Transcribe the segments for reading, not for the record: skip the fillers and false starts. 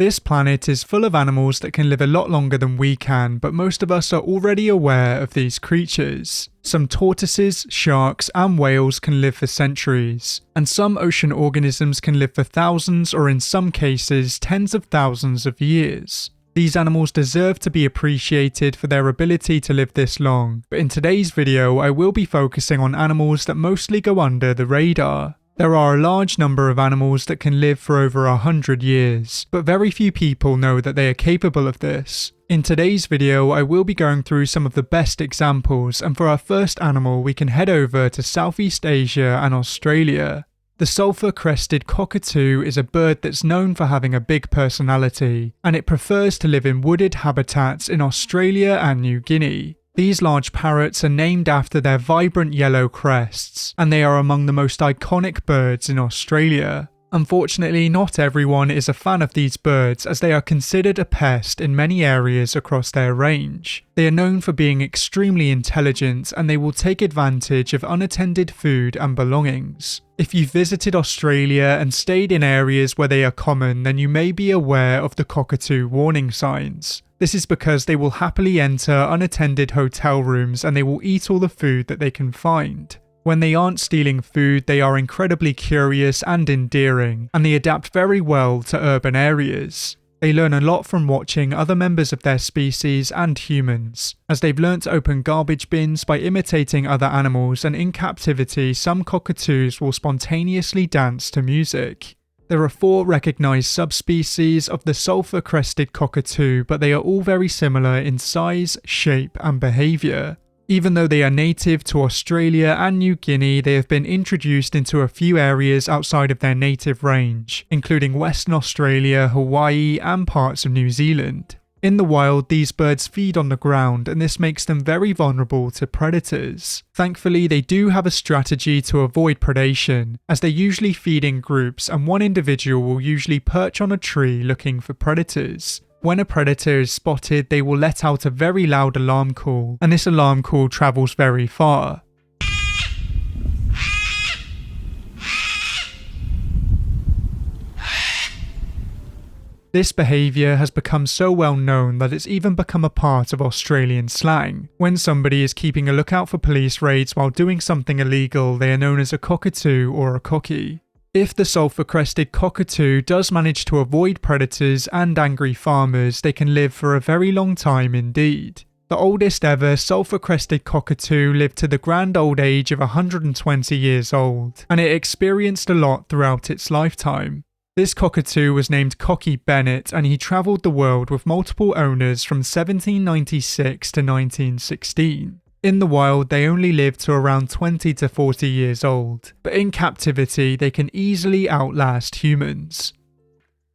This planet is full of animals that can live a lot longer than we can, but most of us are already aware of these creatures. Some tortoises, sharks, and whales can live for centuries, and some ocean organisms can live for thousands or in some cases tens of thousands of years. These animals deserve to be appreciated for their ability to live this long, but in today's video I will be focusing on animals that mostly go under the radar. There are a large number of animals that can live for over 100 years, but very few people know that they are capable of this. In today's video, I will be going through some of the best examples, and for our first animal we can head over to Southeast Asia and Australia. The sulphur-crested cockatoo is a bird that's known for having a big personality, and it prefers to live in wooded habitats in Australia and New Guinea. These large parrots are named after their vibrant yellow crests, and they are among the most iconic birds in Australia. Unfortunately, not everyone is a fan of these birds as they are considered a pest in many areas across their range. They are known for being extremely intelligent and they will take advantage of unattended food and belongings. If you've visited Australia and stayed in areas where they are common, then you may be aware of the cockatoo warning signs. This is because they will happily enter unattended hotel rooms and they will eat all the food that they can find. When they aren't stealing food, they are incredibly curious and endearing, and they adapt very well to urban areas. They learn a lot from watching other members of their species and humans, as they've learnt to open garbage bins by imitating other animals, and in captivity some cockatoos will spontaneously dance to music. There are 4 recognised subspecies of the sulphur-crested cockatoo, but they are all very similar in size, shape and behaviour. Even though they are native to Australia and New Guinea, they have been introduced into a few areas outside of their native range, including Western Australia, Hawaii and parts of New Zealand. In the wild, these birds feed on the ground, and this makes them very vulnerable to predators. Thankfully, they do have a strategy to avoid predation, as they usually feed in groups and one individual will usually perch on a tree looking for predators. When a predator is spotted, they will let out a very loud alarm call, and this alarm call travels very far. This behaviour has become so well known that it's even become a part of Australian slang. When somebody is keeping a lookout for police raids while doing something illegal, they are known as a cockatoo or a cocky. If the sulphur-crested cockatoo does manage to avoid predators and angry farmers, they can live for a very long time indeed. The oldest ever sulphur-crested cockatoo lived to the grand old age of 120 years old, and it experienced a lot throughout its lifetime. This cockatoo was named Cocky Bennett, and he travelled the world with multiple owners from 1796 to 1916. In the wild, they only live to around 20 to 40 years old, but in captivity, they can easily outlast humans.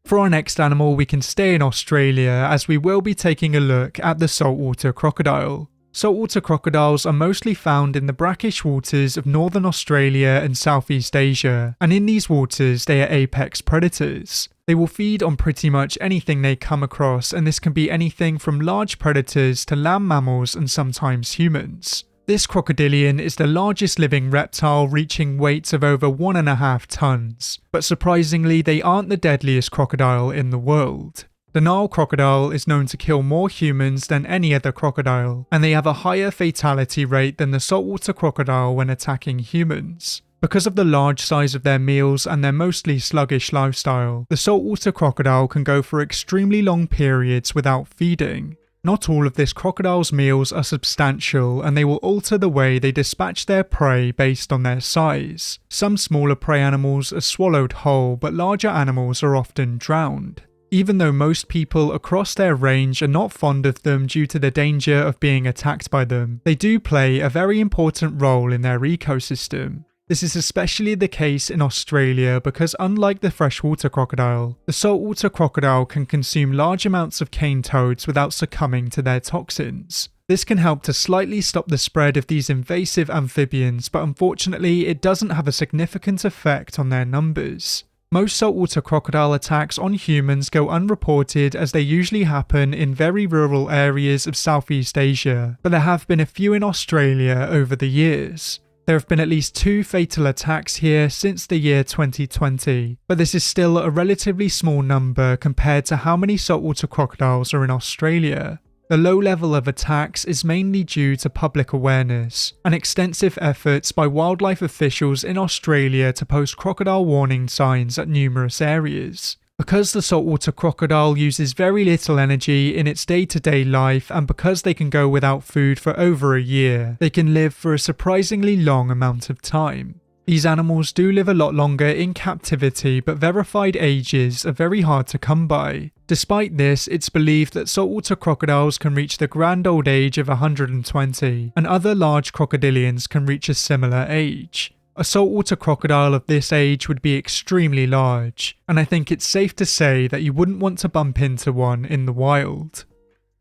For our next animal, we can stay in Australia as we will be taking a look at the saltwater crocodile. Saltwater crocodiles are mostly found in the brackish waters of northern Australia and Southeast Asia, and in these waters they are apex predators. They will feed on pretty much anything they come across, and this can be anything from large predators to land mammals and sometimes humans. This crocodilian is the largest living reptile, reaching weights of over 1.5 tons, but surprisingly they aren't the deadliest crocodile in the world. The Nile crocodile is known to kill more humans than any other crocodile, and they have a higher fatality rate than the saltwater crocodile when attacking humans. Because of the large size of their meals and their mostly sluggish lifestyle, the saltwater crocodile can go for extremely long periods without feeding. Not all of this crocodile's meals are substantial, and they will alter the way they dispatch their prey based on their size. Some smaller prey animals are swallowed whole, but larger animals are often drowned. Even though most people across their range are not fond of them due to the danger of being attacked by them, they do play a very important role in their ecosystem. This is especially the case in Australia because unlike the freshwater crocodile, the saltwater crocodile can consume large amounts of cane toads without succumbing to their toxins. This can help to slightly stop the spread of these invasive amphibians, but unfortunately it doesn't have a significant effect on their numbers. Most saltwater crocodile attacks on humans go unreported as they usually happen in very rural areas of Southeast Asia, but there have been a few in Australia over the years. There have been at least 2 fatal attacks here since the year 2020, but this is still a relatively small number compared to how many saltwater crocodiles are in Australia. The low level of attacks is mainly due to public awareness and extensive efforts by wildlife officials in Australia to post crocodile warning signs at numerous areas. Because the saltwater crocodile uses very little energy in its day-to-day life, and because they can go without food for over a year, they can live for a surprisingly long amount of time. These animals do live a lot longer in captivity, but verified ages are very hard to come by. Despite this, it's believed that saltwater crocodiles can reach the grand old age of 120, and other large crocodilians can reach a similar age. A saltwater crocodile of this age would be extremely large, and I think it's safe to say that you wouldn't want to bump into one in the wild.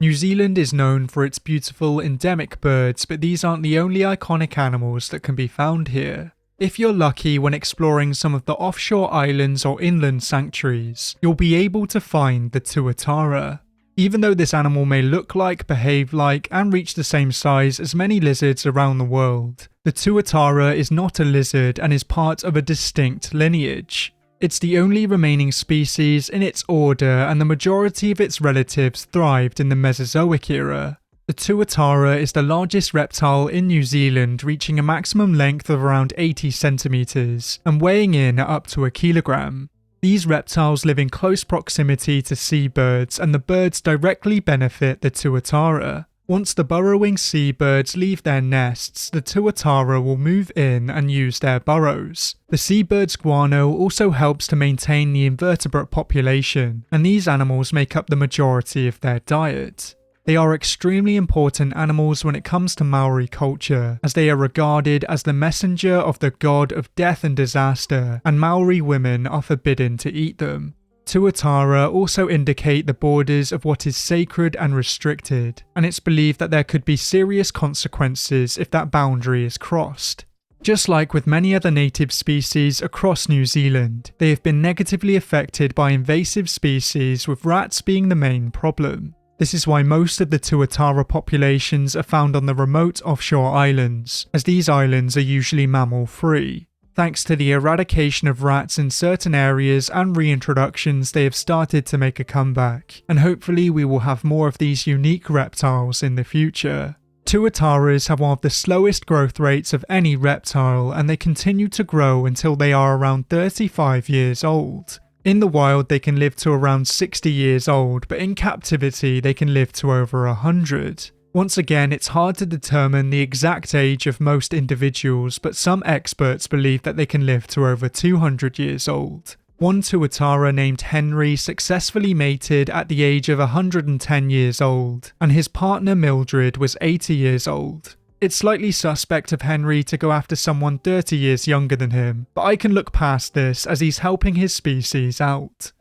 New Zealand is known for its beautiful endemic birds, but these aren't the only iconic animals that can be found here. If you're lucky when exploring some of the offshore islands or inland sanctuaries, you'll be able to find the tuatara. Even though this animal may look like, behave like, and reach the same size as many lizards around the world, the tuatara is not a lizard and is part of a distinct lineage. It's the only remaining species in its order, and the majority of its relatives thrived in the Mesozoic era. The tuatara is the largest reptile in New Zealand, reaching a maximum length of around 80 centimeters and weighing in at up to a kilogram. These reptiles live in close proximity to seabirds, and the birds directly benefit the tuatara. Once the burrowing seabirds leave their nests, the tuatara will move in and use their burrows. The seabird's guano also helps to maintain the invertebrate population, and these animals make up the majority of their diet. They are extremely important animals when it comes to Maori culture, as they are regarded as the messenger of the god of death and disaster, and Maori women are forbidden to eat them. Tuatara also indicate the borders of what is sacred and restricted, and it's believed that there could be serious consequences if that boundary is crossed. Just like with many other native species across New Zealand, they have been negatively affected by invasive species, with rats being the main problem. This is why most of the tuatara populations are found on the remote offshore islands, as these islands are usually mammal-free. Thanks to the eradication of rats in certain areas and reintroductions, they have started to make a comeback, and hopefully we will have more of these unique reptiles in the future. Tuataras have one of the slowest growth rates of any reptile, and they continue to grow until they are around 35 years old. In the wild, they can live to around 60 years old, but in captivity, they can live to over 100. Once again, it's hard to determine the exact age of most individuals, but some experts believe that they can live to over 200 years old. One tuatara named Henry successfully mated at the age of 110 years old, and his partner Mildred was 80 years old. It's slightly suspect of Henry to go after someone 30 years younger than him, but I can look past this as he's helping his species out.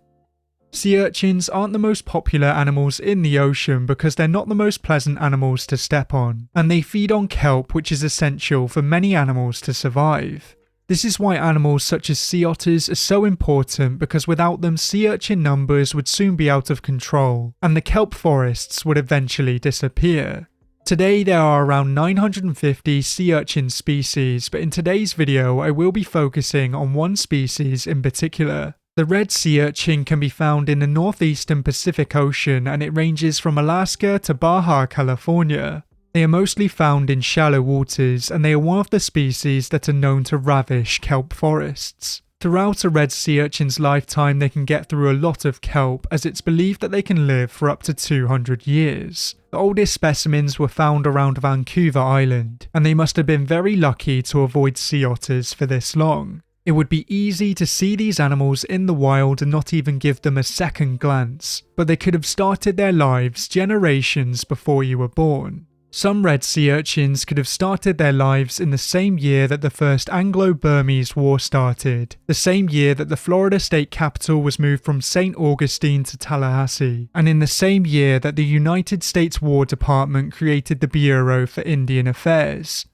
Sea urchins aren't the most popular animals in the ocean because they're not the most pleasant animals to step on, and they feed on kelp, which is essential for many animals to survive. This is why animals such as sea otters are so important, because without them, sea urchin numbers would soon be out of control, and the kelp forests would eventually disappear. Today there are around 950 sea urchin species, but in today's video I will be focusing on one species in particular. The red sea urchin can be found in the northeastern Pacific Ocean, and it ranges from Alaska to Baja California. They are mostly found in shallow waters, and they are one of the species that are known to ravish kelp forests. Throughout a red sea urchin's lifetime, they can get through a lot of kelp, as it's believed that they can live for up to 200 years. The oldest specimens were found around Vancouver Island, and they must have been very lucky to avoid sea otters for this long. It would be easy to see these animals in the wild and not even give them a second glance, but they could have started their lives generations before you were born. Some red sea urchins could have started their lives in the same year that the First Anglo-Burmese War started, the same year that the Florida state capital was moved from St. Augustine to Tallahassee, and in the same year that the United States War Department created the Bureau for Indian Affairs.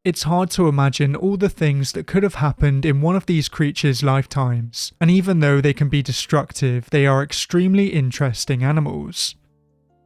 It's hard to imagine all the things that could have happened in one of these creatures' lifetimes, and even though they can be destructive, they are extremely interesting animals.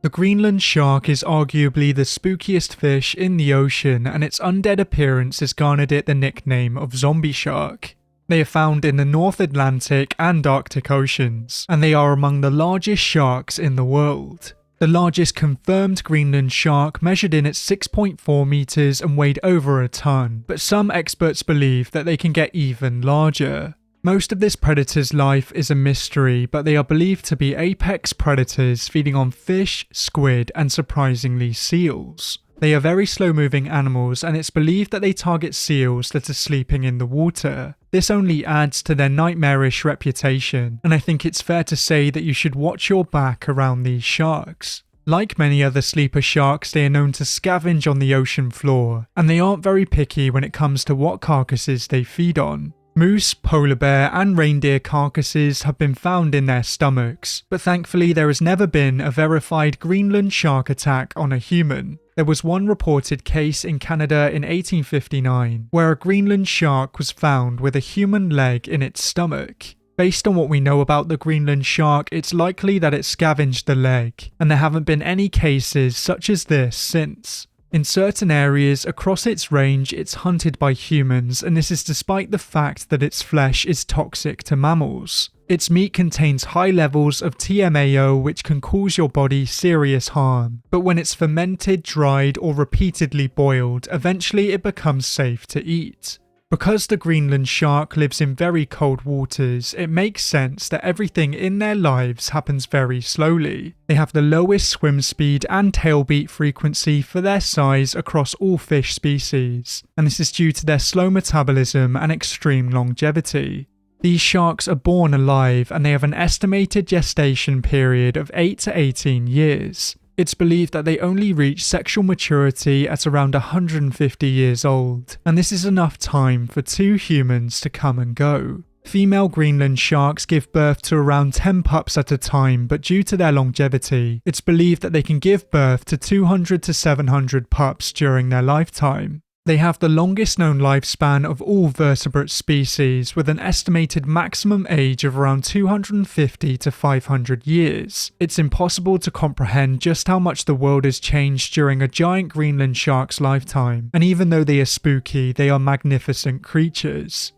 The Greenland shark is arguably the spookiest fish in the ocean, and its undead appearance has garnered it the nickname of zombie shark. They are found in the North Atlantic and Arctic Oceans, and they are among the largest sharks in the world. The largest confirmed Greenland shark measured in at 6.4 meters and weighed over a ton, but some experts believe that they can get even larger. Most of this predator's life is a mystery, but they are believed to be apex predators feeding on fish, squid, and surprisingly seals. They are very slow-moving animals, and it's believed that they target seals that are sleeping in the water. This only adds to their nightmarish reputation, and I think it's fair to say that you should watch your back around these sharks. Like many other sleeper sharks, they are known to scavenge on the ocean floor, and they aren't very picky when it comes to what carcasses they feed on. Moose, polar bear, and reindeer carcasses have been found in their stomachs, but thankfully there has never been a verified Greenland shark attack on a human. There was one reported case in Canada in 1859, where a Greenland shark was found with a human leg in its stomach. Based on what we know about the Greenland shark, it's likely that it scavenged the leg, and there haven't been any cases such as this since. In certain areas across its range, it's hunted by humans, and this is despite the fact that its flesh is toxic to mammals. Its meat contains high levels of TMAO, which can cause your body serious harm, but when it's fermented, dried, or repeatedly boiled, eventually it becomes safe to eat. Because the Greenland shark lives in very cold waters, it makes sense that everything in their lives happens very slowly. They have the lowest swim speed and tail beat frequency for their size across all fish species, and this is due to their slow metabolism and extreme longevity. These sharks are born alive, and they have an estimated gestation period of 8 to 18 years. It's believed that they only reach sexual maturity at around 150 years old, and this is enough time for 2 humans to come and go. Female Greenland sharks give birth to around 10 pups at a time, but due to their longevity, it's believed that they can give birth to 200 to 700 pups during their lifetime. They have the longest known lifespan of all vertebrate species, with an estimated maximum age of around 250 to 500 years. It's impossible to comprehend just how much the world has changed during a giant Greenland shark's lifetime, and even though they are spooky, they are magnificent creatures.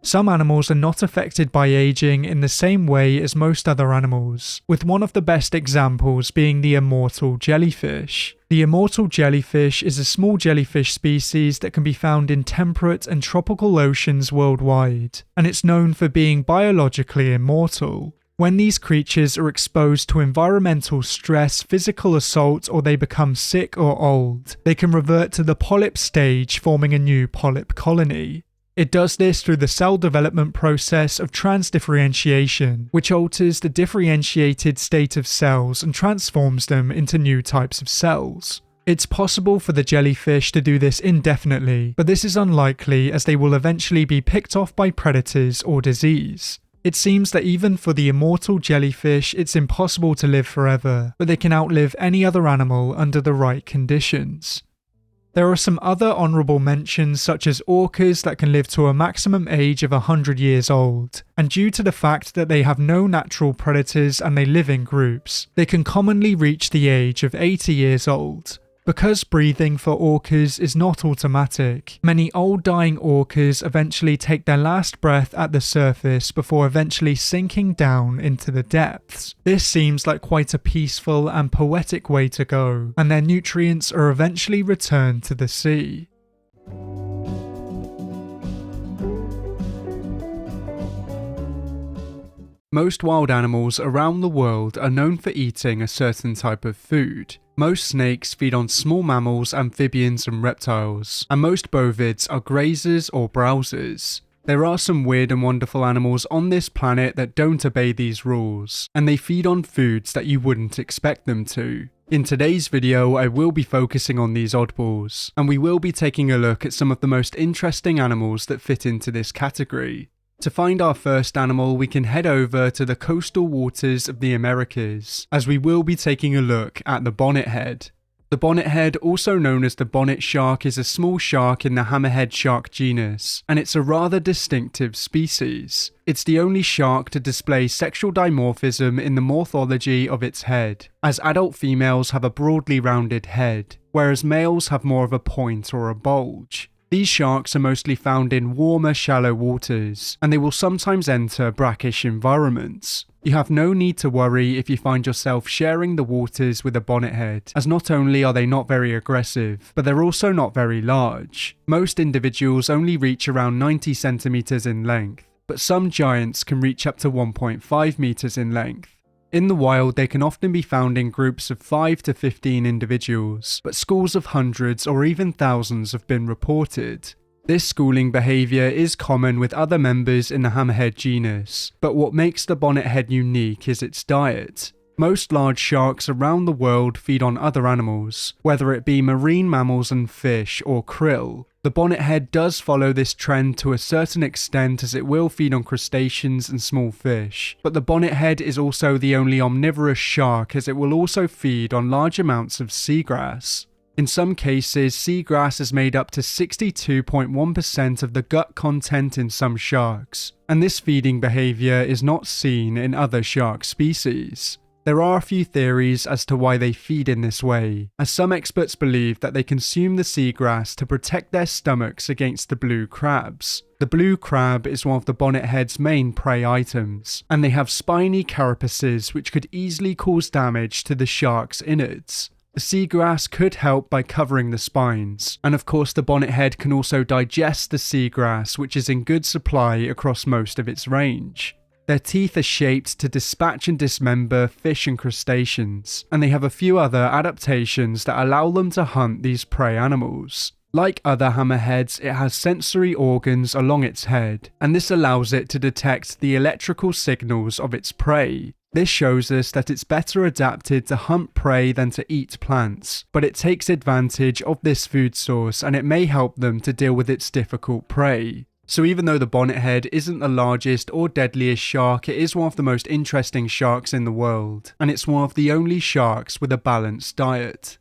Some animals are not affected by aging in the same way as most other animals, with one of the best examples being the immortal jellyfish. The immortal jellyfish is a small jellyfish species that can be found in temperate and tropical oceans worldwide, and it's known for being biologically immortal. When these creatures are exposed to environmental stress, physical assault, or they become sick or old, they can revert to the polyp stage, forming a new polyp colony. It does this through the cell development process of transdifferentiation, which alters the differentiated state of cells and transforms them into new types of cells. It's possible for the jellyfish to do this indefinitely, but this is unlikely as they will eventually be picked off by predators or disease. It seems that even for the immortal jellyfish, it's impossible to live forever, but they can outlive any other animal under the right conditions. There are some other honourable mentions such as orcas that can live to a maximum age of 100 years old, and due to the fact that they have no natural predators and they live in groups, they can commonly reach the age of 80 years old. Because breathing for orcas is not automatic, many old dying orcas eventually take their last breath at the surface before eventually sinking down into the depths. This seems like quite a peaceful and poetic way to go, and their nutrients are eventually returned to the sea. Most wild animals around the world are known for eating a certain type of food. Most snakes feed on small mammals, amphibians and reptiles, and most bovids are grazers or browsers. There are some weird and wonderful animals on this planet that don't obey these rules, and they feed on foods that you wouldn't expect them to. In today's video, I will be focusing on these oddballs, and we will be taking a look at some of the most interesting animals that fit into this category. To find our first animal, we can head over to the coastal waters of the Americas, as we will be taking a look at the bonnethead. The bonnethead, also known as the bonnet shark, is a small shark in the hammerhead shark genus, and it's a rather distinctive species. It's the only shark to display sexual dimorphism in the morphology of its head, as adult females have a broadly rounded head, whereas males have more of a point or a bulge. These sharks are mostly found in warmer, shallow waters, and they will sometimes enter brackish environments. You have no need to worry if you find yourself sharing the waters with a bonnethead, as not only are they not very aggressive, but they're also not very large. Most individuals only reach around 90 centimeters in length, but some giants can reach up to 1.5 meters in length. In the wild, they can often be found in groups of 5 to 15 individuals, but schools of hundreds or even thousands have been reported. This schooling behaviour is common with other members in the hammerhead genus, but what makes the bonnethead unique is its diet. Most large sharks around the world feed on other animals, whether it be marine mammals and fish or krill. The bonnethead does follow this trend to a certain extent, as it will feed on crustaceans and small fish, but the bonnethead is also the only omnivorous shark, as it will also feed on large amounts of seagrass. In some cases, seagrass is made up to 62.1% of the gut content in some sharks, and this feeding behaviour is not seen in other shark species. There are a few theories as to why they feed in this way, as some experts believe that they consume the seagrass to protect their stomachs against the blue crabs. The blue crab is one of the bonnethead's main prey items, and they have spiny carapaces which could easily cause damage to the shark's innards. The seagrass could help by covering the spines, and of course the bonnethead can also digest the seagrass, which is in good supply across most of its range. Their teeth are shaped to dispatch and dismember fish and crustaceans, and they have a few other adaptations that allow them to hunt these prey animals. Like other hammerheads, it has sensory organs along its head, and this allows it to detect the electrical signals of its prey. This shows us that it's better adapted to hunt prey than to eat plants, but it takes advantage of this food source, and it may help them to deal with its difficult prey. So even though the bonnethead isn't the largest or deadliest shark, it is one of the most interesting sharks in the world, and it's one of the only sharks with a balanced diet.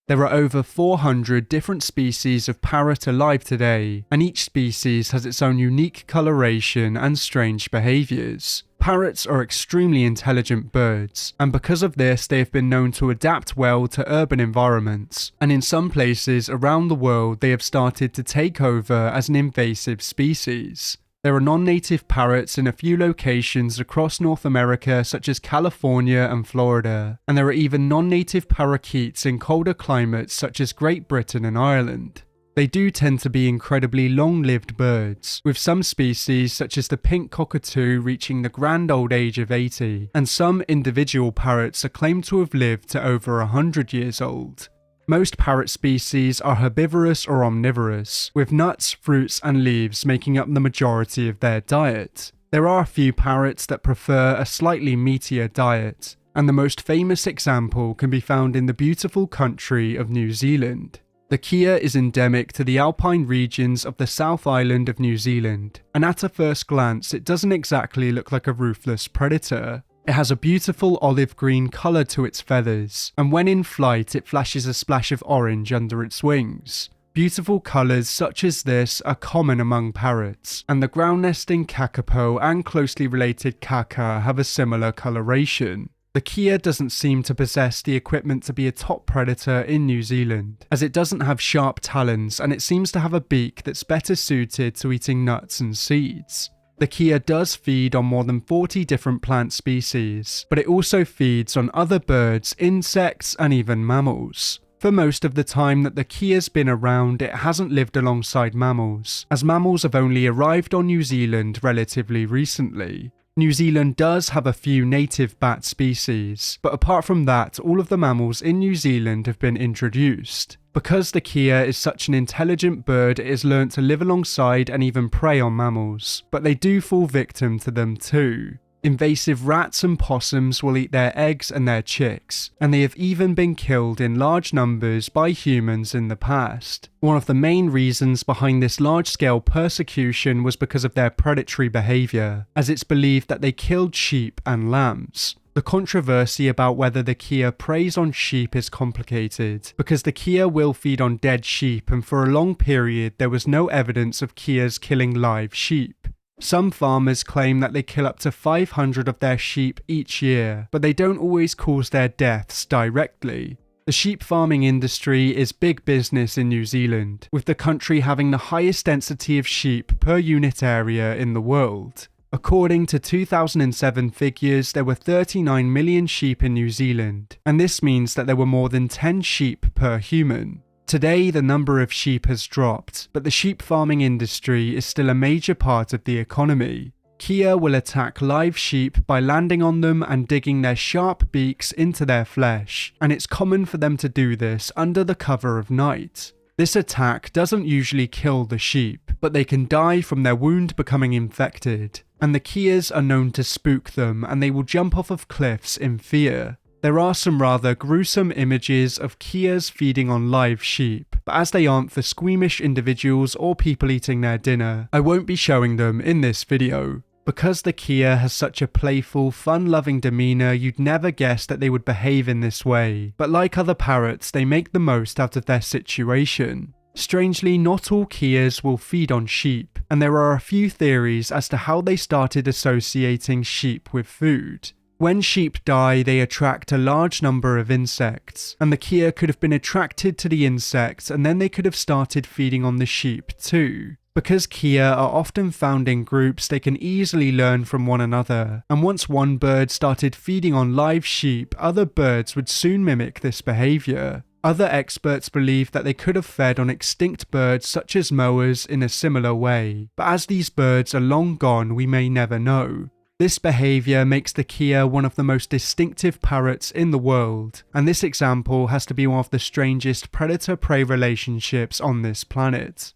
There are over 400 different species of parrot alive today, and each species has its own unique coloration and strange behaviours. Parrots are extremely intelligent birds, and because of this they have been known to adapt well to urban environments, and in some places around the world they have started to take over as an invasive species. There are non-native parrots in a few locations across North America such as California and Florida, and there are even non-native parakeets in colder climates such as Great Britain and Ireland. They do tend to be incredibly long-lived birds, with some species such as the pink cockatoo reaching the grand old age of 80, and some individual parrots are claimed to have lived to over 100 years old. Most parrot species are herbivorous or omnivorous, with nuts, fruits and leaves making up the majority of their diet. There are a few parrots that prefer a slightly meatier diet, and the most famous example can be found in the beautiful country of New Zealand. The kea is endemic to the alpine regions of the South Island of New Zealand, and at a first glance it doesn't exactly look like a ruthless predator. It has a beautiful olive green colour to its feathers, and when in flight it flashes a splash of orange under its wings. Beautiful colours such as this are common among parrots, and the ground-nesting kakapo and closely related kaka have a similar coloration. The kea doesn't seem to possess the equipment to be a top predator in New Zealand, as it doesn't have sharp talons and it seems to have a beak that's better suited to eating nuts and seeds. The kea does feed on more than 40 different plant species, but it also feeds on other birds, insects and even mammals. For most of the time that the kea's been around, it hasn't lived alongside mammals, as mammals have only arrived on New Zealand relatively recently. New Zealand does have a few native bat species, but apart from that, all of the mammals in New Zealand have been introduced. Because the kea is such an intelligent bird, it has learnt to live alongside and even prey on mammals, but they do fall victim to them too. Invasive rats and possums will eat their eggs and their chicks, and they have even been killed in large numbers by humans in the past. One of the main reasons behind this large-scale persecution was because of their predatory behaviour, as it's believed that they killed sheep and lambs. The controversy about whether the Kia preys on sheep is complicated, because the Kia will feed on dead sheep, and for a long period there was no evidence of Kias killing live sheep. Some farmers claim that they kill up to 500 of their sheep each year, but they don't always cause their deaths directly. The sheep farming industry is big business in New Zealand, with the country having the highest density of sheep per unit area in the world. According to 2007 figures, there were 39 million sheep in New Zealand, and this means that there were more than 10 sheep per human. Today, the number of sheep has dropped, but the sheep farming industry is still a major part of the economy. Kia will attack live sheep by landing on them and digging their sharp beaks into their flesh, and it's common for them to do this under the cover of night. This attack doesn't usually kill the sheep, but they can die from their wound becoming infected, and the Kias are known to spook them, and they will jump off of cliffs in fear. There are some rather gruesome images of Kias feeding on live sheep, but as they aren't for squeamish individuals or people eating their dinner, I won't be showing them in this video. Because the Kia has such a playful, fun-loving demeanour, you'd never guess that they would behave in this way, but like other parrots, they make the most out of their situation. Strangely, not all Kias will feed on sheep, and there are a few theories as to how they started associating sheep with food. When sheep die, they attract a large number of insects, and the Kia could have been attracted to the insects, and then they could have started feeding on the sheep too. Because Kia are often found in groups, they can easily learn from one another, and once one bird started feeding on live sheep, other birds would soon mimic this behaviour. Other experts believe that they could have fed on extinct birds such as moas in a similar way, but as these birds are long gone, we may never know. This behaviour makes the Kia one of the most distinctive parrots in the world, and this example has to be one of the strangest predator-prey relationships on this planet.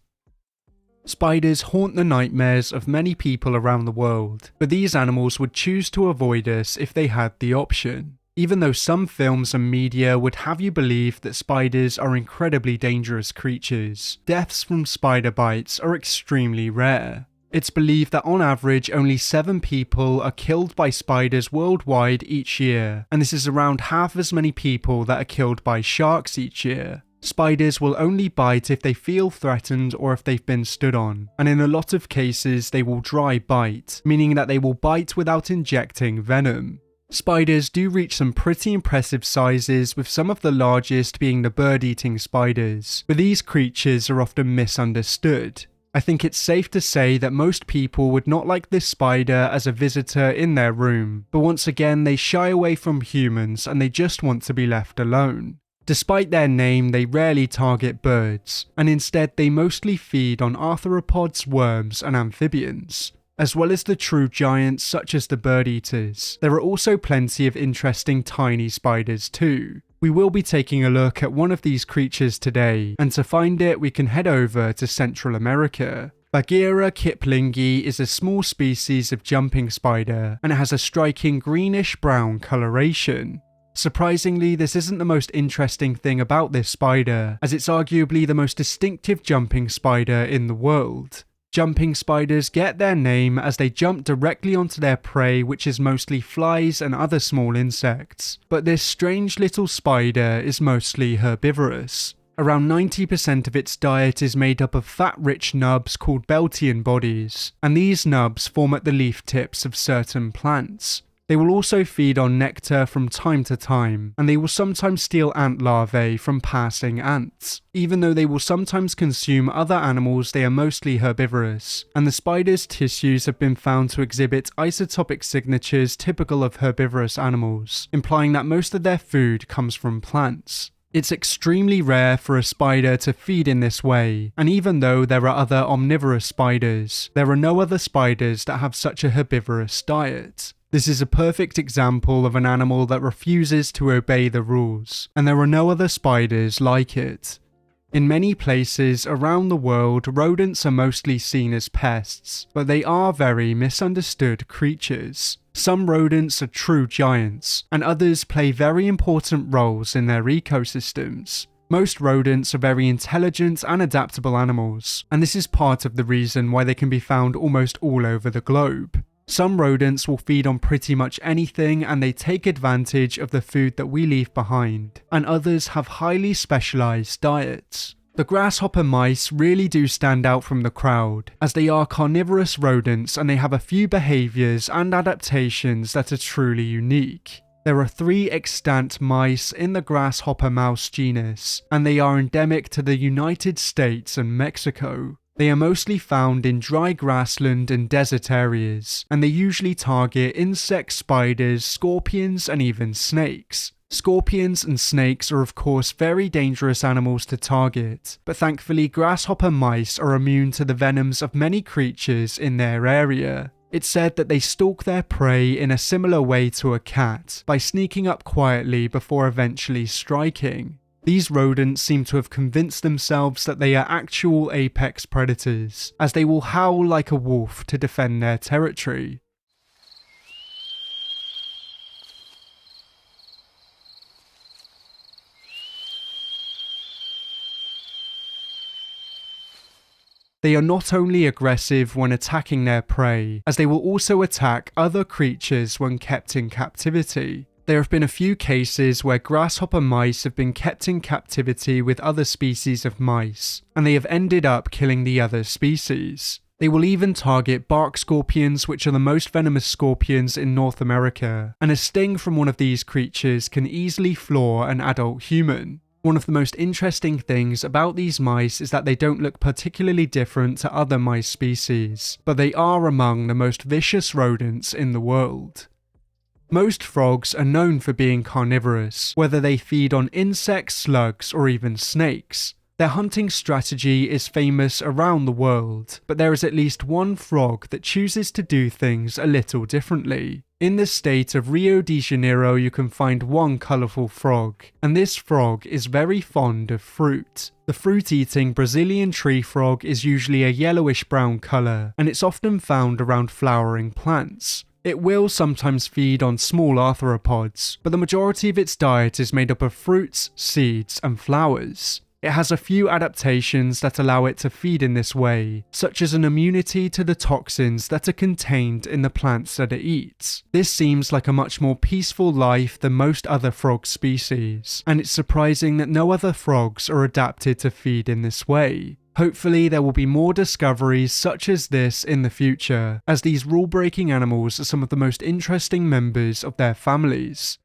Spiders haunt the nightmares of many people around the world, but these animals would choose to avoid us if they had the option. Even though some films and media would have you believe that spiders are incredibly dangerous creatures, deaths from spider bites are extremely rare. It's believed that on average only 7 people are killed by spiders worldwide each year, and this is around half as many people that are killed by sharks each year. Spiders will only bite if they feel threatened or if they've been stood on, and in a lot of cases they will dry bite, meaning that they will bite without injecting venom. Spiders do reach some pretty impressive sizes, with some of the largest being the bird-eating spiders, but these creatures are often misunderstood. I think it's safe to say that most people would not like this spider as a visitor in their room, but once again they shy away from humans and they just want to be left alone. Despite their name, they rarely target birds, and instead they mostly feed on arthropods, worms, and amphibians. As well as the true giants such as the bird-eaters, there are also plenty of interesting tiny spiders too. We will be taking a look at one of these creatures today, and to find it we can head over to Central America. Bagheera kiplingi is a small species of jumping spider, and it has a striking greenish-brown coloration. Surprisingly, this isn't the most interesting thing about this spider, as it's arguably the most distinctive jumping spider in the world. Jumping spiders get their name as they jump directly onto their prey, which is mostly flies and other small insects. But this strange little spider is mostly herbivorous. Around 90% of its diet is made up of fat-rich nubs called Beltian bodies, and these nubs form at the leaf tips of certain plants. They will also feed on nectar from time to time, and they will sometimes steal ant larvae from passing ants. Even though they will sometimes consume other animals, they are mostly herbivorous, and the spider's tissues have been found to exhibit isotopic signatures typical of herbivorous animals, implying that most of their food comes from plants. It's extremely rare for a spider to feed in this way, and even though there are other omnivorous spiders, there are no other spiders that have such a herbivorous diet. This is a perfect example of an animal that refuses to obey the rules, and there are no other spiders like it. In many places around the world, rodents are mostly seen as pests, but they are very misunderstood creatures. Some rodents are true giants, and others play very important roles in their ecosystems. Most rodents are very intelligent and adaptable animals, and this is part of the reason why they can be found almost all over the globe. Some rodents will feed on pretty much anything and they take advantage of the food that we leave behind, and others have highly specialized diets. The grasshopper mice really do stand out from the crowd, as they are carnivorous rodents and they have a few behaviors and adaptations that are truly unique. There are 3 extant mice in the grasshopper mouse genus, and they are endemic to the United States and Mexico. They are mostly found in dry grassland and desert areas, and they usually target insects, spiders, scorpions, and even snakes. Scorpions and snakes are of course very dangerous animals to target, but thankfully grasshopper mice are immune to the venoms of many creatures in their area. It's said that they stalk their prey in a similar way to a cat, by sneaking up quietly before eventually striking. These rodents seem to have convinced themselves that they are actual apex predators, as they will howl like a wolf to defend their territory. They are not only aggressive when attacking their prey, as they will also attack other creatures when kept in captivity. There have been a few cases where grasshopper mice have been kept in captivity with other species of mice, and they have ended up killing the other species. They will even target bark scorpions, which are the most venomous scorpions in North America, and a sting from one of these creatures can easily floor an adult human. One of the most interesting things about these mice is that they don't look particularly different to other mice species, but they are among the most vicious rodents in the world. Most frogs are known for being carnivorous, whether they feed on insects, slugs, or even snakes. Their hunting strategy is famous around the world, but there is at least one frog that chooses to do things a little differently. In the state of Rio de Janeiro, you can find one colourful frog, and this frog is very fond of fruit. The fruit-eating Brazilian tree frog is usually a yellowish-brown colour, and it's often found around flowering plants. It will sometimes feed on small arthropods, but the majority of its diet is made up of fruits, seeds, and flowers. It has a few adaptations that allow it to feed in this way, such as an immunity to the toxins that are contained in the plants that it eats. This seems like a much more peaceful life than most other frog species, and it's surprising that no other frogs are adapted to feed in this way. Hopefully there will be more discoveries such as this in the future, as these rule-breaking animals are some of the most interesting members of their families.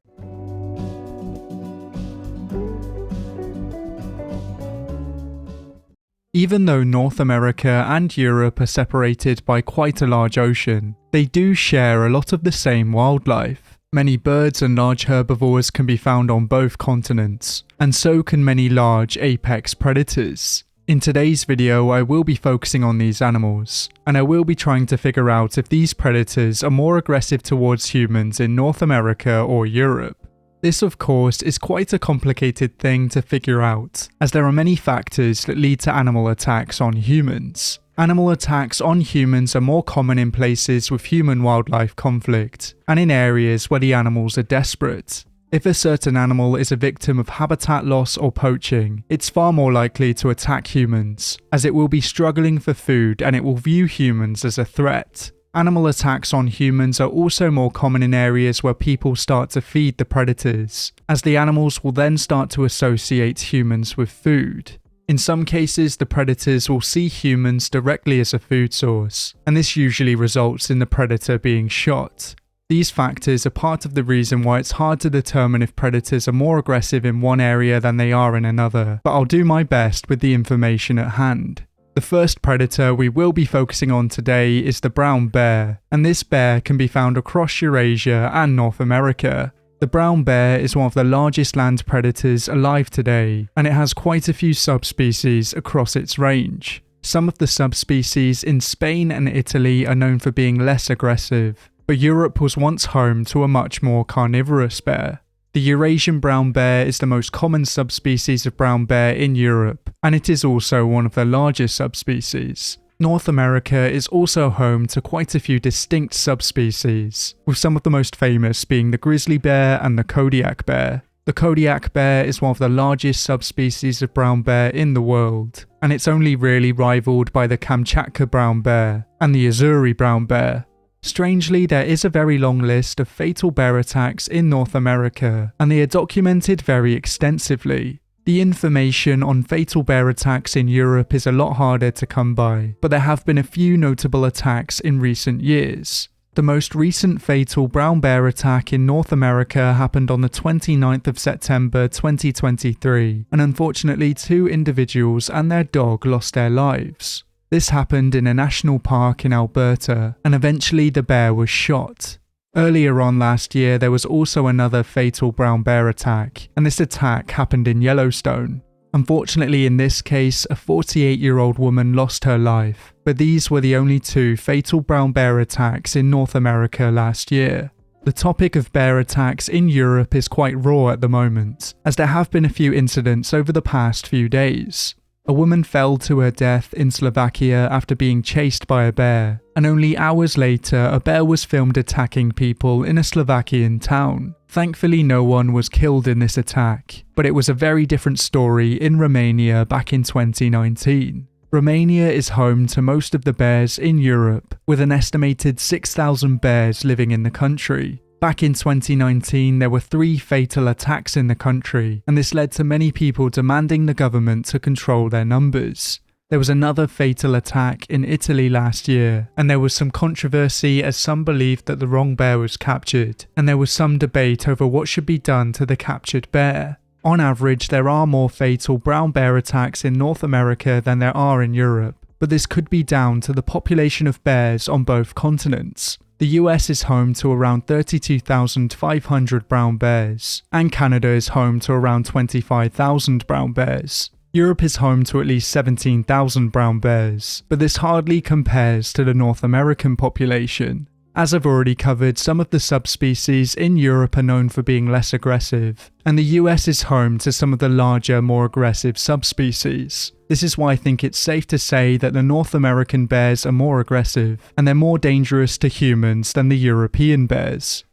Even though North America and Europe are separated by quite a large ocean, they do share a lot of the same wildlife. Many birds and large herbivores can be found on both continents, and so can many large apex predators. In today's video, I will be focusing on these animals, and I will be trying to figure out if these predators are more aggressive towards humans in North America or Europe. This, of course, is quite a complicated thing to figure out, as there are many factors that lead to animal attacks on humans. Animal attacks on humans are more common in places with human-wildlife conflict, and in areas where the animals are desperate. If a certain animal is a victim of habitat loss or poaching, it's far more likely to attack humans, as it will be struggling for food and it will view humans as a threat. Animal attacks on humans are also more common in areas where people start to feed the predators, as the animals will then start to associate humans with food. In some cases, the predators will see humans directly as a food source, and this usually results in the predator being shot. These factors are part of the reason why it's hard to determine if predators are more aggressive in one area than they are in another, but I'll do my best with the information at hand. The first predator we will be focusing on today is the brown bear, and this bear can be found across Eurasia and North America. The brown bear is one of the largest land predators alive today, and it has quite a few subspecies across its range. Some of the subspecies in Spain and Italy are known for being less aggressive, but Europe was once home to a much more carnivorous bear. The Eurasian brown bear is the most common subspecies of brown bear in Europe, and it is also one of the largest subspecies. North America is also home to quite a few distinct subspecies, with some of the most famous being the grizzly bear and the Kodiak bear. The Kodiak bear is one of the largest subspecies of brown bear in the world, and it's only really rivaled by the Kamchatka brown bear and the Azzurri brown bear. Strangely, there is a very long list of fatal bear attacks in North America, and they are documented very extensively. The information on fatal bear attacks in Europe is a lot harder to come by, but there have been a few notable attacks in recent years. The most recent fatal brown bear attack in North America happened on the 29th of September 2023, and unfortunately 2 individuals and their dog lost their lives. This happened in a national park in Alberta, and eventually the bear was shot. Earlier on last year, there was also another fatal brown bear attack, and this attack happened in Yellowstone. Unfortunately, in this case, a 48-year-old woman lost her life, but these were the only 2 fatal brown bear attacks in North America last year. The topic of bear attacks in Europe is quite raw at the moment, as there have been a few incidents over the past few days. A woman fell to her death in Slovakia after being chased by a bear, and only hours later a bear was filmed attacking people in a Slovakian town. Thankfully no one was killed in this attack, but it was a very different story in Romania back in 2019. Romania is home to most of the bears in Europe, with an estimated 6,000 bears living in the country. Back in 2019, there were 3 fatal attacks in the country, and this led to many people demanding the government to control their numbers. There was another fatal attack in Italy last year, and there was some controversy as some believed that the wrong bear was captured, and there was some debate over what should be done to the captured bear. On average, there are more fatal brown bear attacks in North America than there are in Europe, but this could be down to the population of bears on both continents. The US is home to around 32,500 brown bears, and Canada is home to around 25,000 brown bears. Europe is home to at least 17,000 brown bears, but this hardly compares to the North American population. As I've already covered, some of the subspecies in Europe are known for being less aggressive, and the US is home to some of the larger, more aggressive subspecies. This is why I think it's safe to say that the North American bears are more aggressive, and they're more dangerous to humans than the European bears.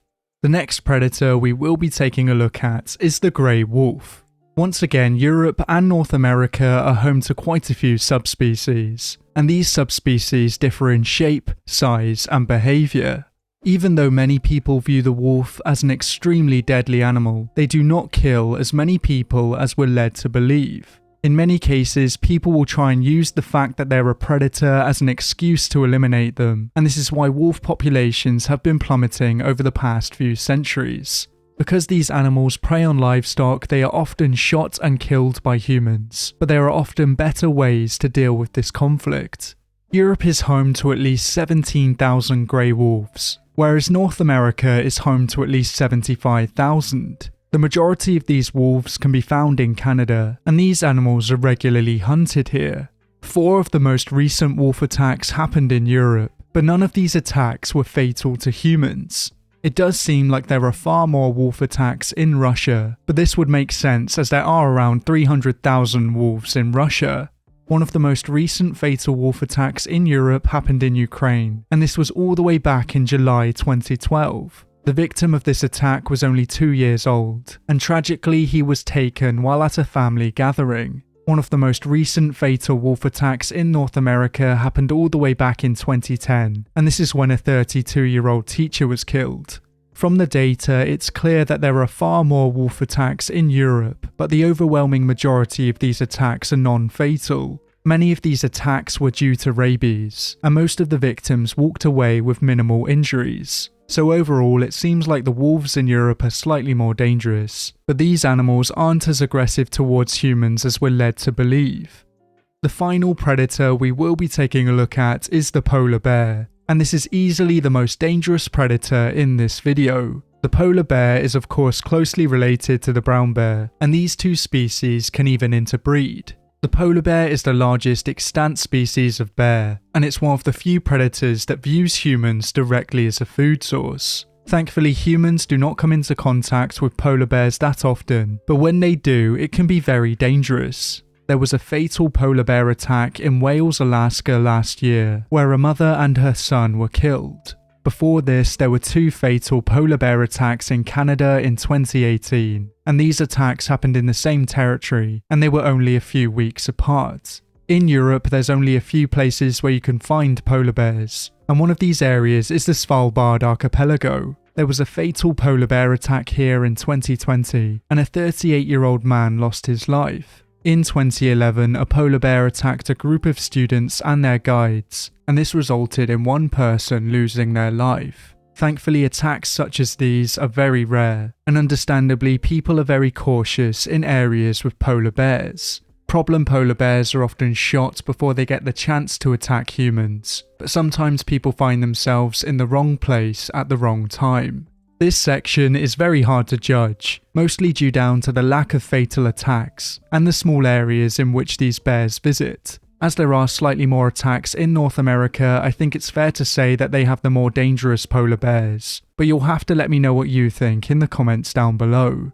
The next predator we will be taking a look at is the grey wolf. Once again, Europe and North America are home to quite a few subspecies, and these subspecies differ in shape, size, and behaviour. Even though many people view the wolf as an extremely deadly animal, they do not kill as many people as we're led to believe. In many cases, people will try and use the fact that they're a predator as an excuse to eliminate them, and this is why wolf populations have been plummeting over the past few centuries. Because these animals prey on livestock, they are often shot and killed by humans, but there are often better ways to deal with this conflict. Europe is home to at least 17,000 grey wolves, whereas North America is home to at least 75,000. The majority of these wolves can be found in Canada, and these animals are regularly hunted here. 4 of the most recent wolf attacks happened in Europe, but none of these attacks were fatal to humans. It does seem like there are far more wolf attacks in Russia, but this would make sense as there are around 300,000 wolves in Russia. One of the most recent fatal wolf attacks in Europe happened in Ukraine, and this was all the way back in July 2012. The victim of this attack was only 2 years old, and tragically he was taken while at a family gathering. One of the most recent fatal wolf attacks in North America happened all the way back in 2010, and this is when a 32-year-old teacher was killed. From the data, it's clear that there are far more wolf attacks in Europe, but the overwhelming majority of these attacks are non-fatal. Many of these attacks were due to rabies, and most of the victims walked away with minimal injuries. So overall, it seems like the wolves in Europe are slightly more dangerous, but these animals aren't as aggressive towards humans as we're led to believe. The final predator we will be taking a look at is the polar bear, and this is easily the most dangerous predator in this video. The polar bear is of course closely related to the brown bear, and these 2 species can even interbreed. The polar bear is the largest extant species of bear, and it's one of the few predators that views humans directly as a food source. Thankfully, humans do not come into contact with polar bears that often, but when they do, it can be very dangerous. There was a fatal polar bear attack in Wales, Alaska last year, where a mother and her son were killed. Before this, there were 2 fatal polar bear attacks in Canada in 2018, and these attacks happened in the same territory, and they were only a few weeks apart. In Europe, there's only a few places where you can find polar bears, and one of these areas is the Svalbard archipelago. There was a fatal polar bear attack here in 2020, and a 38-year-old man lost his life. In 2011, a polar bear attacked a group of students and their guides, and this resulted in one person losing their life. Thankfully, attacks such as these are very rare, and understandably, people are very cautious in areas with polar bears. Problem polar bears are often shot before they get the chance to attack humans, but sometimes people find themselves in the wrong place at the wrong time. This section is very hard to judge, mostly due down to the lack of fatal attacks and the small areas in which these bears visit. As there are slightly more attacks in North America, I think it's fair to say that they have the more dangerous polar bears, but you'll have to let me know what you think in the comments down below.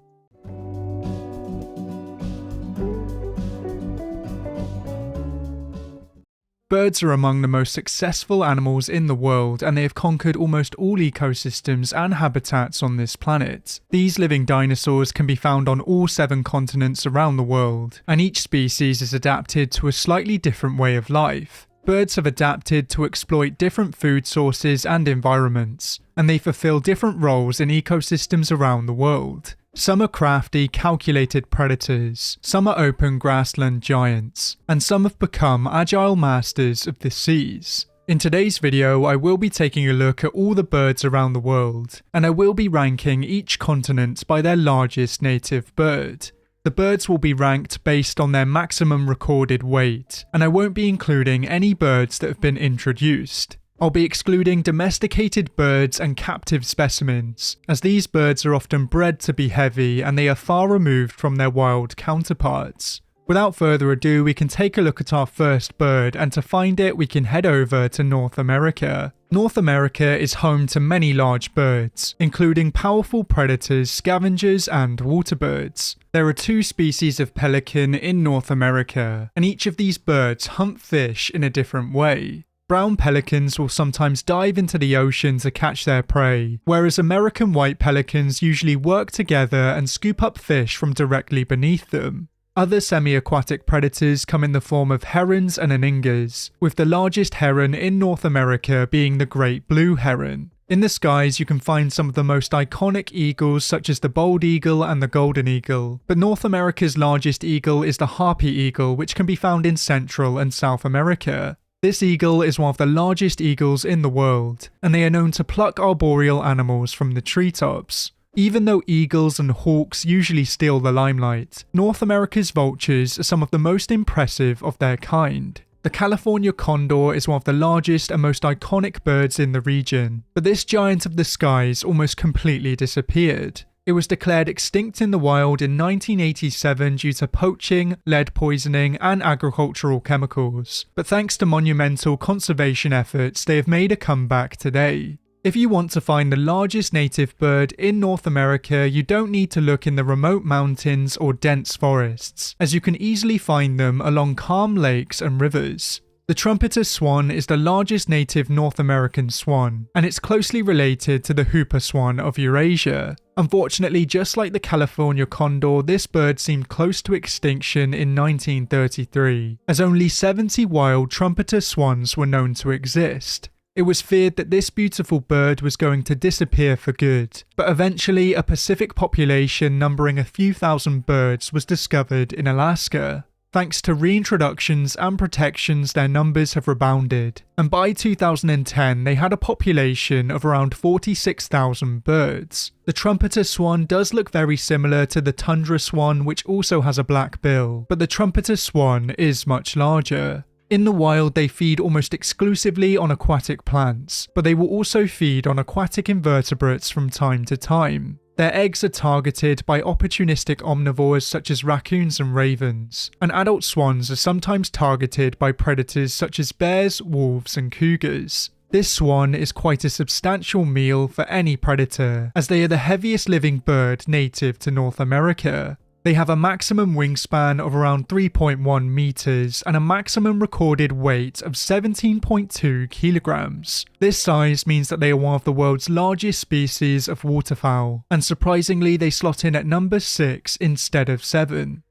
Birds are among the most successful animals in the world, and they have conquered almost all ecosystems and habitats on this planet. These living dinosaurs can be found on all 7 continents around the world, and each species is adapted to a slightly different way of life. Birds have adapted to exploit different food sources and environments, and they fulfill different roles in ecosystems around the world. Some are crafty, calculated predators, some are open grassland giants, and some have become agile masters of the seas. In today's video, I will be taking a look at all the birds around the world, and I will be ranking each continent by their largest native bird. The birds will be ranked based on their maximum recorded weight, and I won't be including any birds that have been introduced. I'll be excluding domesticated birds and captive specimens, as these birds are often bred to be heavy and they are far removed from their wild counterparts. Without further ado, we can take a look at our first bird, and to find it we can head over to North America. North America is home to many large birds, including powerful predators, scavengers, and water birds. There are 2 species of pelican in North America, and each of these birds hunt fish in a different way. Brown pelicans will sometimes dive into the ocean to catch their prey, whereas American white pelicans usually work together and scoop up fish from directly beneath them. Other semi-aquatic predators come in the form of herons and anhingas, with the largest heron in North America being the great blue heron. In the skies you can find some of the most iconic eagles such as the bald eagle and the golden eagle, but North America's largest eagle is the harpy eagle, which can be found in Central and South America. This eagle is one of the largest eagles in the world, and they are known to pluck arboreal animals from the treetops. Even though eagles and hawks usually steal the limelight, North America's vultures are some of the most impressive of their kind. The California condor is one of the largest and most iconic birds in the region, but this giant of the skies almost completely disappeared. It was declared extinct in the wild in 1987 due to poaching, lead poisoning, and agricultural chemicals, but thanks to monumental conservation efforts, they have made a comeback today. If you want to find the largest native bird in North America, you don't need to look in the remote mountains or dense forests, as you can easily find them along calm lakes and rivers. The trumpeter swan is the largest native North American swan, and it's closely related to the whooper swan of Eurasia. Unfortunately, just like the California condor, this bird seemed close to extinction in 1933, as only 70 wild trumpeter swans were known to exist. It was feared that this beautiful bird was going to disappear for good, but eventually a Pacific population numbering a few thousand birds was discovered in Alaska. Thanks to reintroductions and protections, their numbers have rebounded, and by 2010 they had a population of around 46,000 birds. The trumpeter swan does look very similar to the tundra swan, which also has a black bill, but the trumpeter swan is much larger. In the wild, they feed almost exclusively on aquatic plants, but they will also feed on aquatic invertebrates from time to time. Their eggs are targeted by opportunistic omnivores such as raccoons and ravens, and adult swans are sometimes targeted by predators such as bears, wolves, and cougars. This swan is quite a substantial meal for any predator, as they are the heaviest living bird native to North America. They have a maximum wingspan of around 3.1 meters and a maximum recorded weight of 17.2 kilograms. This size means that they are one of the world's largest species of waterfowl, and surprisingly they slot in at number 6 instead of 7.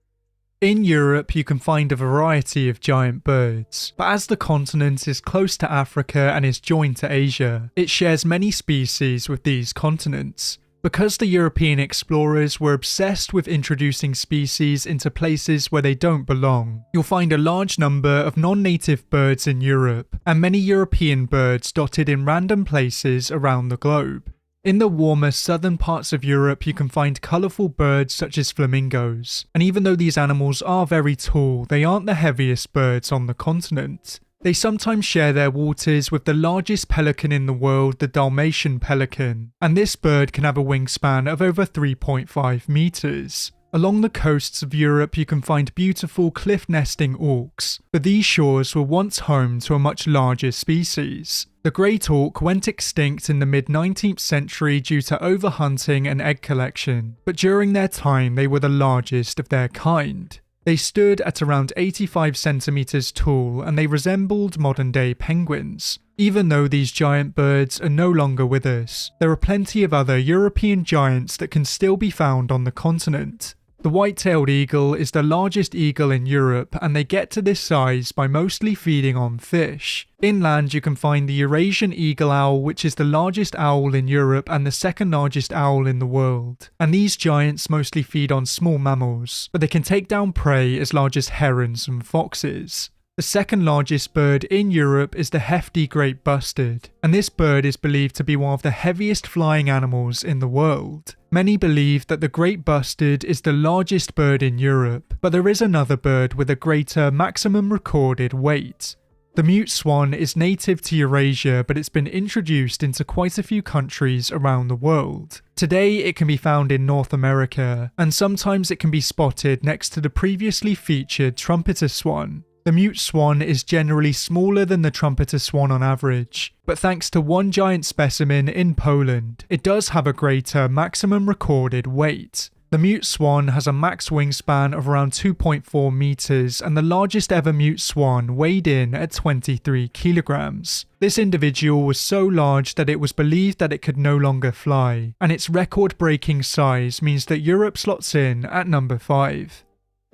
In Europe, you can find a variety of giant birds, but as the continent is close to Africa and is joined to Asia, it shares many species with these continents. Because the European explorers were obsessed with introducing species into places where they don't belong, you'll find a large number of non-native birds in Europe, and many European birds dotted in random places around the globe. In the warmer southern parts of Europe, you can find colourful birds such as flamingos, and even though these animals are very tall, they aren't the heaviest birds on the continent. They sometimes share their waters with the largest pelican in the world, the Dalmatian pelican, and this bird can have a wingspan of over 3.5 metres. Along the coasts of Europe, you can find beautiful cliff-nesting auks, but these shores were once home to a much larger species. The great auk went extinct in the mid-19th century due to overhunting and egg collection, but during their time they were the largest of their kind. They stood at around 85 centimeters tall and they resembled modern-day penguins. Even though these giant birds are no longer with us, there are plenty of other European giants that can still be found on the continent. The white-tailed eagle is the largest eagle in Europe, and they get to this size by mostly feeding on fish. Inland you can find the Eurasian eagle owl, which is the largest owl in Europe and the second largest owl in the world. And these giants mostly feed on small mammals, but they can take down prey as large as herons and foxes. The second largest bird in Europe is the hefty great bustard, and this bird is believed to be one of the heaviest flying animals in the world. Many believe that the great bustard is the largest bird in Europe, but there is another bird with a greater maximum recorded weight. The mute swan is native to Eurasia, but it's been introduced into quite a few countries around the world. Today it can be found in North America, and sometimes it can be spotted next to the previously featured trumpeter swan. The mute swan is generally smaller than the trumpeter swan on average, but thanks to one giant specimen in Poland, it does have a greater maximum recorded weight. The mute swan has a max wingspan of around 2.4 meters, and the largest ever mute swan weighed in at 23 kilograms. This individual was so large that it was believed that it could no longer fly, and its record-breaking size means that Europe slots in at number 5.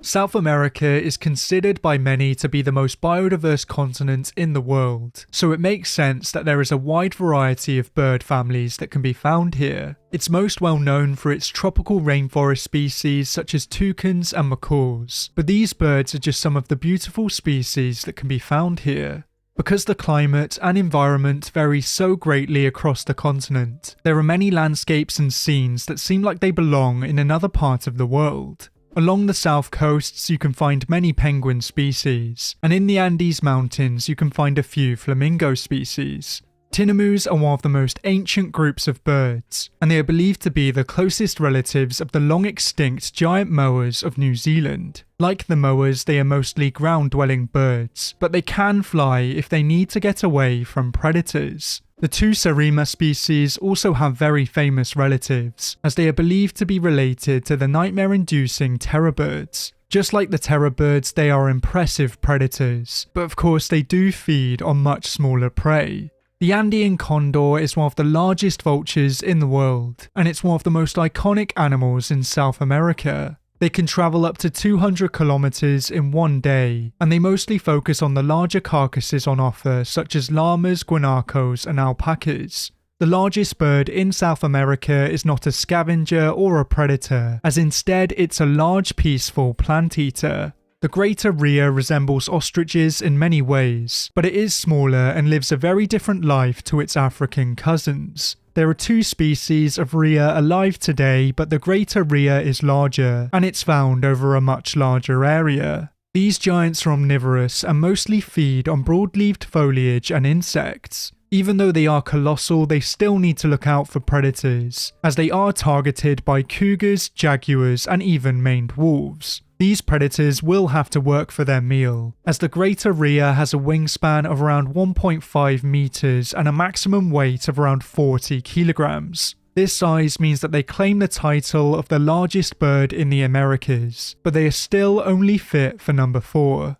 South America is considered by many to be the most biodiverse continent in the world, so it makes sense that there is a wide variety of bird families that can be found here. It's most well known for its tropical rainforest species such as toucans and macaws, but these birds are just some of the beautiful species that can be found here. Because the climate and environment vary so greatly across the continent, there are many landscapes and scenes that seem like they belong in another part of the world. Along the south coasts you can find many penguin species, and in the Andes Mountains you can find a few flamingo species. Tinamous are one of the most ancient groups of birds, and they are believed to be the closest relatives of the long-extinct giant moas of New Zealand. Like the moas, they are mostly ground-dwelling birds, but they can fly if they need to get away from predators. The two Sarima species also have very famous relatives, as they are believed to be related to the nightmare-inducing terror birds. Just like the terror birds, they are impressive predators, but of course they do feed on much smaller prey. The Andean condor is one of the largest vultures in the world, and it's one of the most iconic animals in South America. They can travel up to 200 kilometers in one day, and they mostly focus on the larger carcasses on offer such as llamas, guanacos and alpacas. The largest bird in South America is not a scavenger or a predator, as instead it's a large peaceful plant eater. The greater rhea resembles ostriches in many ways, but it is smaller and lives a very different life to its African cousins. There are two species of rhea alive today, but the greater rhea is larger, and it's found over a much larger area. These giants are omnivorous and mostly feed on broad-leaved foliage and insects. Even though they are colossal, they still need to look out for predators, as they are targeted by cougars, jaguars, and even maned wolves. These predators will have to work for their meal, as the greater rhea has a wingspan of around 1.5 meters and a maximum weight of around 40 kilograms. This size means that they claim the title of the largest bird in the Americas, but they are still only fit for number 4.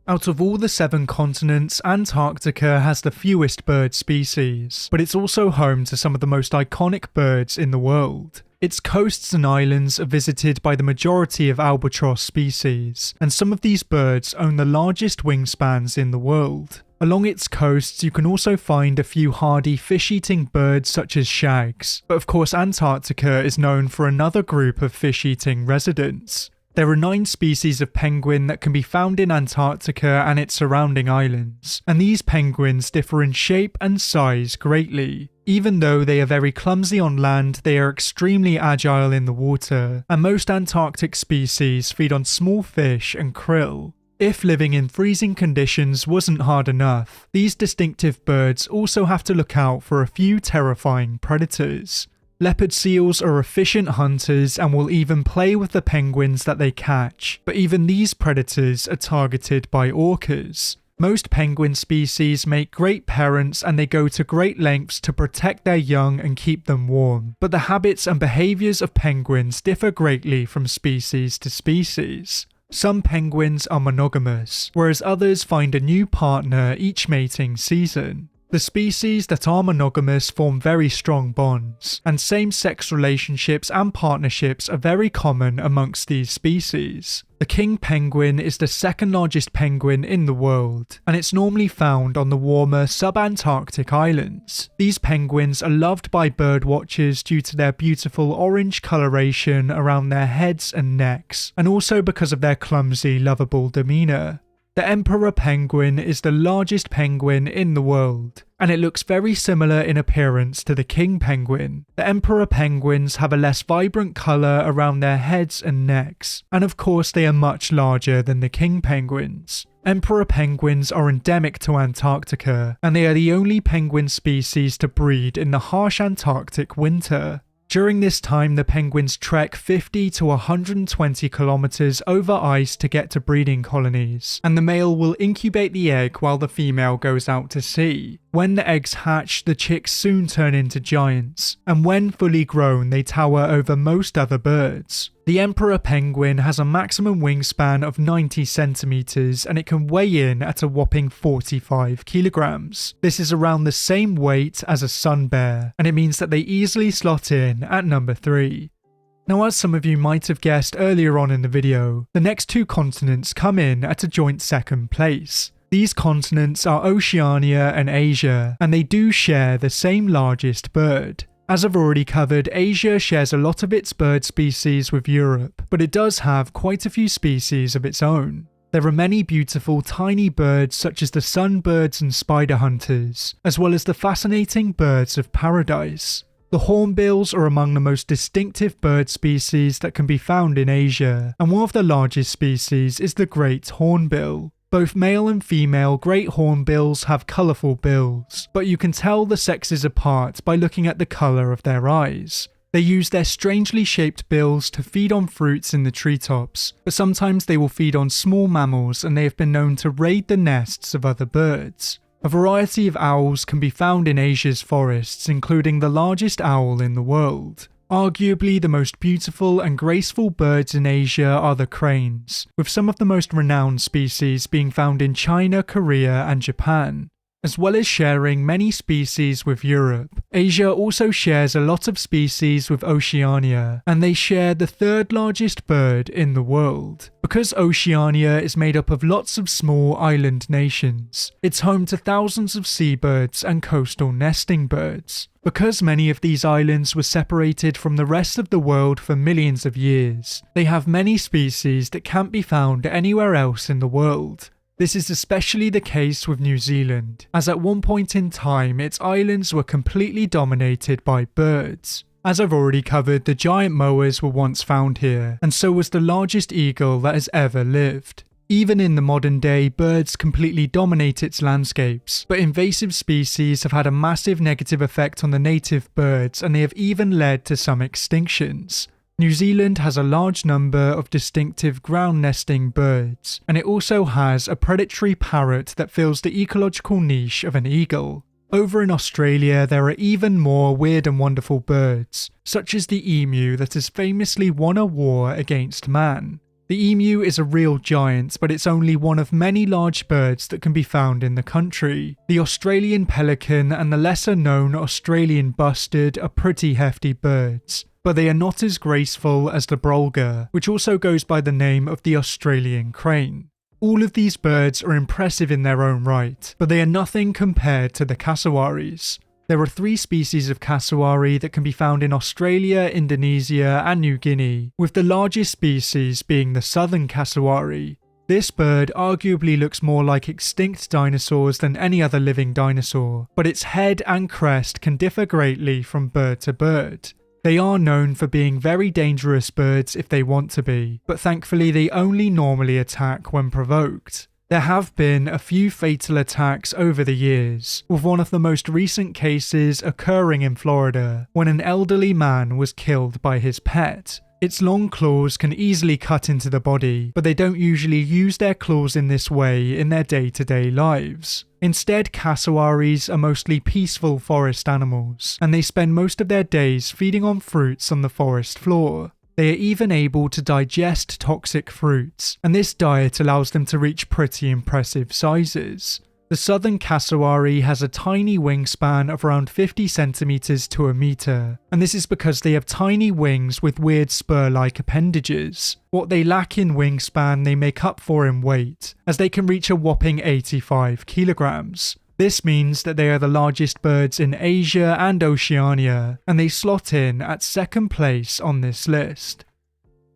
Out of all the 7 continents, Antarctica has the fewest bird species, but it's also home to some of the most iconic birds in the world. Its coasts and islands are visited by the majority of albatross species, and some of these birds own the largest wingspans in the world. Along its coasts you can also find a few hardy fish-eating birds such as shags, but of course Antarctica is known for another group of fish-eating residents. There are 9 species of penguin that can be found in Antarctica and its surrounding islands, and these penguins differ in shape and size greatly. Even though they are very clumsy on land, they are extremely agile in the water, and most Antarctic species feed on small fish and krill. If living in freezing conditions wasn't hard enough, these distinctive birds also have to look out for a few terrifying predators. Leopard seals are efficient hunters and will even play with the penguins that they catch, but even these predators are targeted by orcas. Most penguin species make great parents and they go to great lengths to protect their young and keep them warm, but the habits and behaviours of penguins differ greatly from species to species. Some penguins are monogamous, whereas others find a new partner each mating season. The species that are monogamous form very strong bonds, and same-sex relationships and partnerships are very common amongst these species. The king penguin is the second largest penguin in the world, and it's normally found on the warmer subantarctic islands. These penguins are loved by birdwatchers due to their beautiful orange coloration around their heads and necks, and also because of their clumsy, lovable demeanour. The emperor penguin is the largest penguin in the world, and it looks very similar in appearance to the king penguin. The emperor penguins have a less vibrant colour around their heads and necks, and of course they are much larger than the king penguins. Emperor penguins are endemic to Antarctica, and they are the only penguin species to breed in the harsh Antarctic winter. During this time, the penguins trek 50 to 120 kilometers over ice to get to breeding colonies, and the male will incubate the egg while the female goes out to sea. When the eggs hatch, the chicks soon turn into giants, and when fully grown, they tower over most other birds. The emperor penguin has a maximum wingspan of 90 centimeters, and it can weigh in at a whopping 45 kilograms. This is around the same weight as a sun bear, and it means that they easily slot in at number 3. Now, as some of you might have guessed earlier on in the video, the next 2 continents come in at a joint second place. These continents are Oceania and Asia, and they do share the same largest bird. As I've already covered, Asia shares a lot of its bird species with Europe, but it does have quite a few species of its own. There are many beautiful tiny birds such as the sunbirds and spider hunters, as well as the fascinating birds of paradise. The hornbills are among the most distinctive bird species that can be found in Asia, and one of the largest species is the great hornbill. Both male and female great hornbills have colourful bills, but you can tell the sexes apart by looking at the colour of their eyes. They use their strangely shaped bills to feed on fruits in the treetops, but sometimes they will feed on small mammals, and they have been known to raid the nests of other birds. A variety of owls can be found in Asia's forests, including the largest owl in the world. Arguably the most beautiful and graceful birds in Asia are the cranes, with some of the most renowned species being found in China, Korea and Japan. As well as sharing many species with Europe, Asia also shares a lot of species with Oceania, and they share the 3rd largest bird in the world. Because Oceania is made up of lots of small island nations, it's home to thousands of seabirds and coastal nesting birds. Because many of these islands were separated from the rest of the world for millions of years, they have many species that can't be found anywhere else in the world. This is especially the case with New Zealand, as at one point in time its islands were completely dominated by birds. As I've already covered, the giant moas were once found here, and so was the largest eagle that has ever lived. Even in the modern day, birds completely dominate its landscapes, but invasive species have had a massive negative effect on the native birds, and they have even led to some extinctions. New Zealand has a large number of distinctive ground nesting birds, and it also has a predatory parrot that fills the ecological niche of an eagle. Over in Australia, there are even more weird and wonderful birds, such as the emu that has famously won a war against man. The emu is a real giant, but it's only one of many large birds that can be found in the country. The Australian pelican and the lesser known Australian bustard are pretty hefty birds. but they are not as graceful as the brolga, which also goes by the name of the Australian crane. All of these birds are impressive in their own right, but they are nothing compared to the cassowaries. There are 3 species of cassowary that can be found in Australia, Indonesia, and New Guinea, with the largest species being the southern cassowary. This bird arguably looks more like extinct dinosaurs than any other living dinosaur, but its head and crest can differ greatly from bird to bird. They are known for being very dangerous birds if they want to be, but thankfully they only normally attack when provoked. There have been a few fatal attacks over the years, with one of the most recent cases occurring in Florida, when an elderly man was killed by his pet. Its long claws can easily cut into the body, but they don't usually use their claws in this way in their day-to-day lives. Instead, cassowaries are mostly peaceful forest animals, and they spend most of their days feeding on fruits on the forest floor. They are even able to digest toxic fruits, and this diet allows them to reach pretty impressive sizes. The southern cassowary has a tiny wingspan of around 50 centimeters to a meter, and this is because they have tiny wings with weird spur-like appendages. What they lack in wingspan they make up for in weight, as they can reach a whopping 85 kilograms. This means that they are the largest birds in Asia and Oceania, and they slot in at second place on this list.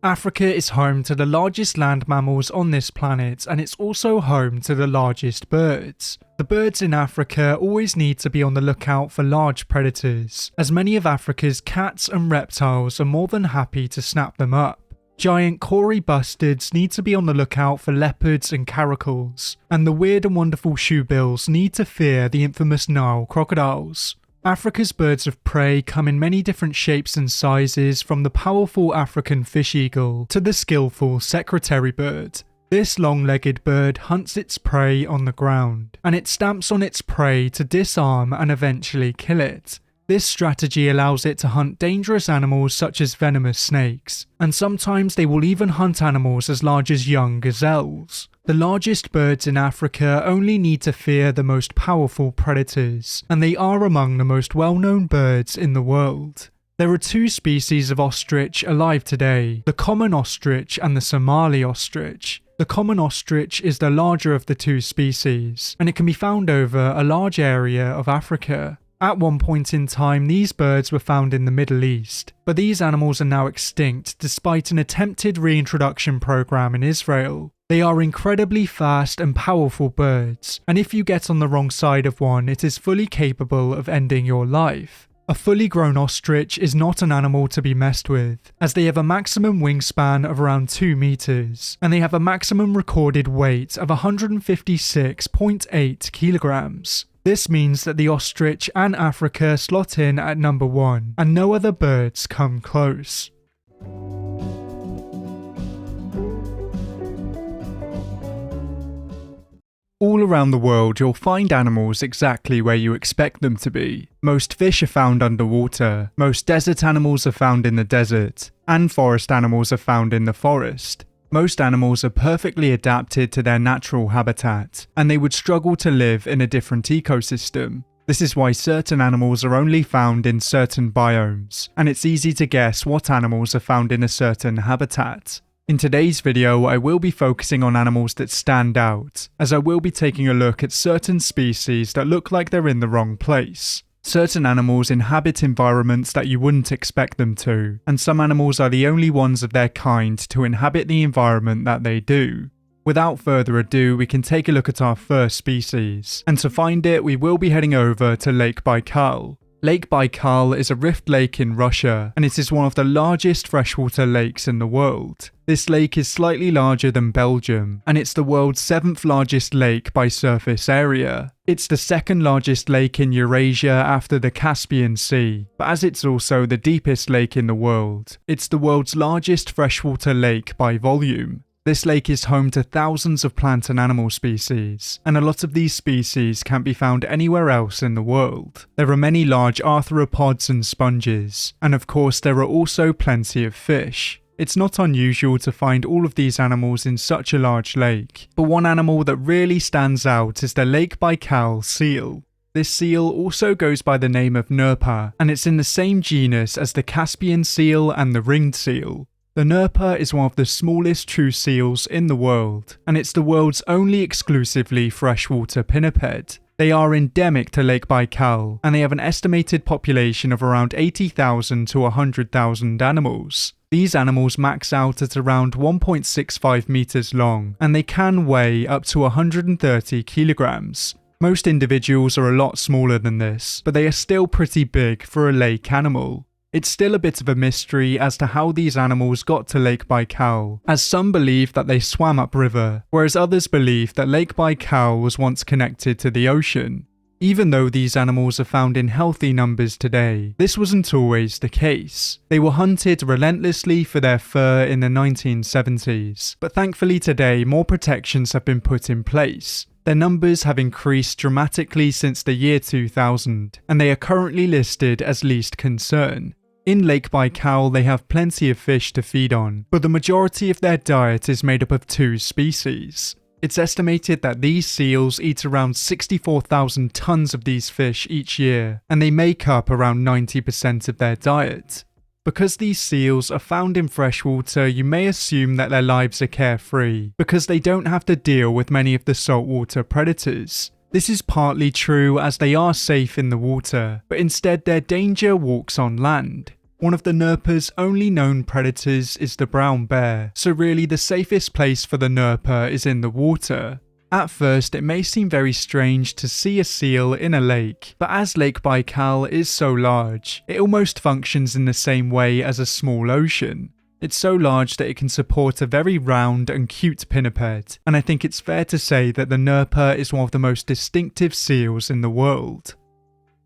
Africa is home to the largest land mammals on this planet, and it's also home to the largest birds. The birds in Africa always need to be on the lookout for large predators, as many of Africa's cats and reptiles are more than happy to snap them up. Giant Cory bustards need to be on the lookout for leopards and caracals, and the weird and wonderful shoebills need to fear the infamous Nile crocodiles. Africa's birds of prey come in many different shapes and sizes, from the powerful African fish eagle to the skillful secretary bird. This long-legged bird hunts its prey on the ground, and it stamps on its prey to disarm and eventually kill it. This strategy allows it to hunt dangerous animals such as venomous snakes, and sometimes they will even hunt animals as large as young gazelles. The largest birds in Africa only need to fear the most powerful predators, and they are among the most well-known birds in the world. There are 2 species of ostrich alive today, the common ostrich and the Somali ostrich. The common ostrich is the larger of the 2 species, and it can be found over a large area of Africa. At one point in time, these birds were found in the Middle East, but these animals are now extinct despite an attempted reintroduction program in Israel. They are incredibly fast and powerful birds, and if you get on the wrong side of one, it is fully capable of ending your life. A fully grown ostrich is not an animal to be messed with, as they have a maximum wingspan of around 2 meters, and they have a maximum recorded weight of 156.8 kilograms. This means that the ostrich and Africa slot in at number 1, and no other birds come close. All around the world, you'll find animals exactly where you expect them to be. Most fish are found underwater, most desert animals are found in the desert, and forest animals are found in the forest. Most animals are perfectly adapted to their natural habitat, and they would struggle to live in a different ecosystem. This is why certain animals are only found in certain biomes, and it's easy to guess what animals are found in a certain habitat. In today's video, I will be focusing on animals that stand out, as I will be taking a look at certain species that look like they're in the wrong place. Certain animals inhabit environments that you wouldn't expect them to, and some animals are the only ones of their kind to inhabit the environment that they do. Without further ado, we can take a look at our first species, and to find it, we will be heading over to Lake Baikal. Lake Baikal is a rift lake in Russia, and it is one of the largest freshwater lakes in the world. This lake is slightly larger than Belgium, and it's the world's 7th largest lake by surface area. It's the 2nd largest lake in Eurasia after the Caspian Sea, but as it's also the deepest lake in the world, it's the world's largest freshwater lake by volume. This lake is home to thousands of plant and animal species, and a lot of these species can't be found anywhere else in the world. There are many large arthropods and sponges, and of course there are also plenty of fish. It's not unusual to find all of these animals in such a large lake, but one animal that really stands out is the Lake Baikal seal. This seal also goes by the name of Nerpa, and it's in the same genus as the Caspian seal and the ringed seal. The Nerpa is one of the smallest true seals in the world, and it's the world's only exclusively freshwater pinniped. They are endemic to Lake Baikal, and they have an estimated population of around 80,000 to 100,000 animals. These animals max out at around 1.65 meters long, and they can weigh up to 130 kilograms. Most individuals are a lot smaller than this, but they are still pretty big for a lake animal. It's still a bit of a mystery as to how these animals got to Lake Baikal, as some believe that they swam upriver, whereas others believe that Lake Baikal was once connected to the ocean. Even though these animals are found in healthy numbers today, this wasn't always the case. They were hunted relentlessly for their fur in the 1970s, but thankfully today more protections have been put in place. Their numbers have increased dramatically since the year 2000, and they are currently listed as least concern. In Lake Baikal, they have plenty of fish to feed on, but the majority of their diet is made up of two species. It's estimated that these seals eat around 64,000 tons of these fish each year, and they make up around 90% of their diet. Because these seals are found in freshwater, you may assume that their lives are carefree, because they don't have to deal with many of the saltwater predators. This is partly true as they are safe in the water, but instead their danger walks on land. One of the Nerpa's only known predators is the brown bear, so really the safest place for the Nerpa is in the water. At first it may seem very strange to see a seal in a lake, but as Lake Baikal is so large, it almost functions in the same way as a small ocean. It's so large that it can support a very round and cute pinniped, and I think it's fair to say that the Nerpa is one of the most distinctive seals in the world.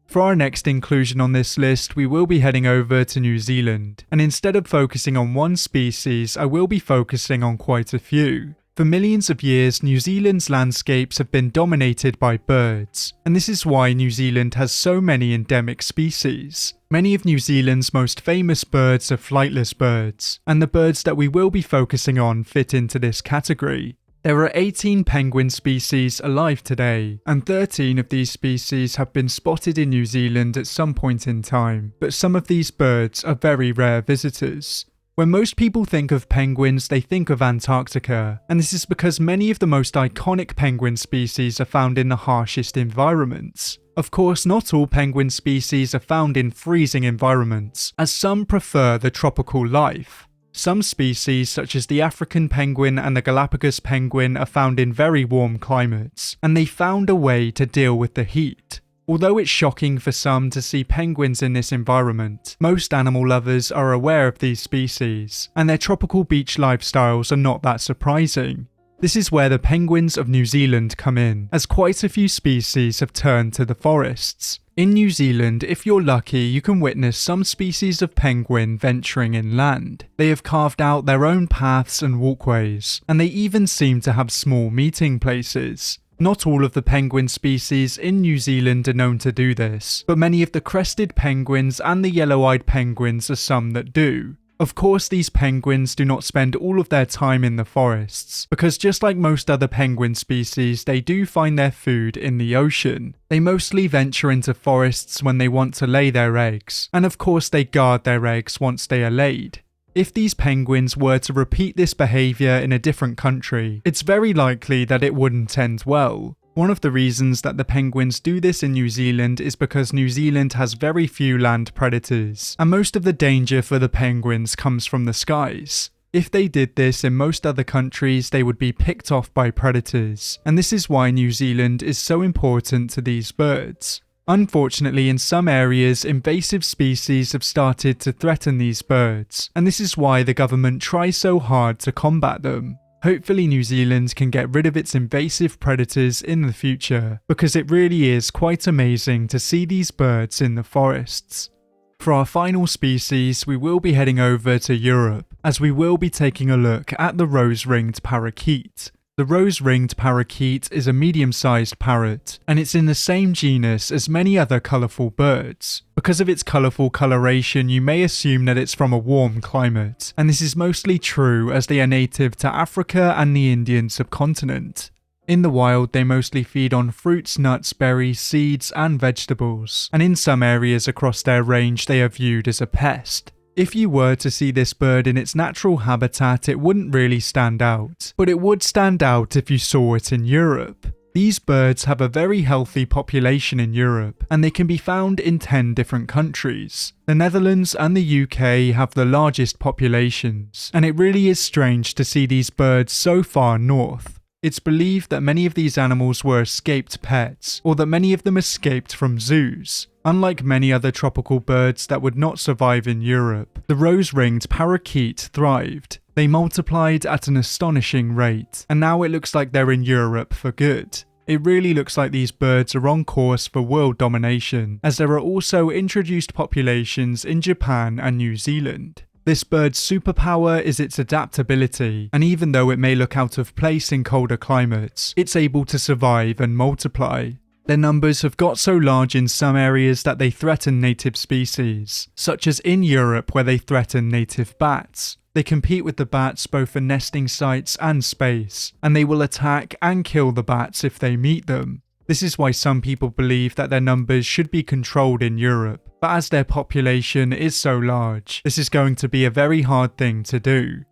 For our next inclusion on this list, we will be heading over to New Zealand, and instead of focusing on one species, I will be focusing on quite a few. For millions of years, New Zealand's landscapes have been dominated by birds, and this is why New Zealand has so many endemic species. Many of New Zealand's most famous birds are flightless birds, and the birds that we will be focusing on fit into this category. There are 18 penguin species alive today, and 13 of these species have been spotted in New Zealand at some point in time, but some of these birds are very rare visitors. When most people think of penguins, they think of Antarctica, and this is because many of the most iconic penguin species are found in the harshest environments. Of course, not all penguin species are found in freezing environments, as some prefer the tropical life. Some species, such as the African penguin and the Galapagos penguin, are found in very warm climates, and they found a way to deal with the heat. Although it's shocking for some to see penguins in this environment, most animal lovers are aware of these species, and their tropical beach lifestyles are not that surprising. This is where the penguins of New Zealand come in, as quite a few species have turned to the forests. In New Zealand, if you're lucky, you can witness some species of penguin venturing inland. They have carved out their own paths and walkways, and they even seem to have small meeting places. Not all of the penguin species in New Zealand are known to do this, but many of the crested penguins and the yellow-eyed penguins are some that do. Of course, these penguins do not spend all of their time in the forests, because just like most other penguin species, they do find their food in the ocean. They mostly venture into forests when they want to lay their eggs, and of course they guard their eggs once they are laid. If these penguins were to repeat this behaviour in a different country, it's very likely that it wouldn't end well. One of the reasons that the penguins do this in New Zealand is because New Zealand has very few land predators, and most of the danger for the penguins comes from the skies. If they did this in most other countries, they would be picked off by predators, and this is why New Zealand is so important to these birds. Unfortunately, in some areas, invasive species have started to threaten these birds, and this is why the government tries so hard to combat them. Hopefully New Zealand can get rid of its invasive predators in the future, because it really is quite amazing to see these birds in the forests. For our final species, we will be heading over to Europe, as we will be taking a look at the rose-ringed parakeet. The rose-ringed parakeet is a medium-sized parrot, and it's in the same genus as many other colourful birds. Because of its colourful coloration, you may assume that it's from a warm climate, and this is mostly true as they are native to Africa and the Indian subcontinent. In the wild, they mostly feed on fruits, nuts, berries, seeds, and vegetables, and in some areas across their range they are viewed as a pest. If you were to see this bird in its natural habitat, it wouldn't really stand out, but it would stand out if you saw it in Europe. These birds have a very healthy population in Europe, and they can be found in 10 different countries. The Netherlands and the UK have the largest populations, and it really is strange to see these birds so far north. It's believed that many of these animals were escaped pets, or that many of them escaped from zoos. Unlike many other tropical birds that would not survive in Europe, the rose-ringed parakeet thrived. They multiplied at an astonishing rate, and now it looks like they're in Europe for good. It really looks like these birds are on course for world domination, as there are also introduced populations in Japan and New Zealand. This bird's superpower is its adaptability, and even though it may look out of place in colder climates, it's able to survive and multiply. Their numbers have got so large in some areas that they threaten native species, such as in Europe where they threaten native bats. They compete with the bats both for nesting sites and space, and they will attack and kill the bats if they meet them. This is why some people believe that their numbers should be controlled in Europe, but as their population is so large, this is going to be a very hard thing to do.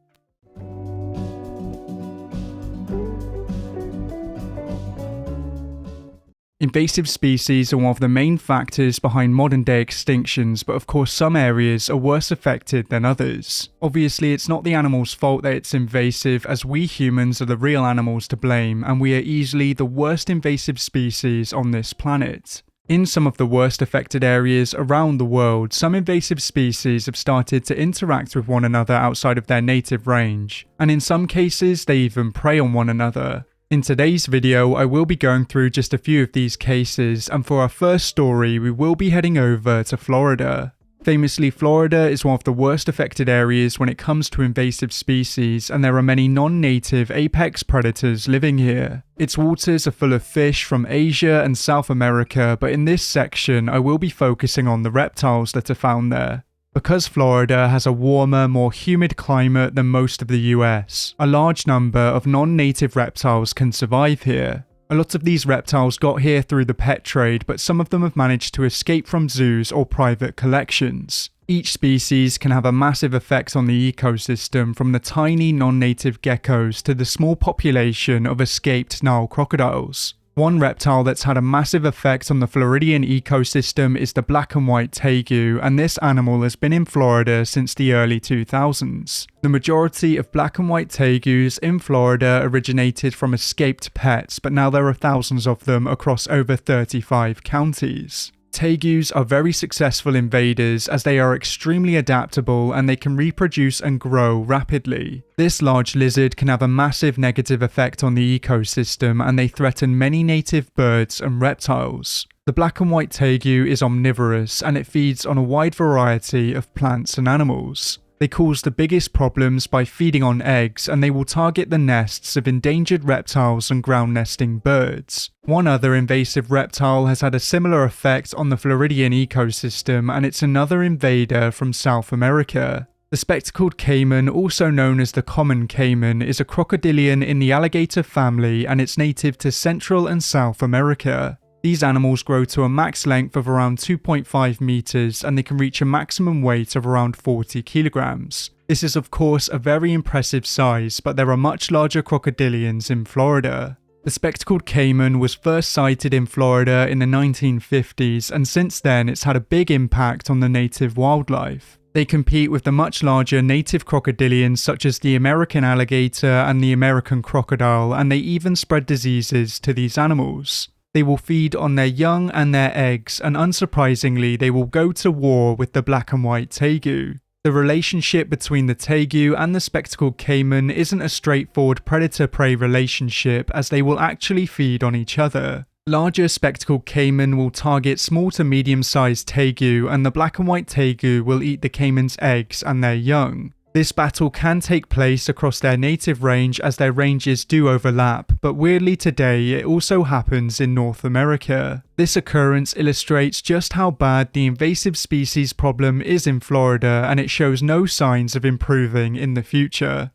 Invasive species are one of the main factors behind modern day extinctions, but of course some areas are worse affected than others. Obviously it's not the animal's fault that it's invasive, as we humans are the real animals to blame, and we are easily the worst invasive species on this planet. In some of the worst affected areas around the world, some invasive species have started to interact with one another outside of their native range, and in some cases they even prey on one another. In today's video, I will be going through just a few of these cases, and for our first story, we will be heading over to Florida. Famously, Florida is one of the worst affected areas when it comes to invasive species, and there are many non-native apex predators living here. Its waters are full of fish from Asia and South America, but in this section, I will be focusing on the reptiles that are found there. Because Florida has a warmer, more humid climate than most of the US, a large number of non-native reptiles can survive here. A lot of these reptiles got here through the pet trade, but some of them have managed to escape from zoos or private collections. Each species can have a massive effect on the ecosystem, from the tiny non-native geckos to the small population of escaped Nile crocodiles. One reptile that's had a massive effect on the Floridian ecosystem is the black and white tegu, and this animal has been in Florida since the early 2000s. The majority of black and white tegus in Florida originated from escaped pets, but now there are thousands of them across over 35 counties. Tegus are very successful invaders as they are extremely adaptable and they can reproduce and grow rapidly. This large lizard can have a massive negative effect on the ecosystem, and they threaten many native birds and reptiles. The black and white tegu is omnivorous and it feeds on a wide variety of plants and animals. They cause the biggest problems by feeding on eggs, and they will target the nests of endangered reptiles and ground nesting birds. One other invasive reptile has had a similar effect on the Floridian ecosystem, and it's another invader from South America. The spectacled caiman, also known as the common caiman, is a crocodilian in the alligator family, and it's native to Central and South America. These animals grow to a max length of around 2.5 meters, and they can reach a maximum weight of around 40 kilograms. This is of course a very impressive size, but there are much larger crocodilians in Florida. The spectacled caiman was first sighted in Florida in the 1950s, and since then it's had a big impact on the native wildlife. They compete with the much larger native crocodilians such as the American alligator and the American crocodile, and they even spread diseases to these animals. They will feed on their young and their eggs, and unsurprisingly they will go to war with the black and white tegu. The relationship between the tegu and the spectacled caiman isn't a straightforward predator-prey relationship, as they will actually feed on each other. Larger spectacled caiman will target small to medium-sized tegu, and the black and white tegu will eat the caiman's eggs and their young. This battle can take place across their native range as their ranges do overlap, but weirdly today it also happens in North America. This occurrence illustrates just how bad the invasive species problem is in Florida, and it shows no signs of improving in the future.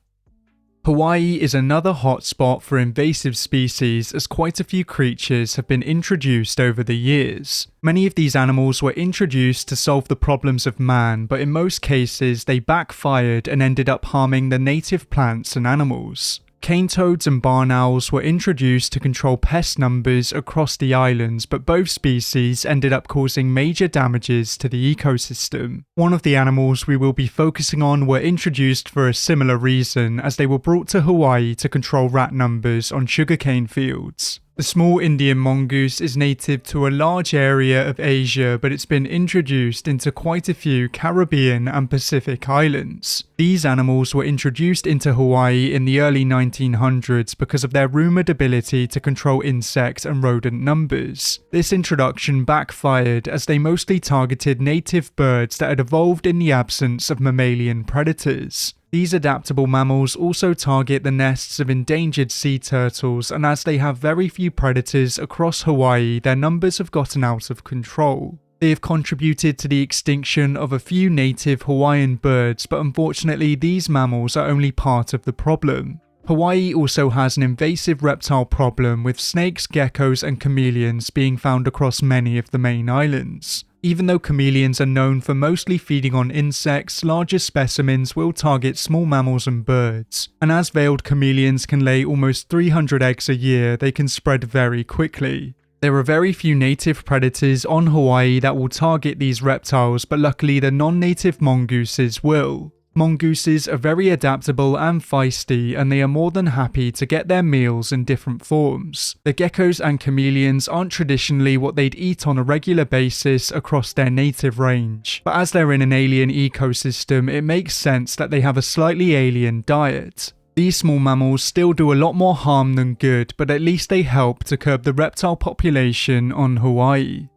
Hawaii is another hotspot for invasive species as quite a few creatures have been introduced over the years. Many of these animals were introduced to solve the problems of man, but in most cases they backfired and ended up harming the native plants and animals. Cane toads and barn owls were introduced to control pest numbers across the islands, but both species ended up causing major damages to the ecosystem. One of the animals we will be focusing on were introduced for a similar reason, as they were brought to Hawaii to control rat numbers on sugarcane fields. The small Indian mongoose is native to a large area of Asia, but it's been introduced into quite a few Caribbean and Pacific islands. These animals were introduced into Hawaii in the early 1900s because of their rumoured ability to control insect and rodent numbers. This introduction backfired as they mostly targeted native birds that had evolved in the absence of mammalian predators. These adaptable mammals also target the nests of endangered sea turtles, and as they have very few predators across Hawaii, their numbers have gotten out of control. They have contributed to the extinction of a few native Hawaiian birds, but unfortunately these mammals are only part of the problem. Hawaii also has an invasive reptile problem, with snakes, geckos and chameleons being found across many of the main islands. Even though chameleons are known for mostly feeding on insects, larger specimens will target small mammals and birds. And as veiled chameleons can lay almost 300 eggs a year, they can spread very quickly. There are very few native predators on Hawaii that will target these reptiles, but luckily the non-native mongooses will. Mongooses are very adaptable and feisty, and they are more than happy to get their meals in different forms. The geckos and chameleons aren't traditionally what they'd eat on a regular basis across their native range, but as they're in an alien ecosystem, it makes sense that they have a slightly alien diet. These small mammals still do a lot more harm than good, but at least they help to curb the reptile population on Hawaii.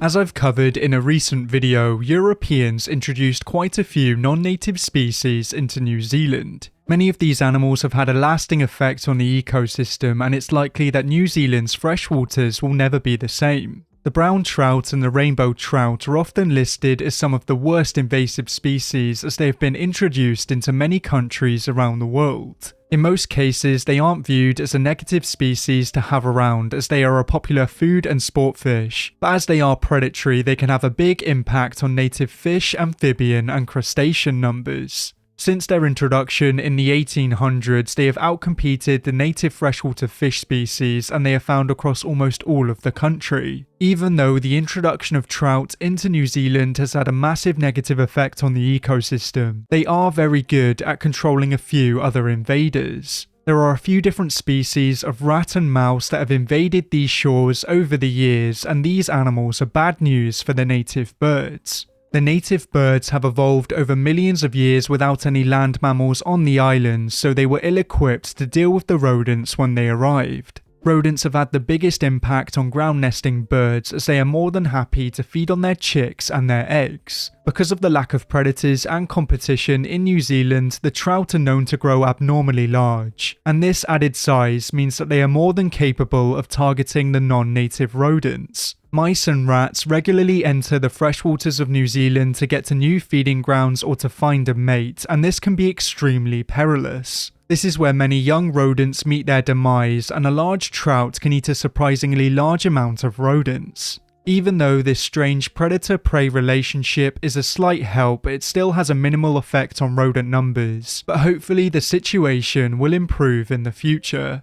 As I've covered in a recent video, Europeans introduced quite a few non-native species into New Zealand. Many of these animals have had a lasting effect on the ecosystem, and it's likely that New Zealand's freshwaters will never be the same. The brown trout and the rainbow trout are often listed as some of the worst invasive species, as they have been introduced into many countries around the world. In most cases, they aren't viewed as a negative species to have around, as they are a popular food and sport fish, but as they are predatory, they can have a big impact on native fish, amphibian and crustacean numbers. Since their introduction in the 1800s, they have outcompeted the native freshwater fish species, and they are found across almost all of the country. Even though the introduction of trout into New Zealand has had a massive negative effect on the ecosystem, they are very good at controlling a few other invaders. There are a few different species of rat and mouse that have invaded these shores over the years, and these animals are bad news for the native birds. The native birds have evolved over millions of years without any land mammals on the islands, so they were ill-equipped to deal with the rodents when they arrived. Rodents have had the biggest impact on ground nesting birds, as they are more than happy to feed on their chicks and their eggs. Because of the lack of predators and competition in New Zealand, the trout are known to grow abnormally large, and this added size means that they are more than capable of targeting the non-native rodents. Mice and rats regularly enter the freshwaters of New Zealand to get to new feeding grounds or to find a mate, and this can be extremely perilous. This is where many young rodents meet their demise, and a large trout can eat a surprisingly large amount of rodents. Even though this strange predator-prey relationship is a slight help, it still has a minimal effect on rodent numbers, but hopefully the situation will improve in the future.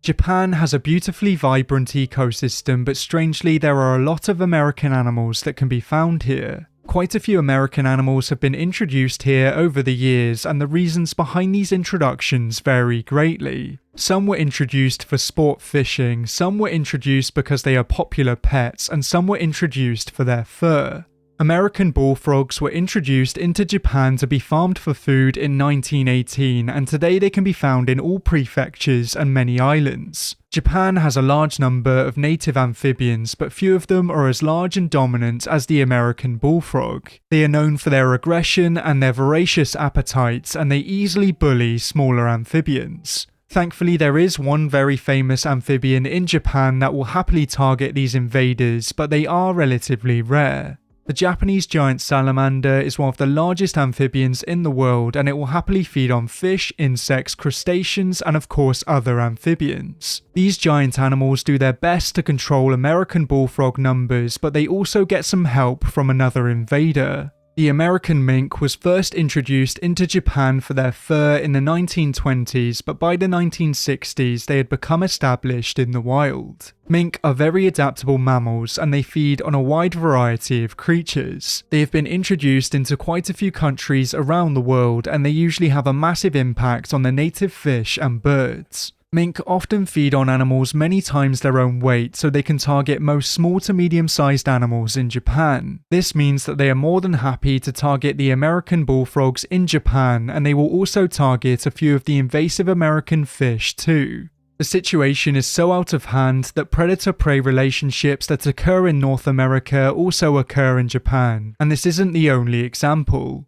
Japan has a beautifully vibrant ecosystem, but strangely there are a lot of American animals that can be found here. Quite a few American animals have been introduced here over the years, and the reasons behind these introductions vary greatly. Some were introduced for sport fishing, some were introduced because they are popular pets, and some were introduced for their fur. American bullfrogs were introduced into Japan to be farmed for food in 1918, and today they can be found in all prefectures and many islands. Japan has a large number of native amphibians, but few of them are as large and dominant as the American bullfrog. They are known for their aggression and their voracious appetites, and they easily bully smaller amphibians. Thankfully, there is one very famous amphibian in Japan that will happily target these invaders, but they are relatively rare. The Japanese giant salamander is one of the largest amphibians in the world, and it will happily feed on fish, insects, crustaceans, and of course other amphibians. These giant animals do their best to control American bullfrog numbers, but they also get some help from another invader. The American mink was first introduced into Japan for their fur in the 1920s, but by the 1960s they had become established in the wild. Mink are very adaptable mammals, and they feed on a wide variety of creatures. They have been introduced into quite a few countries around the world, and they usually have a massive impact on the native fish and birds. Mink often feed on animals many times their own weight, so they can target most small to medium-sized animals in Japan. This means that they are more than happy to target the American bullfrogs in Japan, and they will also target a few of the invasive American fish too. The situation is so out of hand that predator-prey relationships that occur in North America also occur in Japan, and this isn't the only example.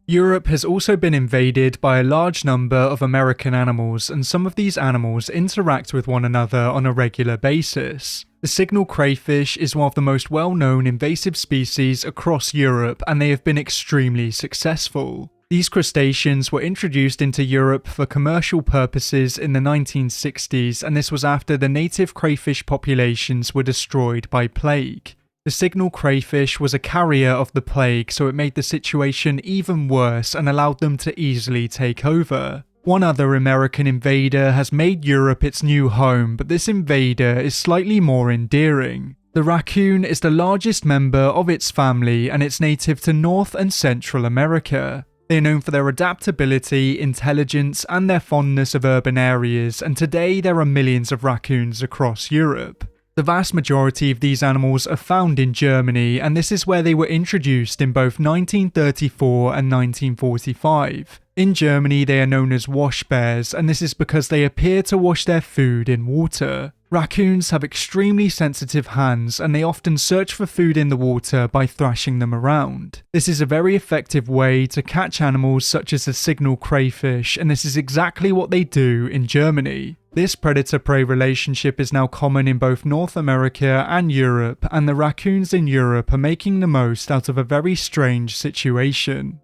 Europe has also been invaded by a large number of American animals, and some of these animals interact with one another on a regular basis. The signal crayfish is one of the most well-known invasive species across Europe, and they have been extremely successful. These crustaceans were introduced into Europe for commercial purposes in the 1960s, and this was after the native crayfish populations were destroyed by plague. The signal crayfish was a carrier of the plague, so it made the situation even worse and allowed them to easily take over. One other American invader has made Europe its new home, but this invader is slightly more endearing. The raccoon is the largest member of its family, and it's native to North and Central America. They are known for their adaptability, intelligence, and their fondness of urban areas, and today there are millions of raccoons across Europe. The vast majority of these animals are found in Germany, and this is where they were introduced in both 1934 and 1945. In Germany, they are known as wash bears, and this is because they appear to wash their food in water. Raccoons have extremely sensitive hands, and they often search for food in the water by thrashing them around. This is a very effective way to catch animals such as the signal crayfish, and this is exactly what they do in Germany. This predator-prey relationship is now common in both North America and Europe, and the raccoons in Europe are making the most out of a very strange situation.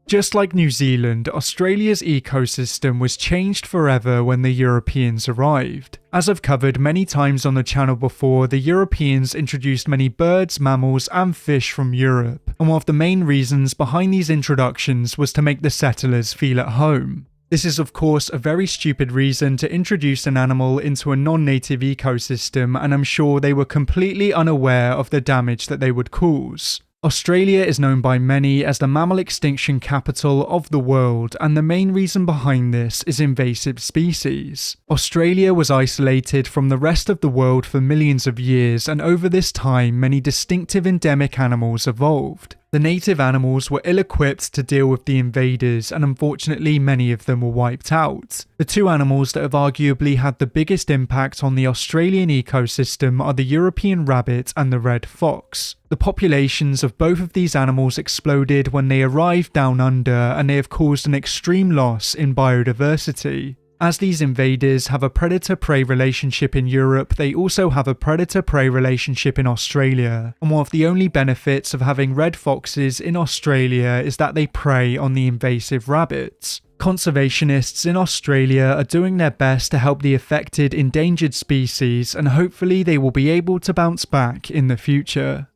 Just like New Zealand, Australia's ecosystem was changed forever when the Europeans arrived. As I've covered many times on the channel before, the Europeans introduced many birds, mammals, and fish from Europe, and one of the main reasons behind these introductions was to make the settlers feel at home. This is of course a very stupid reason to introduce an animal into a non-native ecosystem, and I'm sure they were completely unaware of the damage that they would cause. Australia is known by many as the mammal extinction capital of the world, and the main reason behind this is invasive species. Australia was isolated from the rest of the world for millions of years, and over this time many distinctive endemic animals evolved. The native animals were ill-equipped to deal with the invaders, and unfortunately many of them were wiped out. The two animals that have arguably had the biggest impact on the Australian ecosystem are the European rabbit and the red fox. The populations of both of these animals exploded when they arrived down under, and they have caused an extreme loss in biodiversity. As these invaders have a predator-prey relationship in Europe, they also have a predator-prey relationship in Australia, and one of the only benefits of having red foxes in Australia is that they prey on the invasive rabbits. Conservationists in Australia are doing their best to help the affected endangered species, and hopefully they will be able to bounce back in the future.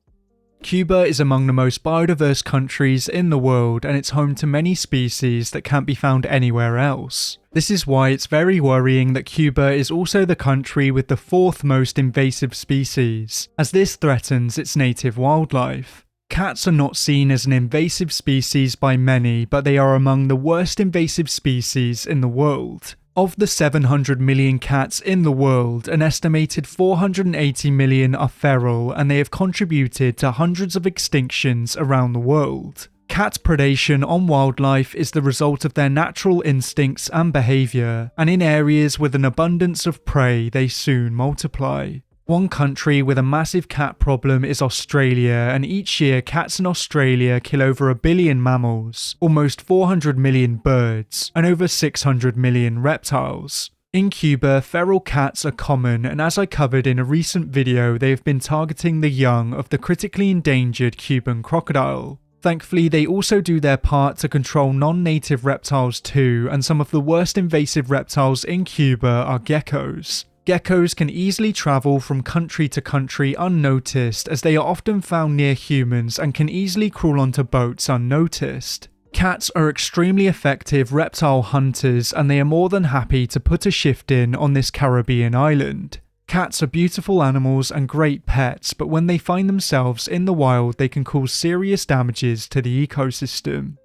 Cuba is among the most biodiverse countries in the world, and it's home to many species that can't be found anywhere else. This is why it's very worrying that Cuba is also the country with the fourth most invasive species, as this threatens its native wildlife. Cats are not seen as an invasive species by many, but they are among the worst invasive species in the world. Of the 700 million cats in the world, an estimated 480 million are feral, and they have contributed to hundreds of extinctions around the world. Cat predation on wildlife is the result of their natural instincts and behaviour, and in areas with an abundance of prey, they soon multiply. One country with a massive cat problem is Australia, and each year cats in Australia kill over 1 billion mammals, almost 400 million birds, and over 600 million reptiles. In Cuba, feral cats are common, and as I covered in a recent video, they have been targeting the young of the critically endangered Cuban crocodile. Thankfully, they also do their part to control non-native reptiles too, and some of the worst invasive reptiles in Cuba are geckos. Geckos can easily travel from country to country unnoticed, as they are often found near humans and can easily crawl onto boats unnoticed. Cats are extremely effective reptile hunters, and they are more than happy to put a shift in on this Caribbean island. Cats are beautiful animals and great pets, but when they find themselves in the wild, they can cause serious damages to the ecosystem.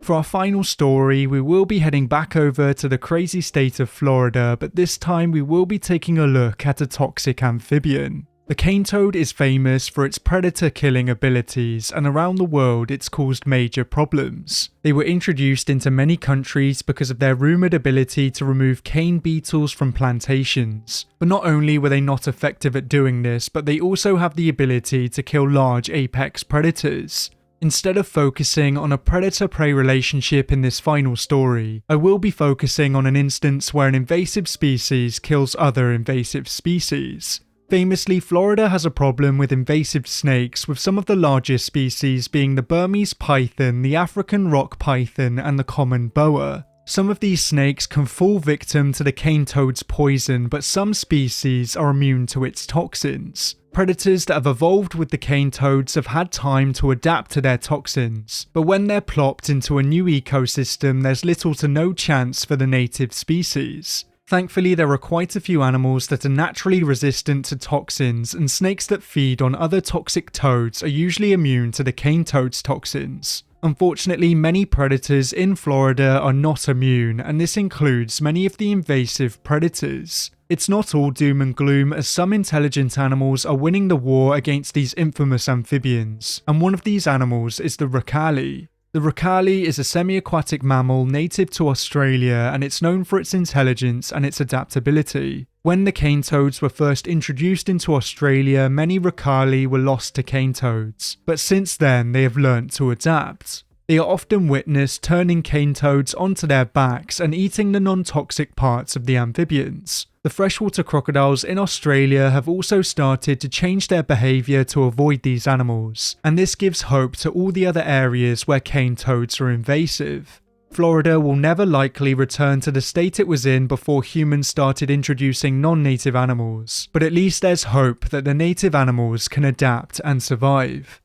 For our final story, we will be heading back over to the crazy state of Florida, but this time we will be taking a look at a toxic amphibian. The cane toad is famous for its predator-killing abilities, and around the world it's caused major problems. They were introduced into many countries because of their rumoured ability to remove cane beetles from plantations. But not only were they not effective at doing this, but they also have the ability to kill large apex predators. Instead of focusing on a predator-prey relationship in this final story, I will be focusing on an instance where an invasive species kills other invasive species. Famously, Florida has a problem with invasive snakes, with some of the largest species being the Burmese python, the African rock python, and the common boa. Some of these snakes can fall victim to the cane toad's poison, but some species are immune to its toxins. Predators that have evolved with the cane toads have had time to adapt to their toxins, but when they're plopped into a new ecosystem, there's little to no chance for the native species. Thankfully, there are quite a few animals that are naturally resistant to toxins, and snakes that feed on other toxic toads are usually immune to the cane toad's toxins. Unfortunately, many predators in Florida are not immune, and this includes many of the invasive predators. It's not all doom and gloom, as some intelligent animals are winning the war against these infamous amphibians, and one of these animals is the racali. The racali is a semi-aquatic mammal native to Australia, and it's known for its intelligence and its adaptability. When the cane toads were first introduced into Australia, many racali were lost to cane toads, but since then they have learnt to adapt. They are often witnessed turning cane toads onto their backs and eating the non-toxic parts of the amphibians. The freshwater crocodiles in Australia have also started to change their behaviour to avoid these animals, and this gives hope to all the other areas where cane toads are invasive. Florida will never likely return to the state it was in before humans started introducing non-native animals, but at least there's hope that the native animals can adapt and survive.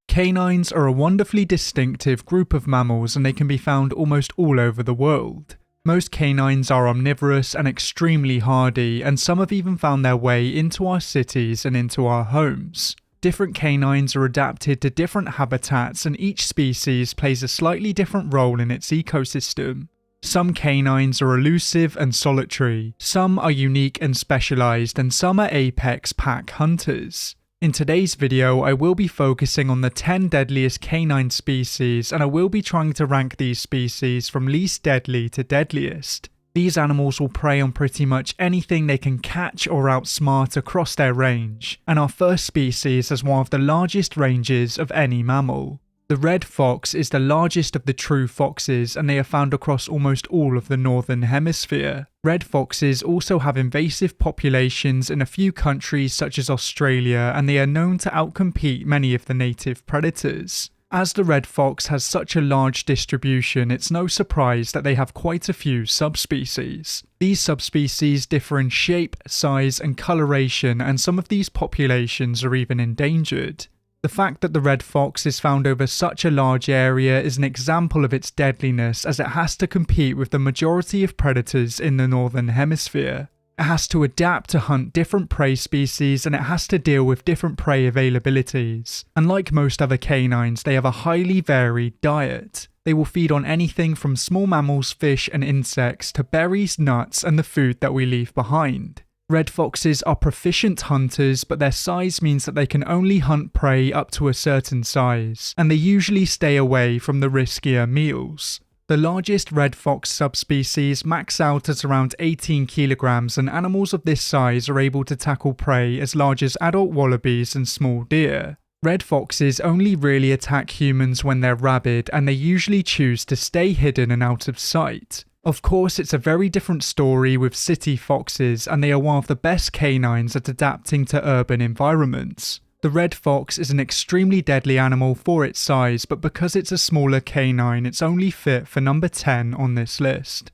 Canines are a wonderfully distinctive group of mammals, and they can be found almost all over the world. Most canines are omnivorous and extremely hardy, and some have even found their way into our cities and into our homes. Different canines are adapted to different habitats, and each species plays a slightly different role in its ecosystem. Some canines are elusive and solitary, some are unique and specialized, and some are apex pack hunters. In today's video, I will be focusing on the 10 deadliest canine species, and I will be trying to rank these species from least deadly to deadliest. These animals will prey on pretty much anything they can catch or outsmart across their range, and our first species has one of the largest ranges of any mammal. The red fox is the largest of the true foxes, and they are found across almost all of the northern hemisphere. Red foxes also have invasive populations in a few countries such as Australia, and they are known to outcompete many of the native predators. As the red fox has such a large distribution, it's no surprise that they have quite a few subspecies. These subspecies differ in shape, size, and coloration, and some of these populations are even endangered. The fact that the red fox is found over such a large area is an example of its deadliness, as it has to compete with the majority of predators in the northern hemisphere. It has to adapt to hunt different prey species, and it has to deal with different prey availabilities. And like most other canines, they have a highly varied diet. They will feed on anything from small mammals, fish, and insects to berries, nuts, and the food that we leave behind. Red foxes are proficient hunters, but their size means that they can only hunt prey up to a certain size, and they usually stay away from the riskier meals. The largest red fox subspecies max out at around 18 kilograms, and animals of this size are able to tackle prey as large as adult wallabies and small deer. Red foxes only really attack humans when they're rabid, and they usually choose to stay hidden and out of sight. Of course, it's a very different story with city foxes, and they are one of the best canines at adapting to urban environments. The red fox is an extremely deadly animal for its size, but because it's a smaller canine, it's only fit for number 10 on this list.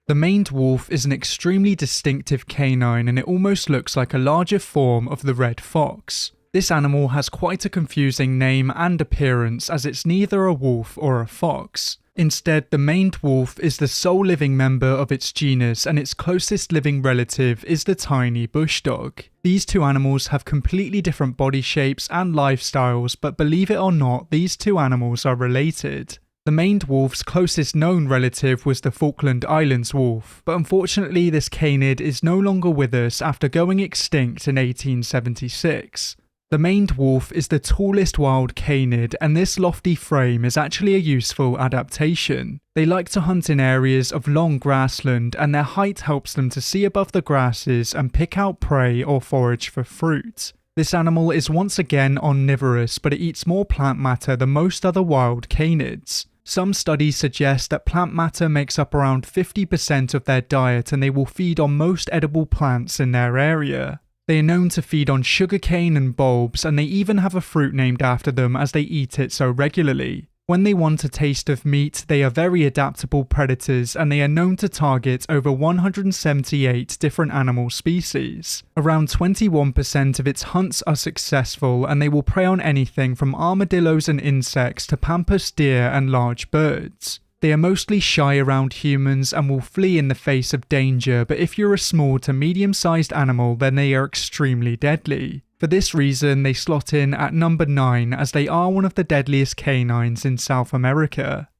The maned wolf is an extremely distinctive canine, and it almost looks like a larger form of the red fox. This animal has quite a confusing name and appearance, as it's neither a wolf or a fox. Instead, the maned wolf is the sole living member of its genus, and its closest living relative is the tiny bush dog. These two animals have completely different body shapes and lifestyles, but believe it or not, these two animals are related. The maned wolf's closest known relative was the Falkland Islands wolf, but unfortunately this canid is no longer with us after going extinct in 1876. The maned wolf is the tallest wild canid, and this lofty frame is actually a useful adaptation. They like to hunt in areas of long grassland, and their height helps them to see above the grasses and pick out prey or forage for fruit. This animal is once again omnivorous, but it eats more plant matter than most other wild canids. Some studies suggest that plant matter makes up around 50% of their diet, and they will feed on most edible plants in their area. They are known to feed on sugarcane and bulbs, and they even have a fruit named after them as they eat it so regularly. When they want a taste of meat, they are very adaptable predators, and they are known to target over 178 different animal species. Around 21% of its hunts are successful, and they will prey on anything from armadillos and insects to pampas deer and large birds. They are mostly shy around humans and will flee in the face of danger, but if you're a small to medium-sized animal, then they are extremely deadly. For this reason, they slot in at number 9, as they are one of the deadliest canines in South America.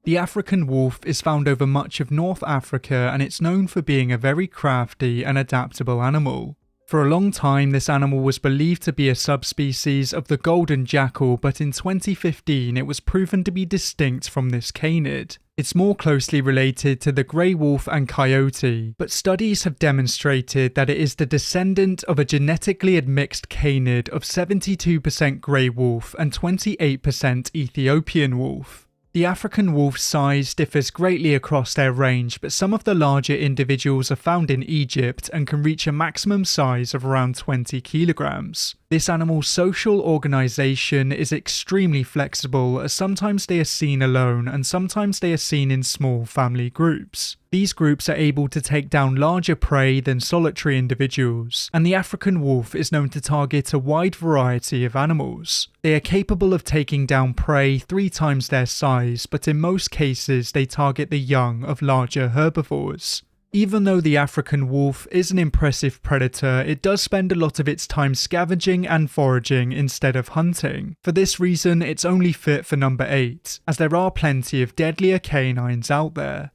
The African wolf is found over much of North Africa, and it's known for being a very crafty and adaptable animal. For a long time, this animal was believed to be a subspecies of the golden jackal, but in 2015 it was proven to be distinct from this canid. It's more closely related to the grey wolf and coyote, but studies have demonstrated that it is the descendant of a genetically admixed canid of 72% grey wolf and 28% Ethiopian wolf. The African wolf's size differs greatly across their range, but some of the larger individuals are found in Egypt and can reach a maximum size of around 20 kilograms. This animal's social organisation is extremely flexible, as sometimes they are seen alone and sometimes they are seen in small family groups. These groups are able to take down larger prey than solitary individuals, and the African wolf is known to target a wide variety of animals. They are capable of taking down prey 3 times their size, but in most cases they target the young of larger herbivores. Even though the African wolf is an impressive predator, it does spend a lot of its time scavenging and foraging instead of hunting. For this reason, it's only fit for number 8, as there are plenty of deadlier canines out there.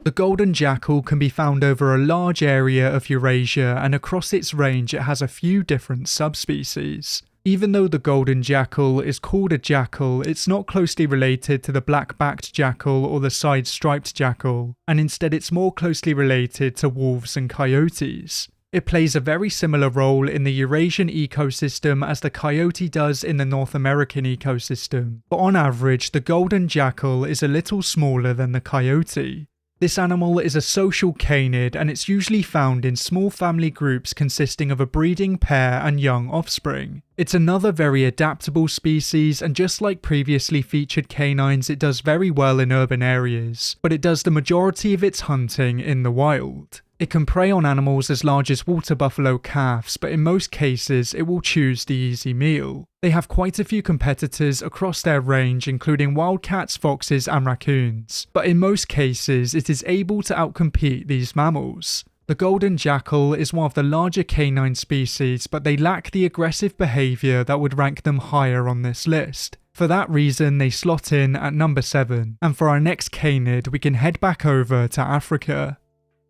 The golden jackal can be found over a large area of Eurasia, and across its range it has a few different subspecies. Even though the golden jackal is called a jackal, it's not closely related to the black-backed jackal or the side-striped jackal, and instead it's more closely related to wolves and coyotes. It plays a very similar role in the Eurasian ecosystem as the coyote does in the North American ecosystem, but on average the golden jackal is a little smaller than the coyote. This animal is a social canid, and it's usually found in small family groups consisting of a breeding pair and young offspring. It's another very adaptable species, and just like previously featured canines, it does very well in urban areas, but it does the majority of its hunting in the wild. It can prey on animals as large as water buffalo calves, but in most cases it will choose the easy meal. They have quite a few competitors across their range, including wildcats, foxes and raccoons, but in most cases it is able to outcompete these mammals. The golden jackal is one of the larger canine species, but they lack the aggressive behaviour that would rank them higher on this list. For that reason they slot in at number 7, and for our next canid we can head back over to Africa.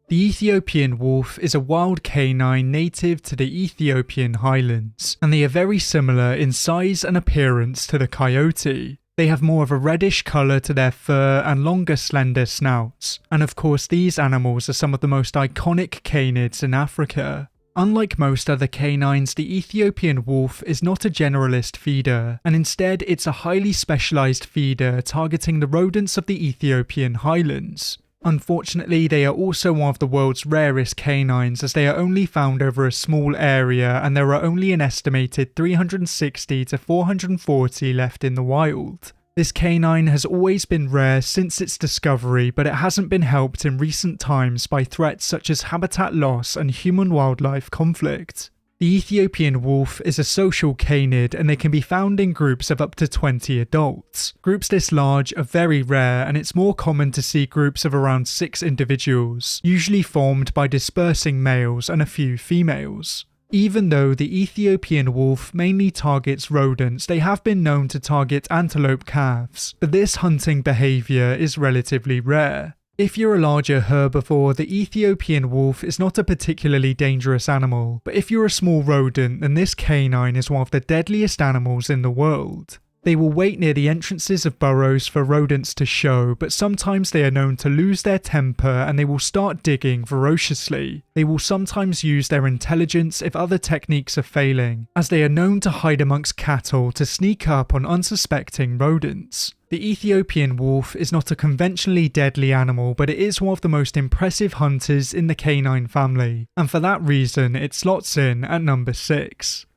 The Ethiopian wolf is a wild canine native to the Ethiopian highlands, and they are very similar in size and appearance to the coyote. They have more of a reddish colour to their fur and longer slender snouts, and of course these animals are some of the most iconic canids in Africa. Unlike most other canines, the Ethiopian wolf is not a generalist feeder, and instead it's a highly specialized feeder targeting the rodents of the Ethiopian highlands. Unfortunately, they are also one of the world's rarest canines, as they are only found over a small area and there are only an estimated 360 to 440 left in the wild. This canine has always been rare since its discovery, but it hasn't been helped in recent times by threats such as habitat loss and human-wildlife conflict. The Ethiopian wolf is a social canid, and they can be found in groups of up to 20 adults. Groups this large are very rare, and it's more common to see groups of around 6 individuals, usually formed by dispersing males and a few females. Even though the Ethiopian wolf mainly targets rodents, they have been known to target antelope calves, but this hunting behaviour is relatively rare. If you're a larger herbivore, the Ethiopian wolf is not a particularly dangerous animal, but if you're a small rodent, then this canine is one of the deadliest animals in the world. They will wait near the entrances of burrows for rodents to show, but sometimes they are known to lose their temper and they will start digging ferociously. They will sometimes use their intelligence if other techniques are failing, as they are known to hide amongst cattle to sneak up on unsuspecting rodents. The Ethiopian wolf is not a conventionally deadly animal, but it is one of the most impressive hunters in the canine family, and for that reason it slots in at number 6.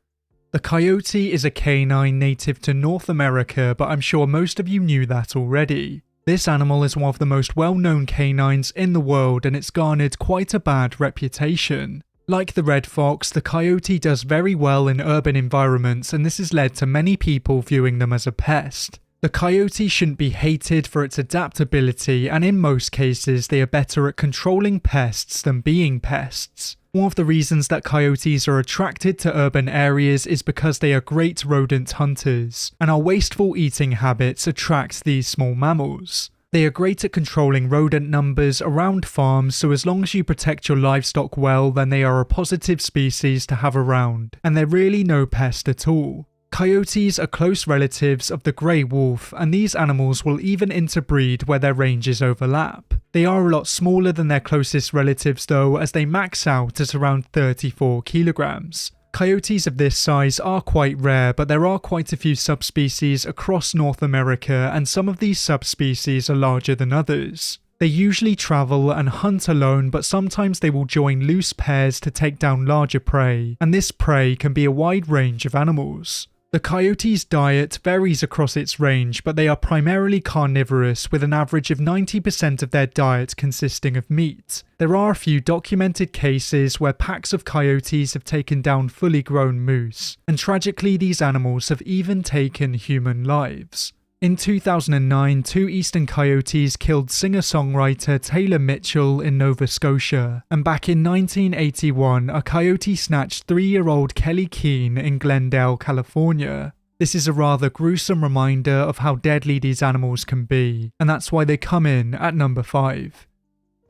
The coyote is a canine native to North America, but I'm sure most of you knew that already. This animal is one of the most well-known canines in the world, and it's garnered quite a bad reputation. Like the red fox, the coyote does very well in urban environments, and this has led to many people viewing them as a pest. The coyote shouldn't be hated for its adaptability, and in most cases they are better at controlling pests than being pests. One of the reasons that coyotes are attracted to urban areas is because they are great rodent hunters, and our wasteful eating habits attract these small mammals. They are great at controlling rodent numbers around farms, so as long as you protect your livestock well, then they are a positive species to have around, and they're really no pest at all. Coyotes are close relatives of the grey wolf, and these animals will even interbreed where their ranges overlap. They are a lot smaller than their closest relatives though, as they max out at around 34 kilograms. Coyotes of this size are quite rare, but there are quite a few subspecies across North America, and some of these subspecies are larger than others. They usually travel and hunt alone, but sometimes they will join loose pairs to take down larger prey, and this prey can be a wide range of animals. The coyote's diet varies across its range, but they are primarily carnivorous, with an average of 90% of their diet consisting of meat. There are a few documented cases where packs of coyotes have taken down fully grown moose, and tragically these animals have even taken human lives. In 2009, 2 eastern coyotes killed singer-songwriter Taylor Mitchell in Nova Scotia, and back in 1981, a coyote snatched 3-year-old Kelly Keene in Glendale, California. This is a rather gruesome reminder of how deadly these animals can be, and that's why they come in at number 5.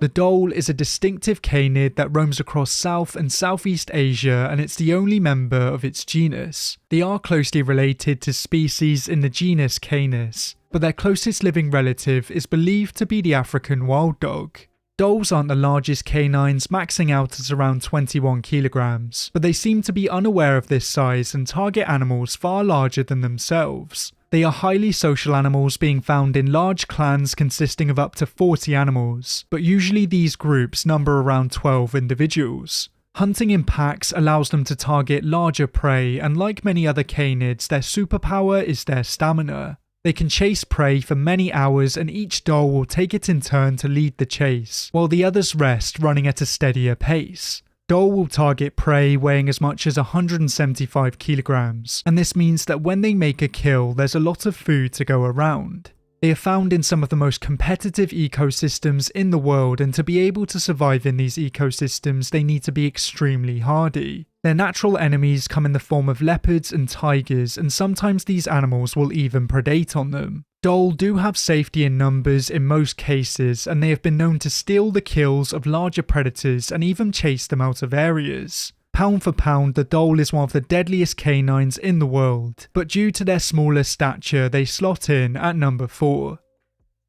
The dhole is a distinctive canid that roams across South and Southeast Asia, and it's the only member of its genus. They are closely related to species in the genus Canis, but their closest living relative is believed to be the African wild dog. Dholes aren't the largest canines, maxing out at around 21 kilograms, but they seem to be unaware of this size and target animals far larger than themselves. They are highly social animals, being found in large clans consisting of up to 40 animals, but usually these groups number around 12 individuals. Hunting in packs allows them to target larger prey, and like many other canids, their superpower is their stamina. They can chase prey for many hours, and each dhole will take it in turn to lead the chase, while the others rest, running at a steadier pace. Dhole will target prey weighing as much as 175 kilograms, and this means that when they make a kill, there's a lot of food to go around. They are found in some of the most competitive ecosystems in the world, and to be able to survive in these ecosystems, they need to be extremely hardy. Their natural enemies come in the form of leopards and tigers, and sometimes these animals will even predate on them. Dhole do have safety in numbers in most cases, and they have been known to steal the kills of larger predators and even chase them out of areas. Pound for pound, the dhole is one of the deadliest canines in the world, but due to their smaller stature, they slot in at number 4.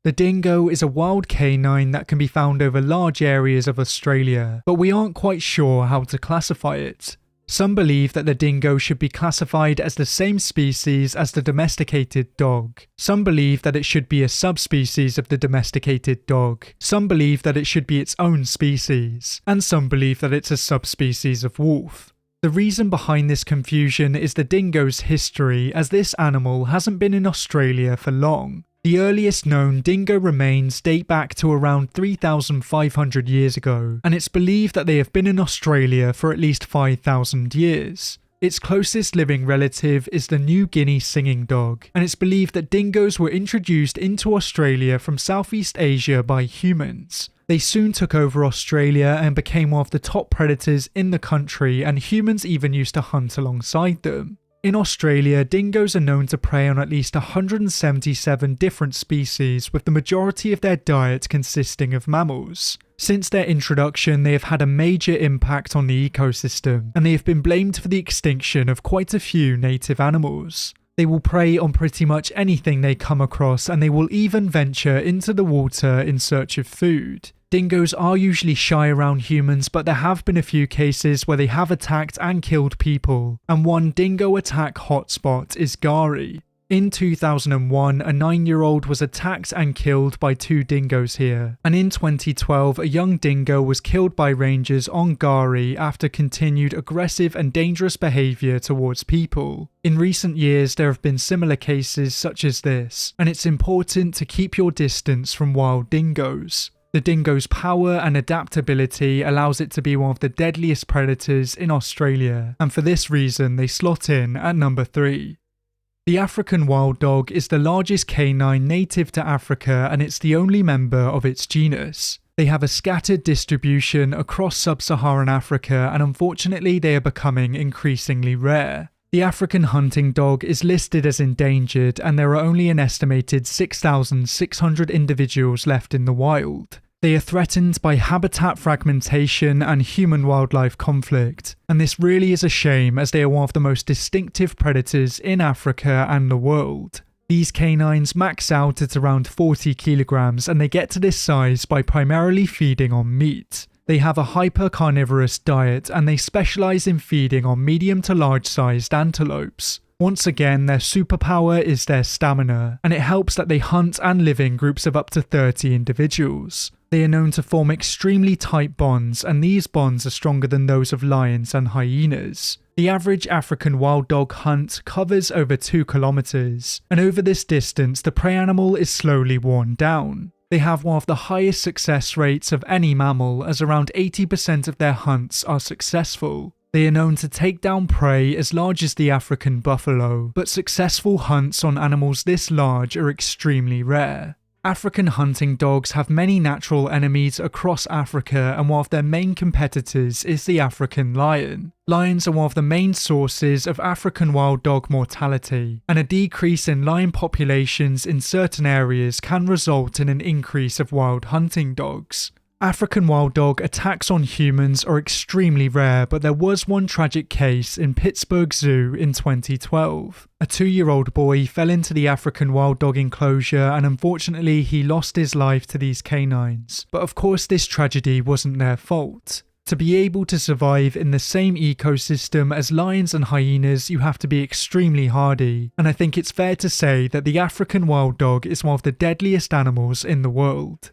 The dingo is a wild canine that can be found over large areas of Australia, but we aren't quite sure how to classify it. Some believe that the dingo should be classified as the same species as the domesticated dog. Some believe that it should be a subspecies of the domesticated dog. Some believe that it should be its own species. And some believe that it's a subspecies of wolf. The reason behind this confusion is the dingo's history, as this animal hasn't been in Australia for long. The earliest known dingo remains date back to around 3,500 years ago, and it's believed that they have been in Australia for at least 5,000 years. Its closest living relative is the New Guinea singing dog, and it's believed that dingoes were introduced into Australia from Southeast Asia by humans. They soon took over Australia and became one of the top predators in the country, and humans even used to hunt alongside them. In Australia, dingoes are known to prey on at least 177 different species, with the majority of their diet consisting of mammals. Since their introduction, they have had a major impact on the ecosystem, and they have been blamed for the extinction of quite a few native animals. They will prey on pretty much anything they come across, and they will even venture into the water in search of food. Dingoes are usually shy around humans, but there have been a few cases where they have attacked and killed people, and one dingo attack hotspot is Gari. In 2001, a 9-year-old was attacked and killed by 2 dingoes here, and in 2012, a young dingo was killed by rangers on Gari after continued aggressive and dangerous behaviour towards people. In recent years, there have been similar cases such as this, and it's important to keep your distance from wild dingoes. The dingo's power and adaptability allows it to be one of the deadliest predators in Australia, and for this reason they slot in at number 3. The African wild dog is the largest canine native to Africa, and it's the only member of its genus. They have a scattered distribution across sub-Saharan Africa, and unfortunately they are becoming increasingly rare. The African hunting dog is listed as endangered, and there are only an estimated 6,600 individuals left in the wild. They are threatened by habitat fragmentation and human-wildlife conflict, and this really is a shame as they are one of the most distinctive predators in Africa and the world. These canines max out at around 40 kilograms, and they get to this size by primarily feeding on meat. They have a hyper-carnivorous diet, and they specialize in feeding on medium to large-sized antelopes. Once again, their superpower is their stamina, and it helps that they hunt and live in groups of up to 30 individuals. They are known to form extremely tight bonds, and these bonds are stronger than those of lions and hyenas. The average African wild dog hunt covers over 2 kilometers, and over this distance the prey animal is slowly worn down. They have one of the highest success rates of any mammal, as around 80% of their hunts are successful. They are known to take down prey as large as the African buffalo, but successful hunts on animals this large are extremely rare. African hunting dogs have many natural enemies across Africa, and one of their main competitors is the African lion. Lions are one of the main sources of African wild dog mortality, and a decrease in lion populations in certain areas can result in an increase of wild hunting dogs. African wild dog attacks on humans are extremely rare, but there was one tragic case in Pittsburgh Zoo in 2012. A 2-year-old boy fell into the African wild dog enclosure, and unfortunately he lost his life to these canines. But of course this tragedy wasn't their fault. To be able to survive in the same ecosystem as lions and hyenas, you have to be extremely hardy, and I think it's fair to say that the African wild dog is one of the deadliest animals in the world.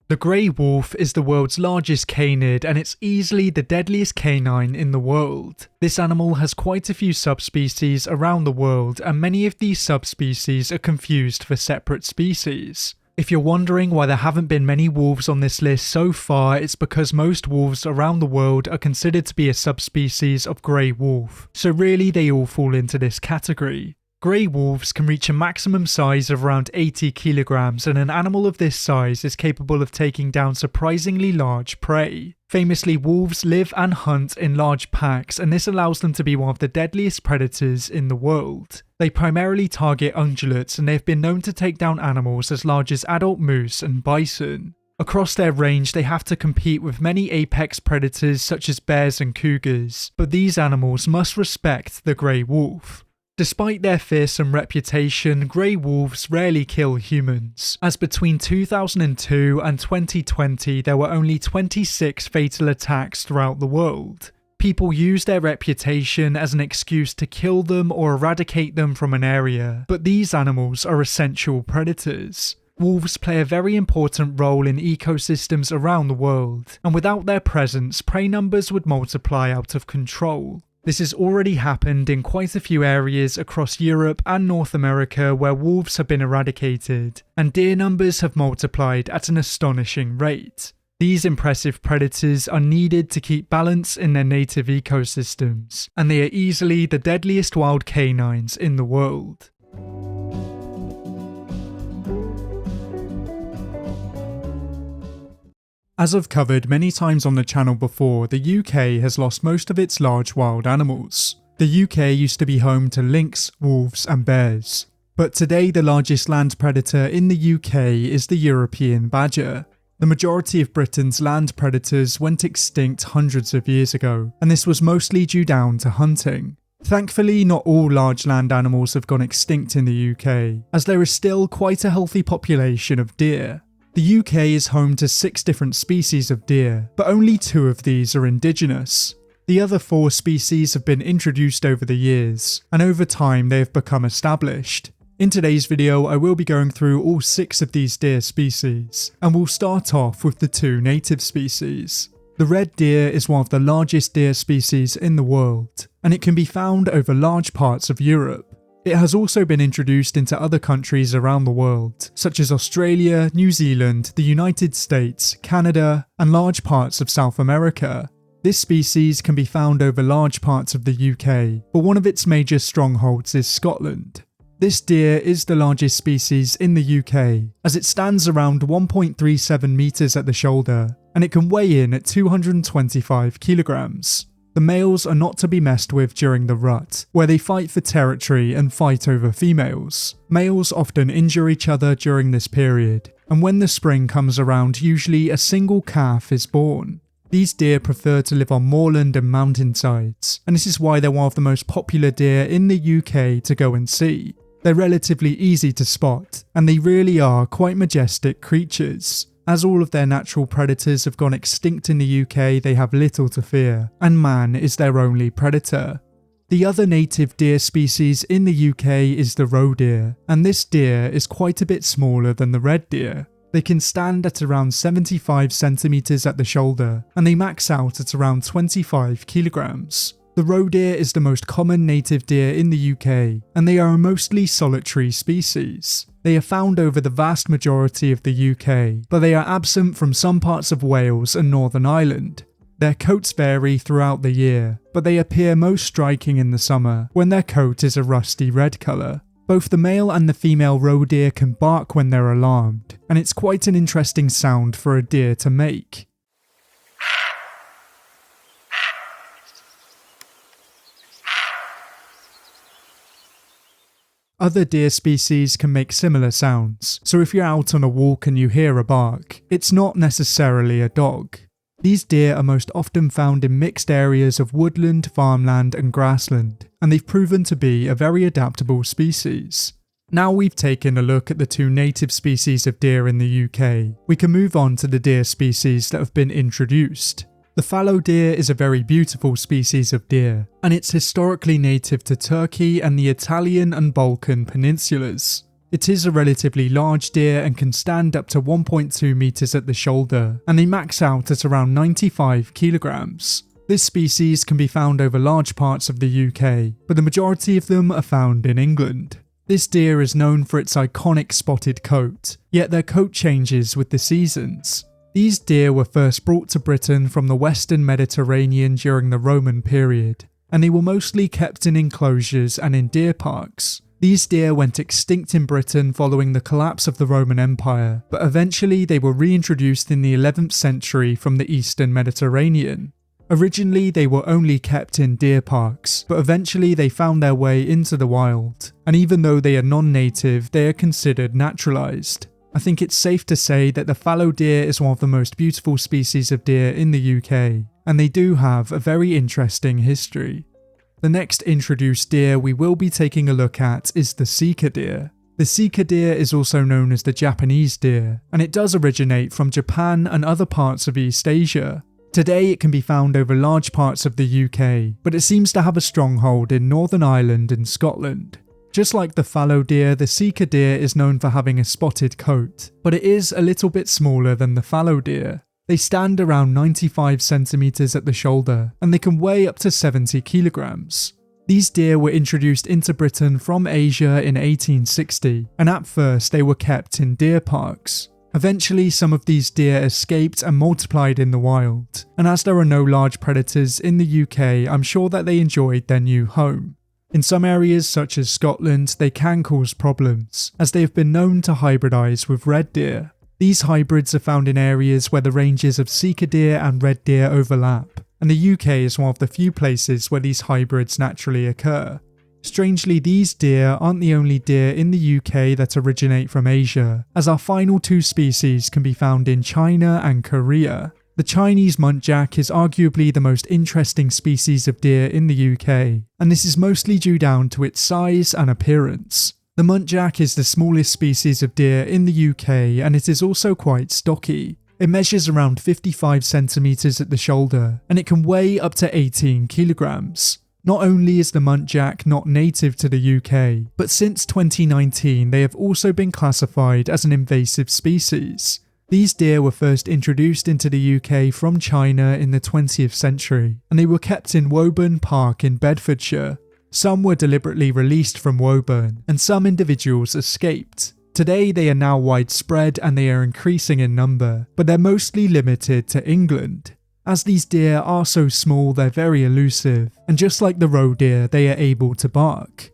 The grey wolf is the world's largest canid, and it's easily the deadliest canine in the world. This animal has quite a few subspecies around the world, and many of these subspecies are confused for separate species. If you're wondering why there haven't been many wolves on this list so far, it's because most wolves around the world are considered to be a subspecies of grey wolf, so really they all fall into this category. Grey wolves can reach a maximum size of around 80 kilograms, and an animal of this size is capable of taking down surprisingly large prey. Famously, wolves live and hunt in large packs, and this allows them to be one of the deadliest predators in the world. They primarily target ungulates, and they have been known to take down animals as large as adult moose and bison. Across their range, they have to compete with many apex predators such as bears and cougars, but these animals must respect the grey wolf. Despite their fearsome reputation, grey wolves rarely kill humans, as between 2002 and 2020 there were only 26 fatal attacks throughout the world. People use their reputation as an excuse to kill them or eradicate them from an area, but these animals are essential predators. Wolves play a very important role in ecosystems around the world, and without their presence, prey numbers would multiply out of control. This has already happened in quite a few areas across Europe and North America where wolves have been eradicated, and deer numbers have multiplied at an astonishing rate. These impressive predators are needed to keep balance in their native ecosystems, and they are easily the deadliest wild canines in the world. As I've covered many times on the channel before, the UK has lost most of its large wild animals. The UK used to be home to lynx, wolves and bears. But today the largest land predator in the UK is the European badger. The majority of Britain's land predators went extinct hundreds of years ago, and this was mostly due down to hunting. Thankfully, not all large land animals have gone extinct in the UK, as there is still quite a healthy population of deer. The UK is home to 6 different species of deer, but only 2 of these are indigenous. The other 4 species have been introduced over the years, and over time they have become established. In today's video, I will be going through all 6 of these deer species, and we'll start off with the 2 native species. The red deer is one of the largest deer species in the world, and it can be found over large parts of Europe. It has also been introduced into other countries around the world, such as Australia, New Zealand, the United States, Canada, and large parts of South America. This species can be found over large parts of the UK, but one of its major strongholds is Scotland. This deer is the largest species in the UK, as it stands around 1.37 metres at the shoulder, and it can weigh in at 225 kilograms. The males are not to be messed with during the rut, where they fight for territory and fight over females. Males often injure each other during this period, and when the spring comes around, usually a single calf is born. These deer prefer to live on moorland and mountainsides, and this is why they're one of the most popular deer in the UK to go and see. They're relatively easy to spot, and they really are quite majestic creatures. As all of their natural predators have gone extinct in the UK, they have little to fear, and man is their only predator. The other native deer species in the UK is the roe deer, and this deer is quite a bit smaller than the red deer. They can stand at around 75 centimeters at the shoulder, and they max out at around 25 kilograms. The roe deer is the most common native deer in the UK, and they are a mostly solitary species. They are found over the vast majority of the UK, but they are absent from some parts of Wales and Northern Ireland. Their coats vary throughout the year, but they appear most striking in the summer, when their coat is a rusty red colour. Both the male and the female roe deer can bark when they're alarmed, and it's quite an interesting sound for a deer to make. Other deer species can make similar sounds, so if you're out on a walk and you hear a bark, it's not necessarily a dog. These deer are most often found in mixed areas of woodland, farmland and grassland, and they've proven to be a very adaptable species. Now we've taken a look at the 2 native species of deer in the UK, we can move on to the deer species that have been introduced. The fallow deer is a very beautiful species of deer, and it's historically native to Turkey and the Italian and Balkan peninsulas. It is a relatively large deer and can stand up to 1.2 meters at the shoulder, and they max out at around 95 kilograms. This species can be found over large parts of the UK, but the majority of them are found in England. This deer is known for its iconic spotted coat, yet their coat changes with the seasons. These deer were first brought to Britain from the Western Mediterranean during the Roman period, and they were mostly kept in enclosures and in deer parks. These deer went extinct in Britain following the collapse of the Roman Empire, but eventually they were reintroduced in the 11th century from the Eastern Mediterranean. Originally they were only kept in deer parks, but eventually they found their way into the wild, and even though they are non-native, they are considered naturalised. I think it's safe to say that the fallow deer is one of the most beautiful species of deer in the UK, and they do have a very interesting history. The next introduced deer we will be taking a look at is the Sika deer. The Sika deer is also known as the Japanese deer, and it does originate from Japan and other parts of East Asia. Today it can be found over large parts of the UK, but it seems to have a stronghold in Northern Ireland and Scotland. Just like the fallow deer, the Sika deer is known for having a spotted coat, but it is a little bit smaller than the fallow deer. They stand around 95 centimeters at the shoulder, and they can weigh up to 70 kilograms. These deer were introduced into Britain from Asia in 1860, and at first they were kept in deer parks. Eventually, some of these deer escaped and multiplied in the wild, and as there are no large predators in the UK, I'm sure that they enjoyed their new home. In some areas such as Scotland, they can cause problems, as they have been known to hybridize with red deer. These hybrids are found in areas where the ranges of Sika deer and red deer overlap, and the UK is one of the few places where these hybrids naturally occur. Strangely, these deer aren't the only deer in the UK that originate from Asia, as our final two species can be found in China and Korea. The Chinese muntjac is arguably the most interesting species of deer in the UK, and this is mostly due down to its size and appearance. The muntjac is the smallest species of deer in the UK, and it is also quite stocky. It measures around 55 centimeters at the shoulder, and it can weigh up to 18 kilograms. Not only is the muntjac not native to the UK, but since 2019 they have also been classified as an invasive species. These deer were first introduced into the UK from China in the 20th century, and they were kept in Woburn Park in Bedfordshire. Some were deliberately released from Woburn, and some individuals escaped. Today they are now widespread and they are increasing in number, but they're mostly limited to England. As these deer are so small, they're very elusive, and just like the roe deer, they are able to bark.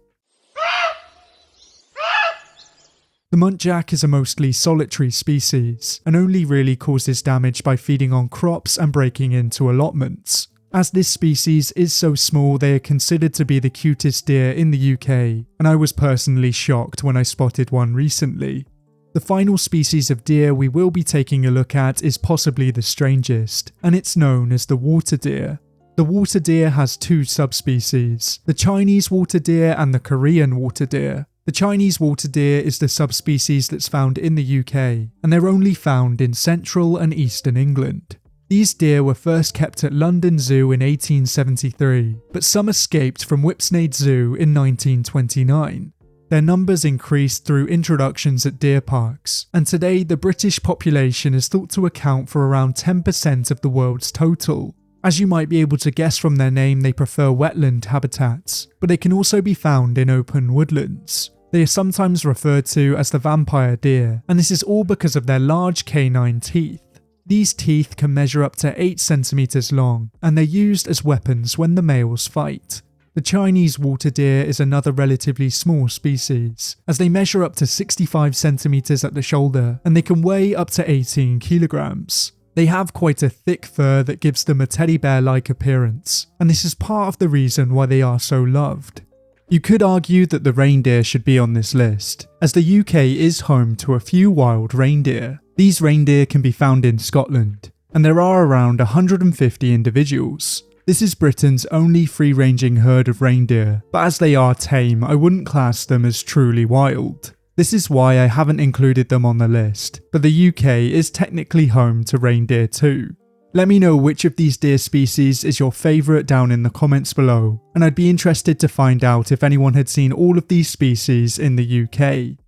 The muntjac is a mostly solitary species, and only really causes damage by feeding on crops and breaking into allotments. As this species is so small, they are considered to be the cutest deer in the UK, and I was personally shocked when I spotted one recently. The final species of deer we will be taking a look at is possibly the strangest, and it's known as the water deer. The water deer has two subspecies, the Chinese water deer and the Korean water deer. The Chinese water deer is the subspecies that's found in the UK, and they're only found in central and eastern England. These deer were first kept at London Zoo in 1873, but some escaped from Whipsnade Zoo in 1929. Their numbers increased through introductions at deer parks, and today the British population is thought to account for around 10% of the world's total. As you might be able to guess from their name, they prefer wetland habitats, but they can also be found in open woodlands. They are sometimes referred to as the vampire deer, and this is all because of their large canine teeth. These teeth can measure up to 8 centimeters long, and they're used as weapons when the males fight. The Chinese water deer is another relatively small species, as they measure up to 65 centimeters at the shoulder, and they can weigh up to 18 kilograms. They have quite a thick fur that gives them a teddy bear-like appearance, and this is part of the reason why they are so loved. You could argue that the reindeer should be on this list, as the UK is home to a few wild reindeer. These reindeer can be found in Scotland, and there are around 150 individuals. This is Britain's only free-ranging herd of reindeer, but as they are tame, I wouldn't class them as truly wild. This is why I haven't included them on the list, but the UK is technically home to reindeer too. Let me know which of these deer species is your favourite down in the comments below, and I'd be interested to find out if anyone had seen all of these species in the UK.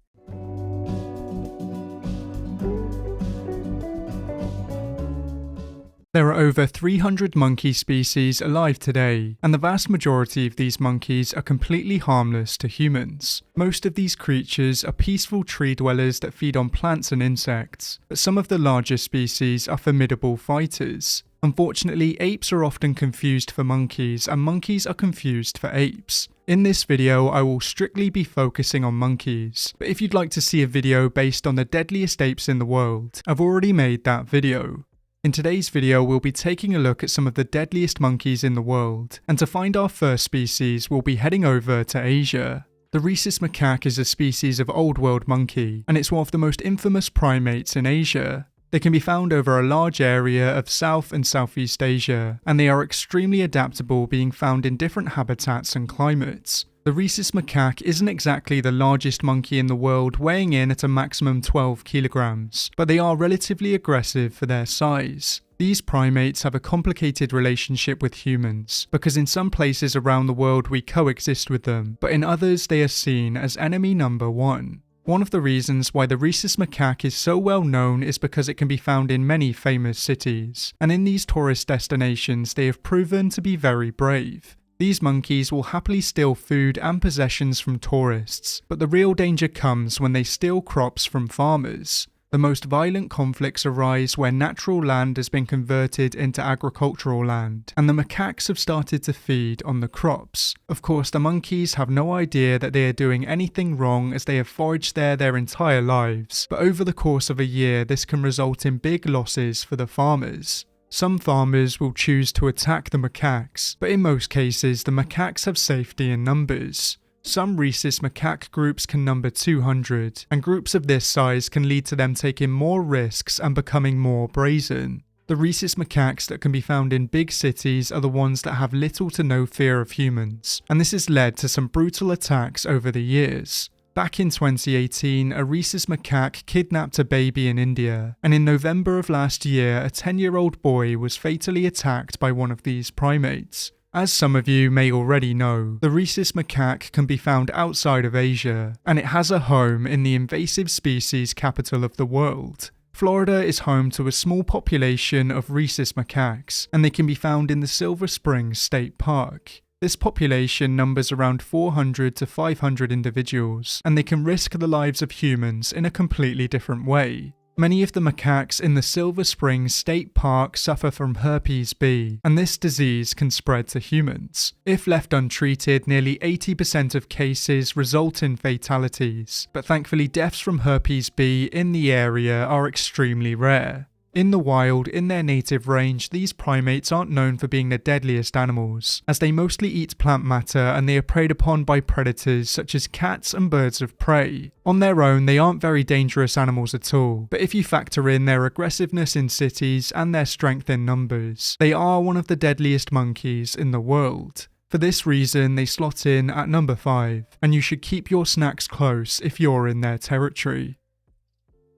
There are over 300 monkey species alive today, and the vast majority of these monkeys are completely harmless to humans. Most of these creatures are peaceful tree dwellers that feed on plants and insects, but some of the larger species are formidable fighters. Unfortunately, apes are often confused for monkeys, and monkeys are confused for apes. In this video, I will strictly be focusing on monkeys, but if you'd like to see a video based on the deadliest apes in the world, I've already made that video. In today's video, we'll be taking a look at some of the deadliest monkeys in the world, and to find our first species, we'll be heading over to Asia. The rhesus macaque is a species of old world monkey, and it's one of the most infamous primates in Asia. They can be found over a large area of South and Southeast Asia, and they are extremely adaptable, being found in different habitats and climates. The rhesus macaque isn't exactly the largest monkey in the world, weighing in at a maximum 12 kilograms, but they are relatively aggressive for their size. These primates have a complicated relationship with humans, because in some places around the world we coexist with them, but in others they are seen as enemy number one. One of the reasons why the rhesus macaque is so well known is because it can be found in many famous cities, and in these tourist destinations they have proven to be very brave. These monkeys will happily steal food and possessions from tourists, but the real danger comes when they steal crops from farmers. The most violent conflicts arise where natural land has been converted into agricultural land, and the macaques have started to feed on the crops. Of course, the monkeys have no idea that they are doing anything wrong, as they have foraged there their entire lives, but over the course of a year this can result in big losses for the farmers. Some farmers will choose to attack the macaques, but in most cases the macaques have safety in numbers. Some rhesus macaque groups can number 200, and groups of this size can lead to them taking more risks and becoming more brazen. The rhesus macaques that can be found in big cities are the ones that have little to no fear of humans, and this has led to some brutal attacks over the years. Back in 2018, a rhesus macaque kidnapped a baby in India, and in November of last year, a 10-year-old boy was fatally attacked by one of these primates. As some of you may already know, the rhesus macaque can be found outside of Asia, and it has a home in the invasive species capital of the world. Florida is home to a small population of rhesus macaques, and they can be found in the Silver Springs State Park. This population numbers around 400 to 500 individuals, and they can risk the lives of humans in a completely different way. Many of the macaques in the Silver Springs State Park suffer from herpes B, and this disease can spread to humans. If left untreated, nearly 80% of cases result in fatalities, but thankfully deaths from herpes B in the area are extremely rare. In the wild, in their native range, these primates aren't known for being the deadliest animals, as they mostly eat plant matter and they are preyed upon by predators such as cats and birds of prey. On their own, they aren't very dangerous animals at all, but if you factor in their aggressiveness in cities and their strength in numbers, they are one of the deadliest monkeys in the world. For this reason, they slot in at number 5, and you should keep your snacks close if you're in their territory.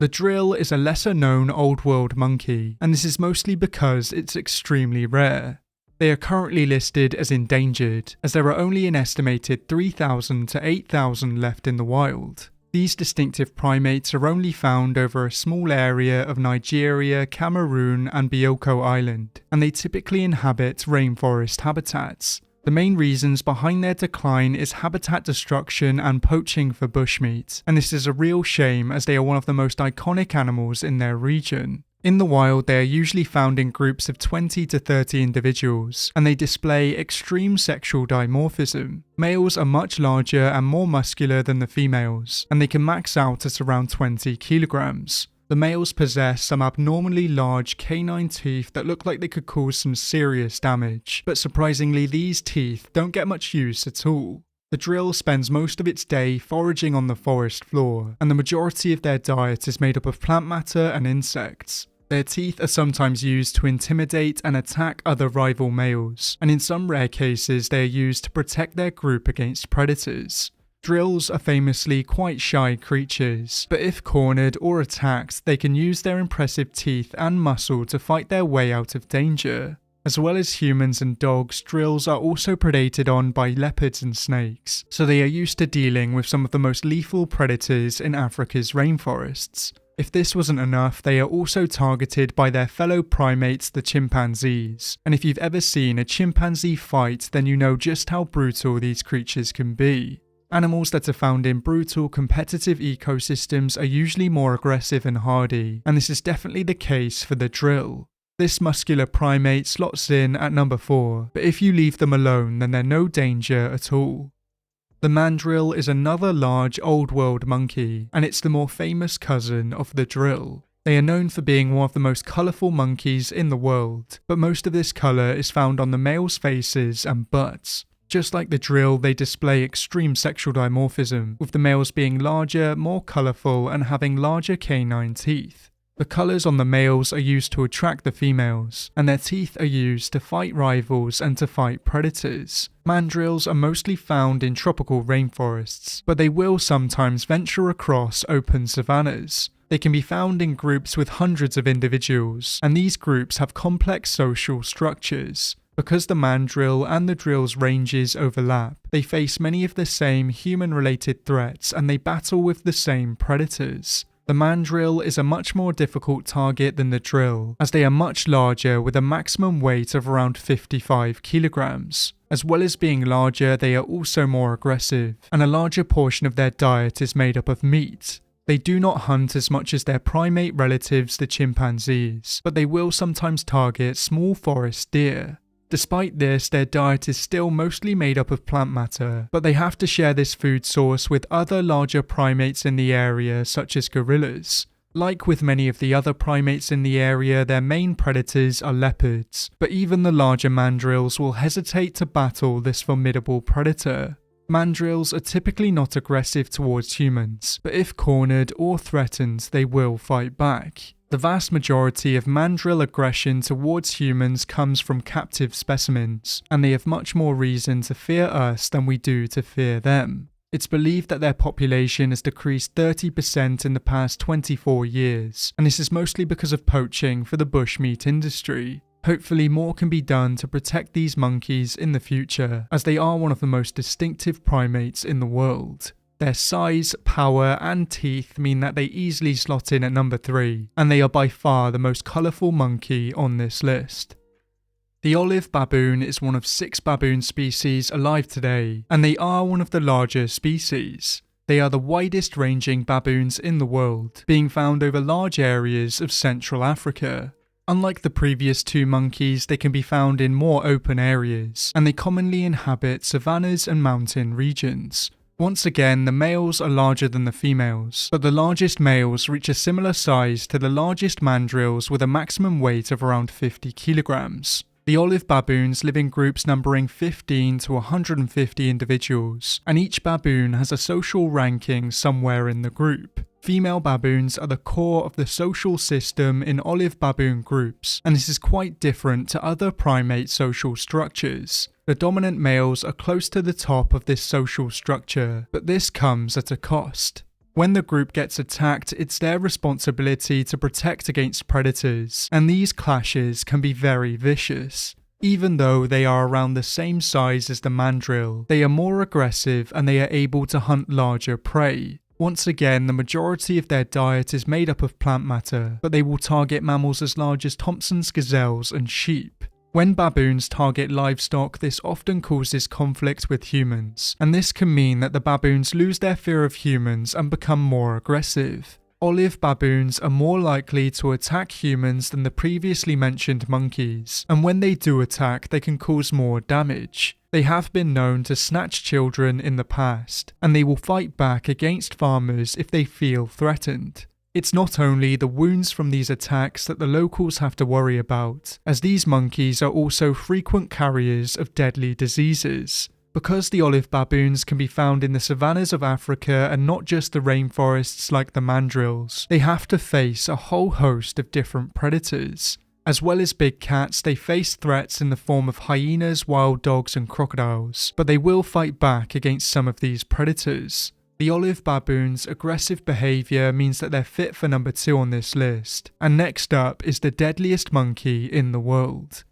The drill is a lesser known old world monkey, and this is mostly because it's extremely rare. They are currently listed as endangered, as there are only an estimated 3,000 to 8,000 left in the wild. These distinctive primates are only found over a small area of Nigeria, Cameroon and Bioko Island, and they typically inhabit rainforest habitats. The main reasons behind their decline is habitat destruction and poaching for bushmeat, and this is a real shame as they are one of the most iconic animals in their region. In the wild, they are usually found in groups of 20 to 30 individuals, and they display extreme sexual dimorphism. Males are much larger and more muscular than the females, and they can max out at around 20 kilograms. The males possess some abnormally large canine teeth that look like they could cause some serious damage, but surprisingly these teeth don't get much use at all. The drill spends most of its day foraging on the forest floor, and the majority of their diet is made up of plant matter and insects. Their teeth are sometimes used to intimidate and attack other rival males, and in some rare cases they are used to protect their group against predators. Drills are famously quite shy creatures, but if cornered or attacked, they can use their impressive teeth and muscle to fight their way out of danger. As well as humans and dogs, drills are also predated on by leopards and snakes, so they are used to dealing with some of the most lethal predators in Africa's rainforests. If this wasn't enough, they are also targeted by their fellow primates, the chimpanzees, and if you've ever seen a chimpanzee fight, then you know just how brutal these creatures can be. Animals that are found in brutal, competitive ecosystems are usually more aggressive and hardy, and this is definitely the case for the drill. This muscular primate slots in at number 4, but if you leave them alone then they're no danger at all. The mandrill is another large old world monkey, and it's the more famous cousin of the drill. They are known for being one of the most colourful monkeys in the world, but most of this colour is found on the males' faces and butts. Just like the drill, they display extreme sexual dimorphism, with the males being larger, more colourful and having larger canine teeth. The colours on the males are used to attract the females, and their teeth are used to fight rivals and to fight predators. Mandrills are mostly found in tropical rainforests, but they will sometimes venture across open savannas. They can be found in groups with hundreds of individuals, and these groups have complex social structures. Because the mandrill and the drill's ranges overlap, they face many of the same human-related threats and they battle with the same predators. The mandrill is a much more difficult target than the drill, as they are much larger with a maximum weight of around 55 kilograms. As well as being larger, they are also more aggressive, and a larger portion of their diet is made up of meat. They do not hunt as much as their primate relatives, the chimpanzees, but they will sometimes target small forest deer. Despite this, their diet is still mostly made up of plant matter, but they have to share this food source with other larger primates in the area, such as gorillas. Like with many of the other primates in the area, their main predators are leopards, but even the larger mandrills will hesitate to battle this formidable predator. Mandrills are typically not aggressive towards humans, but if cornered or threatened, they will fight back. The vast majority of mandrill aggression towards humans comes from captive specimens, and they have much more reason to fear us than we do to fear them. It's believed that their population has decreased 30% in the past 24 years, and this is mostly because of poaching for the bushmeat industry. Hopefully more can be done to protect these monkeys in the future, as they are one of the most distinctive primates in the world. Their size, power, and teeth mean that they easily slot in at number 3, and they are by far the most colourful monkey on this list. The olive baboon is one of 6 baboon species alive today, and they are one of the larger species. They are the widest ranging baboons in the world, being found over large areas of Central Africa. Unlike the previous 2 monkeys, they can be found in more open areas, and they commonly inhabit savannas and mountain regions. Once again, the males are larger than the females, but the largest males reach a similar size to the largest mandrills with a maximum weight of around 50 kilograms. The olive baboons live in groups numbering 15 to 150 individuals, and each baboon has a social ranking somewhere in the group. Female baboons are the core of the social system in olive baboon groups, and this is quite different to other primate social structures. The dominant males are close to the top of this social structure, but this comes at a cost. When the group gets attacked, it's their responsibility to protect against predators, and these clashes can be very vicious. Even though they are around the same size as the mandrill, they are more aggressive and they are able to hunt larger prey. Once again, the majority of their diet is made up of plant matter, but they will target mammals as large as Thompson's gazelles and sheep. When baboons target livestock, this often causes conflict with humans, and this can mean that the baboons lose their fear of humans and become more aggressive. Olive baboons are more likely to attack humans than the previously mentioned monkeys, and when they do attack, they can cause more damage. They have been known to snatch children in the past, and they will fight back against farmers if they feel threatened. It's not only the wounds from these attacks that the locals have to worry about, as these monkeys are also frequent carriers of deadly diseases. Because the olive baboons can be found in the savannas of Africa and not just the rainforests like the mandrills, they have to face a whole host of different predators. As well as big cats, they face threats in the form of hyenas, wild dogs and crocodiles, but they will fight back against some of these predators. The olive baboon's aggressive behaviour means that they're fit for number 2 on this list, and next up is the deadliest monkey in the world.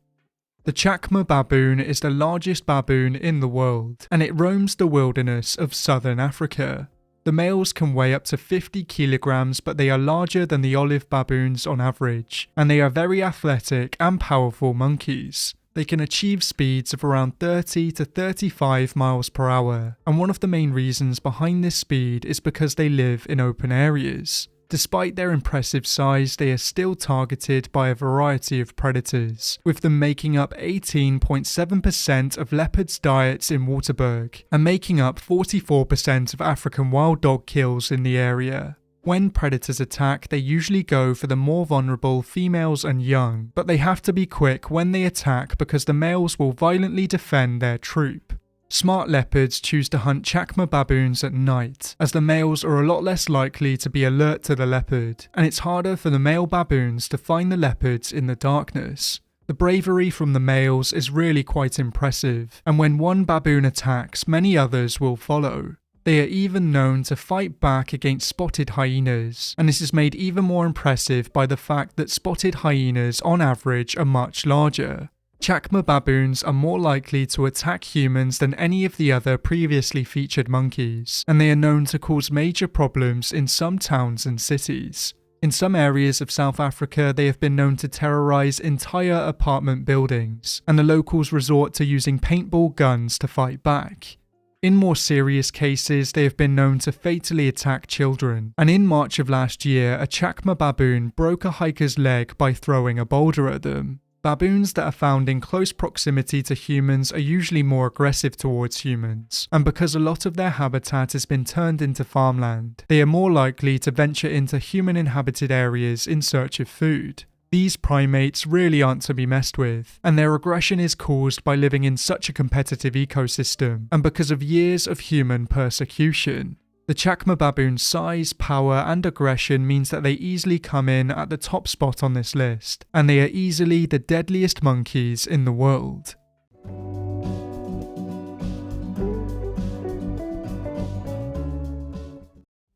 The Chacma baboon is the largest baboon in the world, and it roams the wilderness of southern Africa. The males can weigh up to 50 kilograms, but they are larger than the olive baboons on average, and they are very athletic and powerful monkeys. They can achieve speeds of around 30 to 35 miles per hour, and one of the main reasons behind this speed is because they live in open areas. Despite their impressive size, they are still targeted by a variety of predators, with them making up 18.7% of leopards' diets in Waterberg, and making up 44% of African wild dog kills in the area. When predators attack, they usually go for the more vulnerable females and young, but they have to be quick when they attack because the males will violently defend their troop. Smart leopards choose to hunt chacma baboons at night, as the males are a lot less likely to be alert to the leopard, and it's harder for the male baboons to find the leopards in the darkness. The bravery from the males is really quite impressive, and when one baboon attacks, many others will follow. They are even known to fight back against spotted hyenas, and this is made even more impressive by the fact that spotted hyenas on average are much larger. Chacma baboons are more likely to attack humans than any of the other previously featured monkeys, and they are known to cause major problems in some towns and cities. In some areas of South Africa, they have been known to terrorize entire apartment buildings, and the locals resort to using paintball guns to fight back. In more serious cases, they have been known to fatally attack children, and in March of last year, a chacma baboon broke a hiker's leg by throwing a boulder at them. Baboons that are found in close proximity to humans are usually more aggressive towards humans, and because a lot of their habitat has been turned into farmland, they are more likely to venture into human-inhabited areas in search of food. These primates really aren't to be messed with, and their aggression is caused by living in such a competitive ecosystem, and because of years of human persecution. The chacma baboon's size, power, and aggression means that they easily come in at the top spot on this list, and they are easily the deadliest monkeys in the world.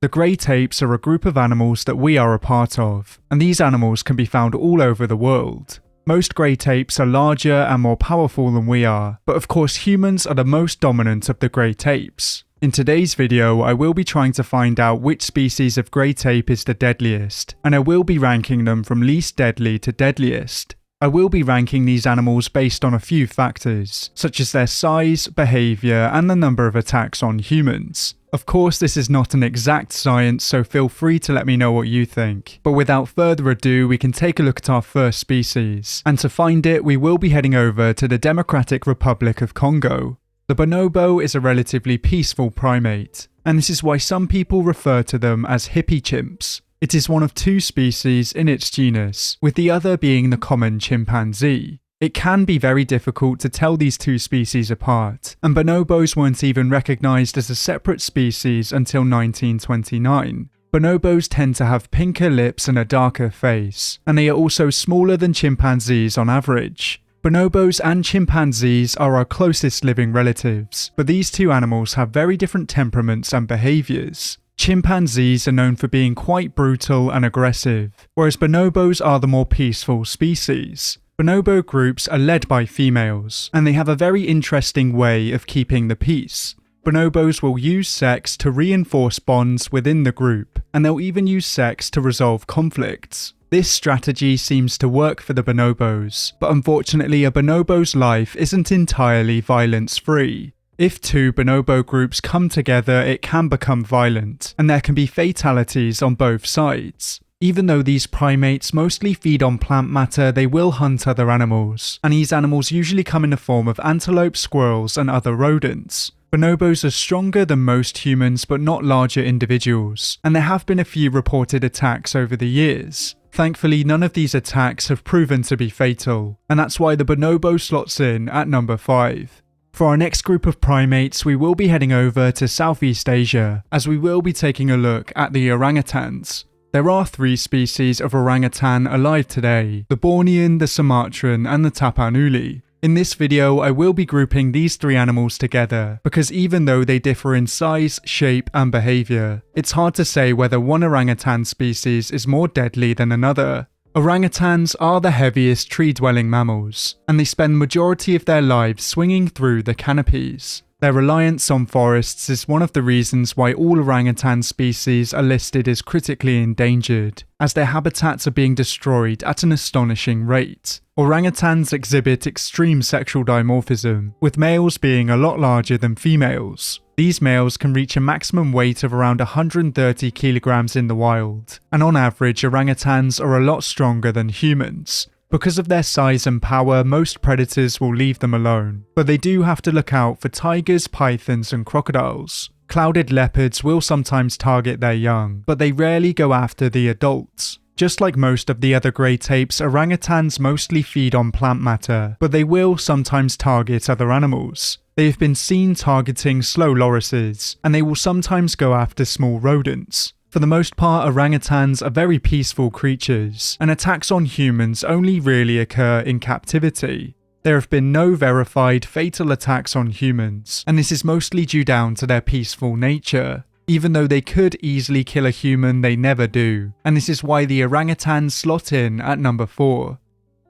The great apes are a group of animals that we are a part of, and these animals can be found all over the world. Most great apes are larger and more powerful than we are, but of course humans are the most dominant of the great apes. In today's video, I will be trying to find out which species of great ape is the deadliest, and I will be ranking them from least deadly to deadliest. I will be ranking these animals based on a few factors, such as their size, behaviour, and the number of attacks on humans. Of course, this is not an exact science, so feel free to let me know what you think. But without further ado, we can take a look at our first species. And to find it, we will be heading over to the Democratic Republic of Congo. The bonobo is a relatively peaceful primate, and this is why some people refer to them as hippie chimps. It is one of two species in its genus, with the other being the common chimpanzee. It can be very difficult to tell these two species apart, and bonobos weren't even recognised as a separate species until 1929. Bonobos tend to have pinker lips and a darker face, and they are also smaller than chimpanzees on average. Bonobos and chimpanzees are our closest living relatives, but these two animals have very different temperaments and behaviours. Chimpanzees are known for being quite brutal and aggressive, whereas bonobos are the more peaceful species. Bonobo groups are led by females, and they have a very interesting way of keeping the peace. Bonobos will use sex to reinforce bonds within the group, and they'll even use sex to resolve conflicts. This strategy seems to work for the bonobos, but unfortunately a bonobo's life isn't entirely violence-free. If two bonobo groups come together, it can become violent, and there can be fatalities on both sides. Even though these primates mostly feed on plant matter, they will hunt other animals, and these animals usually come in the form of antelope, squirrels, and other rodents. Bonobos are stronger than most humans, but not larger individuals, and there have been a few reported attacks over the years. Thankfully, none of these attacks have proven to be fatal, and that's why the bonobo slots in at number 5. For our next group of primates, we will be heading over to Southeast Asia, as we will be taking a look at the orangutans. There are 3 species of orangutan alive today: the Bornean, the Sumatran, and the Tapanuli. In this video, I will be grouping these 3 animals together, because even though they differ in size, shape, and behaviour, it's hard to say whether one orangutan species is more deadly than another. Orangutans are the heaviest tree-dwelling mammals, and they spend the majority of their lives swinging through the canopies. Their reliance on forests is one of the reasons why all orangutan species are listed as critically endangered, as their habitats are being destroyed at an astonishing rate. Orangutans exhibit extreme sexual dimorphism, with males being a lot larger than females. These males can reach a maximum weight of around 130 kilograms in the wild, and on average orangutans are a lot stronger than humans. Because of their size and power, most predators will leave them alone, but they do have to look out for tigers, pythons, and crocodiles. Clouded leopards will sometimes target their young, but they rarely go after the adults. Just like most of the other great apes, orangutans mostly feed on plant matter, but they will sometimes target other animals. They have been seen targeting slow lorises, and they will sometimes go after small rodents. For the most part, orangutans are very peaceful creatures, and attacks on humans only really occur in captivity. There have been no verified fatal attacks on humans, and this is mostly due down to their peaceful nature. Even though they could easily kill a human, they never do, and this is why the orangutans slot in at number 4.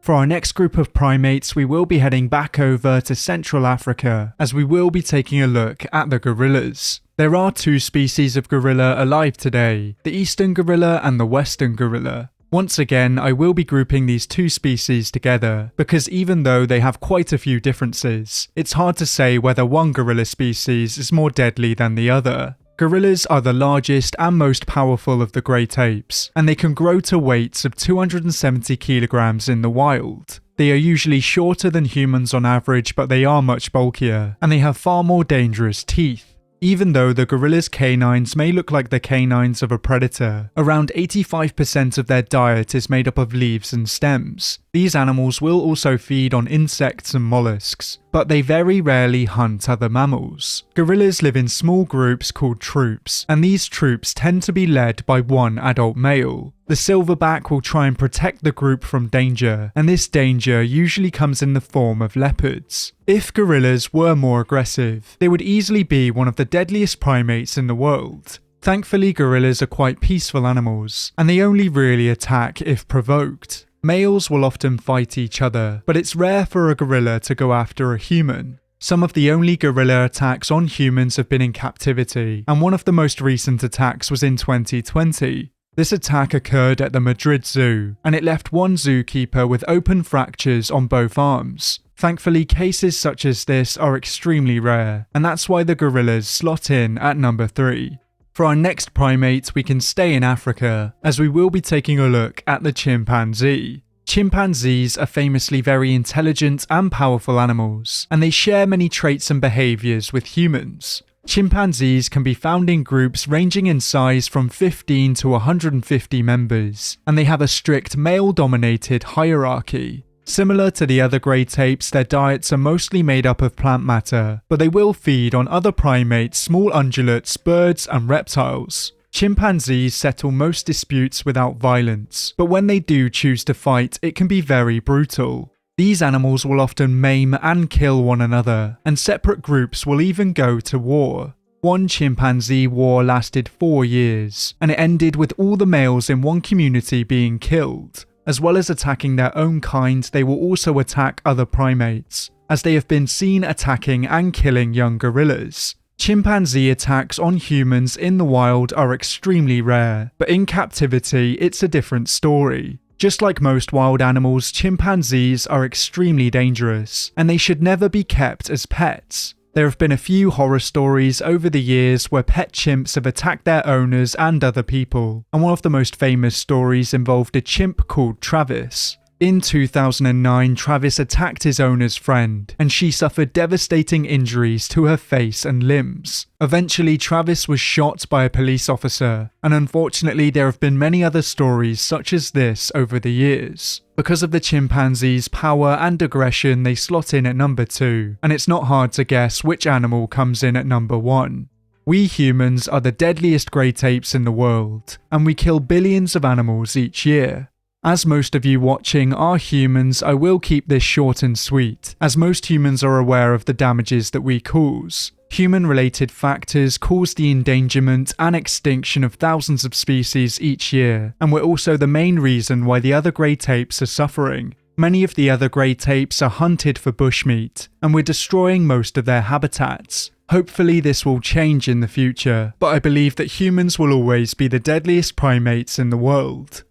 For our next group of primates, we will be heading back over to Central Africa, as we will be taking a look at the gorillas. There are 2 species of gorilla alive today, the eastern gorilla and the western gorilla. Once again, I will be grouping these 2 species together, because even though they have quite a few differences, it's hard to say whether one gorilla species is more deadly than the other. Gorillas are the largest and most powerful of the great apes, and they can grow to weights of 270 kilograms in the wild. They are usually shorter than humans on average, but they are much bulkier, and they have far more dangerous teeth. Even though the gorilla's canines may look like the canines of a predator, around 85% of their diet is made up of leaves and stems. These animals will also feed on insects and mollusks, but they very rarely hunt other mammals. Gorillas live in small groups called troops, and these troops tend to be led by one adult male. The silverback will try and protect the group from danger, and this danger usually comes in the form of leopards. If gorillas were more aggressive, they would easily be one of the deadliest primates in the world. Thankfully, gorillas are quite peaceful animals, and they only really attack if provoked. Males will often fight each other, but it's rare for a gorilla to go after a human. Some of the only gorilla attacks on humans have been in captivity, and one of the most recent attacks was in 2020. This attack occurred at the Madrid Zoo, and it left one zookeeper with open fractures on both arms. Thankfully, cases such as this are extremely rare, and that's why the gorillas slot in at number 3. For our next primate, we can stay in Africa, as we will be taking a look at the chimpanzee. Chimpanzees are famously very intelligent and powerful animals, and they share many traits and behaviours with humans. Chimpanzees can be found in groups ranging in size from 15 to 150 members, and they have a strict male-dominated hierarchy. Similar to the other great apes, their diets are mostly made up of plant matter, but they will feed on other primates, small ungulates, birds, and reptiles. Chimpanzees settle most disputes without violence, but when they do choose to fight, it can be very brutal. These animals will often maim and kill one another, and separate groups will even go to war. One chimpanzee war lasted 4 years, and it ended with all the males in one community being killed. As well as attacking their own kind, they will also attack other primates, as they have been seen attacking and killing young gorillas. Chimpanzee attacks on humans in the wild are extremely rare, but in captivity it's a different story. Just like most wild animals, chimpanzees are extremely dangerous, and they should never be kept as pets. There have been a few horror stories over the years where pet chimps have attacked their owners and other people, and one of the most famous stories involved a chimp called Travis. In 2009, Travis attacked his owner's friend, and she suffered devastating injuries to her face and limbs. Eventually, Travis was shot by a police officer, and unfortunately there have been many other stories such as this over the years. Because of the chimpanzee's power and aggression, they slot in at number 2, and it's not hard to guess which animal comes in at number 1. We humans are the deadliest great apes in the world, and we kill billions of animals each year. As most of you watching are humans, I will keep this short and sweet, as most humans are aware of the damages that we cause. Human-related factors cause the endangerment and extinction of thousands of species each year, and we're also the main reason why the other great apes are suffering. Many of the other great apes are hunted for bushmeat, and we're destroying most of their habitats. Hopefully this will change in the future, but I believe that humans will always be the deadliest primates in the world.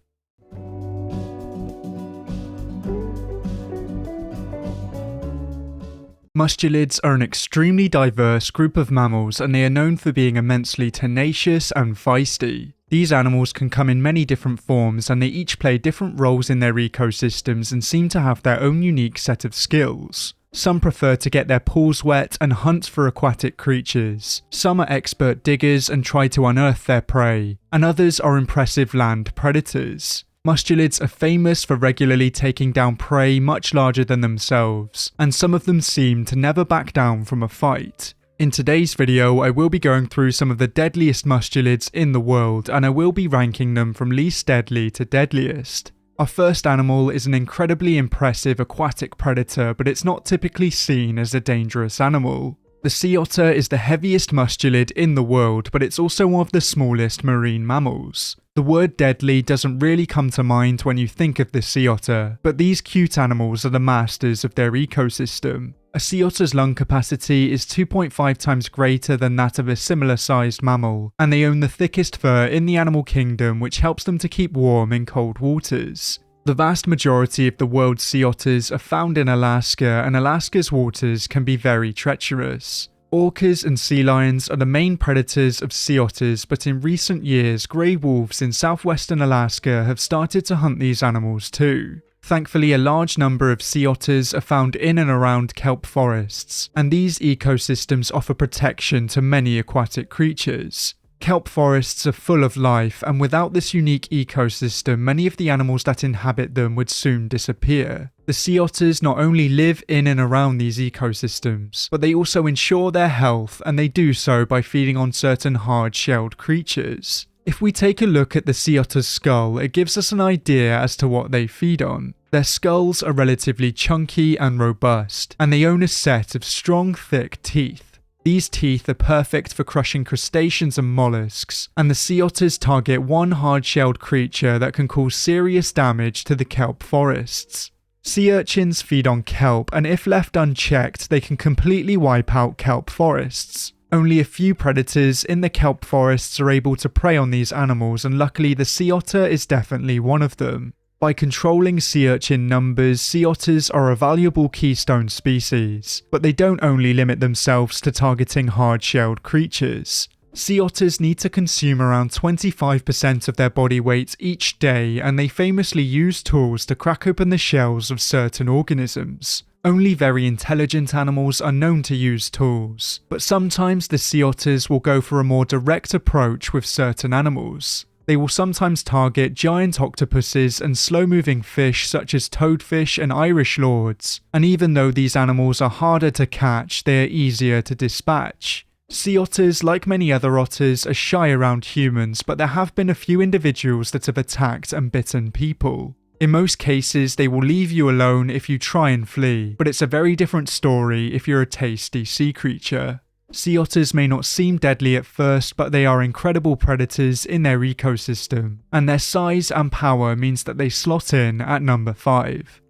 Mustelids are an extremely diverse group of mammals, and they are known for being immensely tenacious and feisty. These animals can come in many different forms, and they each play different roles in their ecosystems and seem to have their own unique set of skills. Some prefer to get their paws wet and hunt for aquatic creatures. Some are expert diggers and try to unearth their prey, and others are impressive land predators. Mustelids are famous for regularly taking down prey much larger than themselves, and some of them seem to never back down from a fight. In today's video, I will be going through some of the deadliest mustelids in the world, and I will be ranking them from least deadly to deadliest. Our first animal is an incredibly impressive aquatic predator, but it's not typically seen as a dangerous animal. The sea otter is the heaviest mustelid in the world, but it's also one of the smallest marine mammals. The word deadly doesn't really come to mind when you think of the sea otter, but these cute animals are the masters of their ecosystem. A sea otter's lung capacity is 2.5 times greater than that of a similar sized mammal, and they own the thickest fur in the animal kingdom, which helps them to keep warm in cold waters. The vast majority of the world's sea otters are found in Alaska, and Alaska's waters can be very treacherous. Orcas and sea lions are the main predators of sea otters, but in recent years, grey wolves in southwestern Alaska have started to hunt these animals too. Thankfully, a large number of sea otters are found in and around kelp forests, and these ecosystems offer protection to many aquatic creatures. Kelp forests are full of life, and without this unique ecosystem, many of the animals that inhabit them would soon disappear. The sea otters not only live in and around these ecosystems, but they also ensure their health, and they do so by feeding on certain hard-shelled creatures. If we take a look at the sea otter's skull, it gives us an idea as to what they feed on. Their skulls are relatively chunky and robust, and they own a set of strong, thick teeth. These teeth are perfect for crushing crustaceans and mollusks, and the sea otters target one hard-shelled creature that can cause serious damage to the kelp forests. Sea urchins feed on kelp, and if left unchecked, they can completely wipe out kelp forests. Only a few predators in the kelp forests are able to prey on these animals, and luckily the sea otter is definitely one of them. By controlling sea urchin numbers, sea otters are a valuable keystone species, but they don't only limit themselves to targeting hard-shelled creatures. Sea otters need to consume around 25% of their body weight each day, and they famously use tools to crack open the shells of certain organisms. Only very intelligent animals are known to use tools, but sometimes the sea otters will go for a more direct approach with certain animals. They will sometimes target giant octopuses and slow-moving fish such as toadfish and Irish lords, and even though these animals are harder to catch, they are easier to dispatch. Sea otters, like many other otters, are shy around humans, but there have been a few individuals that have attacked and bitten people. In most cases, they will leave you alone if you try and flee, but it's a very different story if you're a tasty sea creature. Sea otters may not seem deadly at first, but they are incredible predators in their ecosystem, and their size and power means that they slot in at number 5.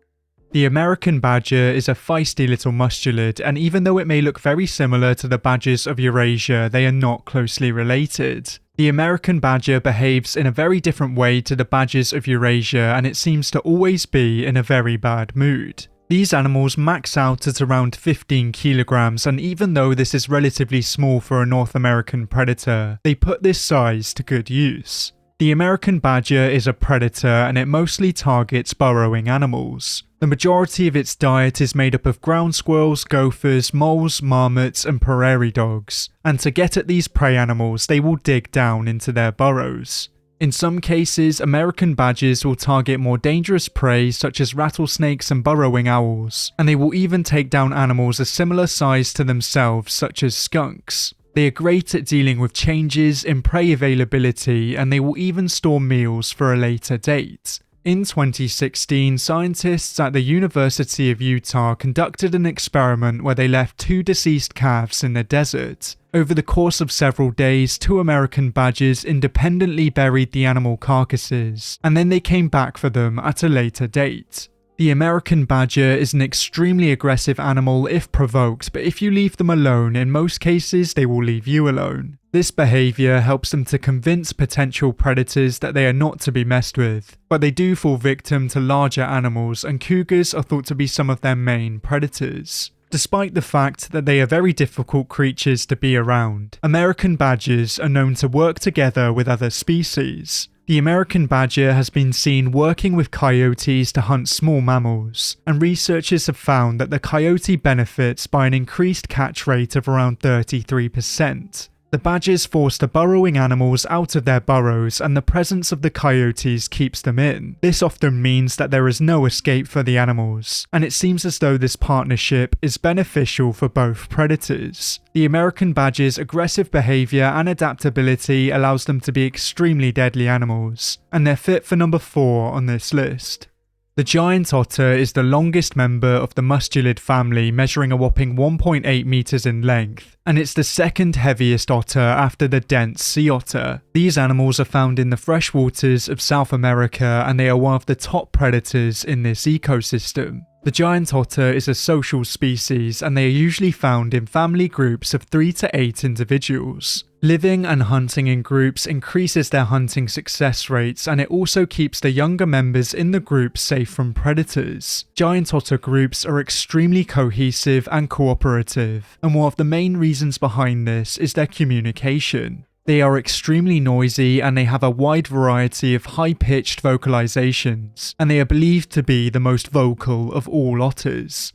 The American badger is a feisty little mustelid, and even though it may look very similar to the badgers of Eurasia, they are not closely related. The American badger behaves in a very different way to the badgers of Eurasia, and it seems to always be in a very bad mood. These animals max out at around 15 kilograms, and even though this is relatively small for a North American predator, they put this size to good use. The American badger is a predator, and it mostly targets burrowing animals. The majority of its diet is made up of ground squirrels, gophers, moles, marmots, and prairie dogs, and to get at these prey animals, they will dig down into their burrows. In some cases, American badgers will target more dangerous prey such as rattlesnakes and burrowing owls, and they will even take down animals a similar size to themselves such as skunks. They are great at dealing with changes in prey availability, and they will even store meals for a later date. In 2016, scientists at the University of Utah conducted an experiment where they left 2 deceased calves in the desert. Over the course of several days, 2 American badgers independently buried the animal carcasses, and then they came back for them at a later date. The American badger is an extremely aggressive animal if provoked, but if you leave them alone, in most cases they will leave you alone. This behaviour helps them to convince potential predators that they are not to be messed with, but they do fall victim to larger animals, and cougars are thought to be some of their main predators. Despite the fact that they are very difficult creatures to be around, American badgers are known to work together with other species. The American badger has been seen working with coyotes to hunt small mammals, and researchers have found that the coyote benefits by an increased catch rate of around 33%. The The badgers force the burrowing animals out of their burrows, and the presence of the coyotes keeps them in. This often means that there is no escape for the animals, and it seems as though this partnership is beneficial for both predators. The American badger's aggressive behavior and adaptability allows them to be extremely deadly animals, and they're fit for number 4 on this list. The giant otter is the longest member of the mustelid family, measuring a whopping 1.8 meters in length, and it's the second heaviest otter after the dense sea otter. These animals are found in the freshwaters of South America, and they are one of the top predators in this ecosystem. The giant otter is a social species, and they are usually found in family groups of 3 to 8 individuals. Living and hunting in groups increases their hunting success rates, and it also keeps the younger members in the group safe from predators. Giant otter groups are extremely cohesive and cooperative, and one of the main reasons behind this is their communication. They are extremely noisy, and they have a wide variety of high-pitched vocalizations, and they are believed to be the most vocal of all otters.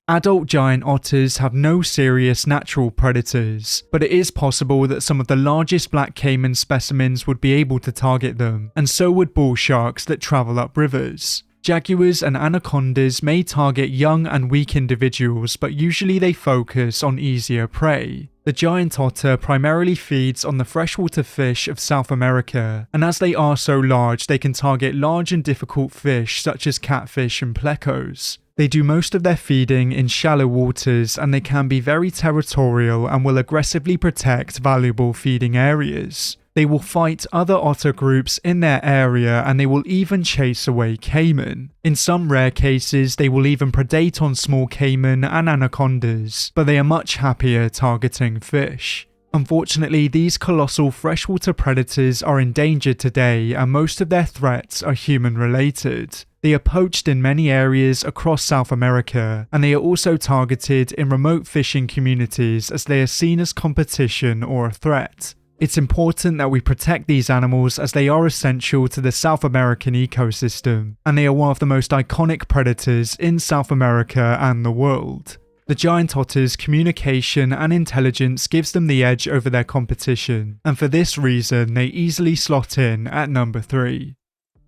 Adult giant otters have no serious natural predators, but it is possible that some of the largest black caiman specimens would be able to target them, and so would bull sharks that travel up rivers. Jaguars and anacondas may target young and weak individuals, but usually they focus on easier prey. The giant otter primarily feeds on the freshwater fish of South America, and as they are so large, they can target large and difficult fish such as catfish and plecos. They do most of their feeding in shallow waters, and they can be very territorial and will aggressively protect valuable feeding areas. They will fight other otter groups in their area, and they will even chase away caiman. In some rare cases, they will even predate on small caiman and anacondas, but they are much happier targeting fish. Unfortunately, these colossal freshwater predators are endangered today, and most of their threats are human-related. They are poached in many areas across South America, and they are also targeted in remote fishing communities as they are seen as competition or a threat. It's important that we protect these animals as they are essential to the South American ecosystem, and they are one of the most iconic predators in South America and the world. The giant otter's communication and intelligence gives them the edge over their competition, and for this reason they easily slot in at number 3.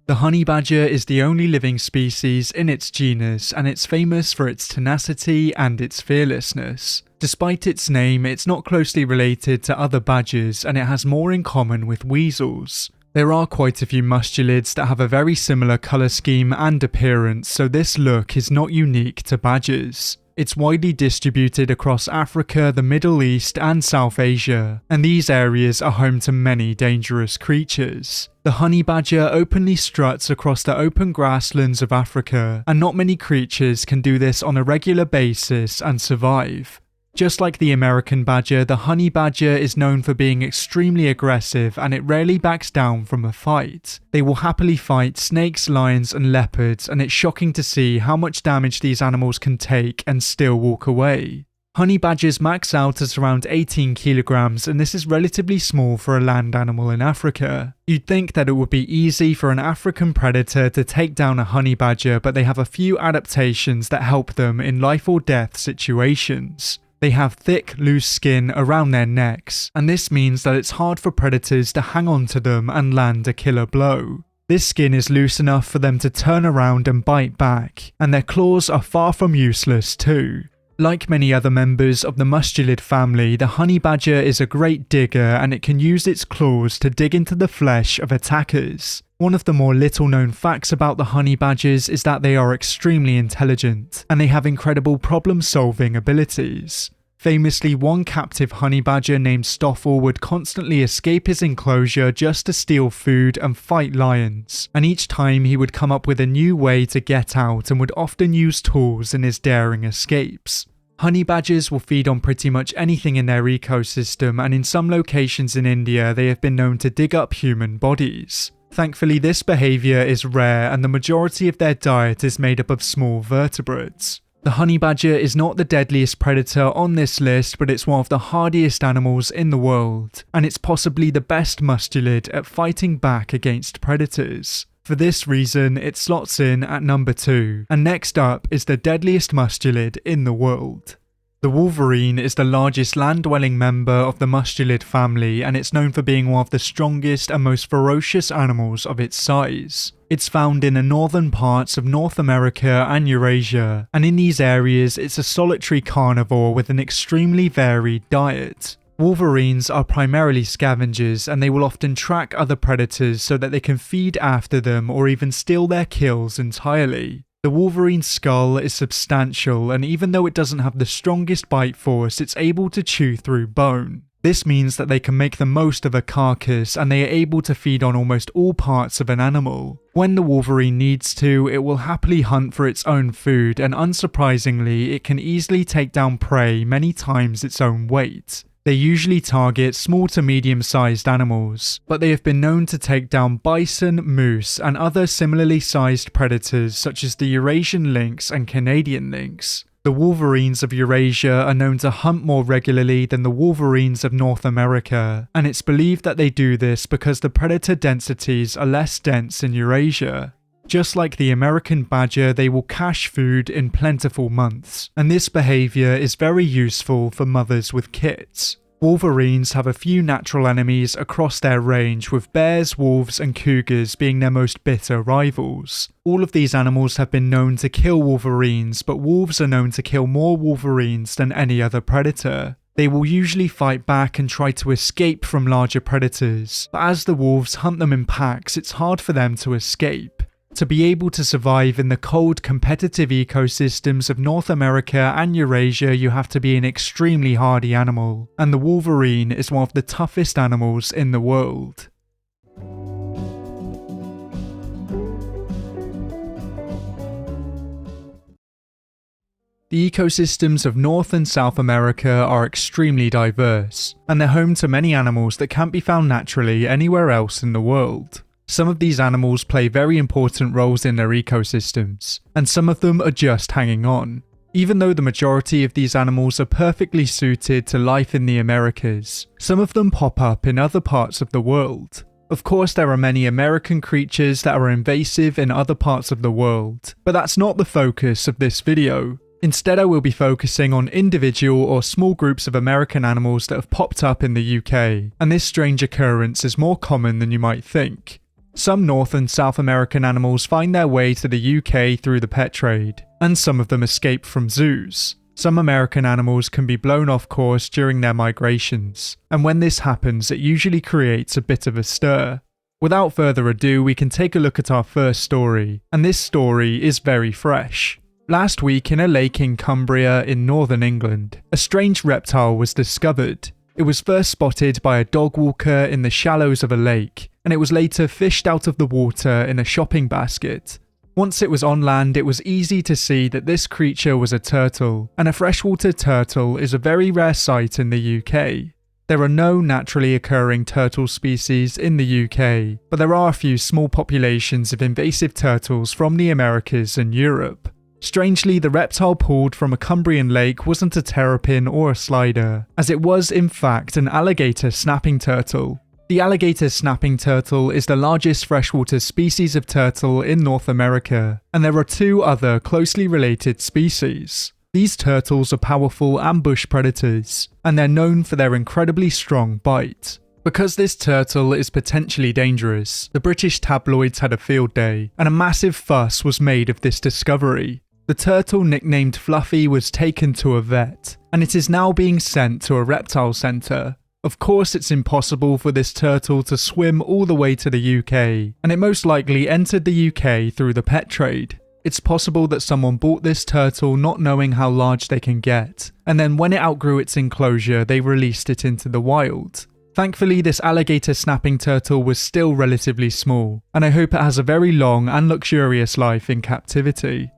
The honey badger is the only living species in its genus, and it's famous for its tenacity and its fearlessness. Despite its name, it's not closely related to other badgers, and it has more in common with weasels. There are quite a few mustelids that have a very similar colour scheme and appearance, so this look is not unique to badgers. It's widely distributed across Africa, the Middle East and South Asia, and these areas are home to many dangerous creatures. The honey badger openly struts across the open grasslands of Africa, and not many creatures can do this on a regular basis and survive. Just like the American badger, the honey badger is known for being extremely aggressive, and it rarely backs down from a fight. They will happily fight snakes, lions and leopards, and it's shocking to see how much damage these animals can take and still walk away. Honey badgers max out at around 18 kilograms, and this is relatively small for a land animal in Africa. You'd think that it would be easy for an African predator to take down a honey badger, but they have a few adaptations that help them in life or death situations. They have thick, loose skin around their necks, and this means that it's hard for predators to hang on to them and land a killer blow. This skin is loose enough for them to turn around and bite back, and their claws are far from useless too. Like many other members of the mustelid family, the honey badger is a great digger, and it can use its claws to dig into the flesh of attackers. One of the more little known facts about the honey badgers is that they are extremely intelligent, and they have incredible problem-solving abilities. Famously, one captive honey badger named Stoffel would constantly escape his enclosure just to steal food and fight lions, and each time he would come up with a new way to get out and would often use tools in his daring escapes. Honey badgers will feed on pretty much anything in their ecosystem, and in some locations in India they have been known to dig up human bodies. Thankfully, this behaviour is rare, and the majority of their diet is made up of small vertebrates. The honey badger is not the deadliest predator on this list, but it's one of the hardiest animals in the world, and it's possibly the best mustelid at fighting back against predators. For this reason, it slots in at number 2, and next up is the deadliest mustelid in the world. The wolverine is the largest land-dwelling member of the mustelid family, and it's known for being one of the strongest and most ferocious animals of its size. It's found in the northern parts of North America and Eurasia, and in these areas it's a solitary carnivore with an extremely varied diet. Wolverines are primarily scavengers, and they will often track other predators so that they can feed after them or even steal their kills entirely. The wolverine's skull is substantial, and even though it doesn't have the strongest bite force, it's able to chew through bone. This means that they can make the most of a carcass, and they are able to feed on almost all parts of an animal. When the wolverine needs to, it will happily hunt for its own food, and unsurprisingly, it can easily take down prey many times its own weight. They usually target small to medium-sized animals, but they have been known to take down bison, moose, and other similarly sized predators such as the Eurasian lynx and Canadian lynx. The wolverines of Eurasia are known to hunt more regularly than the wolverines of North America, and it's believed that they do this because the predator densities are less dense in Eurasia. Just like the American badger, they will cache food in plentiful months, and this behaviour is very useful for mothers with kits. Wolverines have a few natural enemies across their range, with bears, wolves and cougars being their most bitter rivals. All of these animals have been known to kill wolverines, but wolves are known to kill more wolverines than any other predator. They will usually fight back and try to escape from larger predators, but as the wolves hunt them in packs, it's hard for them to escape. To be able to survive in the cold, competitive ecosystems of North America and Eurasia, you have to be an extremely hardy animal, and the wolverine is one of the toughest animals in the world. The ecosystems of North and South America are extremely diverse, and they're home to many animals that can't be found naturally anywhere else in the world. Some of these animals play very important roles in their ecosystems, and some of them are just hanging on. Even though the majority of these animals are perfectly suited to life in the Americas, some of them pop up in other parts of the world. Of course, there are many American creatures that are invasive in other parts of the world, but that's not the focus of this video. Instead, I will be focusing on individual or small groups of American animals that have popped up in the UK, and this strange occurrence is more common than you might think. Some North and South American animals find their way to the UK through the pet trade, and some of them escape from zoos. Some American animals can be blown off course during their migrations, and when this happens, it usually creates a bit of a stir. Without further ado, we can take a look at our first story, and this story is very fresh. Last week in a lake in Cumbria in northern England, a strange reptile was discovered. It was first spotted by a dog walker in the shallows of a lake, and it was later fished out of the water in a shopping basket. Once it was on land, it was easy to see that this creature was a turtle, and a freshwater turtle is a very rare sight in the UK. There are no naturally occurring turtle species in the UK, but there are a few small populations of invasive turtles from the Americas and Europe. Strangely, the reptile pulled from a Cumbrian lake wasn't a terrapin or a slider, as it was in fact an alligator snapping turtle. The alligator snapping turtle is the largest freshwater species of turtle in North America, and there are two other closely related species. These turtles are powerful ambush predators, and they're known for their incredibly strong bite. Because this turtle is potentially dangerous, the British tabloids had a field day, and a massive fuss was made of this discovery. The turtle, nicknamed Fluffy, was taken to a vet, and it is now being sent to a reptile centre. Of course, it's impossible for this turtle to swim all the way to the UK, and it most likely entered the UK through the pet trade. It's possible that someone bought this turtle not knowing how large they can get, and then when it outgrew its enclosure, they released it into the wild. Thankfully, this alligator snapping turtle was still relatively small, and I hope it has a very long and luxurious life in captivity.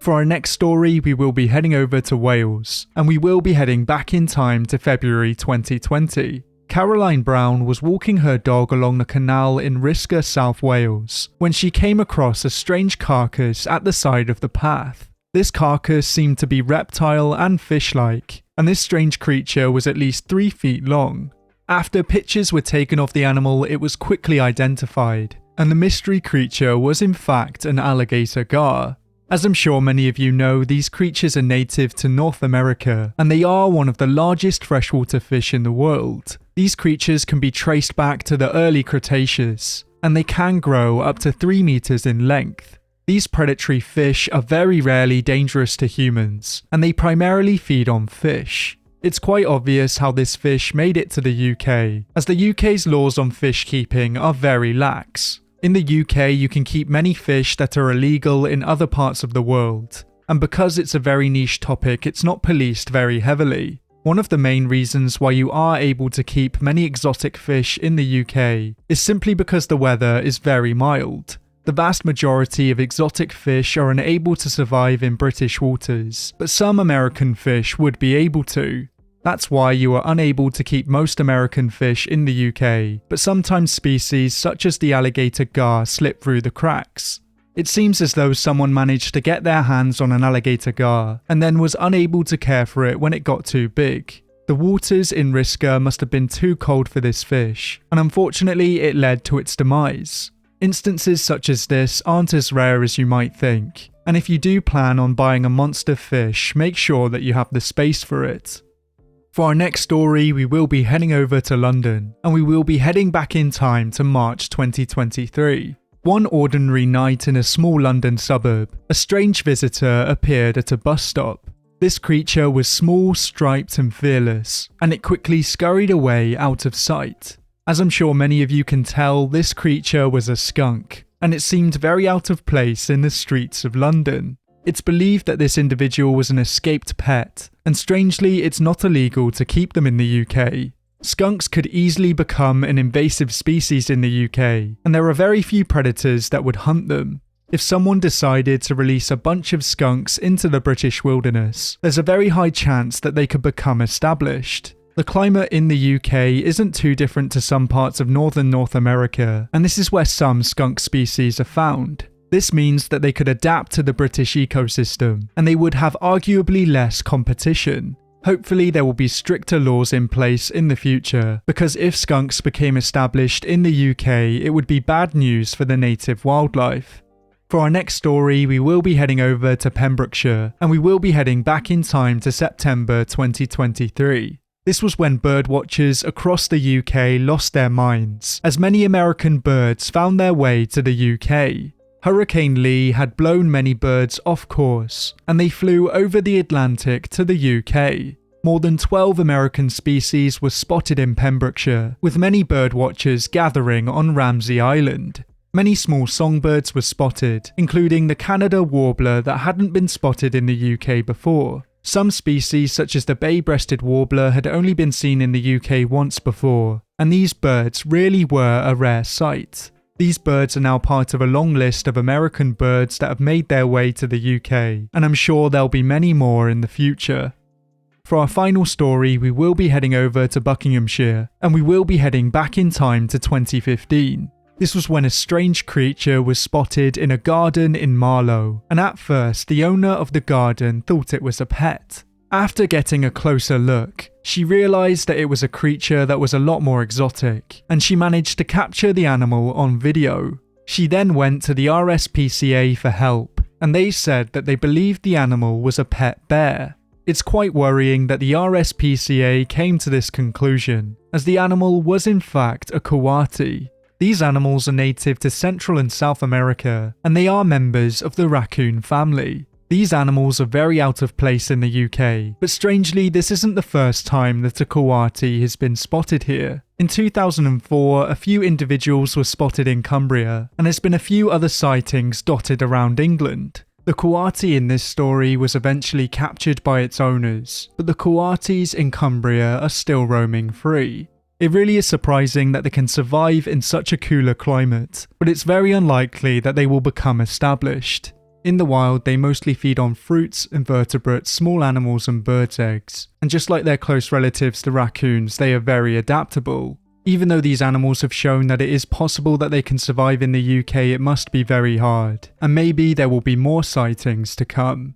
For our next story, we will be heading over to Wales, and we will be heading back in time to February 2020. Caroline Brown was walking her dog along the canal in Risca, South Wales, when she came across a strange carcass at the side of the path. This carcass seemed to be reptile and fish-like, and this strange creature was at least 3 feet long. After pictures were taken of the animal, it was quickly identified. and the mystery creature was in fact an alligator gar. As I'm sure many of you know, these creatures are native to North America, and they are one of the largest freshwater fish in the world. These creatures can be traced back to the early Cretaceous, and they can grow up to 3 meters in length. These predatory fish are very rarely dangerous to humans, and they primarily feed on fish. It's quite obvious how this fish made it to the UK, as the UK's laws on fish keeping are very lax. In the UK, you can keep many fish that are illegal in other parts of the world, and because it's a very niche topic, it's not policed very heavily. One of the main reasons why you are able to keep many exotic fish in the UK is simply because the weather is very mild. The vast majority of exotic fish are unable to survive in British waters, but some American fish would be able to. That's why you are unable to keep most American fish in the UK, but sometimes species such as the alligator gar slip through the cracks. It seems as though someone managed to get their hands on an alligator gar, and then was unable to care for it when it got too big. The waters in Risca must have been too cold for this fish, and unfortunately it led to its demise. Instances such as this aren't as rare as you might think, and if you do plan on buying a monster fish, make sure that you have the space for it. For our next story, we will be heading over to London, and we will be heading back in time to March 2023. One ordinary night in a small London suburb, a strange visitor appeared at a bus stop. This creature was small, striped and fearless, and it quickly scurried away out of sight. As I'm sure many of you can tell, this creature was a skunk, and it seemed very out of place in the streets of London. It's believed that this individual was an escaped pet, and strangely it's not illegal to keep them in the UK. Skunks could easily become an invasive species in the UK, and there are very few predators that would hunt them. If someone decided to release a bunch of skunks into the British wilderness, there's a very high chance that they could become established. The climate in the UK isn't too different to some parts of northern North America, and this is where some skunk species are found. This means that they could adapt to the British ecosystem, and they would have arguably less competition. Hopefully there will be stricter laws in place in the future, because if skunks became established in the UK, it would be bad news for the native wildlife. For our next story, we will be heading over to Pembrokeshire, and we will be heading back in time to September 2023. This was when birdwatchers across the UK lost their minds, as many American birds found their way to the UK. Hurricane Lee had blown many birds off course, and they flew over the Atlantic to the UK. More than 12 American species were spotted in Pembrokeshire, with many birdwatchers gathering on Ramsay Island. Many small songbirds were spotted, including the Canada warbler that hadn't been spotted in the UK before. Some species such as the bay-breasted warbler had only been seen in the UK once before, and these birds really were a rare sight. These birds are now part of a long list of American birds that have made their way to the UK, and I'm sure there'll be many more in the future. For our final story, we will be heading over to Buckinghamshire, and we will be heading back in time to 2015. This was when a strange creature was spotted in a garden in Marlow, and at first the owner of the garden thought it was a pet. After getting a closer look, she realised that it was a creature that was a lot more exotic, and she managed to capture the animal on video. She then went to the RSPCA for help, and they said that they believed the animal was a pet bear. It's quite worrying that the RSPCA came to this conclusion, as the animal was in fact a coati. These animals are native to Central and South America, and they are members of the raccoon family. These animals are very out of place in the UK, but strangely this isn't the first time that a coati has been spotted here. In 2004, a few individuals were spotted in Cumbria, and there's been a few other sightings dotted around England. The coati in this story was eventually captured by its owners, but the coatis in Cumbria are still roaming free. It really is surprising that they can survive in such a cooler climate, but it's very unlikely that they will become established. In the wild, they mostly feed on fruits, invertebrates, small animals and birds' eggs, and just like their close relatives the raccoons, they are very adaptable. Even though these animals have shown that it is possible that they can survive in the UK, it must be very hard, and maybe there will be more sightings to come.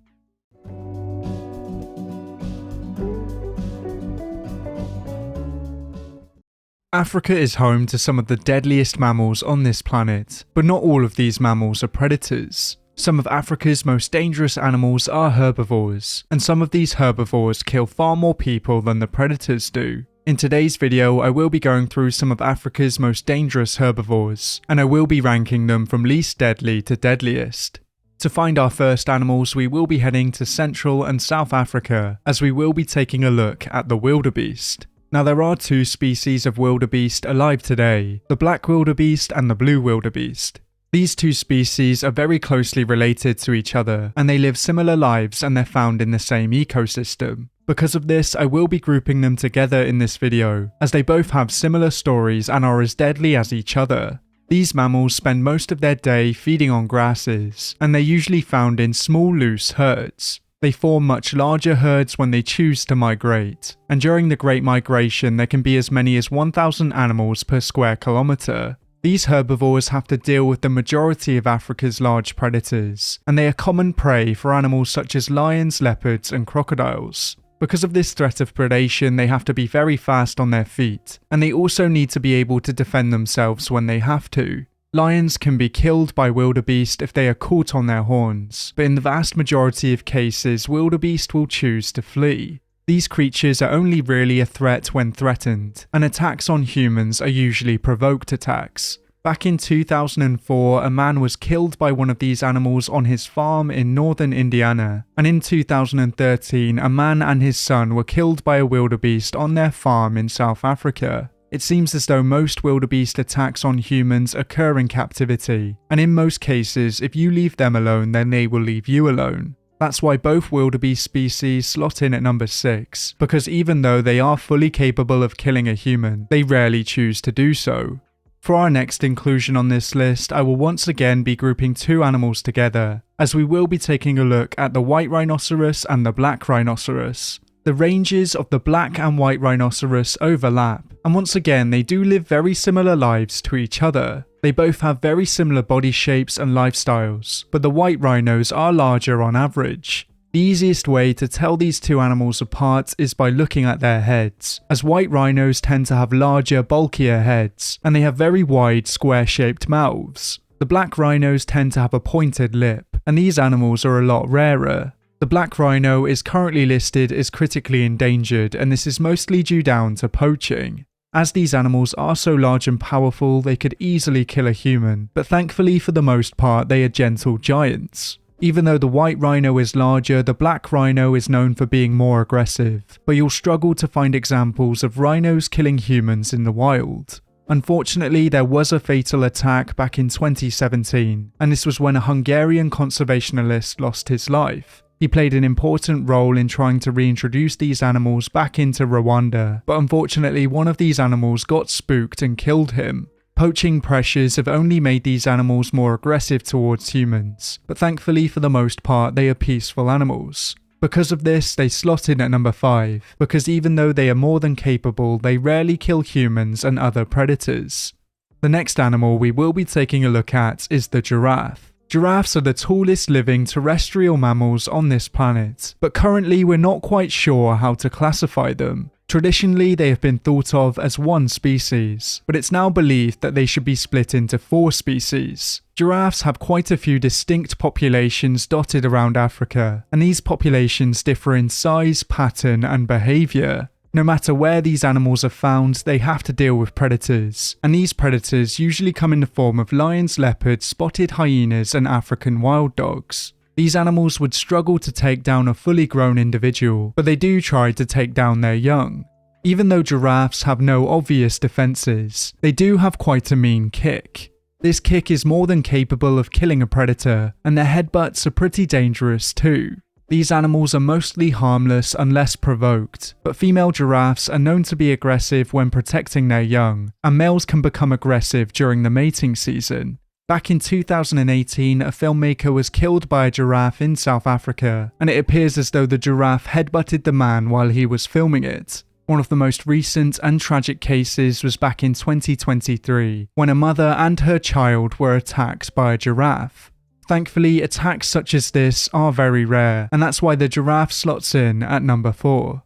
Africa is home to some of the deadliest mammals on this planet, but not all of these mammals are predators. Some of Africa's most dangerous animals are herbivores, and some of these herbivores kill far more people than the predators do. In today's video, I will be going through some of Africa's most dangerous herbivores, and I will be ranking them from least deadly to deadliest. To find our first animals, we will be heading to Central and South Africa, as we will be taking a look at the wildebeest. Now there are two species of wildebeest alive today, the black wildebeest and the blue wildebeest. These two species are very closely related to each other, and they live similar lives and they're found in the same ecosystem. Because of this, I will be grouping them together in this video, as they both have similar stories and are as deadly as each other. These mammals spend most of their day feeding on grasses, and they're usually found in small loose herds. They form much larger herds when they choose to migrate, and during the Great Migration there can be as many as 1,000 animals per square kilometre. These herbivores have to deal with the majority of Africa's large predators, and they are common prey for animals such as lions, leopards and crocodiles. Because of this threat of predation, they have to be very fast on their feet, and they also need to be able to defend themselves when they have to. Lions can be killed by wildebeest if they are caught on their horns, but in the vast majority of cases, wildebeest will choose to flee. These creatures are only really a threat when threatened, and attacks on humans are usually provoked attacks. Back in 2004, a man was killed by one of these animals on his farm in northern Indiana, and in 2013, a man and his son were killed by a wildebeest on their farm in South Africa. It seems as though most wildebeest attacks on humans occur in captivity, and in most cases, if you leave them alone, then they will leave you alone. That's why both wildebeest species slot in at number 6, because even though they are fully capable of killing a human, they rarely choose to do so. For our next inclusion on this list, I will once again be grouping two animals together, as we will be taking a look at the white rhinoceros and the black rhinoceros. The ranges of the black and white rhinoceros overlap, and once again they do live very similar lives to each other. They both have very similar body shapes and lifestyles, but the white rhinos are larger on average. The easiest way to tell these two animals apart is by looking at their heads, as white rhinos tend to have larger, bulkier heads, and they have very wide, square-shaped mouths. The black rhinos tend to have a pointed lip, and these animals are a lot rarer. The black rhino is currently listed as critically endangered, and this is mostly due down to poaching. As these animals are so large and powerful, they could easily kill a human, but thankfully for the most part they are gentle giants. Even though the white rhino is larger, the black rhino is known for being more aggressive, but you'll struggle to find examples of rhinos killing humans in the wild. Unfortunately, there was a fatal attack back in 2017, and this was when a Hungarian conservationalist lost his life. He played an important role in trying to reintroduce these animals back into Rwanda, but unfortunately one of these animals got spooked and killed him. Poaching pressures have only made these animals more aggressive towards humans, but thankfully for the most part they are peaceful animals. Because of this, they slot in at number 5, because even though they are more than capable, they rarely kill humans and other predators. The next animal we will be taking a look at is the giraffe. Giraffes are the tallest living terrestrial mammals on this planet, but currently we're not quite sure how to classify them. Traditionally, they have been thought of as one species, but it's now believed that they should be split into 4 species. Giraffes have quite a few distinct populations dotted around Africa, and these populations differ in size, pattern, and behaviour. No matter where these animals are found, they have to deal with predators, and these predators usually come in the form of lions, leopards, spotted hyenas, and African wild dogs. These animals would struggle to take down a fully grown individual, but they do try to take down their young. Even though giraffes have no obvious defences, they do have quite a mean kick. This kick is more than capable of killing a predator, and their headbutts are pretty dangerous too. These animals are mostly harmless unless provoked, but female giraffes are known to be aggressive when protecting their young, and males can become aggressive during the mating season. Back in 2018, a filmmaker was killed by a giraffe in South Africa, and it appears as though the giraffe headbutted the man while he was filming it. One of the most recent and tragic cases was back in 2023, when a mother and her child were attacked by a giraffe. Thankfully, attacks such as this are very rare, and that's why the giraffe slots in at number 4.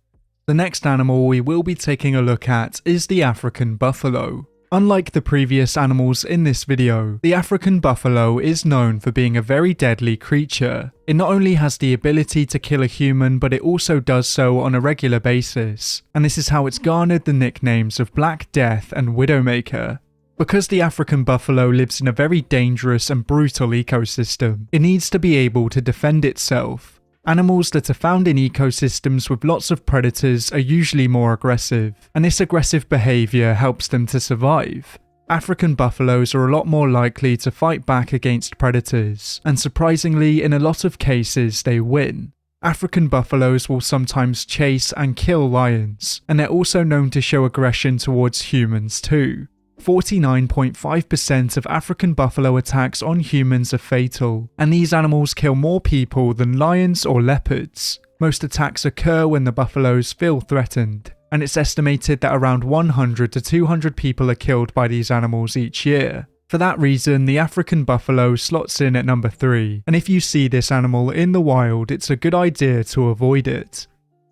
The next animal we will be taking a look at is the African buffalo. Unlike the previous animals in this video, the African buffalo is known for being a very deadly creature. It not only has the ability to kill a human, but it also does so on a regular basis, and this is how it's garnered the nicknames of Black Death and Widowmaker. Because the African buffalo lives in a very dangerous and brutal ecosystem, it needs to be able to defend itself. Animals that are found in ecosystems with lots of predators are usually more aggressive, and this aggressive behaviour helps them to survive. African buffaloes are a lot more likely to fight back against predators, and surprisingly, in a lot of cases, they win. African buffaloes will sometimes chase and kill lions, and they're also known to show aggression towards humans too. 49.5% of African buffalo attacks on humans are fatal, and these animals kill more people than lions or leopards. Most attacks occur when the buffaloes feel threatened, and it's estimated that around 100 to 200 people are killed by these animals each year. For that reason, the African buffalo slots in at number 3, and if you see this animal in the wild, it's a good idea to avoid it.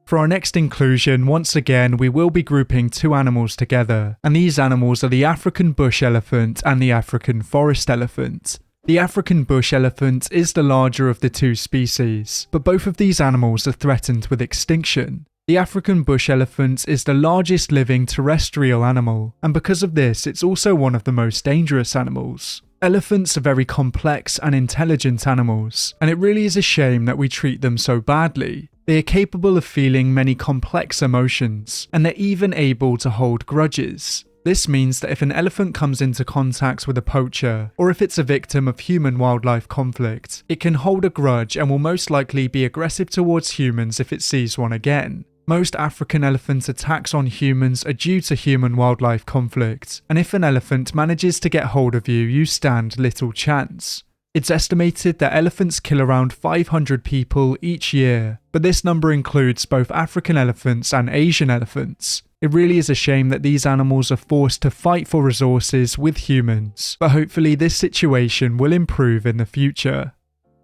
For our next inclusion, once again, we will be grouping two animals together, and these animals are the African bush elephant and the African forest elephant. The African bush elephant is the larger of the two species, but both of these animals are threatened with extinction. The African bush elephant is the largest living terrestrial animal, and because of this, it's also one of the most dangerous animals. Elephants are very complex and intelligent animals, and it really is a shame that we treat them so badly. They are capable of feeling many complex emotions, and they're even able to hold grudges. This means that if an elephant comes into contact with a poacher, or if it's a victim of human-wildlife conflict, it can hold a grudge and will most likely be aggressive towards humans if it sees one again. Most African elephant attacks on humans are due to human-wildlife conflict, and if an elephant manages to get hold of you, you stand little chance. It's estimated that elephants kill around 500 people each year, but this number includes both African elephants and Asian elephants. It really is a shame that these animals are forced to fight for resources with humans, but hopefully this situation will improve in the future.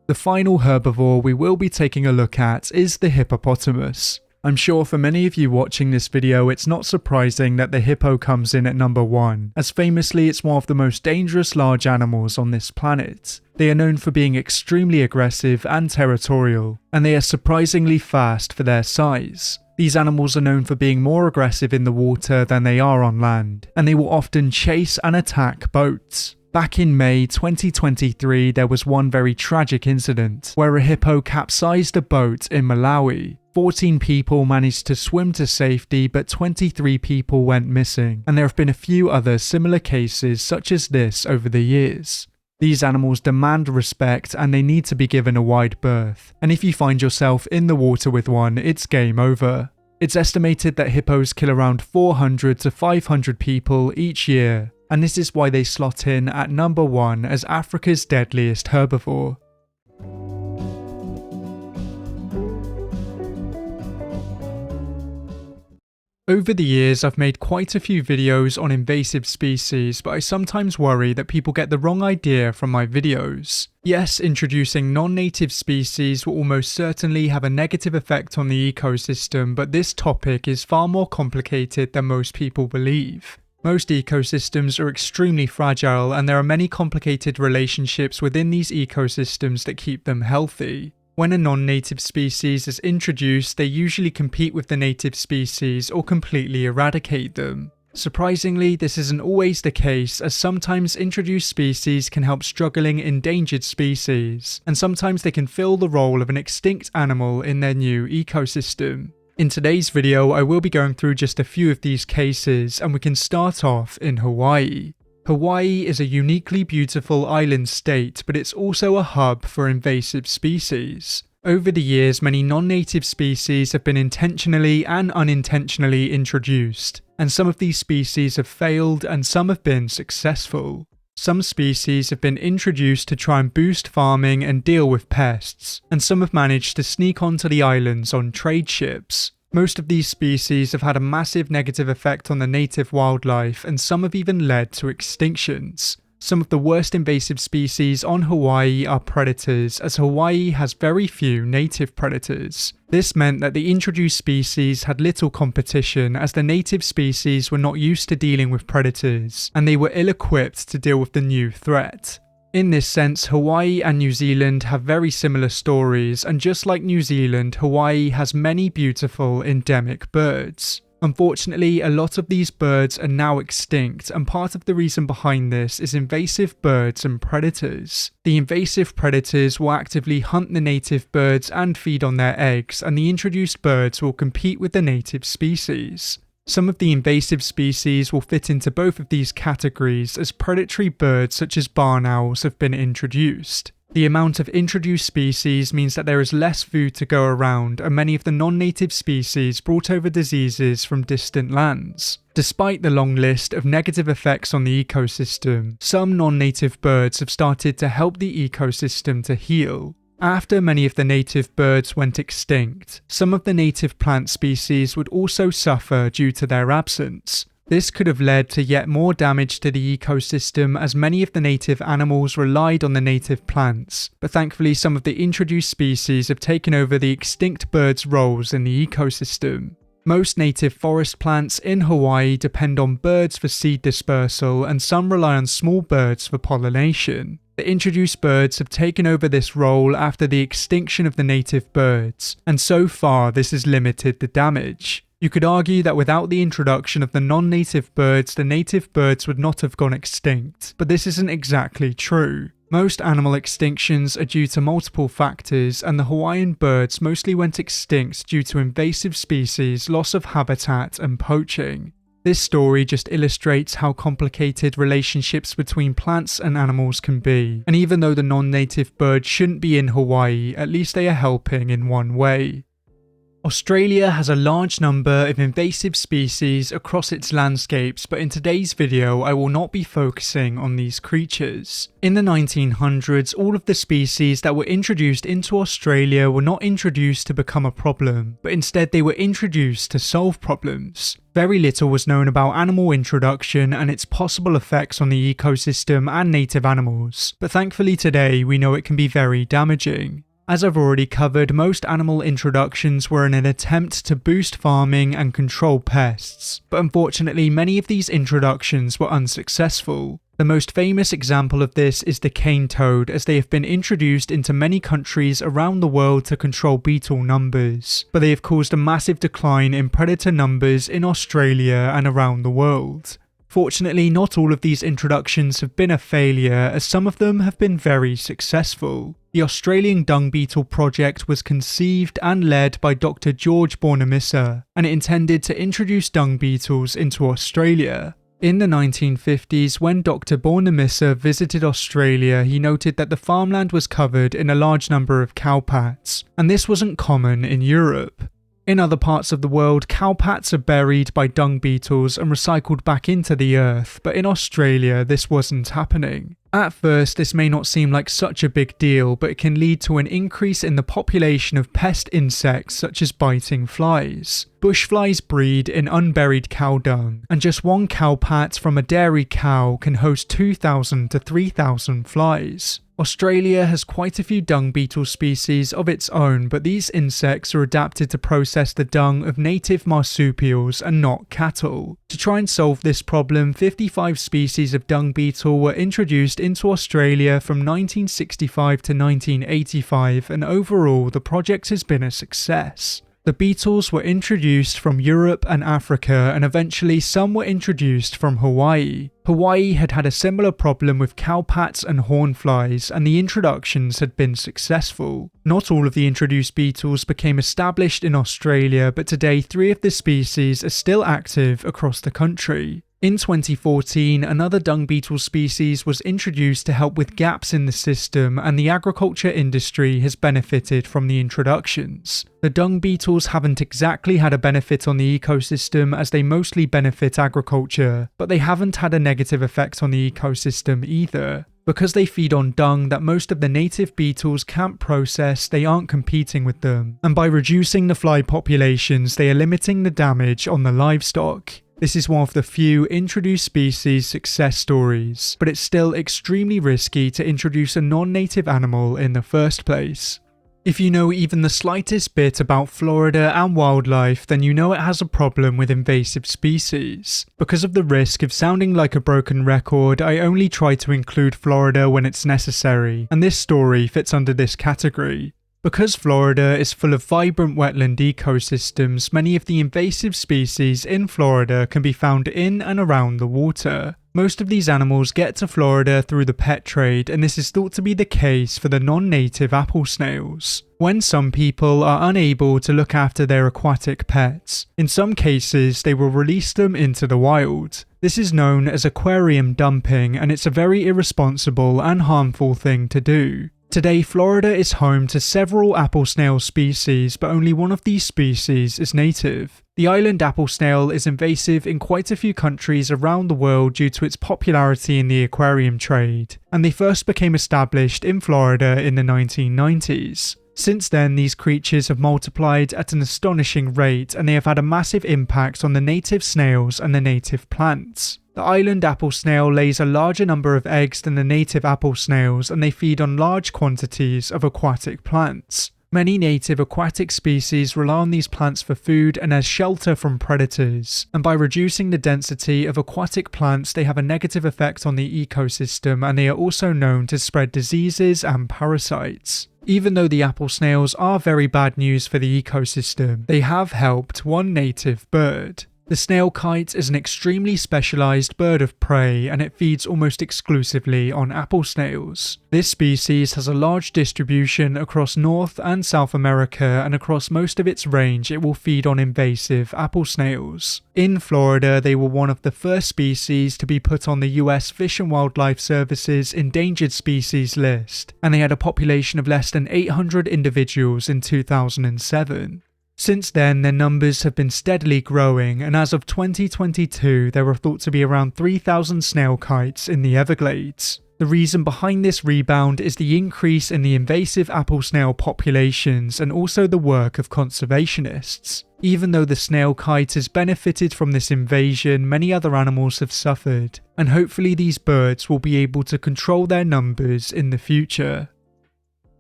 The final herbivore we will be taking a look at is the hippopotamus. I'm sure for many of you watching this video, it's not surprising that the hippo comes in at number 1, as famously it's one of the most dangerous large animals on this planet. They are known for being extremely aggressive and territorial, and they are surprisingly fast for their size. These animals are known for being more aggressive in the water than they are on land, and they will often chase and attack boats. Back in May 2023, there was one very tragic incident where a hippo capsized a boat in Malawi. 14 people managed to swim to safety, but 23 people went missing, and there have been a few other similar cases such as this over the years. These animals demand respect and they need to be given a wide berth, and if you find yourself in the water with one, it's game over. It's estimated that hippos kill around 400 to 500 people each year, and this is why they slot in at number 1 as Africa's deadliest herbivore. Over the years, I've made quite a few videos on invasive species, but I sometimes worry that people get the wrong idea from my videos. Yes, introducing non-native species will almost certainly have a negative effect on the ecosystem, but this topic is far more complicated than most people believe. Most ecosystems are extremely fragile, and there are many complicated relationships within these ecosystems that keep them healthy. When a non-native species is introduced, they usually compete with the native species or completely eradicate them. Surprisingly, this isn't always the case, as sometimes introduced species can help struggling endangered species, and sometimes they can fill the role of an extinct animal in their new ecosystem. In today's video, I will be going through just a few of these cases, and we can start off in Hawaii. Hawaii is a uniquely beautiful island state, but it's also a hub for invasive species. Over the years, many non-native species have been intentionally and unintentionally introduced, and some of these species have failed and some have been successful. Some species have been introduced to try and boost farming and deal with pests, and some have managed to sneak onto the islands on trade ships. Most of these species have had a massive negative effect on the native wildlife, and some have even led to extinctions. Some of the worst invasive species on Hawaii are predators, as Hawaii has very few native predators. This meant that the introduced species had little competition, as the native species were not used to dealing with predators, and they were ill-equipped to deal with the new threat. In this sense, Hawaii and New Zealand have very similar stories, and just like New Zealand, Hawaii has many beautiful endemic birds. Unfortunately, a lot of these birds are now extinct, and part of the reason behind this is invasive birds and predators. The invasive predators will actively hunt the native birds and feed on their eggs, and the introduced birds will compete with the native species. Some of the invasive species will fit into both of these categories, as predatory birds such as barn owls have been introduced. The amount of introduced species means that there is less food to go around, and many of the non-native species brought over diseases from distant lands. Despite the long list of negative effects on the ecosystem, some non-native birds have started to help the ecosystem to heal. After many of the native birds went extinct, some of the native plant species would also suffer due to their absence. This could have led to yet more damage to the ecosystem, as many of the native animals relied on the native plants, but thankfully some of the introduced species have taken over the extinct birds' roles in the ecosystem. Most native forest plants in Hawaii depend on birds for seed dispersal, and some rely on small birds for pollination. The introduced birds have taken over this role after the extinction of the native birds, and so far this has limited the damage. You could argue that without the introduction of the non-native birds, the native birds would not have gone extinct, but this isn't exactly true. Most animal extinctions are due to multiple factors, and the Hawaiian birds mostly went extinct due to invasive species, loss of habitat, and poaching. This story just illustrates how complicated relationships between plants and animals can be, and even though the non-native birds shouldn't be in Hawaii, at least they are helping in one way. Australia has a large number of invasive species across its landscapes, but in today's video I will not be focusing on these creatures. In the 1900s, all of the species that were introduced into Australia were not introduced to become a problem, but instead they were introduced to solve problems. Very little was known about animal introduction and its possible effects on the ecosystem and native animals, but thankfully today we know it can be very damaging. As I've already covered, most animal introductions were in an attempt to boost farming and control pests, but unfortunately many of these introductions were unsuccessful. The most famous example of this is the cane toad, as they have been introduced into many countries around the world to control beetle numbers, but they have caused a massive decline in predator numbers in Australia and around the world. Fortunately, not all of these introductions have been a failure, as some of them have been very successful. The Australian dung beetle project was conceived and led by Dr. George Bornemissza, and it intended to introduce dung beetles into Australia. In the 1950s, when Dr. Bornemissza visited Australia, he noted that the farmland was covered in a large number of cowpats, and this wasn't common in Europe. In other parts of the world, cowpats are buried by dung beetles and recycled back into the earth, but in Australia this wasn't happening. At first, this may not seem like such a big deal, but it can lead to an increase in the population of pest insects such as biting flies. Bush flies breed in unburied cow dung, and just one cowpat from a dairy cow can host 2,000 to 3,000 flies. Australia has quite a few dung beetle species of its own, but these insects are adapted to process the dung of native marsupials and not cattle. To try and solve this problem, 55 species of dung beetle were introduced into Australia from 1965 to 1985, and overall the project has been a success. The beetles were introduced from Europe and Africa, and eventually some were introduced from Hawaii. Hawaii had had a similar problem with cowpats and hornflies, and the introductions had been successful. Not all of the introduced beetles became established in Australia, but today 3 of the species are still active across the country. In 2014, another dung beetle species was introduced to help with gaps in the system, and the agriculture industry has benefited from the introductions. The dung beetles haven't exactly had a benefit on the ecosystem, as they mostly benefit agriculture, but they haven't had a negative effect on the ecosystem either. Because they feed on dung that most of the native beetles can't process, they aren't competing with them, and by reducing the fly populations, they are limiting the damage on the livestock. This is one of the few introduced species success stories, but it's still extremely risky to introduce a non-native animal in the first place. If you know even the slightest bit about Florida and wildlife, then you know it has a problem with invasive species. Because of the risk of sounding like a broken record, I only try to include Florida when it's necessary, and this story fits under this category. Because Florida is full of vibrant wetland ecosystems, many of the invasive species in Florida can be found in and around the water. Most of these animals get to Florida through the pet trade, and this is thought to be the case for the non-native apple snails. When some people are unable to look after their aquatic pets, in some cases they will release them into the wild. This is known as aquarium dumping, and it's a very irresponsible and harmful thing to do. Today, Florida is home to several apple snail species, but only one of these species is native. The island apple snail is invasive in quite a few countries around the world due to its popularity in the aquarium trade, and they first became established in Florida in the 1990s. Since then, these creatures have multiplied at an astonishing rate, and they have had a massive impact on the native snails and the native plants. The island apple snail lays a larger number of eggs than the native apple snails, and they feed on large quantities of aquatic plants. Many native aquatic species rely on these plants for food and as shelter from predators, and by reducing the density of aquatic plants they have a negative effect on the ecosystem, and they are also known to spread diseases and parasites. Even though the apple snails are very bad news for the ecosystem, they have helped one native bird. The snail kite is an extremely specialized bird of prey, and it feeds almost exclusively on apple snails. This species has a large distribution across North and South America, and across most of its range it will feed on invasive apple snails. In Florida, they were one of the first species to be put on the US Fish and Wildlife Service's endangered species list, and they had a population of less than 800 individuals in 2007. Since then, their numbers have been steadily growing, and as of 2022, there are thought to be around 3,000 snail kites in the Everglades. The reason behind this rebound is the increase in the invasive apple snail populations and also the work of conservationists. Even though the snail kite has benefited from this invasion, many other animals have suffered, and hopefully these birds will be able to control their numbers in the future.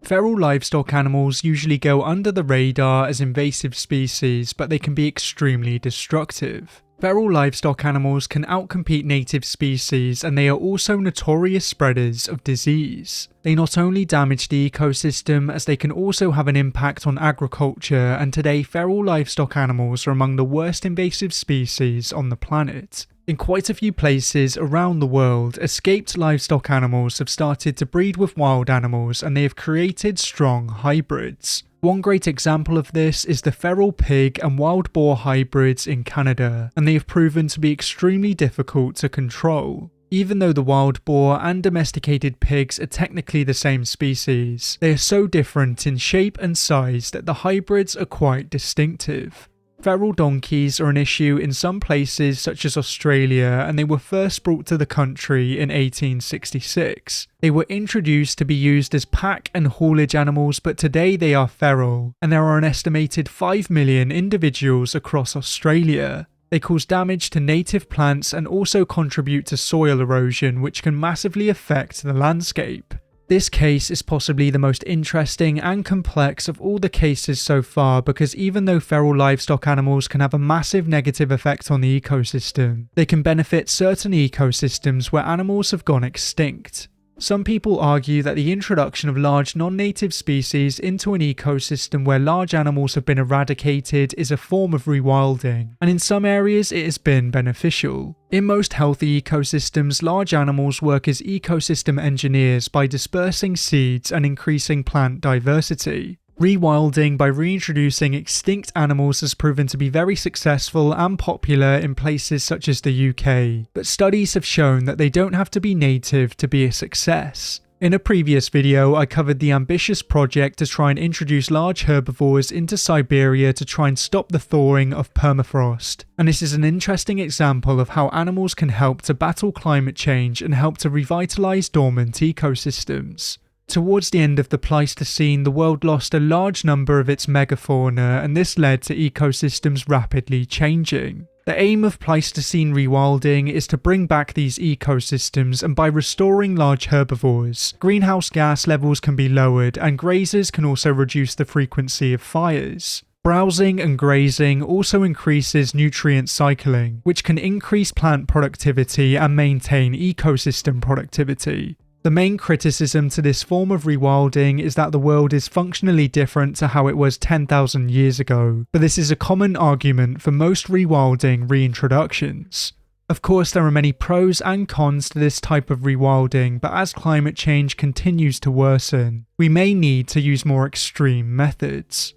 Feral livestock animals usually go under the radar as invasive species, but they can be extremely destructive. Feral livestock animals can outcompete native species, and they are also notorious spreaders of disease. They not only damage the ecosystem, as they can also have an impact on agriculture, and today feral livestock animals are among the worst invasive species on the planet. In quite a few places around the world, escaped livestock animals have started to breed with wild animals, and they have created strong hybrids. One great example of this is the feral pig and wild boar hybrids in Canada, and they have proven to be extremely difficult to control. Even though the wild boar and domesticated pigs are technically the same species, they are so different in shape and size that the hybrids are quite distinctive. Feral donkeys are an issue in some places such as Australia, and they were first brought to the country in 1866. They were introduced to be used as pack and haulage animals, but today they are feral, and there are an estimated 5 million individuals across Australia. They cause damage to native plants and also contribute to soil erosion, which can massively affect the landscape. This case is possibly the most interesting and complex of all the cases so far, because even though feral livestock animals can have a massive negative effect on the ecosystem, they can benefit certain ecosystems where animals have gone extinct. Some people argue that the introduction of large non-native species into an ecosystem where large animals have been eradicated is a form of rewilding, and in some areas it has been beneficial. In most healthy ecosystems, large animals work as ecosystem engineers by dispersing seeds and increasing plant diversity. Rewilding by reintroducing extinct animals has proven to be very successful and popular in places such as the UK, but studies have shown that they don't have to be native to be a success. In a previous video, I covered the ambitious project to try and introduce large herbivores into Siberia to try and stop the thawing of permafrost, and this is an interesting example of how animals can help to battle climate change and help to revitalize dormant ecosystems. Towards the end of the Pleistocene, the world lost a large number of its megafauna, and this led to ecosystems rapidly changing. The aim of Pleistocene rewilding is to bring back these ecosystems, and by restoring large herbivores, greenhouse gas levels can be lowered and grazers can also reduce the frequency of fires. Browsing and grazing also increases nutrient cycling, which can increase plant productivity and maintain ecosystem productivity. The main criticism to this form of rewilding is that the world is functionally different to how it was 10,000 years ago, but this is a common argument for most rewilding reintroductions. Of course, there are many pros and cons to this type of rewilding, but as climate change continues to worsen, we may need to use more extreme methods.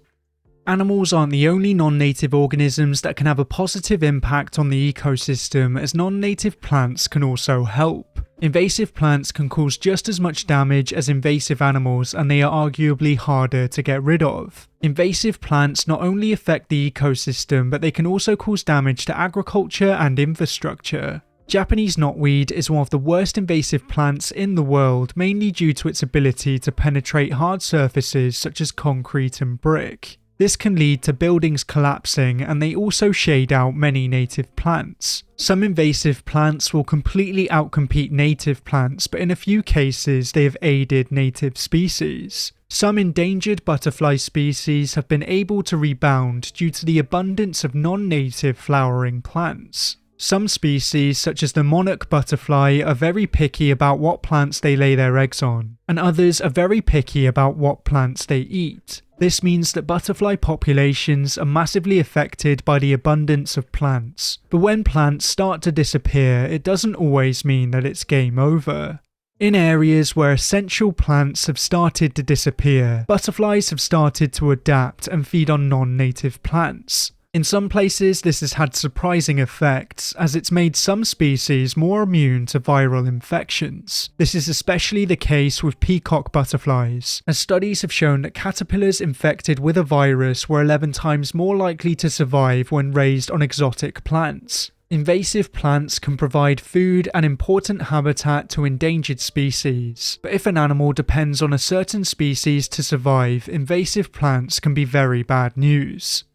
Animals aren't the only non-native organisms that can have a positive impact on the ecosystem, as non-native plants can also help. Invasive plants can cause just as much damage as invasive animals, and they are arguably harder to get rid of. Invasive plants not only affect the ecosystem, but they can also cause damage to agriculture and infrastructure. Japanese knotweed is one of the worst invasive plants in the world, mainly due to its ability to penetrate hard surfaces such as concrete and brick. This can lead to buildings collapsing, and they also shade out many native plants. Some invasive plants will completely outcompete native plants, but in a few cases they have aided native species. Some endangered butterfly species have been able to rebound due to the abundance of non-native flowering plants. Some species, such as the monarch butterfly, are very picky about what plants they lay their eggs on, and others are very picky about what plants they eat. This means that butterfly populations are massively affected by the abundance of plants. But when plants start to disappear, it doesn't always mean that it's game over. In areas where essential plants have started to disappear, butterflies have started to adapt and feed on non-native plants. In some places, this has had surprising effects, as it's made some species more immune to viral infections. This is especially the case with peacock butterflies, as studies have shown that caterpillars infected with a virus were 11 times more likely to survive when raised on exotic plants. Invasive plants can provide food and important habitat to endangered species, but if an animal depends on a certain species to survive, invasive plants can be very bad news.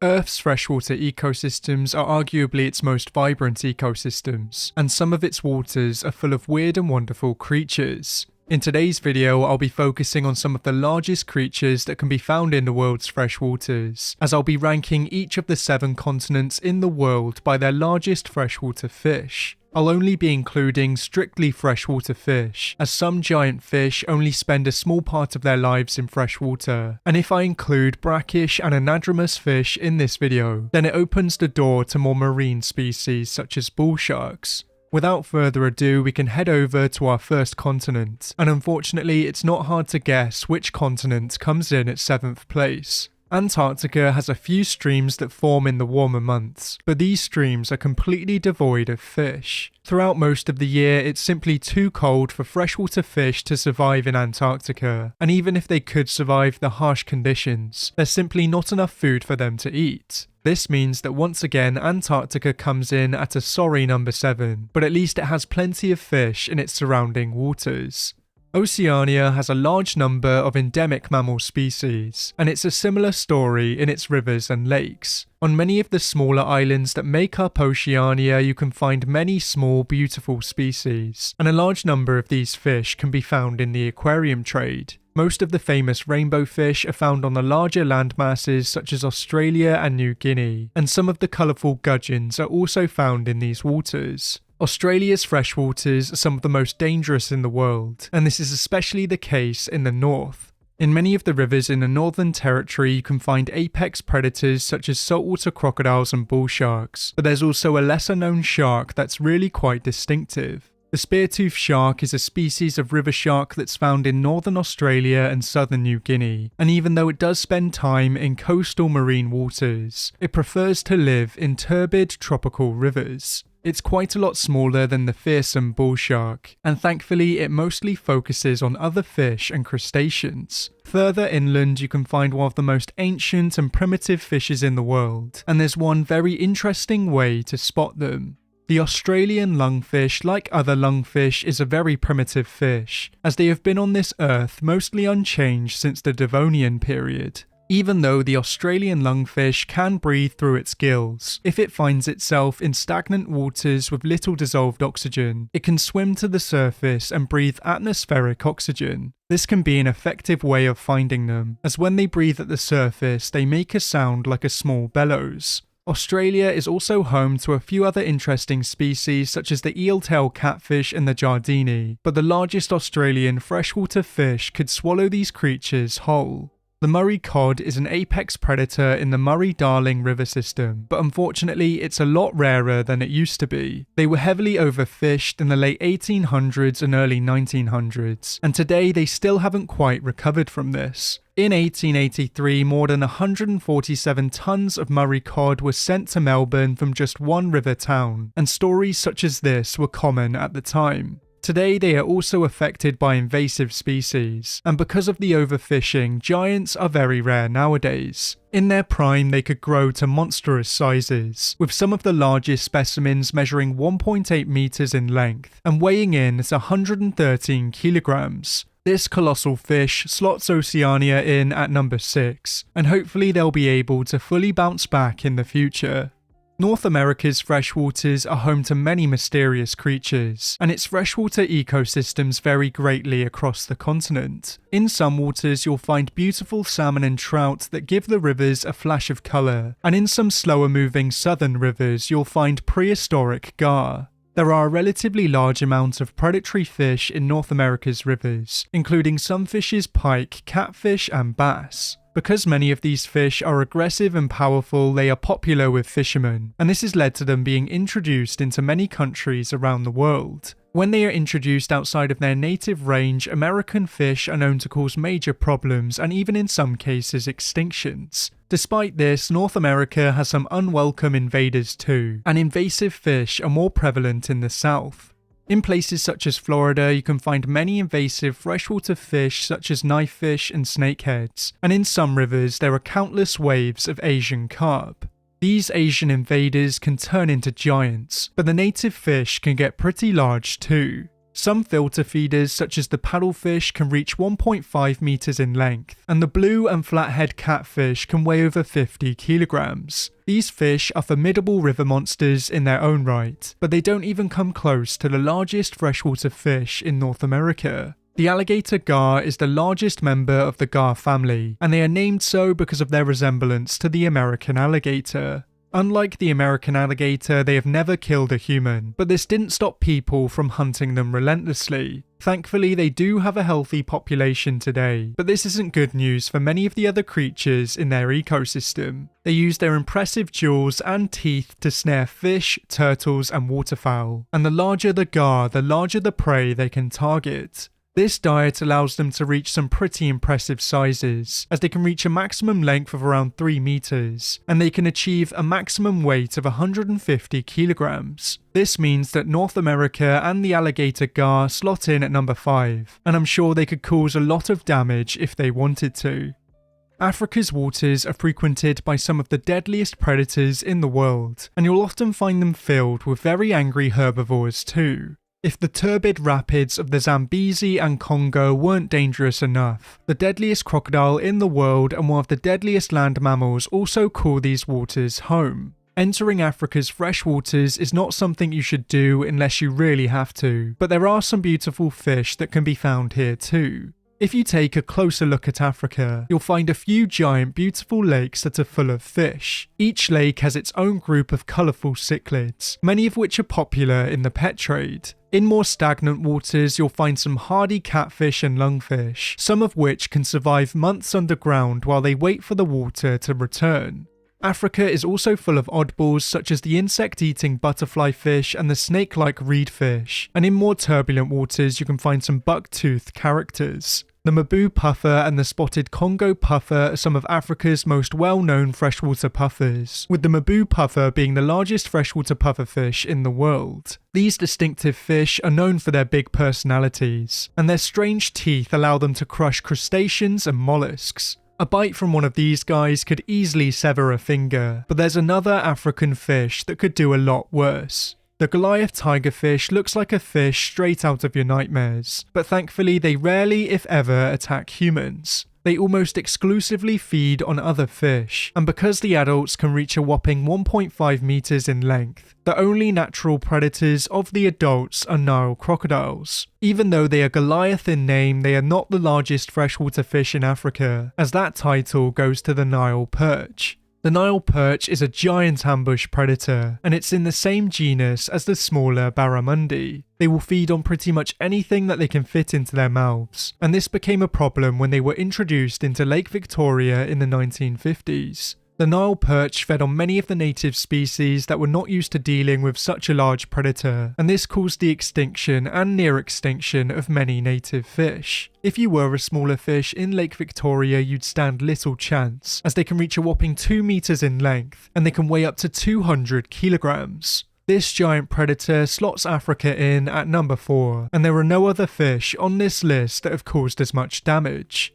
Earth's freshwater ecosystems are arguably its most vibrant ecosystems, and some of its waters are full of weird and wonderful creatures. In today's video, I'll be focusing on some of the largest creatures that can be found in the world's freshwaters, as I'll be ranking each of the 7 continents in the world by their largest freshwater fish. I'll only be including strictly freshwater fish, as some giant fish only spend a small part of their lives in freshwater, and if I include brackish and anadromous fish in this video, then it opens the door to more marine species such as bull sharks. Without further ado, we can head over to our first continent, and unfortunately it's not hard to guess which continent comes in at 7th place. Antarctica has a few streams that form in the warmer months, but these streams are completely devoid of fish. Throughout most of the year, it's simply too cold for freshwater fish to survive in Antarctica, and even if they could survive the harsh conditions, there's simply not enough food for them to eat. This means that once again Antarctica comes in at a sorry number 7, but at least it has plenty of fish in its surrounding waters. Oceania has a large number of endemic mammal species, and it's a similar story in its rivers and lakes. On many of the smaller islands that make up Oceania, you can find many small, beautiful species, and a large number of these fish can be found in the aquarium trade. Most of the famous rainbow fish are found on the larger land masses such as Australia and New Guinea, and some of the colourful gudgeons are also found in these waters. Australia's freshwaters are some of the most dangerous in the world, and this is especially the case in the north. In many of the rivers in the Northern Territory, you can find apex predators such as saltwater crocodiles and bull sharks, but there's also a lesser known shark that's really quite distinctive. The spear-toothed shark is a species of river shark that's found in northern Australia and southern New Guinea, and even though it does spend time in coastal marine waters, it prefers to live in turbid tropical rivers. It's quite a lot smaller than the fearsome bull shark, and thankfully it mostly focuses on other fish and crustaceans. Further inland you can find one of the most ancient and primitive fishes in the world, and there's one very interesting way to spot them. The Australian lungfish, like other lungfish, is a very primitive fish, as they have been on this earth mostly unchanged since the Devonian period. Even though the Australian lungfish can breathe through its gills, if it finds itself in stagnant waters with little dissolved oxygen, it can swim to the surface and breathe atmospheric oxygen. This can be an effective way of finding them, as when they breathe at the surface, they make a sound like a small bellows. Australia is also home to a few other interesting species such as the eel-tail catfish and the giardini, but the largest Australian freshwater fish could swallow these creatures whole. The Murray cod is an apex predator in the Murray-Darling river system, but unfortunately it's a lot rarer than it used to be. They were heavily overfished in the late 1800s and early 1900s, and today they still haven't quite recovered from this. In 1883, more than 147 tons of Murray cod were sent to Melbourne from just one river town, and stories such as this were common at the time. Today they are also affected by invasive species, and because of the overfishing, giants are very rare nowadays. In their prime they could grow to monstrous sizes, with some of the largest specimens measuring 1.8 meters in length and weighing in at 113 kilograms. This colossal fish slots Oceania in at number 6, and hopefully they'll be able to fully bounce back in the future. North America's freshwaters are home to many mysterious creatures, and its freshwater ecosystems vary greatly across the continent. In some waters you'll find beautiful salmon and trout that give the rivers a flash of colour, and in some slower moving southern rivers you'll find prehistoric gar. There are a relatively large amount of predatory fish in North America's rivers, including some fish's pike, catfish and bass. Because many of these fish are aggressive and powerful, they are popular with fishermen, and this has led to them being introduced into many countries around the world. When they are introduced outside of their native range, American fish are known to cause major problems and even in some cases extinctions. Despite this, North America has some unwelcome invaders too, and invasive fish are more prevalent in the south. In places such as Florida, you can find many invasive freshwater fish such as knifefish and snakeheads, and in some rivers there are countless waves of Asian carp. These Asian invaders can turn into giants, but the native fish can get pretty large too. Some filter feeders such as the paddlefish can reach 1.5 meters in length, and the blue and flathead catfish can weigh over 50 kilograms. These fish are formidable river monsters in their own right, but they don't even come close to the largest freshwater fish in North America. The alligator gar is the largest member of the gar family, and they are named so because of their resemblance to the American alligator. Unlike the American alligator, they have never killed a human, but this didn't stop people from hunting them relentlessly. Thankfully, they do have a healthy population today, but this isn't good news for many of the other creatures in their ecosystem. They use their impressive jaws and teeth to snare fish, turtles, and waterfowl, and the larger the gar, the larger the prey they can target. This diet allows them to reach some pretty impressive sizes, as they can reach a maximum length of around 3 meters, and they can achieve a maximum weight of 150 kilograms. This means that North America and the alligator gar slot in at number 5, and I'm sure they could cause a lot of damage if they wanted to. Africa's waters are frequented by some of the deadliest predators in the world, and you'll often find them filled with very angry herbivores too. If the turbid rapids of the Zambezi and Congo weren't dangerous enough, the deadliest crocodile in the world and one of the deadliest land mammals also call these waters home. Entering Africa's freshwaters is not something you should do unless you really have to, but there are some beautiful fish that can be found here too. If you take a closer look at Africa, you'll find a few giant beautiful lakes that are full of fish. Each lake has its own group of colourful cichlids, many of which are popular in the pet trade. In more stagnant waters, you'll find some hardy catfish and lungfish, some of which can survive months underground while they wait for the water to return. Africa is also full of oddballs such as the insect-eating butterfly fish and the snake-like reedfish, and in more turbulent waters you can find some buck-toothed characters. The Mabu puffer and the spotted Congo puffer are some of Africa's most well-known freshwater puffers, with the Mabu puffer being the largest freshwater pufferfish in the world. These distinctive fish are known for their big personalities, and their strange teeth allow them to crush crustaceans and mollusks. A bite from one of these guys could easily sever a finger, but there's another African fish that could do a lot worse. The Goliath tigerfish looks like a fish straight out of your nightmares, but thankfully they rarely, if ever, attack humans. They almost exclusively feed on other fish, and because the adults can reach a whopping 1.5 meters in length, the only natural predators of the adults are Nile crocodiles. Even though they are Goliath in name, they are not the largest freshwater fish in Africa, as that title goes to the Nile perch. The Nile perch is a giant ambush predator, and it's in the same genus as the smaller barramundi. They will feed on pretty much anything that they can fit into their mouths, and this became a problem when they were introduced into Lake Victoria in the 1950s. The Nile perch fed on many of the native species that were not used to dealing with such a large predator, and this caused the extinction and near extinction of many native fish. If you were a smaller fish in Lake Victoria, you'd stand little chance, as they can reach a whopping 2 meters in length, and they can weigh up to 200 kilograms. This giant predator slots Africa in at number 4, and there are no other fish on this list that have caused as much damage.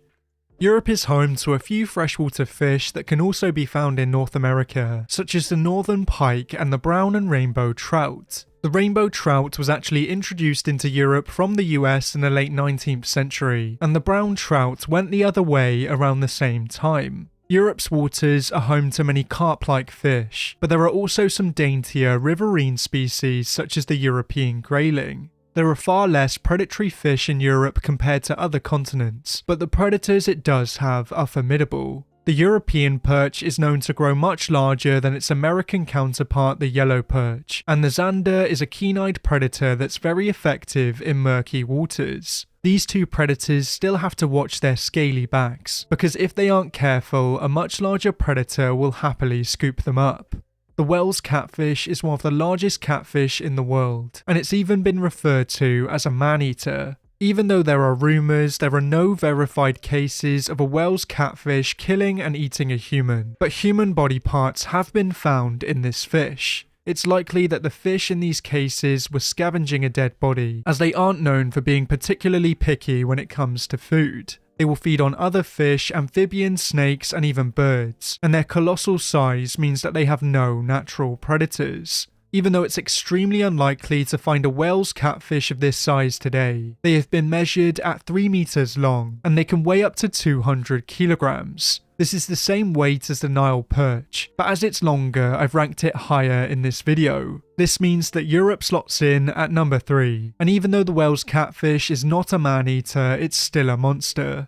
Europe is home to a few freshwater fish that can also be found in North America, such as the northern pike and the brown and rainbow trout. The rainbow trout was actually introduced into Europe from the US in the late 19th century, and the brown trout went the other way around the same time. Europe's waters are home to many carp-like fish, but there are also some daintier riverine species such as the European grayling. There are far less predatory fish in Europe compared to other continents, but the predators it does have are formidable. The European perch is known to grow much larger than its American counterpart, the yellow perch, and the zander is a keen-eyed predator that's very effective in murky waters. These two predators still have to watch their scaly backs, because if they aren't careful, a much larger predator will happily scoop them up. The Wells catfish is one of the largest catfish in the world, and it's even been referred to as a man-eater. Even though there are rumours, there are no verified cases of a Wells catfish killing and eating a human, but human body parts have been found in this fish. It's likely that the fish in these cases were scavenging a dead body, as they aren't known for being particularly picky when it comes to food. They will feed on other fish, amphibians, snakes, and even birds, and their colossal size means that they have no natural predators. Even though it's extremely unlikely to find a Wells catfish of this size today, they have been measured at 3 meters long, and they can weigh up to 200 kilograms. This is the same weight as the Nile perch, but as it's longer, I've ranked it higher in this video. This means that Europe slots in at number 3, and even though the Wells catfish is not a man-eater, it's still a monster.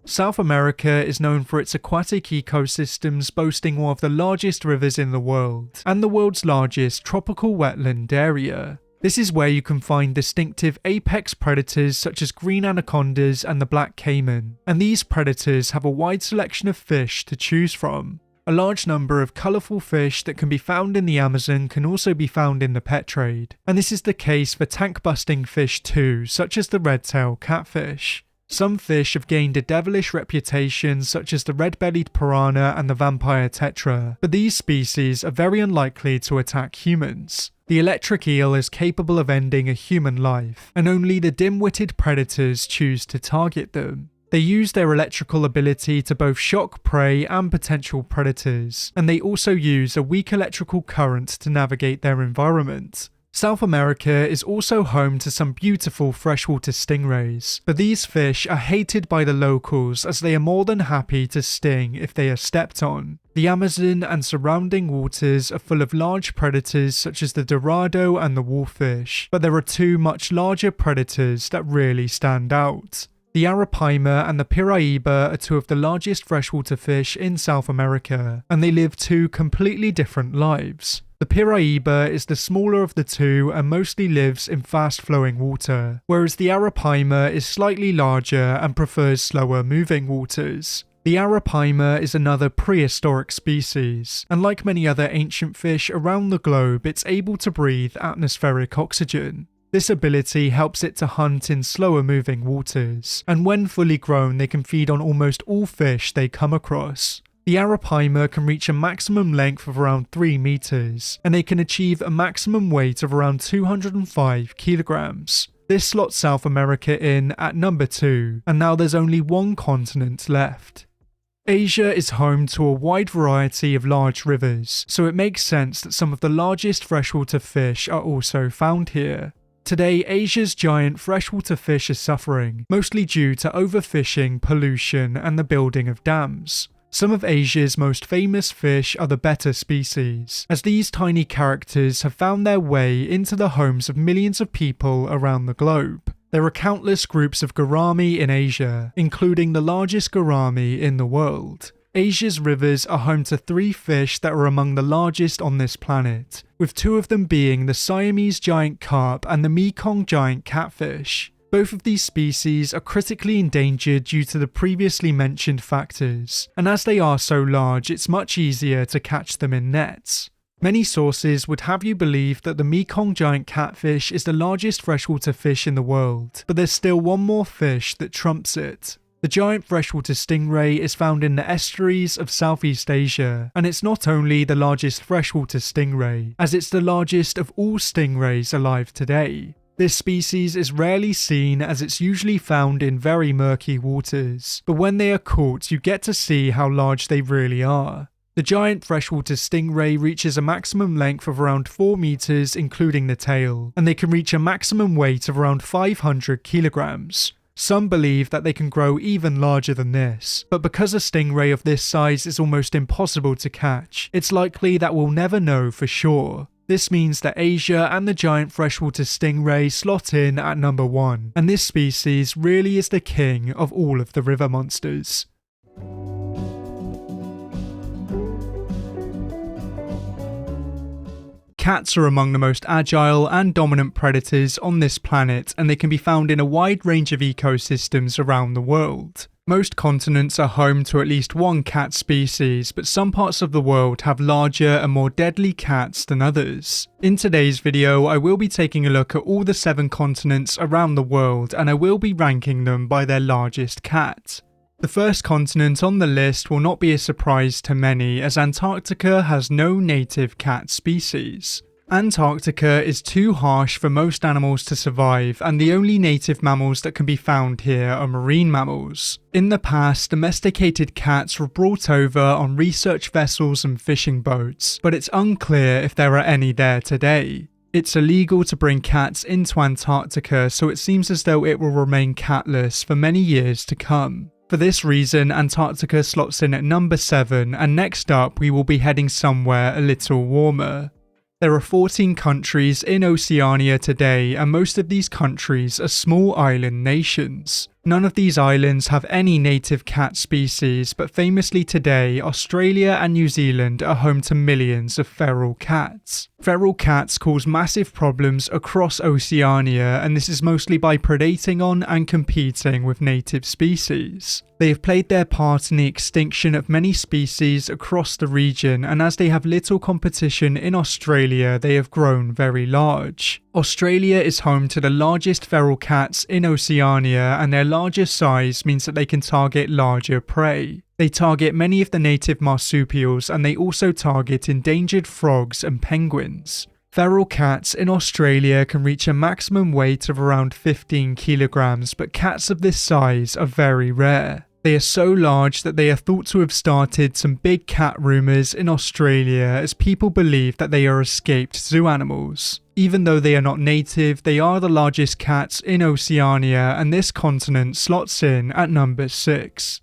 South America is known for its aquatic ecosystems, boasting one of the largest rivers in the world, and the world's largest tropical wetland area. This is where you can find distinctive apex predators such as green anacondas and the black caiman, and these predators have a wide selection of fish to choose from. A large number of colourful fish that can be found in the Amazon can also be found in the pet trade, and this is the case for tank-busting fish too, such as the red-tailed catfish. Some fish have gained a devilish reputation, such as the red-bellied piranha and the vampire tetra, but these species are very unlikely to attack humans. The electric eel is capable of ending a human life, and only the dim-witted predators choose to target them. They use their electrical ability to both shock prey and potential predators, and they also use a weak electrical current to navigate their environment. South America is also home to some beautiful freshwater stingrays, but these fish are hated by the locals as they are more than happy to sting if they are stepped on. The Amazon and surrounding waters are full of large predators such as the dorado and the wolffish, but there are two much larger predators that really stand out. The arapaima and the piraiba are two of the largest freshwater fish in South America, and they live two completely different lives. The piraiba is the smaller of the two and mostly lives in fast-flowing water, whereas the arapaima is slightly larger and prefers slower-moving waters. The arapaima is another prehistoric species, and like many other ancient fish around the globe, it's able to breathe atmospheric oxygen. This ability helps it to hunt in slower-moving waters, and when fully grown they can feed on almost all fish they come across. The arapaima can reach a maximum length of around 3 meters, and they can achieve a maximum weight of around 205 kilograms. This slots South America in at number 2, and now there's only one continent left. Asia is home to a wide variety of large rivers, so it makes sense that some of the largest freshwater fish are also found here. Today, Asia's giant freshwater fish is suffering, mostly due to overfishing, pollution, and the building of dams. Some of Asia's most famous fish are the betta species, as these tiny characters have found their way into the homes of millions of people around the globe. There are countless groups of gourami in Asia, including the largest gourami in the world. Asia's rivers are home to 3 fish that are among the largest on this planet, with 2 of them being the Siamese giant carp and the Mekong giant catfish. Both of these species are critically endangered due to the previously mentioned factors, and as they are so large, it's much easier to catch them in nets. Many sources would have you believe that the Mekong giant catfish is the largest freshwater fish in the world, but there's still one more fish that trumps it. The giant freshwater stingray is found in the estuaries of Southeast Asia, and it's not only the largest freshwater stingray, as it's the largest of all stingrays alive today. This species is rarely seen as it's usually found in very murky waters, but when they are caught you get to see how large they really are. The giant freshwater stingray reaches a maximum length of around 4 meters including the tail, and they can reach a maximum weight of around 500 kilograms. Some believe that they can grow even larger than this, but because a stingray of this size is almost impossible to catch, it's likely that we'll never know for sure. This means that Asia and the giant freshwater stingray slot in at number 1, and this species really is the king of all of the river monsters. Cats are among the most agile and dominant predators on this planet, and they can be found in a wide range of ecosystems around the world. Most continents are home to at least one cat species, but some parts of the world have larger and more deadly cats than others. In today's video, I will be taking a look at all the 7 continents around the world, and I will be ranking them by their largest cat. The first continent on the list will not be a surprise to many, as Antarctica has no native cat species. Antarctica is too harsh for most animals to survive, and the only native mammals that can be found here are marine mammals. In the past, domesticated cats were brought over on research vessels and fishing boats, but it's unclear if there are any there today. It's illegal to bring cats into Antarctica, so it seems as though it will remain catless for many years to come. For this reason, Antarctica slots in at number 7, and next up we will be heading somewhere a little warmer. There are 14 countries in Oceania today, and most of these countries are small island nations. None of these islands have any native cat species, but famously today, Australia and New Zealand are home to millions of feral cats. Feral cats cause massive problems across Oceania, and this is mostly by predating on and competing with native species. They have played their part in the extinction of many species across the region, and as they have little competition in Australia, they have grown very large. Australia is home to the largest feral cats in Oceania, and their larger size means that they can target larger prey. They target many of the native marsupials, and they also target endangered frogs and penguins. Feral cats in Australia can reach a maximum weight of around 15 kilograms, but cats of this size are very rare. They are so large that they are thought to have started some big cat rumours in Australia, as people believe that they are escaped zoo animals. Even though they are not native, they are the largest cats in Oceania, and this continent slots in at number 6.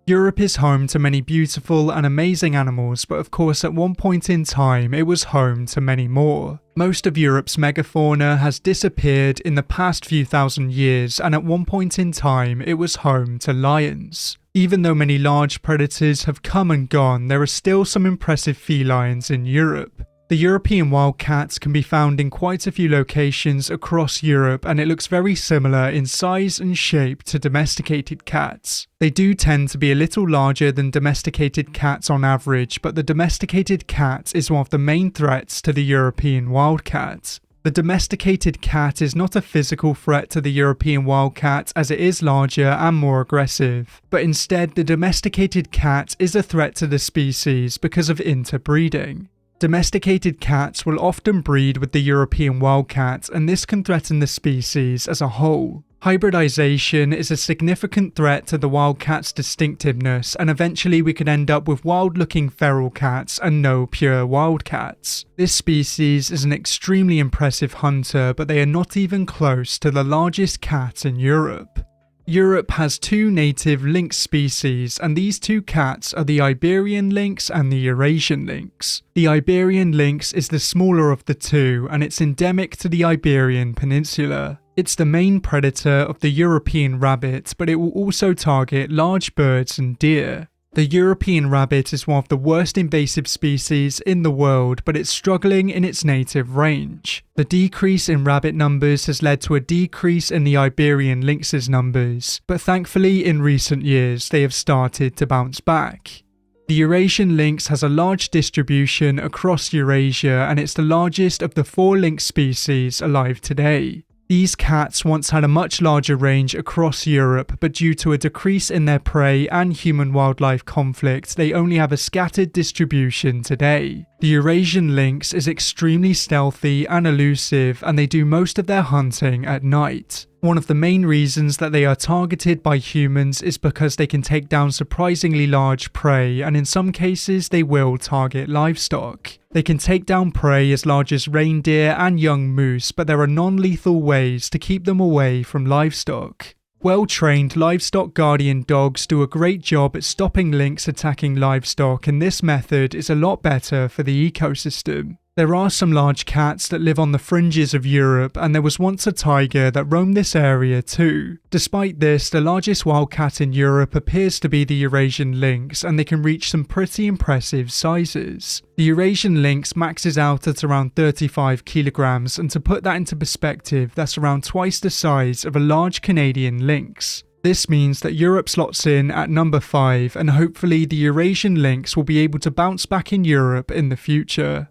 Europe is home to many beautiful and amazing animals, but of course at one point in time it was home to many more. Most of Europe's megafauna has disappeared in the past few thousand years, and at one point in time it was home to lions. Even though many large predators have come and gone, there are still some impressive felines in Europe. The European wildcat can be found in quite a few locations across Europe, and it looks very similar in size and shape to domesticated cats. They do tend to be a little larger than domesticated cats on average, but the domesticated cat is one of the main threats to the European wildcat. The domesticated cat is not a physical threat to the European wildcat, as it is larger and more aggressive, but instead the domesticated cat is a threat to the species because of interbreeding. Domesticated cats will often breed with the European wildcat, and this can threaten the species as a whole. Hybridization is a significant threat to the wildcat's distinctiveness, and eventually we could end up with wild-looking feral cats and no pure wildcats. This species is an extremely impressive hunter, but they are not even close to the largest cat in Europe. Europe has two native lynx species, and these two cats are the Iberian lynx and the Eurasian lynx. The Iberian lynx is the smaller of the two, and it's endemic to the Iberian Peninsula. It's the main predator of the European rabbit, but it will also target large birds and deer. The European rabbit is one of the worst invasive species in the world, but it's struggling in its native range. The decrease in rabbit numbers has led to a decrease in the Iberian lynx's numbers, but thankfully in recent years they have started to bounce back. The Eurasian lynx has a large distribution across Eurasia, and it's the largest of the 4 lynx species alive today. These cats once had a much larger range across Europe, but due to a decrease in their prey and human-wildlife conflict, they only have a scattered distribution today. The Eurasian lynx is extremely stealthy and elusive, and they do most of their hunting at night. One of the main reasons that they are targeted by humans is because they can take down surprisingly large prey, and in some cases they will target livestock. They can take down prey as large as reindeer and young moose, but there are non-lethal ways to keep them away from livestock. Well-trained livestock guardian dogs do a great job at stopping lynx attacking livestock, and this method is a lot better for the ecosystem. There are some large cats that live on the fringes of Europe, and there was once a tiger that roamed this area too. Despite this, the largest wildcat in Europe appears to be the Eurasian lynx, and they can reach some pretty impressive sizes. The Eurasian lynx maxes out at around 35 kilograms, and to put that into perspective, that's around twice the size of a large Canadian lynx. This means that Europe slots in at number 5, and hopefully the Eurasian lynx will be able to bounce back in Europe in the future.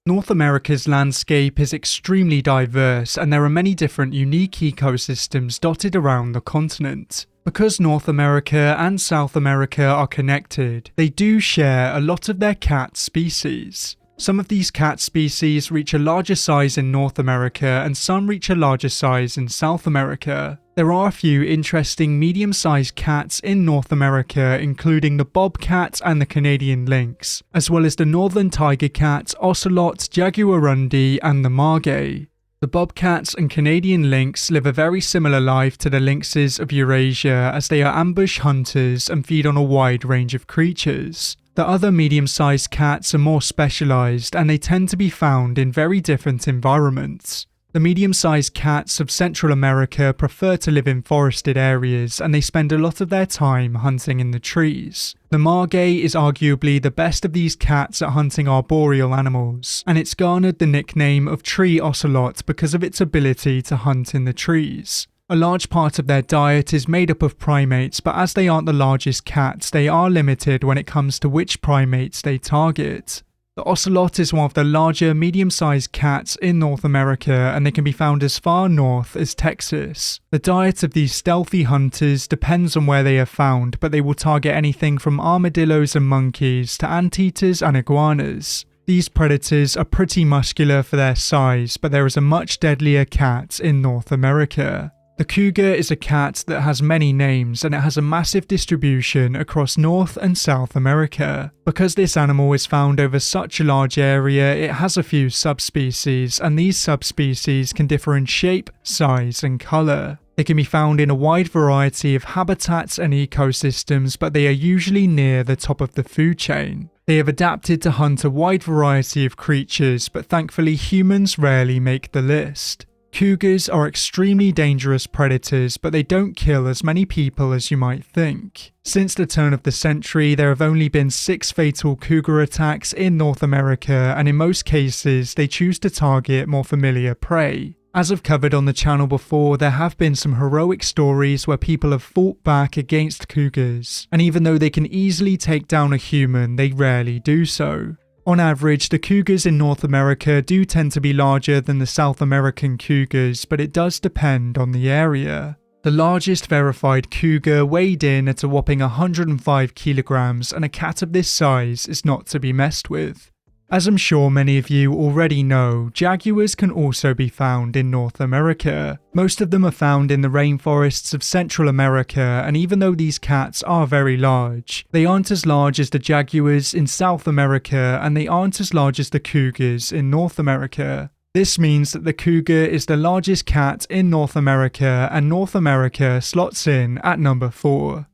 North America's landscape is extremely diverse, and there are many different unique ecosystems dotted around the continent. Because North America and South America are connected, they do share a lot of their cat species. Some of these cat species reach a larger size in North America, and some reach a larger size in South America. There are a few interesting medium-sized cats in North America, including the bobcat and the Canadian lynx, as well as the northern tiger cat, ocelot, jaguarundi, and the margay. The bobcats and Canadian lynx live a very similar life to the lynxes of Eurasia, as they are ambush hunters and feed on a wide range of creatures. The other medium-sized cats are more specialized, and they tend to be found in very different environments. The medium-sized cats of Central America prefer to live in forested areas, and they spend a lot of their time hunting in the trees. The margay is arguably the best of these cats at hunting arboreal animals, and it's garnered the nickname of tree ocelot because of its ability to hunt in the trees. A large part of their diet is made up of primates, but as they aren't the largest cats, they are limited when it comes to which primates they target. The ocelot is one of the larger medium-sized cats in North America, and they can be found as far north as Texas. The diet of these stealthy hunters depends on where they are found, but they will target anything from armadillos and monkeys to anteaters and iguanas. These predators are pretty muscular for their size, but there is a much deadlier cat in North America. The cougar is a cat that has many names, and it has a massive distribution across North and South America. Because this animal is found over such a large area, it has a few subspecies, and these subspecies can differ in shape, size, and colour. They can be found in a wide variety of habitats and ecosystems, but they are usually near the top of the food chain. They have adapted to hunt a wide variety of creatures, but thankfully humans rarely make the list. Cougars are extremely dangerous predators, but they don't kill as many people as you might think. Since the turn of the century, there have only been 6 fatal cougar attacks in North America, and in most cases, they choose to target more familiar prey. As I've covered on the channel before, there have been some heroic stories where people have fought back against cougars, and even though they can easily take down a human, they rarely do so. On average, the cougars in North America do tend to be larger than the South American cougars, but it does depend on the area. The largest verified cougar weighed in at a whopping 105 kilograms, and a cat of this size is not to be messed with. As I'm sure many of you already know, jaguars can also be found in North America. Most of them are found in the rainforests of Central America, and even though these cats are very large, they aren't as large as the jaguars in South America, and they aren't as large as the cougars in North America. This means that the cougar is the largest cat in North America, and North America slots in at number 4.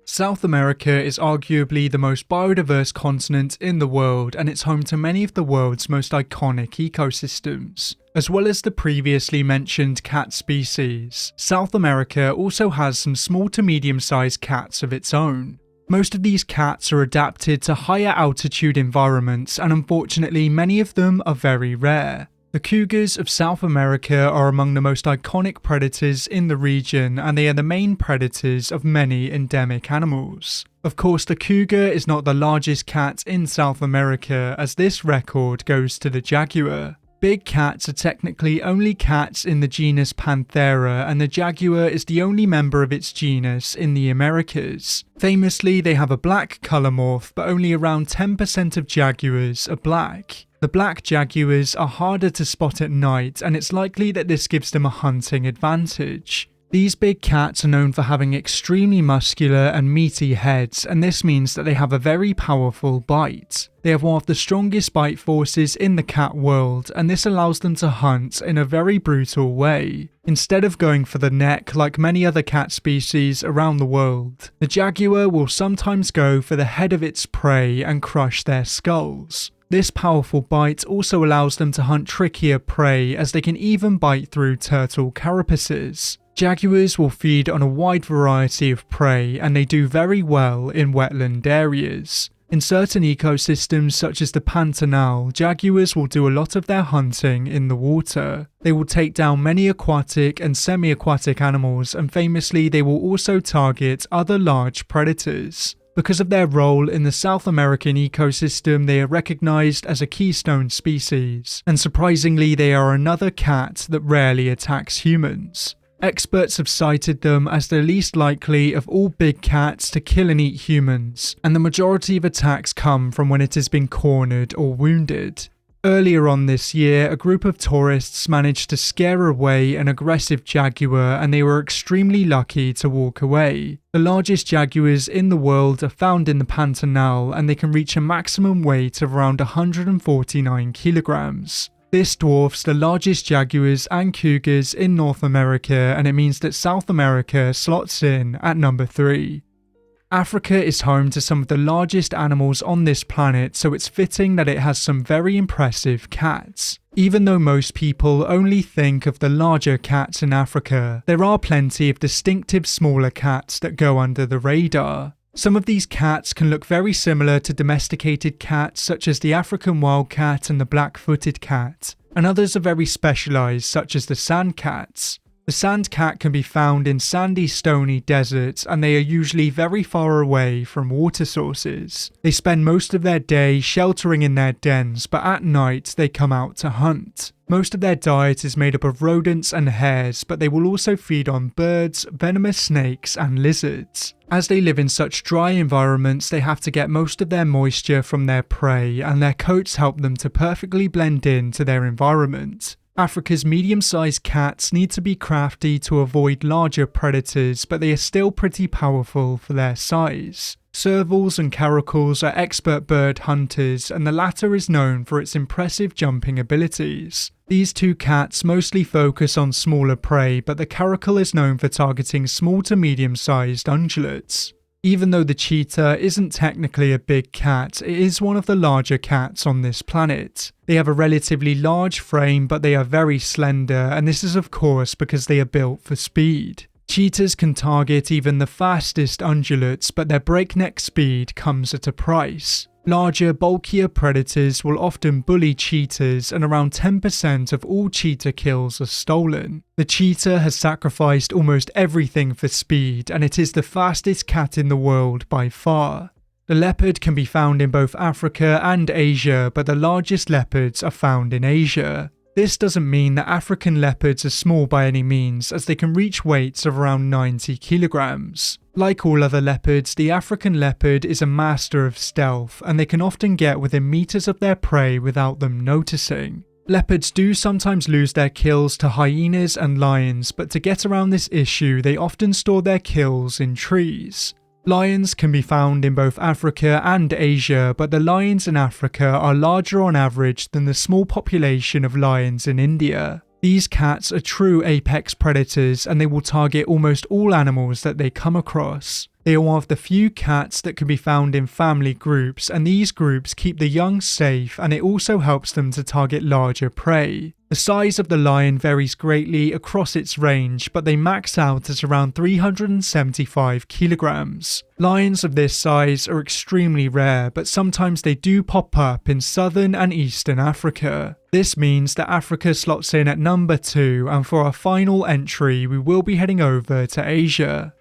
South America is arguably the most biodiverse continent in the world, and it's home to many of the world's most iconic ecosystems. As well as the previously mentioned cat species, South America also has some small to medium-sized cats of its own. Most of these cats are adapted to higher altitude environments, and unfortunately many of them are very rare. The cougars of South America are among the most iconic predators in the region, and they are the main predators of many endemic animals. Of course, the cougar is not the largest cat in South America, as this record goes to the jaguar. Big cats are technically only cats in the genus Panthera, and the jaguar is the only member of its genus in the Americas. Famously, they have a black colour morph, but only around 10% of jaguars are black. The black jaguars are harder to spot at night, and it's likely that this gives them a hunting advantage. These big cats are known for having extremely muscular and meaty heads, and this means that they have a very powerful bite. They have one of the strongest bite forces in the cat world, and this allows them to hunt in a very brutal way. Instead of going for the neck like many other cat species around the world, the jaguar will sometimes go for the head of its prey and crush their skulls. This powerful bite also allows them to hunt trickier prey, as they can even bite through turtle carapaces. Jaguars will feed on a wide variety of prey, and they do very well in wetland areas. In certain ecosystems such as the Pantanal, jaguars will do a lot of their hunting in the water. They will take down many aquatic and semi-aquatic animals, and famously they will also target other large predators. Because of their role in the South American ecosystem, they are recognized as a keystone species, and surprisingly they are another cat that rarely attacks humans. Experts have cited them as the least likely of all big cats to kill and eat humans, and the majority of attacks come from when it has been cornered or wounded. Earlier on this year, a group of tourists managed to scare away an aggressive jaguar, and they were extremely lucky to walk away. The largest jaguars in the world are found in the Pantanal, and they can reach a maximum weight of around 149 kilograms. This dwarfs the largest jaguars and cougars in North America, and it means that South America slots in at number 3. Africa is home to some of the largest animals on this planet, so it's fitting that it has some very impressive cats. Even though most people only think of the larger cats in Africa, there are plenty of distinctive smaller cats that go under the radar. Some of these cats can look very similar to domesticated cats such as the African wildcat and the black-footed cat, and others are very specialised such as the sand cats. The sand cat can be found in sandy, stony deserts, and they are usually very far away from water sources. They spend most of their day sheltering in their dens, but at night they come out to hunt. Most of their diet is made up of rodents and hares, but they will also feed on birds, venomous snakes, and lizards. As they live in such dry environments, they have to get most of their moisture from their prey, and their coats help them to perfectly blend into their environment. Africa's medium-sized cats need to be crafty to avoid larger predators, but they are still pretty powerful for their size. Servals and caracals are expert bird hunters, and the latter is known for its impressive jumping abilities. These two cats mostly focus on smaller prey, but the caracal is known for targeting small to medium-sized ungulates. Even though the cheetah isn't technically a big cat, it is one of the larger cats on this planet. They have a relatively large frame, but they are very slender, and this is of course because they are built for speed. Cheetahs can target even the fastest ungulates, but their breakneck speed comes at a price. Larger, bulkier predators will often bully cheetahs, and around 10% of all cheetah kills are stolen. The cheetah has sacrificed almost everything for speed, and it is the fastest cat in the world by far. The leopard can be found in both Africa and Asia, but the largest leopards are found in Asia. This doesn't mean that African leopards are small by any means, as they can reach weights of around 90 kilograms. Like all other leopards, the African leopard is a master of stealth, and they can often get within meters of their prey without them noticing. Leopards do sometimes lose their kills to hyenas and lions, but to get around this issue, they often store their kills in trees. Lions can be found in both Africa and Asia, but the lions in Africa are larger on average than the small population of lions in India. These cats are true apex predators, and they will target almost all animals that they come across. They are one of the few cats that can be found in family groups, and these groups keep the young safe, and it also helps them to target larger prey. The size of the lion varies greatly across its range, but they max out at around 375 kilograms. Lions of this size are extremely rare, but sometimes they do pop up in southern and eastern Africa. This means that Africa slots in at number 2, and for our final entry, we will be heading over to Asia.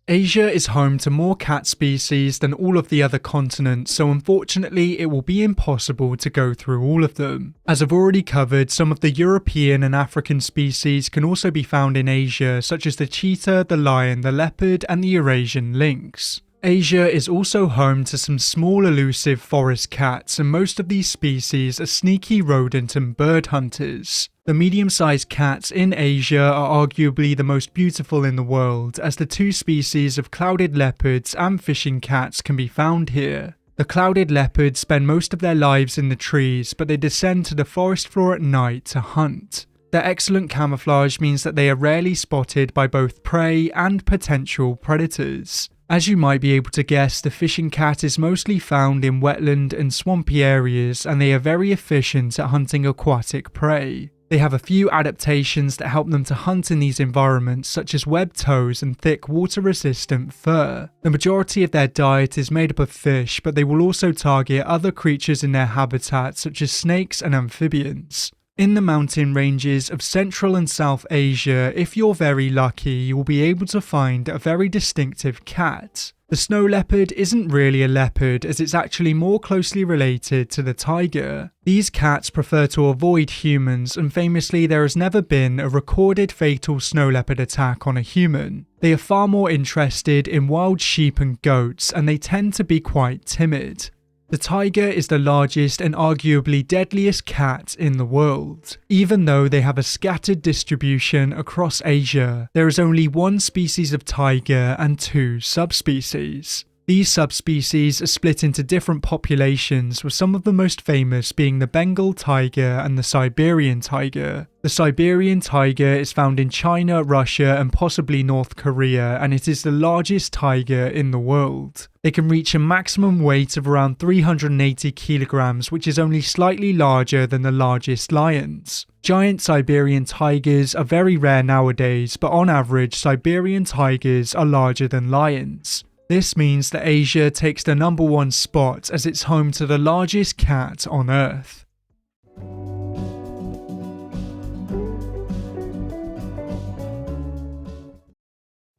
Asia is home to more cat species than all of the other continents, so unfortunately it will be impossible to go through all of them. As I've already covered, some of the European and African species can also be found in Asia, such as the cheetah, the lion, the leopard, and the Eurasian lynx. Asia is also home to some small elusive forest cats, and most of these species are sneaky rodent and bird hunters. The medium-sized cats in Asia are arguably the most beautiful in the world, as the two species of clouded leopards and fishing cats can be found here. The clouded leopards spend most of their lives in the trees, but they descend to the forest floor at night to hunt. Their excellent camouflage means that they are rarely spotted by both prey and potential predators. As you might be able to guess, the fishing cat is mostly found in wetland and swampy areas, and they are very efficient at hunting aquatic prey. They have a few adaptations that help them to hunt in these environments, such as webbed toes and thick water-resistant fur. The majority of their diet is made up of fish, but they will also target other creatures in their habitat, such as snakes and amphibians. In the mountain ranges of Central and South Asia, if you're very lucky, you will be able to find a very distinctive cat. The snow leopard isn't really a leopard, as it's actually more closely related to the tiger. These cats prefer to avoid humans, and famously there has never been a recorded fatal snow leopard attack on a human. They are far more interested in wild sheep and goats, and they tend to be quite timid. The tiger is the largest and arguably deadliest cat in the world. Even though they have a scattered distribution across Asia, there is only one species of tiger and 2 subspecies. These subspecies are split into different populations, with some of the most famous being the Bengal tiger and the Siberian tiger. The Siberian tiger is found in China, Russia, and possibly North Korea, and it is the largest tiger in the world. They can reach a maximum weight of around 380 kilograms, which is only slightly larger than the largest lions. Giant Siberian tigers are very rare nowadays, but on average, Siberian tigers are larger than lions. This means that Asia takes the number 1 spot, as it's home to the largest cat on Earth.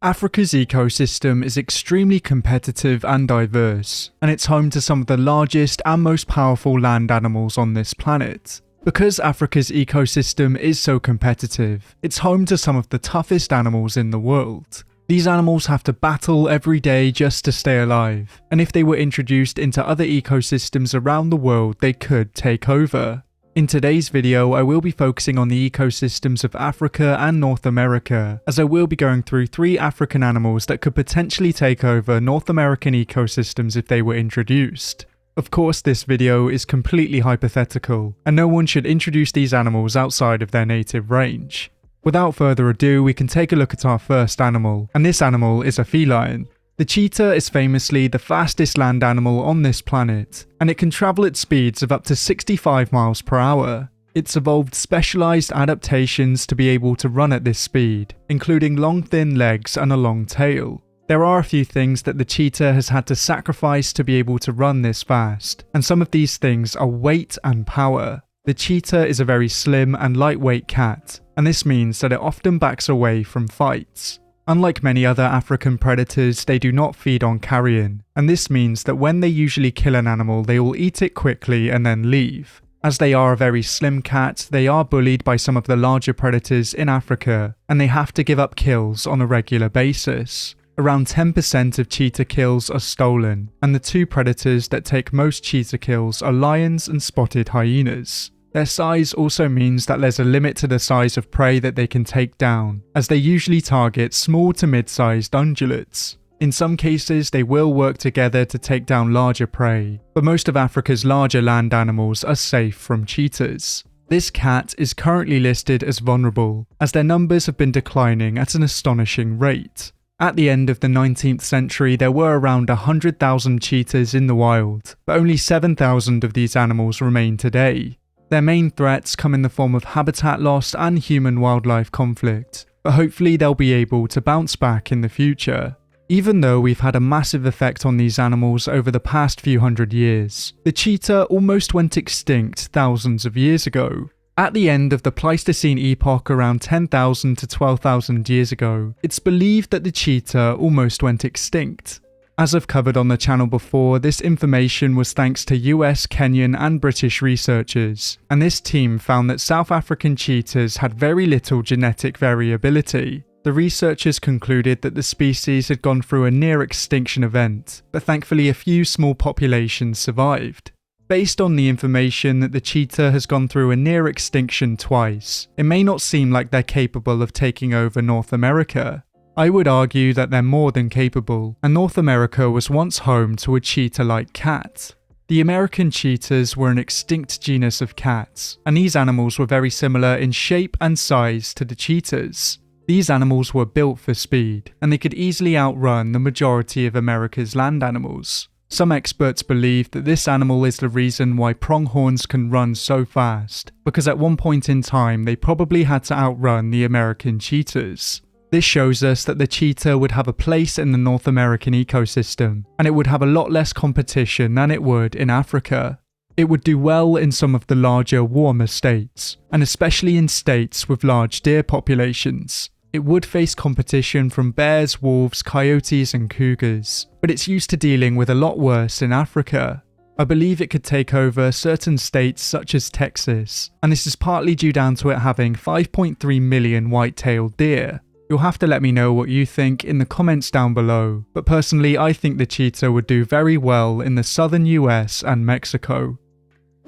Africa's ecosystem is extremely competitive and diverse, and it's home to some of the largest and most powerful land animals on this planet. Because Africa's ecosystem is so competitive, it's home to some of the toughest animals in the world. These animals have to battle every day just to stay alive, and if they were introduced into other ecosystems around the world, they could take over. In today's video, I will be focusing on the ecosystems of Africa and North America, as I will be going through 3 African animals that could potentially take over North American ecosystems if they were introduced. Of course, this video is completely hypothetical, and no one should introduce these animals outside of their native range. Without further ado, we can take a look at our first animal, and this animal is a feline. The cheetah is famously the fastest land animal on this planet, and it can travel at speeds of up to 65 miles per hour. It's evolved specialized adaptations to be able to run at this speed, including long thin legs and a long tail. There are a few things that the cheetah has had to sacrifice to be able to run this fast, and some of these things are weight and power. The cheetah is a very slim and lightweight cat, and this means that it often backs away from fights. Unlike many other African predators, they do not feed on carrion, and this means that when they usually kill an animal, they will eat it quickly and then leave. As they are a very slim cat, they are bullied by some of the larger predators in Africa, and they have to give up kills on a regular basis. Around 10% of cheetah kills are stolen, and the two predators that take most cheetah kills are lions and spotted hyenas. Their size also means that there's a limit to the size of prey that they can take down, as they usually target small to mid-sized ungulates. In some cases, they will work together to take down larger prey, but most of Africa's larger land animals are safe from cheetahs. This cat is currently listed as vulnerable, as their numbers have been declining at an astonishing rate. At the end of the 19th century, there were around 100,000 cheetahs in the wild, but only 7,000 of these animals remain today. Their main threats come in the form of habitat loss and human-wildlife conflict, but hopefully they'll be able to bounce back in the future. Even though we've had a massive effect on these animals over the past few hundred years, the cheetah almost went extinct thousands of years ago. At the end of the Pleistocene epoch around 10,000 to 12,000 years ago, it's believed that the cheetah almost went extinct. As I've covered on the channel before, this information was thanks to US, Kenyan and British researchers, and this team found that South African cheetahs had very little genetic variability. The researchers concluded that the species had gone through a near extinction event, but thankfully a few small populations survived. Based on the information that the cheetah has gone through a near extinction twice, it may not seem like they're capable of taking over North America. I would argue that they're more than capable, and North America was once home to a cheetah-like cat. The American cheetahs were an extinct genus of cats, and these animals were very similar in shape and size to the cheetahs. These animals were built for speed, and they could easily outrun the majority of America's land animals. Some experts believe that this animal is the reason why pronghorns can run so fast, because at one point in time they probably had to outrun the American cheetahs. This shows us that the cheetah would have a place in the North American ecosystem, and it would have a lot less competition than it would in Africa. It would do well in some of the larger, warmer states, and especially in states with large deer populations. It would face competition from bears, wolves, coyotes and cougars, but it's used to dealing with a lot worse in Africa. I believe it could take over certain states such as Texas, and this is partly due down to it having 5.3 million white-tailed deer. You'll have to let me know what you think in the comments down below, but personally I think the cheetah would do very well in the southern US and Mexico.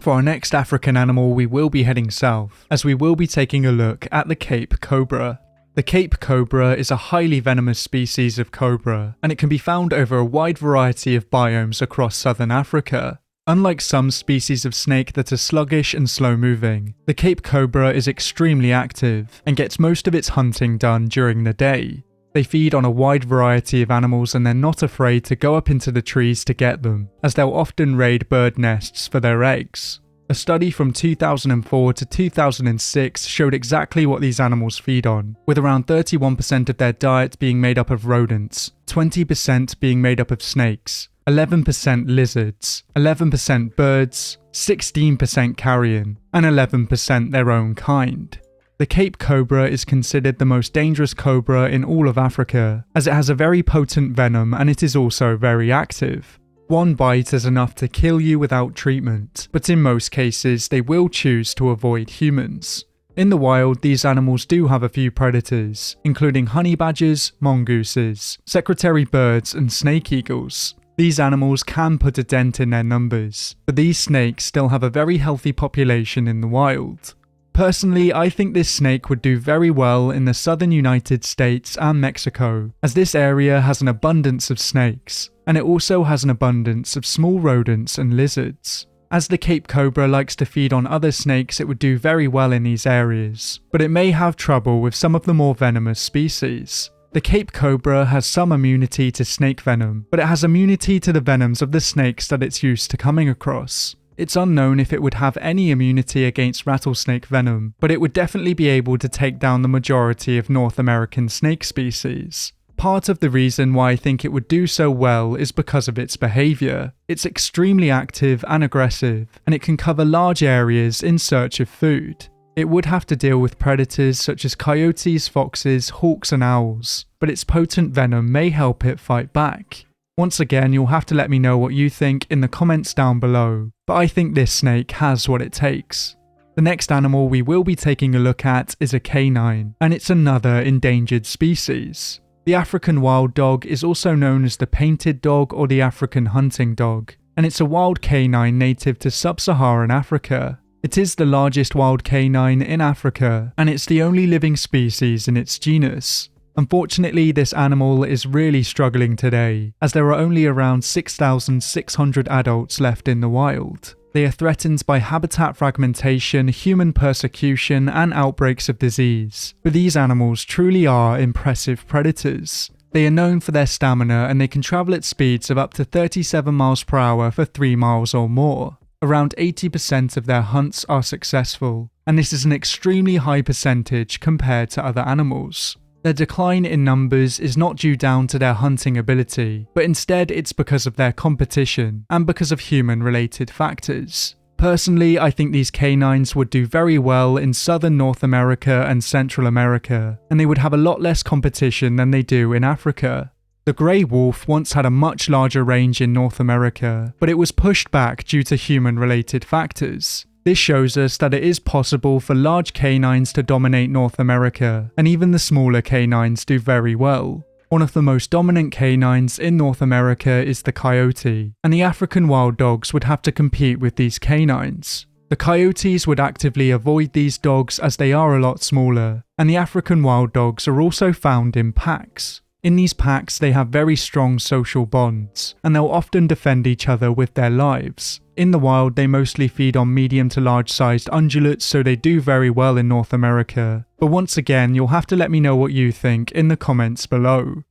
For our next African animal we will be heading south, as we will be taking a look at the Cape cobra. The Cape cobra is a highly venomous species of cobra, and it can be found over a wide variety of biomes across southern Africa. Unlike some species of snake that are sluggish and slow-moving, the Cape cobra is extremely active and gets most of its hunting done during the day. They feed on a wide variety of animals and they're not afraid to go up into the trees to get them, as they'll often raid bird nests for their eggs. A study from 2004 to 2006 showed exactly what these animals feed on, with around 31% of their diet being made up of rodents, 20% being made up of snakes, 11% lizards, 11% birds, 16% carrion, and 11% their own kind. The Cape cobra is considered the most dangerous cobra in all of Africa, as it has a very potent venom and it is also very active. One bite is enough to kill you without treatment, but in most cases they will choose to avoid humans. In the wild, these animals do have a few predators, including honey badgers, mongooses, secretary birds and snake eagles. These animals can put a dent in their numbers, but these snakes still have a very healthy population in the wild. Personally, I think this snake would do very well in the southern United States and Mexico, as this area has an abundance of snakes, and it also has an abundance of small rodents and lizards. As the Cape cobra likes to feed on other snakes, it would do very well in these areas, but it may have trouble with some of the more venomous species. The Cape cobra has some immunity to snake venom, but it has immunity to the venoms of the snakes that it's used to coming across. It's unknown if it would have any immunity against rattlesnake venom, but it would definitely be able to take down the majority of North American snake species. Part of the reason why I think it would do so well is because of its behaviour. It's extremely active and aggressive, and it can cover large areas in search of food. It would have to deal with predators such as coyotes, foxes, hawks and owls, but its potent venom may help it fight back. Once again, you'll have to let me know what you think in the comments down below, but I think this snake has what it takes. The next animal we will be taking a look at is a canine, and it's another endangered species. The African wild dog is also known as the painted dog or the African hunting dog, and it's a wild canine native to sub-Saharan Africa. It is the largest wild canine in Africa, and it's the only living species in its genus. Unfortunately, this animal is really struggling today, as there are only around 6,600 adults left in the wild. They are threatened by habitat fragmentation, human persecution, and outbreaks of disease. But these animals truly are impressive predators. They are known for their stamina, and they can travel at speeds of up to 37 miles per hour for 3 miles or more. Around 80% of their hunts are successful, and this is an extremely high percentage compared to other animals. Their decline in numbers is not due down to their hunting ability, but instead it's because of their competition and because of human-related factors. Personally, I think these canines would do very well in southern North America and Central America, and they would have a lot less competition than they do in Africa. The grey wolf once had a much larger range in North America, but it was pushed back due to human-related factors. This shows us that it is possible for large canines to dominate North America, and even the smaller canines do very well. One of the most dominant canines in North America is the coyote, and the African wild dogs would have to compete with these canines. The coyotes would actively avoid these dogs as they are a lot smaller, and the African wild dogs are also found in packs. In these packs, they have very strong social bonds, and they'll often defend each other with their lives. In the wild, they mostly feed on medium to large sized ungulates, so they do very well in North America. But once again, you'll have to let me know what you think in the comments below.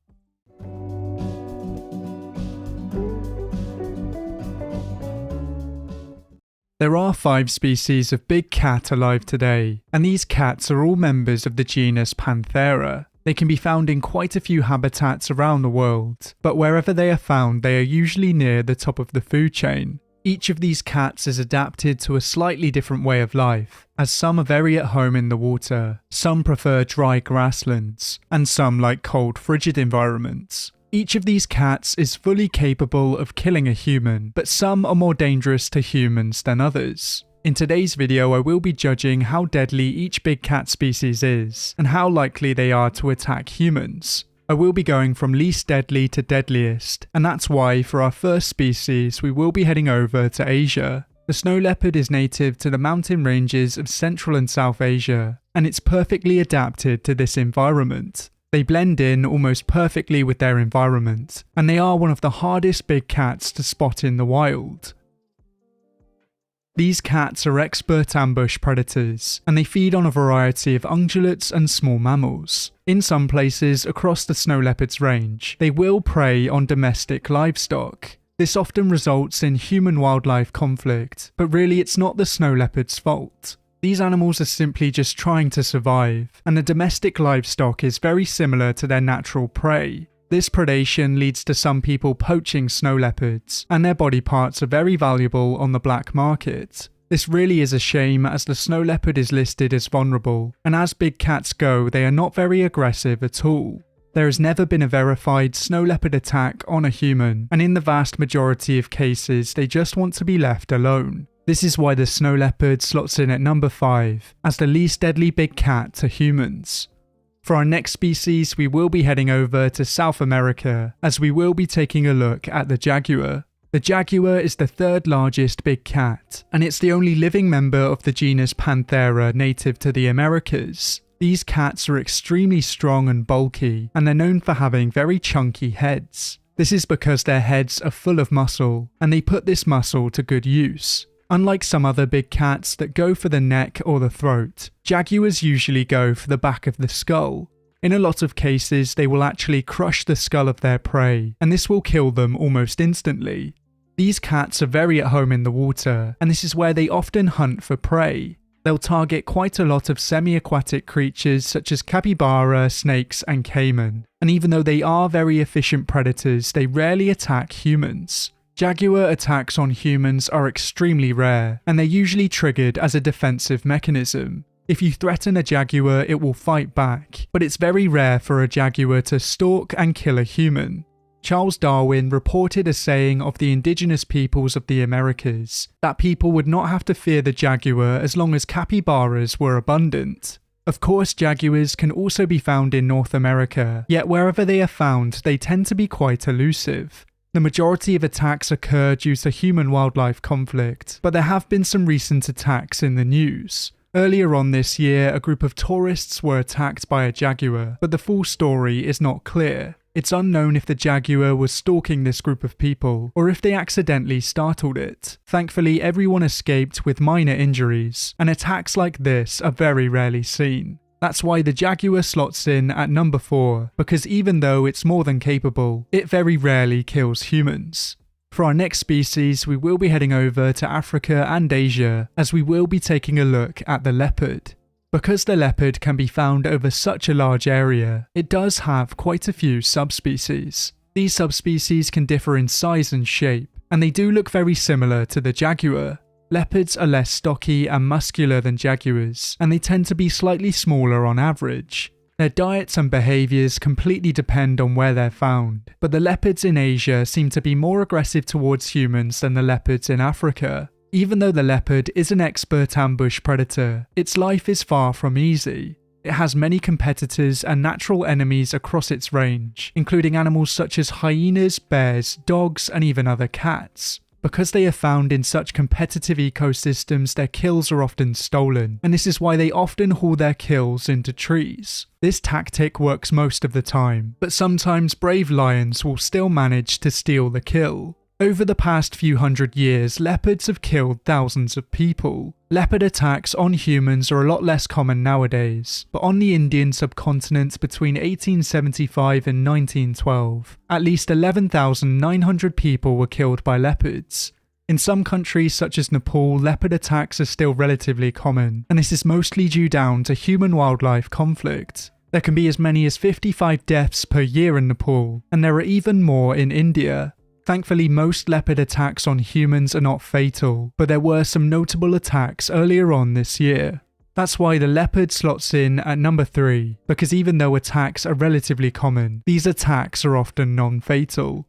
There are 5 species of big cat alive today, and these cats are all members of the genus Panthera. They can be found in quite a few habitats around the world, but wherever they are found, they are usually near the top of the food chain. Each of these cats is adapted to a slightly different way of life, as some are very at home in the water, some prefer dry grasslands, and some like cold, frigid environments. Each of these cats is fully capable of killing a human, but some are more dangerous to humans than others. In today's video, I will be judging how deadly each big cat species is, and how likely they are to attack humans. I will be going from least deadly to deadliest, and that's why for our first species we will be heading over to Asia. The snow leopard is native to the mountain ranges of Central and South Asia, and it's perfectly adapted to this environment. They blend in almost perfectly with their environment, and they are one of the hardest big cats to spot in the wild. These cats are expert ambush predators, and they feed on a variety of ungulates and small mammals. In some places across the snow leopard's range, they will prey on domestic livestock. This often results in human-wildlife conflict, but really it's not the snow leopard's fault. These animals are simply just trying to survive, and the domestic livestock is very similar to their natural prey. This predation leads to some people poaching snow leopards, and their body parts are very valuable on the black market. This really is a shame, as the snow leopard is listed as vulnerable, and as big cats go, they are not very aggressive at all. There has never been a verified snow leopard attack on a human, and in the vast majority of cases, they just want to be left alone. This is why the snow leopard slots in at number 5, as the least deadly big cat to humans. For our next species, we will be heading over to South America, as we will be taking a look at the jaguar. The jaguar is the 3rd largest big cat, and it's the only living member of the genus Panthera native to the Americas. These cats are extremely strong and bulky, and they're known for having very chunky heads. This is because their heads are full of muscle, and they put this muscle to good use. Unlike some other big cats that go for the neck or the throat, jaguars usually go for the back of the skull. In a lot of cases, they will actually crush the skull of their prey, and this will kill them almost instantly. These cats are very at home in the water, and this is where they often hunt for prey. They'll target quite a lot of semi-aquatic creatures such as capybara, snakes, and caiman, and even though they are very efficient predators, they rarely attack humans. Jaguar attacks on humans are extremely rare, and they're usually triggered as a defensive mechanism. If you threaten a jaguar, it will fight back, but it's very rare for a jaguar to stalk and kill a human. Charles Darwin reported a saying of the indigenous peoples of the Americas, that people would not have to fear the jaguar as long as capybaras were abundant. Of course, jaguars can also be found in North America, yet wherever they are found, they tend to be quite elusive. The majority of attacks occur due to human-wildlife conflict, but there have been some recent attacks in the news. Earlier on this year, a group of tourists were attacked by a jaguar, but the full story is not clear. It's unknown if the jaguar was stalking this group of people, or if they accidentally startled it. Thankfully, everyone escaped with minor injuries, and attacks like this are very rarely seen. That's why the jaguar slots in at number 4, because even though it's more than capable, it very rarely kills humans. For our next species, we will be heading over to Africa and Asia, as we will be taking a look at the leopard. Because the leopard can be found over such a large area, it does have quite a few subspecies. These subspecies can differ in size and shape, and they do look very similar to the jaguar. Leopards are less stocky and muscular than jaguars, and they tend to be slightly smaller on average. Their diets and behaviours completely depend on where they're found, but the leopards in Asia seem to be more aggressive towards humans than the leopards in Africa. Even though the leopard is an expert ambush predator, its life is far from easy. It has many competitors and natural enemies across its range, including animals such as hyenas, bears, dogs, and even other cats. Because they are found in such competitive ecosystems, their kills are often stolen, and this is why they often haul their kills into trees. This tactic works most of the time, but sometimes brave lions will still manage to steal the kill. Over the past few hundred years, leopards have killed thousands of people. Leopard attacks on humans are a lot less common nowadays, but on the Indian subcontinent between 1875 and 1912, at least 11,900 people were killed by leopards. In some countries such as Nepal, leopard attacks are still relatively common, and this is mostly due down to human-wildlife conflict. There can be as many as 55 deaths per year in Nepal, and there are even more in India. Thankfully, most leopard attacks on humans are not fatal, but there were some notable attacks earlier on this year. That's why the leopard slots in at number 3, because even though attacks are relatively common, these attacks are often non-fatal.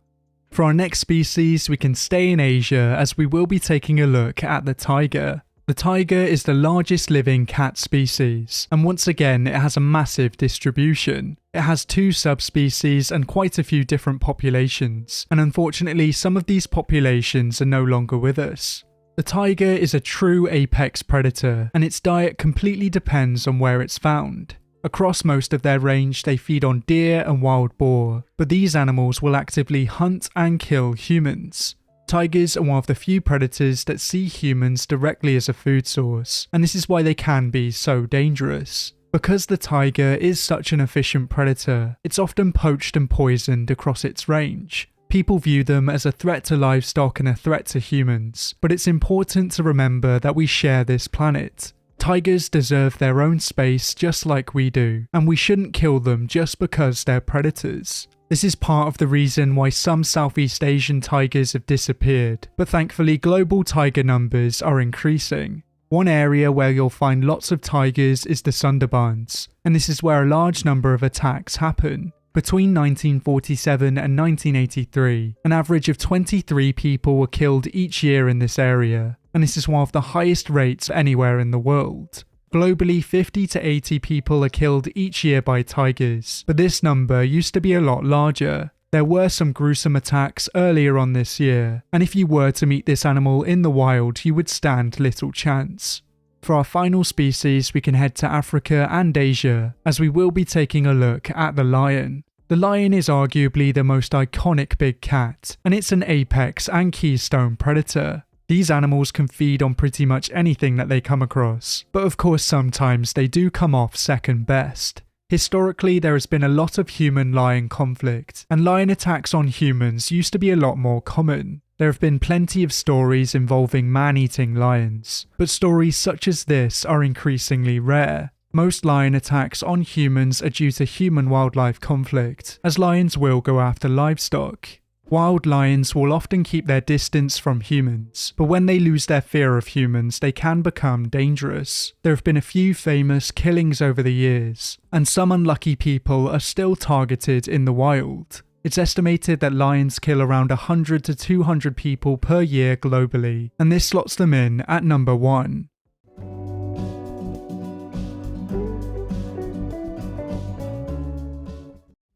For our next species, we can stay in Asia as we will be taking a look at the tiger. The tiger is the largest living cat species, and once again it has a massive distribution. It has 2 subspecies and quite a few different populations, and unfortunately some of these populations are no longer with us. The tiger is a true apex predator, and its diet completely depends on where it's found. Across most of their range they feed on deer and wild boar, but these animals will actively hunt and kill humans. Tigers are one of the few predators that see humans directly as a food source, and this is why they can be so dangerous. Because the tiger is such an efficient predator, it's often poached and poisoned across its range. People view them as a threat to livestock and a threat to humans, but it's important to remember that we share this planet. Tigers deserve their own space just like we do, and we shouldn't kill them just because they're predators. This is part of the reason why some Southeast Asian tigers have disappeared, but thankfully global tiger numbers are increasing. One area where you'll find lots of tigers is the Sundarbans, and this is where a large number of attacks happen. Between 1947 and 1983, an average of 23 people were killed each year in this area, and this is one of the highest rates anywhere in the world. Globally, 50 to 80 people are killed each year by tigers, but this number used to be a lot larger. There were some gruesome attacks earlier on this year, and if you were to meet this animal in the wild, you would stand little chance. For our final species, we can head to Africa and Asia, as we will be taking a look at the lion. The lion is arguably the most iconic big cat, and it's an apex and keystone predator. These animals can feed on pretty much anything that they come across, but of course sometimes they do come off second best. Historically, there has been a lot of human-lion conflict, and lion attacks on humans used to be a lot more common. There have been plenty of stories involving man-eating lions, but stories such as this are increasingly rare. Most lion attacks on humans are due to human-wildlife conflict, as lions will go after livestock. Wild lions will often keep their distance from humans, but when they lose their fear of humans, they can become dangerous. There have been a few famous killings over the years, and some unlucky people are still targeted in the wild. It's estimated that lions kill around 100 to 200 people per year globally, and this slots them in at number 1.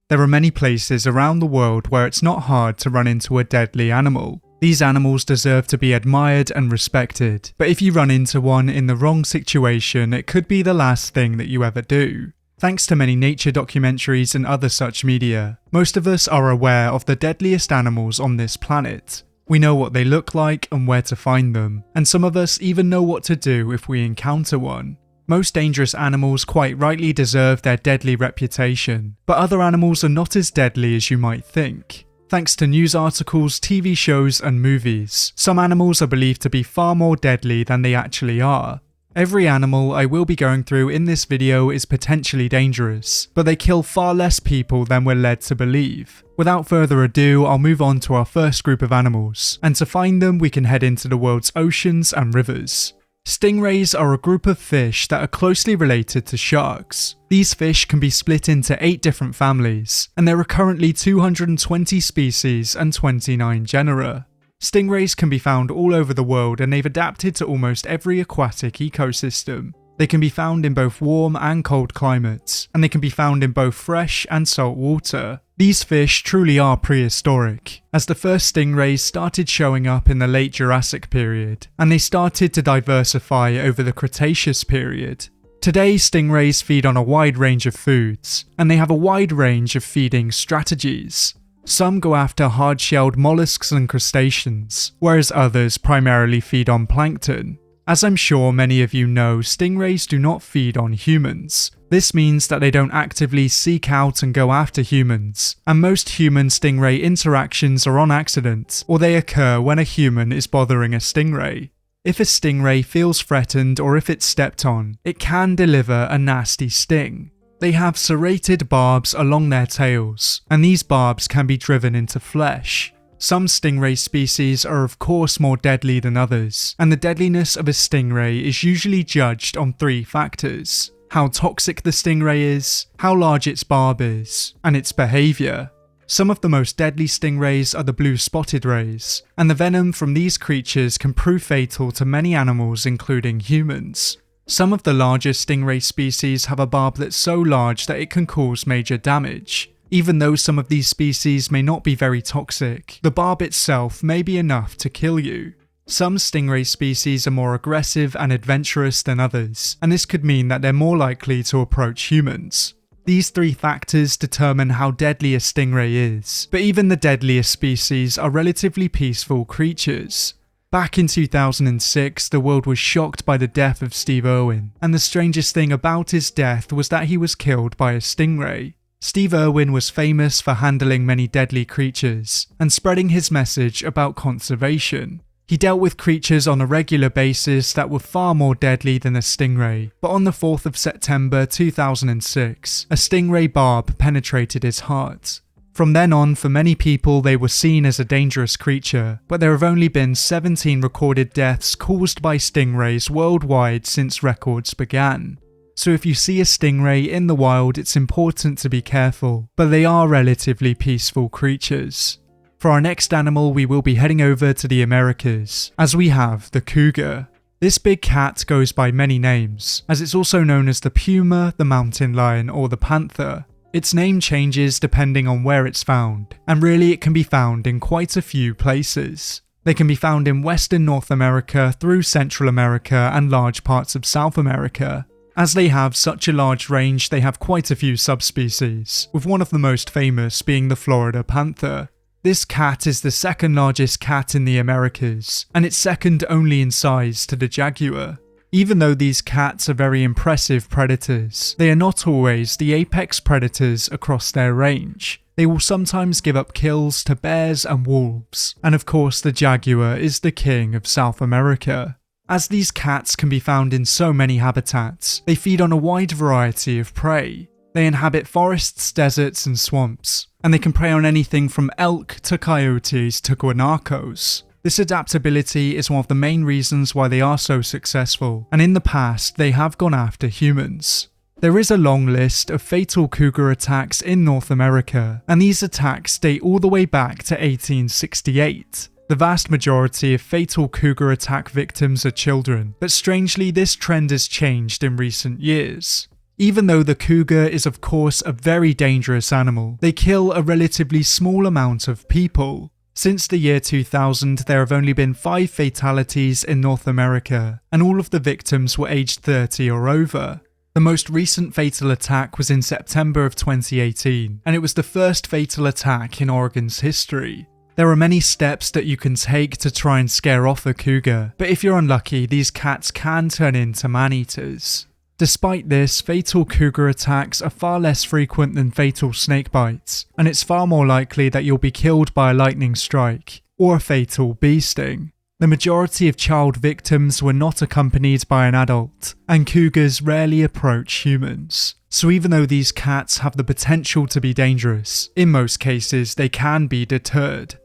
There are many places around the world where it's not hard to run into a deadly animal. These animals deserve to be admired and respected, but if you run into one in the wrong situation, it could be the last thing that you ever do. Thanks to many nature documentaries and other such media, most of us are aware of the deadliest animals on this planet. We know what they look like and where to find them, and some of us even know what to do if we encounter one. Most dangerous animals quite rightly deserve their deadly reputation, but other animals are not as deadly as you might think. Thanks to news articles, TV shows and movies, some animals are believed to be far more deadly than they actually are. Every animal I will be going through in this video is potentially dangerous, but they kill far less people than we're led to believe. Without further ado, I'll move on to our first group of animals, and to find them we can head into the world's oceans and rivers. Stingrays are a group of fish that are closely related to sharks. These fish can be split into 8 different families, and there are currently 220 species and 29 genera. Stingrays can be found all over the world, and they've adapted to almost every aquatic ecosystem. They can be found in both warm and cold climates, and they can be found in both fresh and salt water. These fish truly are prehistoric, as the first stingrays started showing up in the late Jurassic period, and they started to diversify over the Cretaceous period. Today, stingrays feed on a wide range of foods, and they have a wide range of feeding strategies. Some go after hard-shelled mollusks and crustaceans, whereas others primarily feed on plankton. As I'm sure many of you know, stingrays do not feed on humans. This means that they don't actively seek out and go after humans, and most human-stingray interactions are on accident, or they occur when a human is bothering a stingray. If a stingray feels threatened or if it's stepped on, it can deliver a nasty sting. They have serrated barbs along their tails, and these barbs can be driven into flesh. Some stingray species are of course more deadly than others, and the deadliness of a stingray is usually judged on 3 factors: how toxic the stingray is, how large its barb is, and its behaviour. Some of the most deadly stingrays are the blue-spotted rays, and the venom from these creatures can prove fatal to many animals including humans. Some of the larger stingray species have a barb that's so large that it can cause major damage. Even though some of these species may not be very toxic, the barb itself may be enough to kill you. Some stingray species are more aggressive and adventurous than others, and this could mean that they're more likely to approach humans. These 3 factors determine how deadly a stingray is, but even the deadliest species are relatively peaceful creatures. Back in 2006, the world was shocked by the death of Steve Irwin, and the strangest thing about his death was that he was killed by a stingray. Steve Irwin was famous for handling many deadly creatures and spreading his message about conservation. He dealt with creatures on a regular basis that were far more deadly than a stingray, but on the 4th of September 2006, a stingray barb penetrated his heart. From then on, for many people, they were seen as a dangerous creature, but there have only been 17 recorded deaths caused by stingrays worldwide since records began. So if you see a stingray in the wild, it's important to be careful, but they are relatively peaceful creatures. For our next animal, we will be heading over to the Americas, as we have the cougar. This big cat goes by many names, as it's also known as the puma, the mountain lion, or the panther. Its name changes depending on where it's found, and really it can be found in quite a few places. They can be found in Western North America through Central America and large parts of South America. As they have such a large range, they have quite a few subspecies, with one of the most famous being the Florida panther. This cat is the 2nd largest cat in the Americas, and it's second only in size to the jaguar. Even though these cats are very impressive predators, they are not always the apex predators across their range. They will sometimes give up kills to bears and wolves, and of course the jaguar is the king of South America. As these cats can be found in so many habitats, they feed on a wide variety of prey. They inhabit forests, deserts and swamps, and they can prey on anything from elk to coyotes to guanacos. This adaptability is one of the main reasons why they are so successful, and in the past they have gone after humans. There is a long list of fatal cougar attacks in North America, and these attacks date all the way back to 1868. The vast majority of fatal cougar attack victims are children, but strangely this trend has changed in recent years. Even though the cougar is of course a very dangerous animal, they kill a relatively small amount of people. Since the year 2000, there have only been 5 fatalities in North America, and all of the victims were aged 30 or over. The most recent fatal attack was in September of 2018, and it was the first fatal attack in Oregon's history. There are many steps that you can take to try and scare off a cougar, but if you're unlucky, these cats can turn into man-eaters. Despite this, fatal cougar attacks are far less frequent than fatal snake bites, and it's far more likely that you'll be killed by a lightning strike, or a fatal bee sting. The majority of child victims were not accompanied by an adult, and cougars rarely approach humans. So even though these cats have the potential to be dangerous, in most cases they can be deterred.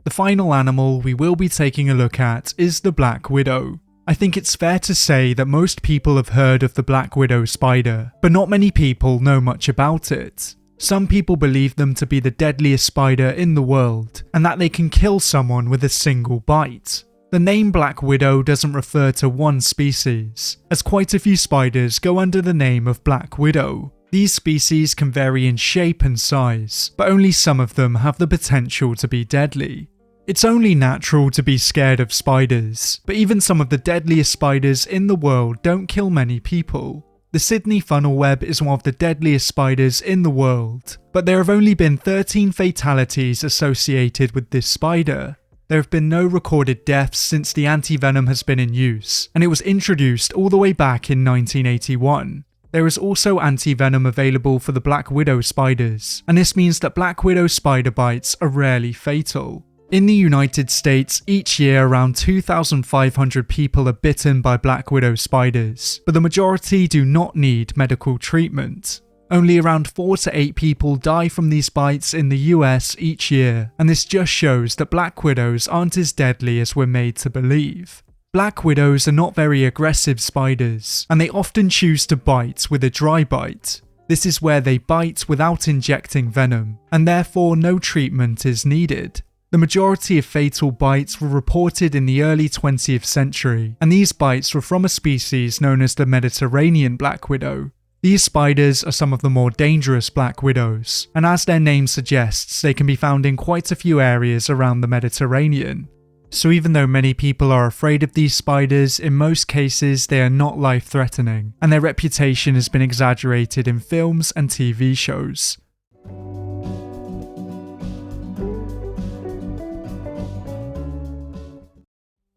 The final animal we will be taking a look at is the black widow. I think it's fair to say that most people have heard of the black widow spider, but not many people know much about it. Some people believe them to be the deadliest spider in the world, and that they can kill someone with a single bite. The name black widow doesn't refer to one species, as quite a few spiders go under the name of black widow. These species can vary in shape and size, but only some of them have the potential to be deadly. It's only natural to be scared of spiders, but even some of the deadliest spiders in the world don't kill many people. The Sydney funnel web is one of the deadliest spiders in the world, but there have only been 13 fatalities associated with this spider. There have been no recorded deaths since the antivenom has been in use, and it was introduced all the way back in 1981. There is also antivenom available for the black widow spiders, and this means that black widow spider bites are rarely fatal. In the United States, each year around 2,500 people are bitten by black widow spiders, but the majority do not need medical treatment. Only around 4 to 8 people die from these bites in the US each year, and this just shows that black widows aren't as deadly as we're made to believe. Black widows are not very aggressive spiders, and they often choose to bite with a dry bite. This is where they bite without injecting venom, and therefore no treatment is needed. The majority of fatal bites were reported in the early 20th century, and these bites were from a species known as the Mediterranean black widow. These spiders are some of the more dangerous black widows, and as their name suggests, they can be found in quite a few areas around the Mediterranean. So even though many people are afraid of these spiders, in most cases they are not life-threatening, and their reputation has been exaggerated in films and TV shows.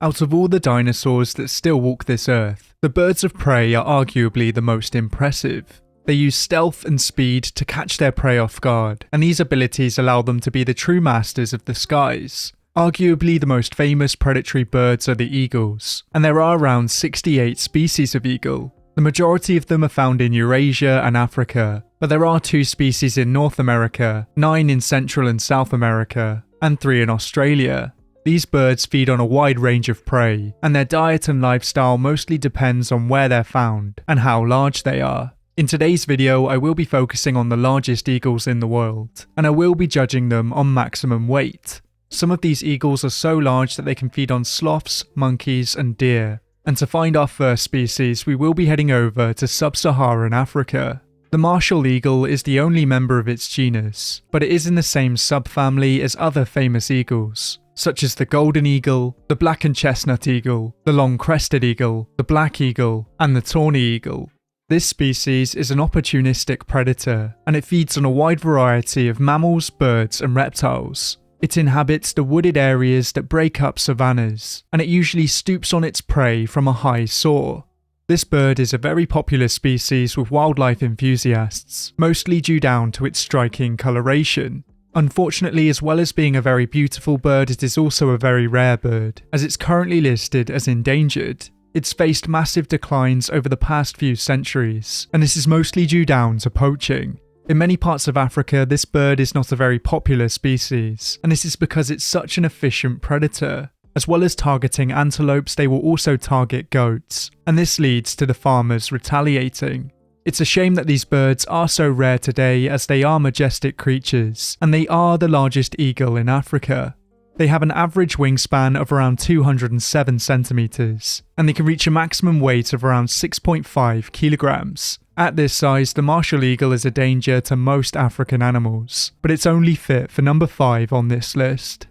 Out of all the dinosaurs that still walk this earth, the birds of prey are arguably the most impressive. They use stealth and speed to catch their prey off guard, and these abilities allow them to be the true masters of the skies. Arguably the most famous predatory birds are the eagles, and there are around 68 species of eagle. The majority of them are found in Eurasia and Africa, but there are 2 species in North America, 9 in Central and South America, and 3 in Australia. These birds feed on a wide range of prey, and their diet and lifestyle mostly depends on where they're found and how large they are. In today's video, I will be focusing on the largest eagles in the world, and I will be judging them on maximum weight. Some of these eagles are so large that they can feed on sloths, monkeys, and deer. And to find our first species, we will be heading over to sub-Saharan Africa. The martial eagle is the only member of its genus, but it is in the same subfamily as other famous eagles, such as the golden eagle, the black and chestnut eagle, the long-crested eagle, the black eagle, and the tawny eagle. This species is an opportunistic predator, and it feeds on a wide variety of mammals, birds, and reptiles. It inhabits the wooded areas that break up savannas, and it usually stoops on its prey from a high soar. This bird is a very popular species with wildlife enthusiasts, mostly due down to its striking coloration. Unfortunately, as well as being a very beautiful bird, it is also a very rare bird, as it's currently listed as endangered. It's faced massive declines over the past few centuries, and this is mostly due down to poaching. In many parts of Africa, this bird is not a very popular species, and this is because it's such an efficient predator. As well as targeting antelopes, they will also target goats, and this leads to the farmers retaliating. It's a shame that these birds are so rare today, as they are majestic creatures, and they are the largest eagle in Africa. They have an average wingspan of around 207 centimeters, and they can reach a maximum weight of around 6.5 kilograms. At this size, the martial eagle is a danger to most African animals, but it's only fit for number 5 on this list.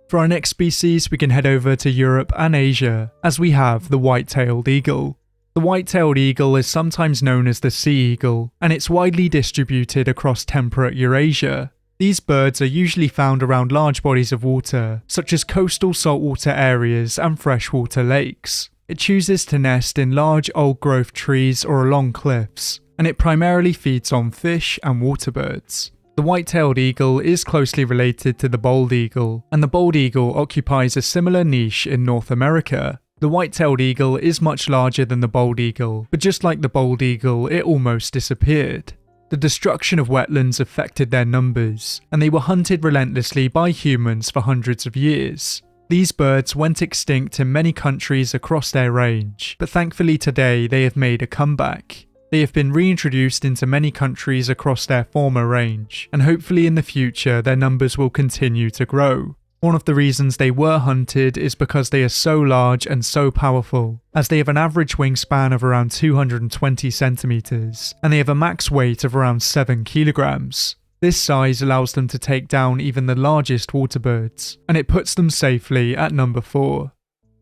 For our next species, we can head over to Europe and Asia, as we have the white-tailed eagle. The white-tailed eagle is sometimes known as the sea eagle, and it's widely distributed across temperate Eurasia. These birds are usually found around large bodies of water, such as coastal saltwater areas and freshwater lakes. It chooses to nest in large old-growth trees or along cliffs, and it primarily feeds on fish and water birds. The white-tailed eagle is closely related to the bald eagle, and the bald eagle occupies a similar niche in North America. The white-tailed eagle is much larger than the bald eagle, but just like the bald eagle, it almost disappeared. The destruction of wetlands affected their numbers, and they were hunted relentlessly by humans for hundreds of years. These birds went extinct in many countries across their range, but thankfully today they have made a comeback. They have been reintroduced into many countries across their former range, and hopefully in the future their numbers will continue to grow. One of the reasons they were hunted is because they are so large and so powerful, as they have an average wingspan of around 220 centimeters, and they have a max weight of around 7 kilograms. This size allows them to take down even the largest water birds, and it puts them safely at number 4.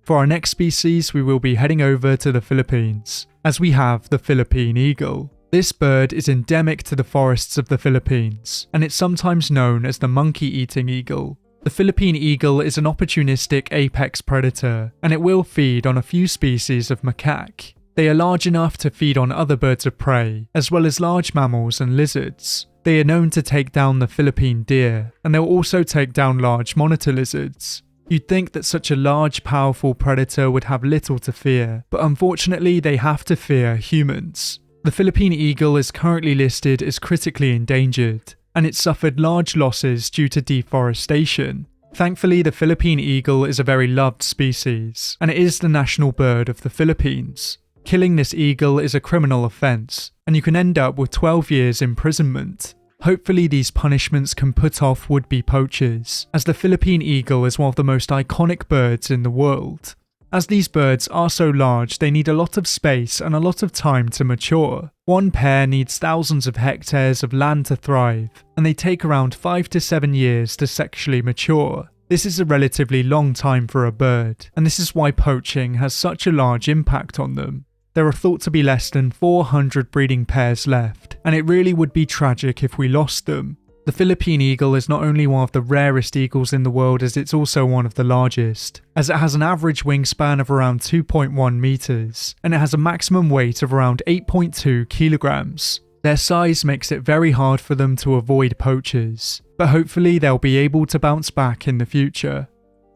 For our next species, we will be heading over to the Philippines, as we have the Philippine eagle. This bird is endemic to the forests of the Philippines, and it's sometimes known as the monkey-eating eagle. The Philippine eagle is an opportunistic apex predator, and it will feed on a few species of macaque. They are large enough to feed on other birds of prey, as well as large mammals and lizards. They are known to take down the Philippine deer, and they'll also take down large monitor lizards. You'd think that such a large, powerful predator would have little to fear, but unfortunately they have to fear humans. The Philippine eagle is currently listed as critically endangered, and it suffered large losses due to deforestation. Thankfully, the Philippine eagle is a very loved species, and it is the national bird of the Philippines. Killing this eagle is a criminal offence, and you can end up with 12 years imprisonment. Hopefully these punishments can put off would-be poachers, as the Philippine eagle is one of the most iconic birds in the world. As these birds are so large, they need a lot of space and a lot of time to mature. One pair needs thousands of hectares of land to thrive, and they take around 5 to 7 years to sexually mature. This is a relatively long time for a bird, and this is why poaching has such a large impact on them. There are thought to be less than 400 breeding pairs left, and it really would be tragic if we lost them. The Philippine eagle is not only one of the rarest eagles in the world, as it's also one of the largest, as it has an average wingspan of around 2.1 meters, and it has a maximum weight of around 8.2 kilograms. Their size makes it very hard for them to avoid poachers, but hopefully they'll be able to bounce back in the future.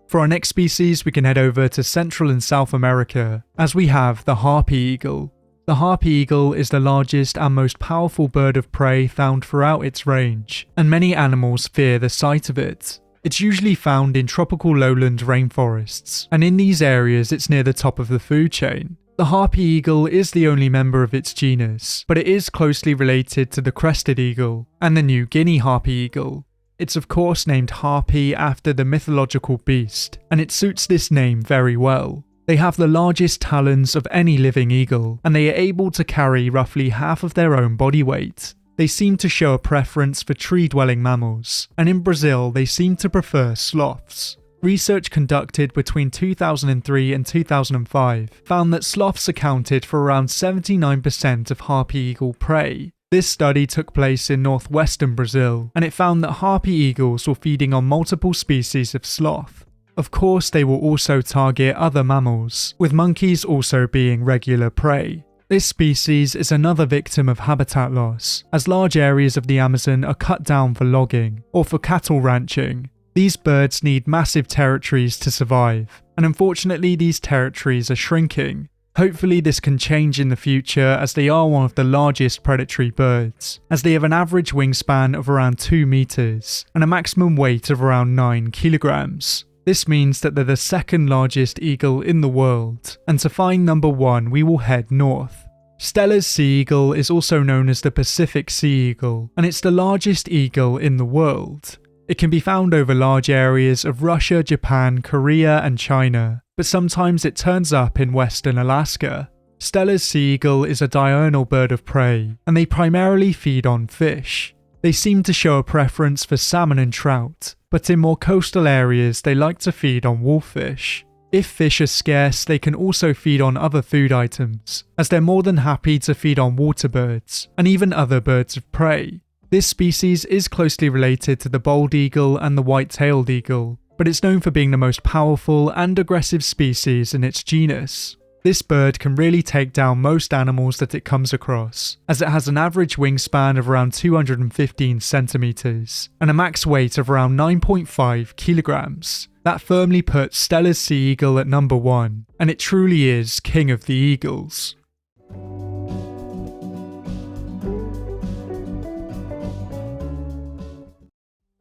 For our next species, we can head over to Central and South America, as we have the harpy eagle. The harpy eagle is the largest and most powerful bird of prey found throughout its range, and many animals fear the sight of it. It's usually found in tropical lowland rainforests, and in these areas it's near the top of the food chain. The harpy eagle is the only member of its genus, but it is closely related to the crested eagle and the New Guinea harpy eagle. It's of course named Harpy after the mythological beast, and it suits this name very well. They have the largest talons of any living eagle, and they are able to carry roughly half of their own body weight. They seem to show a preference for tree-dwelling mammals, and in Brazil they seem to prefer sloths. Research conducted between 2003 and 2005 found that sloths accounted for around 79% of harpy eagle prey. This study took place in northwestern Brazil, and it found that harpy eagles were feeding on multiple species of sloth. Of course, they will also target other mammals, with monkeys also being regular prey. This species is another victim of habitat loss, as large areas of the Amazon are cut down for logging or for cattle ranching. These birds need massive territories to survive, and unfortunately these territories are shrinking. Hopefully this can change in the future, as they are one of the largest predatory birds, as they have an average wingspan of around 2 meters and a maximum weight of around 9 kilograms. This means that they're the second largest eagle in the world, and to find number 1 we will head north. Steller's sea eagle is also known as the Pacific sea eagle, and it's the largest eagle in the world. It can be found over large areas of Russia, Japan, Korea, and China, but sometimes it turns up in western Alaska. Steller's sea eagle is a diurnal bird of prey, and they primarily feed on fish. They seem to show a preference for salmon and trout, but in more coastal areas they like to feed on wolffish. If fish are scarce, they can also feed on other food items, as they're more than happy to feed on water birds, and even other birds of prey. This species is closely related to the bald eagle and the white-tailed eagle, but it's known for being the most powerful and aggressive species in its genus. This bird can really take down most animals that it comes across, as it has an average wingspan of around 215 centimeters and a max weight of around 9.5 kilograms. That firmly puts Steller's sea eagle at number 1, and it truly is king of the eagles.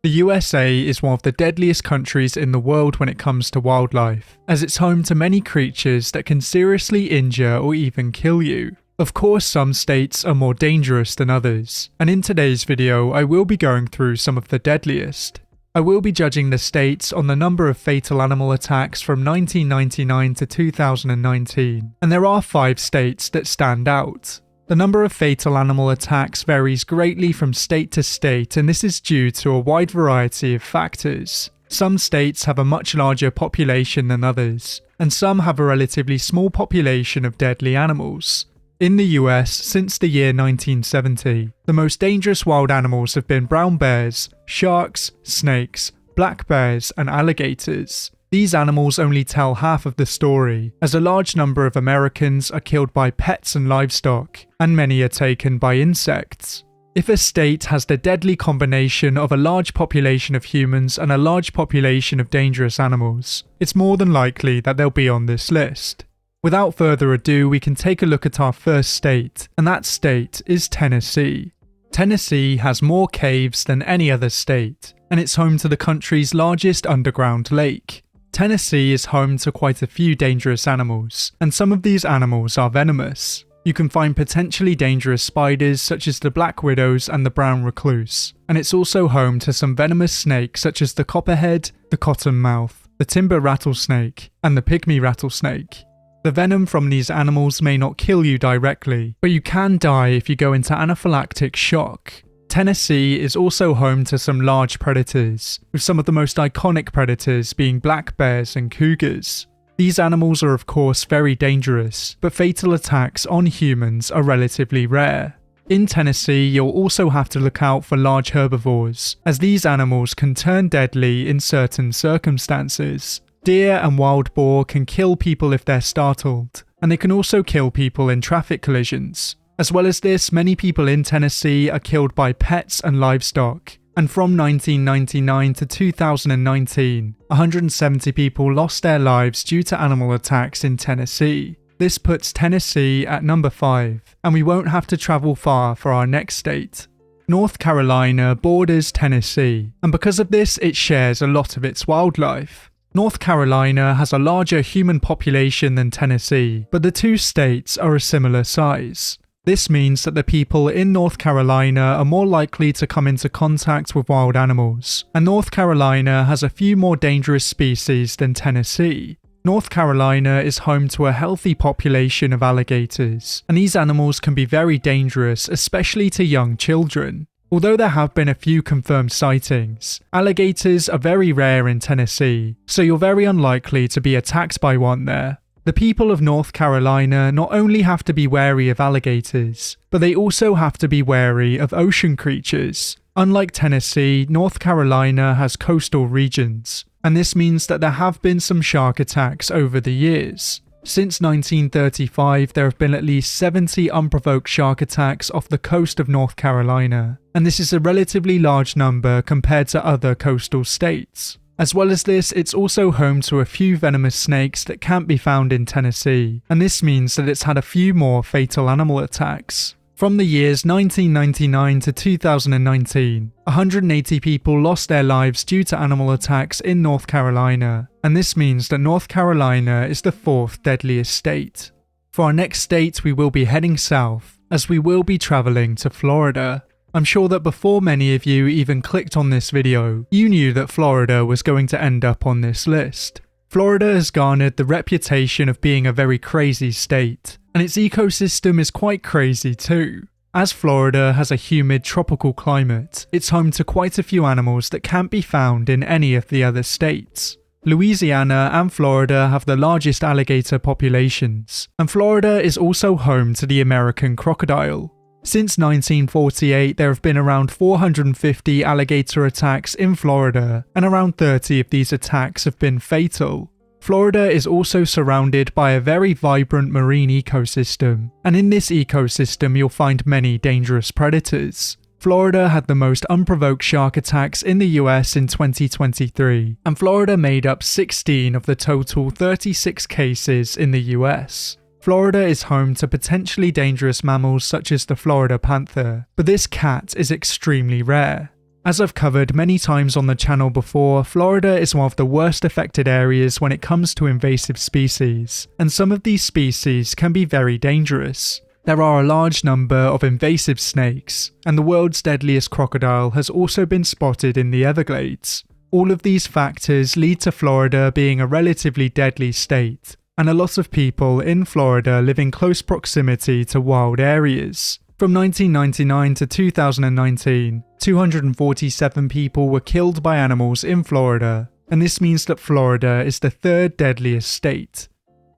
The USA is one of the deadliest countries in the world when it comes to wildlife, as it's home to many creatures that can seriously injure or even kill you. Of course, some states are more dangerous than others, and in today's video I will be going through some of the deadliest. I will be judging the states on the number of fatal animal attacks from 1999 to 2019, and there are 5 states that stand out. The number of fatal animal attacks varies greatly from state to state, and this is due to a wide variety of factors. Some states have a much larger population than others, and some have a relatively small population of deadly animals. In the US, since the year 1970, the most dangerous wild animals have been brown bears, sharks, snakes, black bears, and alligators. These animals only tell half of the story, as a large number of Americans are killed by pets and livestock, and many are taken by insects. If a state has the deadly combination of a large population of humans and a large population of dangerous animals, it's more than likely that they'll be on this list. Without further ado, we can take a look at our first state, and that state is Tennessee. Tennessee has more caves than any other state, and it's home to the country's largest underground lake. Tennessee is home to quite a few dangerous animals, and some of these animals are venomous. You can find potentially dangerous spiders such as the black widows and the brown recluse, and it's also home to some venomous snakes such as the copperhead, the cottonmouth, the timber rattlesnake, and the pygmy rattlesnake. The venom from these animals may not kill you directly, but you can die if you go into anaphylactic shock. Tennessee is also home to some large predators, with some of the most iconic predators being black bears and cougars. These animals are of course very dangerous, but fatal attacks on humans are relatively rare. In Tennessee, you'll also have to look out for large herbivores, as these animals can turn deadly in certain circumstances. Deer and wild boar can kill people if they're startled, and they can also kill people in traffic collisions. As well as this, many people in Tennessee are killed by pets and livestock, and from 1999 to 2019, 170 people lost their lives due to animal attacks in Tennessee. This puts Tennessee at number 5, and we won't have to travel far for our next state. North Carolina borders Tennessee, and because of this, it shares a lot of its wildlife. North Carolina has a larger human population than Tennessee, but the two states are a similar size. This means that the people in North Carolina are more likely to come into contact with wild animals, and North Carolina has a few more dangerous species than Tennessee. North Carolina is home to a healthy population of alligators, and these animals can be very dangerous, especially to young children. Although there have been a few confirmed sightings, alligators are very rare in Tennessee, so you're very unlikely to be attacked by one there. The people of North Carolina not only have to be wary of alligators, but they also have to be wary of ocean creatures. Unlike Tennessee, North Carolina has coastal regions, and this means that there have been some shark attacks over the years. Since 1935, there have been at least 70 unprovoked shark attacks off the coast of North Carolina, and this is a relatively large number compared to other coastal states. As well as this, it's also home to a few venomous snakes that can't be found in Tennessee, and this means that it's had a few more fatal animal attacks. From the years 1999 to 2019, 180 people lost their lives due to animal attacks in North Carolina, and this means that North Carolina is the 4th deadliest state. For our next state, we will be heading south, as we will be travelling to Florida. I'm sure that before many of you even clicked on this video, you knew that Florida was going to end up on this list. Florida has garnered the reputation of being a very crazy state, and its ecosystem is quite crazy too. As Florida has a humid tropical climate, it's home to quite a few animals that can't be found in any of the other states. Louisiana and Florida have the largest alligator populations, and Florida is also home to the American crocodile. Since 1948, there have been around 450 alligator attacks in Florida, and around 30 of these attacks have been fatal. Florida is also surrounded by a very vibrant marine ecosystem, and in this ecosystem you'll find many dangerous predators. Florida had the most unprovoked shark attacks in the US in 2023, and Florida made up 16 of the total 36 cases in the US. Florida is home to potentially dangerous mammals such as the Florida panther, but this cat is extremely rare. As I've covered many times on the channel before, Florida is one of the worst affected areas when it comes to invasive species, and some of these species can be very dangerous. There are a large number of invasive snakes, and the world's deadliest crocodile has also been spotted in the Everglades. All of these factors lead to Florida being a relatively deadly state, and a lot of people in Florida live in close proximity to wild areas. From 1999 to 2019, 247 people were killed by animals in Florida, and this means that Florida is the third deadliest state.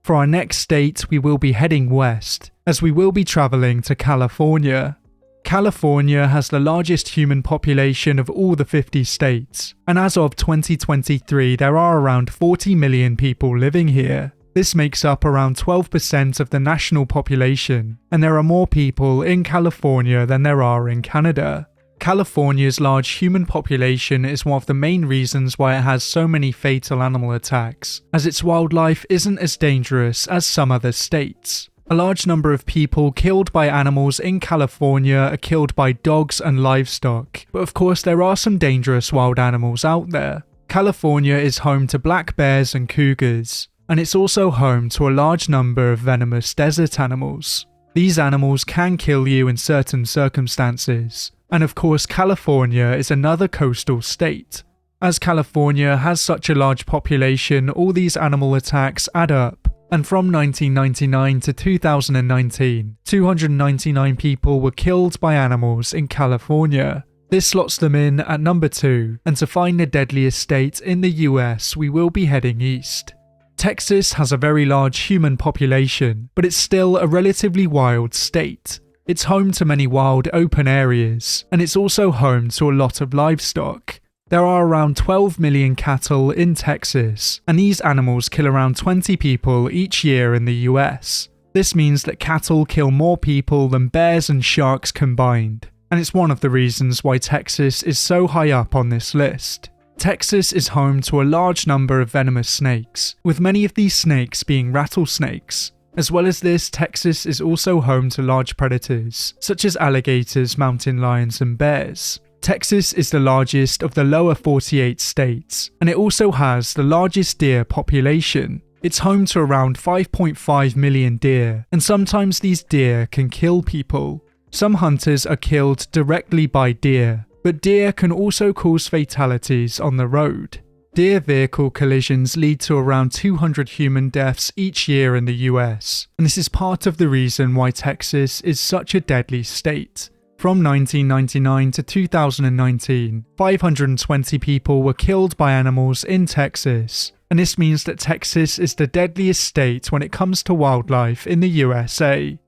For our next state, we will be heading west, as we will be travelling to California. California has the largest human population of all the 50 states, and as of 2023 there are around 40 million people living here. This makes up around 12% of the national population, and there are more people in California than there are in Canada. California's large human population is one of the main reasons why it has so many fatal animal attacks, as its wildlife isn't as dangerous as some other states. A large number of people killed by animals in California are killed by dogs and livestock, but of course there are some dangerous wild animals out there. California is home to black bears and cougars, and it's also home to a large number of venomous desert animals. These animals can kill you in certain circumstances, and of course California is another coastal state. As California has such a large population, all these animal attacks add up, and from 1999 to 2019, 299 people were killed by animals in California. This slots them in at number 2, and to find the deadliest state in the US, we will be heading east. Texas has a very large human population, but it's still a relatively wild state. It's home to many wild open areas, and it's also home to a lot of livestock. There are around 12 million cattle in Texas, and these animals kill around 20 people each year in the US. This means that cattle kill more people than bears and sharks combined, and it's one of the reasons why Texas is so high up on this list. Texas is home to a large number of venomous snakes, with many of these snakes being rattlesnakes. As well as this, Texas is also home to large predators, such as alligators, mountain lions, and bears. Texas is the largest of the lower 48 states, and it also has the largest deer population. It's home to around 5.5 million deer, and sometimes these deer can kill people. Some hunters are killed directly by deer, but deer can also cause fatalities on the road. Deer vehicle collisions lead to around 200 human deaths each year in the US, and this is part of the reason why Texas is such a deadly state. From 1999 to 2019, 520 people were killed by animals in Texas, and this means that Texas is the deadliest state when it comes to wildlife in the USA.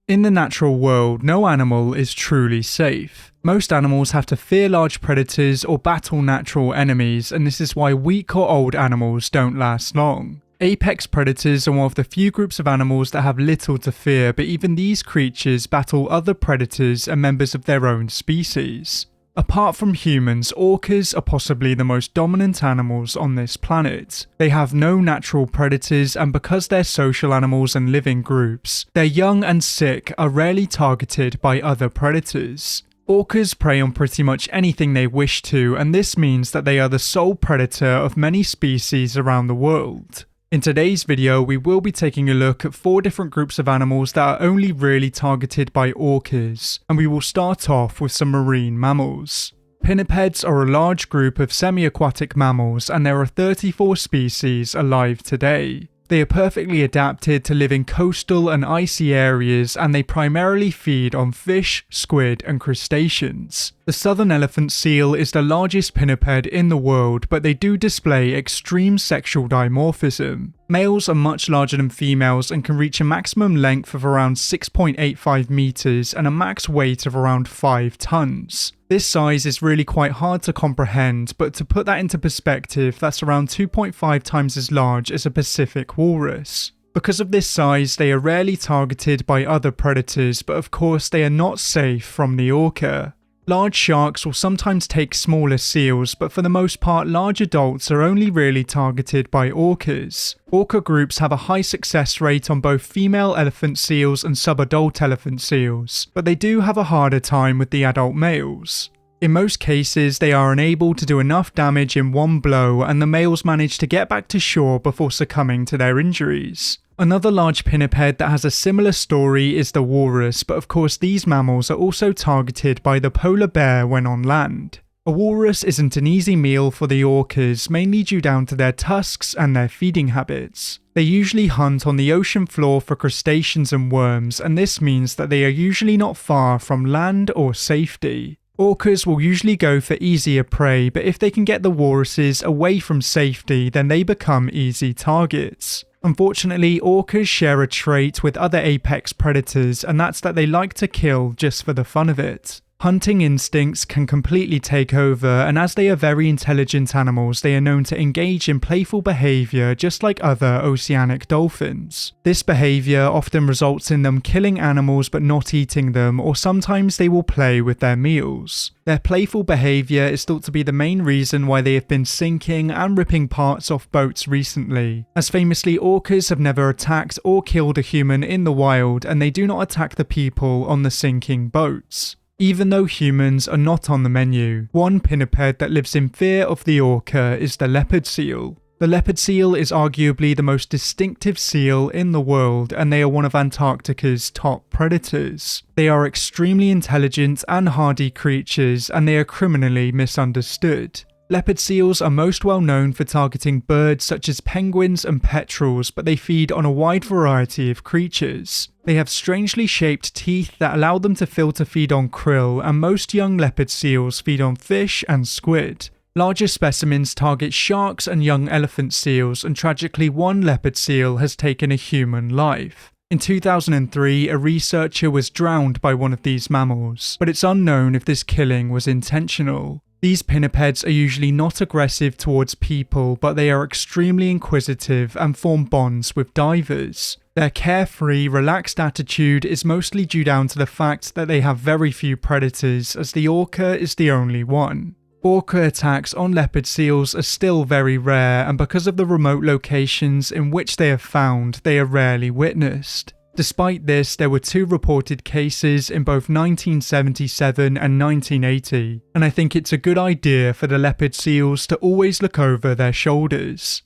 In the natural world, no animal is truly safe. Most animals have to fear large predators or battle natural enemies, and this is why weak or old animals don't last long. Apex predators are one of the few groups of animals that have little to fear, but even these creatures battle other predators and members of their own species. Apart from humans, orcas are possibly the most dominant animals on this planet. They have no natural predators, and because they're social animals and live in groups, their young and sick are rarely targeted by other predators. Orcas prey on pretty much anything they wish to, and this means that they are the sole predator of many species around the world. In today's video, we will be taking a look at 4 different groups of animals that are only really targeted by orcas, and we will start off with some marine mammals. Pinnipeds are a large group of semi-aquatic mammals, and there are 34 species alive today. They are perfectly adapted to live in coastal and icy areas, and they primarily feed on fish, squid, and crustaceans. The southern elephant seal is the largest pinniped in the world, but they do display extreme sexual dimorphism. Males are much larger than females and can reach a maximum length of around 6.85 meters and a max weight of around 5 tons. This size is really quite hard to comprehend, but to put that into perspective, that's around 2.5 times as large as a Pacific walrus. Because of this size, they are rarely targeted by other predators, but of course they are not safe from the orca. Large sharks will sometimes take smaller seals, but for the most part large adults are only really targeted by orcas. Orca groups have a high success rate on both female elephant seals and subadult elephant seals, but they do have a harder time with the adult males. In most cases, they are unable to do enough damage in one blow, and the males manage to get back to shore before succumbing to their injuries. Another large pinniped that has a similar story is the walrus, but of course these mammals are also targeted by the polar bear when on land. A walrus isn't an easy meal for the orcas, mainly due down to their tusks and their feeding habits. They usually hunt on the ocean floor for crustaceans and worms, and this means that they are usually not far from land or safety. Orcas will usually go for easier prey, but if they can get the walruses away from safety, then they become easy targets. Unfortunately, orcas share a trait with other apex predators, and that's that they like to kill just for the fun of it. Hunting instincts can completely take over, and as they are very intelligent animals, they are known to engage in playful behaviour just like other oceanic dolphins. This behaviour often results in them killing animals but not eating them, or sometimes they will play with their meals. Their playful behaviour is thought to be the main reason why they have been sinking and ripping parts off boats recently, as famously orcas have never attacked or killed a human in the wild, and they do not attack the people on the sinking boats. Even though humans are not on the menu, one pinniped that lives in fear of the orca is the leopard seal. The leopard seal is arguably the most distinctive seal in the world, and they are one of Antarctica's top predators. They are extremely intelligent and hardy creatures, and they are criminally misunderstood. Leopard seals are most well known for targeting birds such as penguins and petrels, but they feed on a wide variety of creatures. They have strangely shaped teeth that allow them to filter feed on krill, and most young leopard seals feed on fish and squid. Larger specimens target sharks and young elephant seals, and tragically one leopard seal has taken a human life. In 2003, a researcher was drowned by one of these mammals, but it's unknown if this killing was intentional. These pinnipeds are usually not aggressive towards people, but they are extremely inquisitive and form bonds with divers. Their carefree, relaxed attitude is mostly due down to the fact that they have very few predators, as the orca is the only one. Orca attacks on leopard seals are still very rare, and because of the remote locations in which they are found, they are rarely witnessed. Despite this, there were 2 reported cases in both 1977 and 1980, and I think it's a good idea for the leopard seals to always look over their shoulders.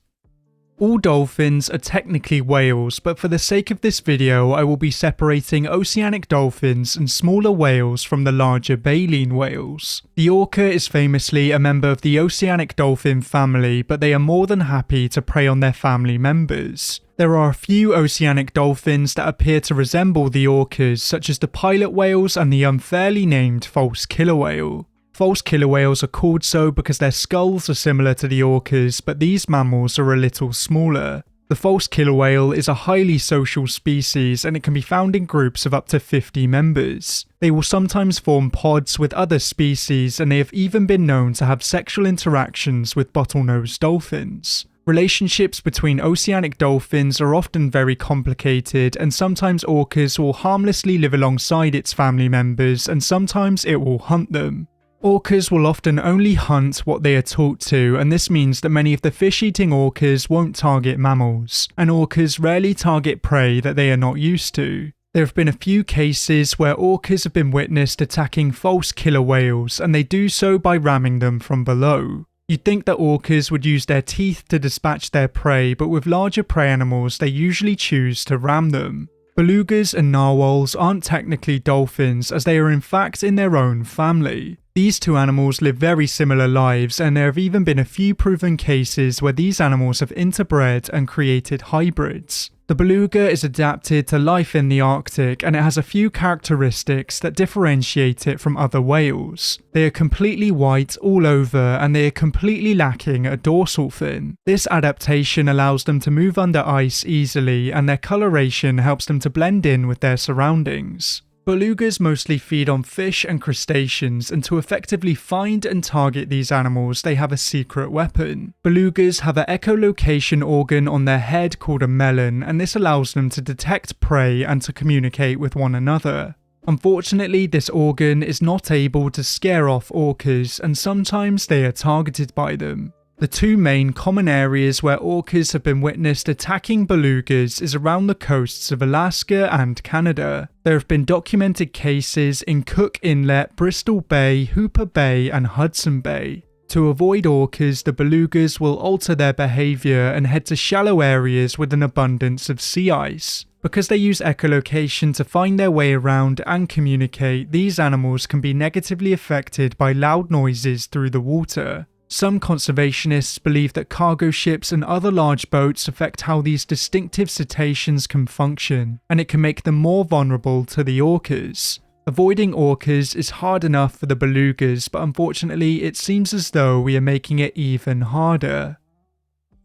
All dolphins are technically whales, but for the sake of this video I will be separating oceanic dolphins and smaller whales from the larger baleen whales. The orca is famously a member of the oceanic dolphin family, but they are more than happy to prey on their family members. There are a few oceanic dolphins that appear to resemble the orcas, such as the pilot whales and the unfairly named false killer whale. False killer whales are called so because their skulls are similar to the orcas, but these mammals are a little smaller. The false killer whale is a highly social species, and it can be found in groups of up to 50 members. They will sometimes form pods with other species, and they have even been known to have sexual interactions with bottlenose dolphins. Relationships between oceanic dolphins are often very complicated, and sometimes orcas will harmlessly live alongside its family members, and sometimes it will hunt them. Orcas will often only hunt what they are taught to, and this means that many of the fish-eating orcas won't target mammals, and orcas rarely target prey that they are not used to. There have been a few cases where orcas have been witnessed attacking false killer whales, and they do so by ramming them from below. You'd think that orcas would use their teeth to dispatch their prey, but with larger prey animals they usually choose to ram them. Belugas and narwhals aren't technically dolphins, as they are in fact in their own family. These two animals live very similar lives, and there have even been a few proven cases where these animals have interbred and created hybrids. The beluga is adapted to life in the Arctic, and it has a few characteristics that differentiate it from other whales. They are completely white all over, and they are completely lacking a dorsal fin. This adaptation allows them to move under ice easily, and their coloration helps them to blend in with their surroundings. Belugas mostly feed on fish and crustaceans, and to effectively find and target these animals they have a secret weapon. Belugas have an echolocation organ on their head called a melon, and this allows them to detect prey and to communicate with one another. Unfortunately, this organ is not able to scare off orcas, and sometimes they are targeted by them. The two main common areas where orcas have been witnessed attacking belugas is around the coasts of Alaska and Canada. There have been documented cases in Cook Inlet, Bristol Bay, Hooper Bay and Hudson Bay. To avoid orcas, the belugas will alter their behaviour and head to shallow areas with an abundance of sea ice. Because they use echolocation to find their way around and communicate, these animals can be negatively affected by loud noises through the water. Some conservationists believe that cargo ships and other large boats affect how these distinctive cetaceans can function, and it can make them more vulnerable to the orcas. Avoiding orcas is hard enough for the belugas, but unfortunately it seems as though we are making it even harder.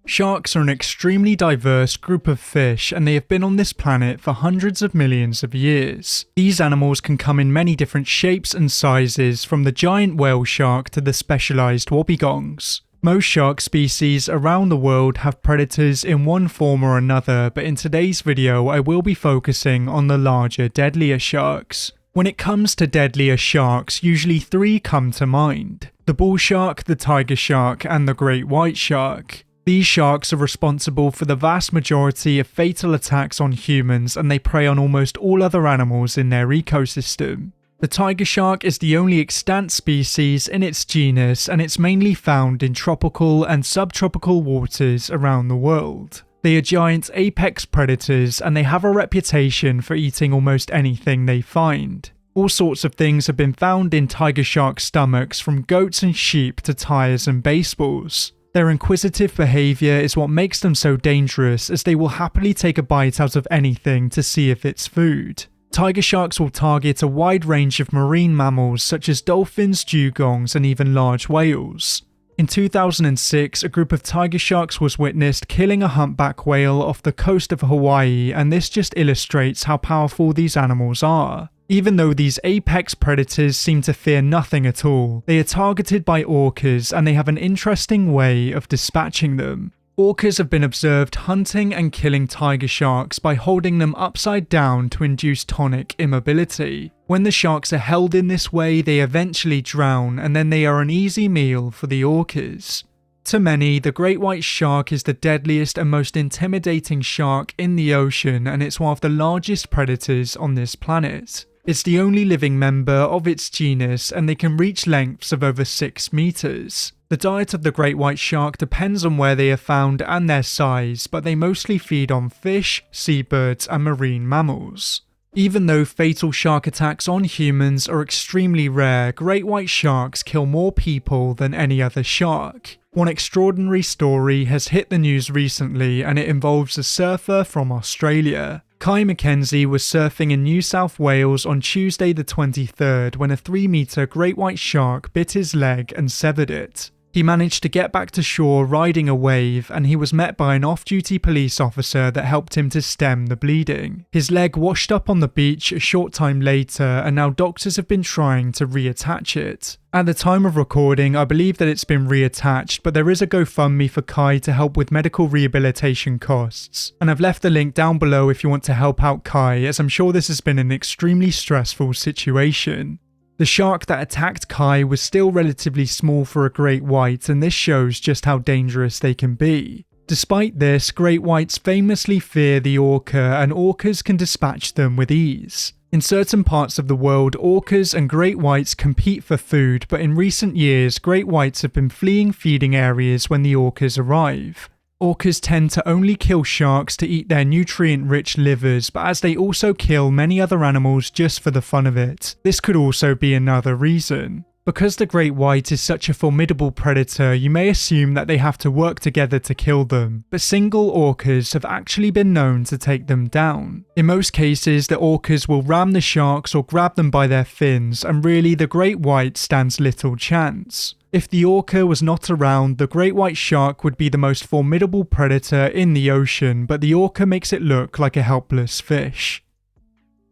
Sharks are an extremely diverse group of fish, and they have been on this planet for hundreds of millions of years. These animals can come in many different shapes and sizes, from the giant whale shark to the specialized wobbegongs. Most shark species around the world have predators in one form or another, but in today's video I will be focusing on the larger, deadlier sharks. When it comes to deadlier sharks, usually three come to mind: the bull shark, the tiger shark, and the great white shark. These sharks are responsible for the vast majority of fatal attacks on humans, and they prey on almost all other animals in their ecosystem. The tiger shark is the only extant species in its genus, and it's mainly found in tropical and subtropical waters around the world. They are giant apex predators, and they have a reputation for eating almost anything they find. All sorts of things have been found in tiger shark stomachs, from goats and sheep to tires and baseballs. Their inquisitive behaviour is what makes them so dangerous, as they will happily take a bite out of anything to see if it's food. Tiger sharks will target a wide range of marine mammals such as dolphins, dugongs and even large whales. In 2006, a group of tiger sharks was witnessed killing a humpback whale off the coast of Hawaii, and this just illustrates how powerful these animals are. Even though these apex predators seem to fear nothing at all, they are targeted by orcas, and they have an interesting way of dispatching them. Orcas have been observed hunting and killing tiger sharks by holding them upside down to induce tonic immobility. When the sharks are held in this way, they eventually drown, and then they are an easy meal for the orcas. To many, the great white shark is the deadliest and most intimidating shark in the ocean, and it's one of the largest predators on this planet. It's the only living member of its genus, and they can reach lengths of over 6 meters. The diet of the great white shark depends on where they are found and their size, but they mostly feed on fish, seabirds and marine mammals. Even though fatal shark attacks on humans are extremely rare, great white sharks kill more people than any other shark. One extraordinary story has hit the news recently, and it involves a surfer from Australia. Kai Mackenzie was surfing in New South Wales on Tuesday the 23rd when a 3-meter great white shark bit his leg and severed it. He managed to get back to shore riding a wave, and he was met by an off-duty police officer that helped him to stem the bleeding. His leg washed up on the beach a short time later, and now doctors have been trying to reattach it. At the time of recording, I believe that it's been reattached, but there is a GoFundMe for Kai to help with medical rehabilitation costs. And I've left the link down below if you want to help out Kai, as I'm sure this has been an extremely stressful situation. The shark that attacked Kai was still relatively small for a great white, and this shows just how dangerous they can be. Despite this, great whites famously fear the orca, and orcas can dispatch them with ease. In certain parts of the world, orcas and great whites compete for food, but in recent years, great whites have been fleeing feeding areas when the orcas arrive. Orcas tend to only kill sharks to eat their nutrient-rich livers, but as they also kill many other animals just for the fun of it, this could also be another reason. Because the great white is such a formidable predator, you may assume that they have to work together to kill them, but single orcas have actually been known to take them down. In most cases, the orcas will ram the sharks or grab them by their fins, and really the great white stands little chance. If the orca was not around, the great white shark would be the most formidable predator in the ocean, but the orca makes it look like a helpless fish.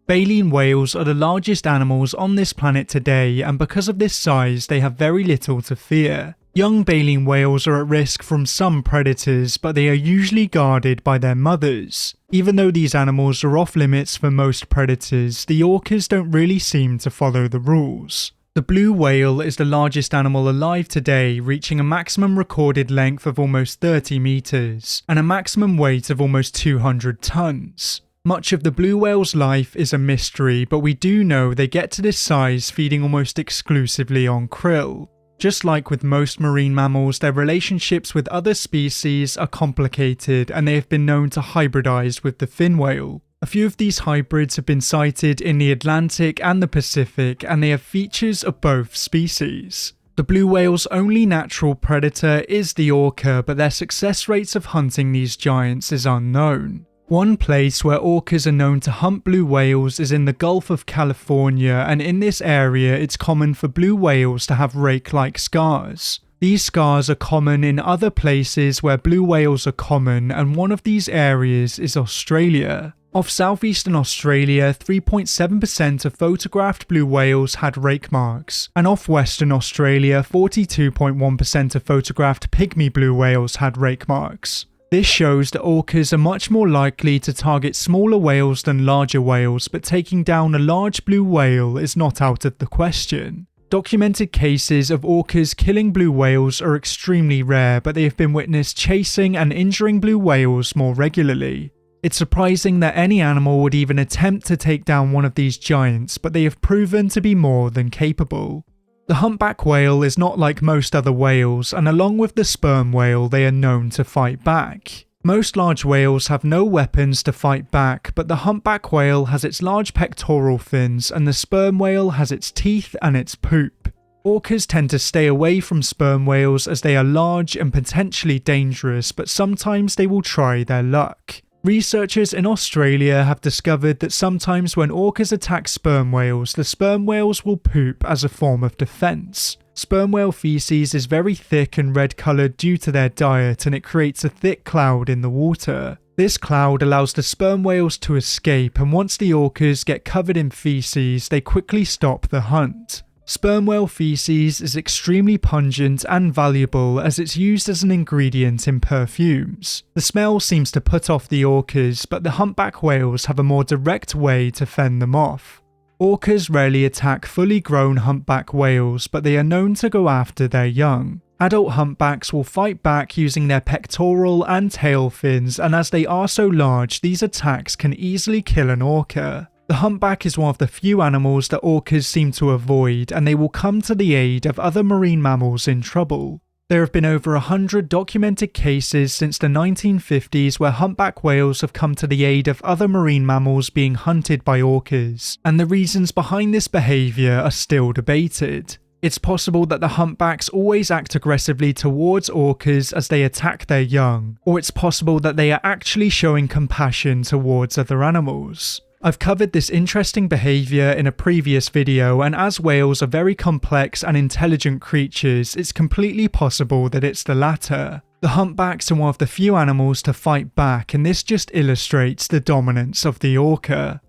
Baleen whales are the largest animals on this planet today, and because of this size, they have very little to fear. Young baleen whales are at risk from some predators, but they are usually guarded by their mothers. Even though these animals are off limits for most predators, the orcas don't really seem to follow the rules. The blue whale is the largest animal alive today, reaching a maximum recorded length of almost 30 meters, and a maximum weight of almost 200 tons. Much of the blue whale's life is a mystery, but we do know they get to this size feeding almost exclusively on krill. Just like with most marine mammals, their relationships with other species are complicated, and they have been known to hybridize with the fin whale. A few of these hybrids have been sighted in the Atlantic and the Pacific, and they have features of both species. The blue whale's only natural predator is the orca, but their success rates of hunting these giants is unknown. One place where orcas are known to hunt blue whales is in the Gulf of California, and in this area it's common for blue whales to have rake-like scars. These scars are common in other places where blue whales are common, and one of these areas is Australia. Off southeastern Australia, 3.7% of photographed blue whales had rake marks, and off Western Australia, 42.1% of photographed pygmy blue whales had rake marks. This shows that orcas are much more likely to target smaller whales than larger whales, but taking down a large blue whale is not out of the question. Documented cases of orcas killing blue whales are extremely rare, but they have been witnessed chasing and injuring blue whales more regularly. It's surprising that any animal would even attempt to take down one of these giants, but they have proven to be more than capable. The humpback whale is not like most other whales, and along with the sperm whale, they are known to fight back. Most large whales have no weapons to fight back, but the humpback whale has its large pectoral fins, and the sperm whale has its teeth and its poop. Orcas tend to stay away from sperm whales as they are large and potentially dangerous, but sometimes they will try their luck. Researchers in Australia have discovered that sometimes when orcas attack sperm whales, the sperm whales will poop as a form of defense. Sperm whale feces is very thick and red colored due to their diet, and it creates a thick cloud in the water. This cloud allows the sperm whales to escape, and once the orcas get covered in feces, they quickly stop the hunt. Sperm whale feces is extremely pungent and valuable as it's used as an ingredient in perfumes. The smell seems to put off the orcas, but the humpback whales have a more direct way to fend them off. Orcas rarely attack fully grown humpback whales, but they are known to go after their young. Adult humpbacks will fight back using their pectoral and tail fins, and as they are so large, these attacks can easily kill an orca. The humpback is one of the few animals that orcas seem to avoid, and they will come to the aid of other marine mammals in trouble. There have been over 100 documented cases since the 1950s where humpback whales have come to the aid of other marine mammals being hunted by orcas, and the reasons behind this behaviour are still debated. It's possible that the humpbacks always act aggressively towards orcas as they attack their young, or it's possible that they are actually showing compassion towards other animals. I've covered this interesting behaviour in a previous video, and as whales are very complex and intelligent creatures, it's completely possible that it's the latter. The humpbacks are one of the few animals to fight back, and this just illustrates the dominance of the orca.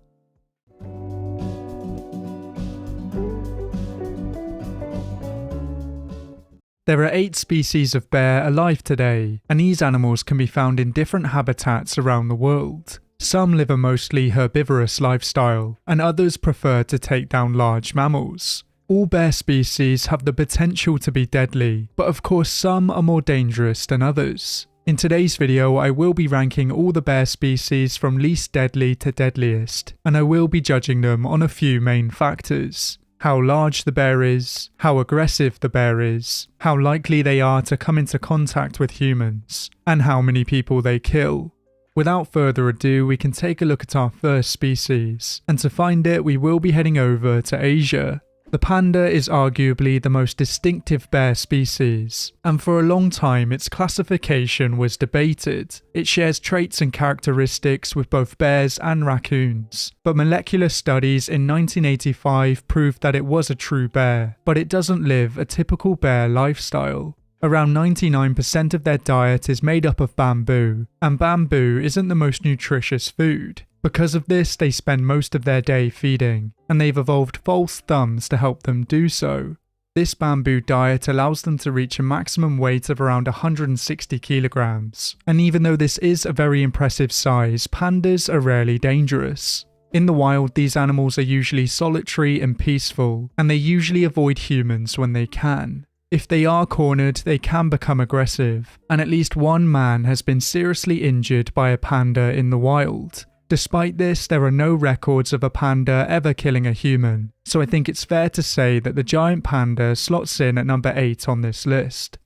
There are 8 species of bear alive today, and these animals can be found in different habitats around the world. Some live a mostly herbivorous lifestyle, and others prefer to take down large mammals. All bear species have the potential to be deadly, but of course some are more dangerous than others. In today's video, I will be ranking all the bear species from least deadly to deadliest, and I will be judging them on a few main factors. How large the bear is, how aggressive the bear is, how likely they are to come into contact with humans, and how many people they kill. Without further ado, we can take a look at our first species, and to find it we will be heading over to Asia. The panda is arguably the most distinctive bear species, and for a long time its classification was debated. It shares traits and characteristics with both bears and raccoons, but molecular studies in 1985 proved that it was a true bear, but it doesn't live a typical bear lifestyle. Around 99% of their diet is made up of bamboo, and bamboo isn't the most nutritious food. Because of this, they spend most of their day feeding, and they've evolved false thumbs to help them do so. This bamboo diet allows them to reach a maximum weight of around 160 kilograms, and even though this is a very impressive size, pandas are rarely dangerous. In the wild, these animals are usually solitary and peaceful, and they usually avoid humans when they can. If they are cornered, they can become aggressive, and at least one man has been seriously injured by a panda in the wild. Despite this, there are no records of a panda ever killing a human, so I think it's fair to say that the giant panda slots in at number 8 on this list.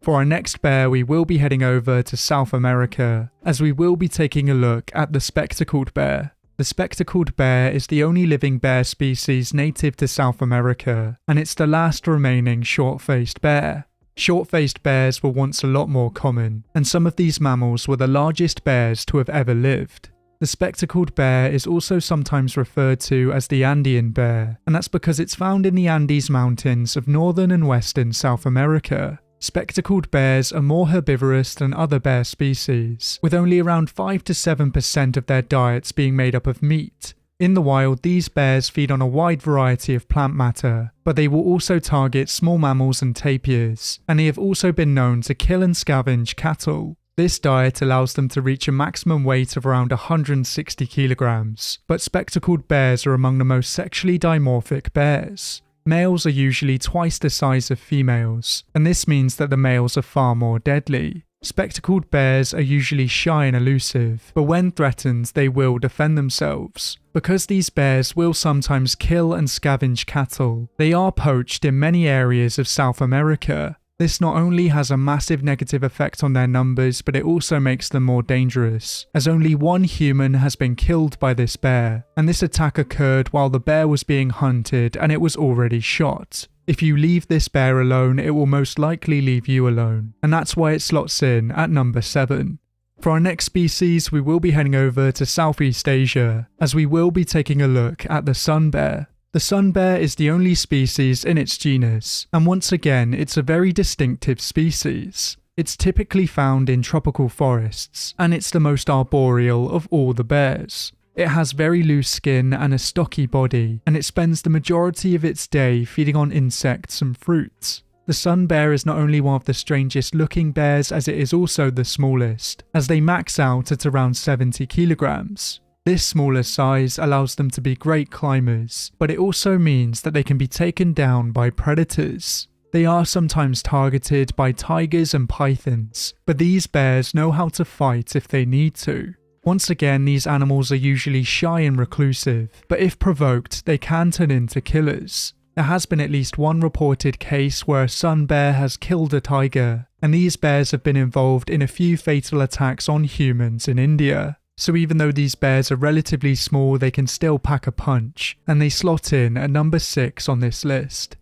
For our next bear, we will be heading over to South America, as we will be taking a look at the spectacled bear. The spectacled bear is the only living bear species native to South America, and it's the last remaining short-faced bear. Short-faced bears were once a lot more common, and some of these mammals were the largest bears to have ever lived. The spectacled bear is also sometimes referred to as the Andean bear, and that's because it's found in the Andes Mountains of northern and western South America. Spectacled bears are more herbivorous than other bear species, with only around 5 to 7% of their diets being made up of meat. In the wild, these bears feed on a wide variety of plant matter, but they will also target small mammals and tapirs, and they have also been known to kill and scavenge cattle. This diet allows them to reach a maximum weight of around 160 kilograms, but spectacled bears are among the most sexually dimorphic bears. Males are usually twice the size of females, and this means that the males are far more deadly. Spectacled bears are usually shy and elusive, but when threatened they will defend themselves. Because these bears will sometimes kill and scavenge cattle, they are poached in many areas of South America. This not only has a massive negative effect on their numbers, but it also makes them more dangerous, as only one human has been killed by this bear, and this attack occurred while the bear was being hunted and it was already shot. If you leave this bear alone, it will most likely leave you alone, and that's why it slots in at number 7. For our next species, we will be heading over to Southeast Asia, as we will be taking a look at the sun bear. The sun bear is the only species in its genus, and once again it's a very distinctive species. It's typically found in tropical forests, and it's the most arboreal of all the bears. It has very loose skin and a stocky body, and it spends the majority of its day feeding on insects and fruits. The sun bear is not only one of the strangest looking bears, as it is also the smallest, as they max out at around 70 kilograms. This smaller size allows them to be great climbers, but it also means that they can be taken down by predators. They are sometimes targeted by tigers and pythons, but these bears know how to fight if they need to. Once again, these animals are usually shy and reclusive, but if provoked, they can turn into killers. There has been at least one reported case where a sun bear has killed a tiger, and these bears have been involved in a few fatal attacks on humans in India. So even though these bears are relatively small, they can still pack a punch, and they slot in at number 6 on this list.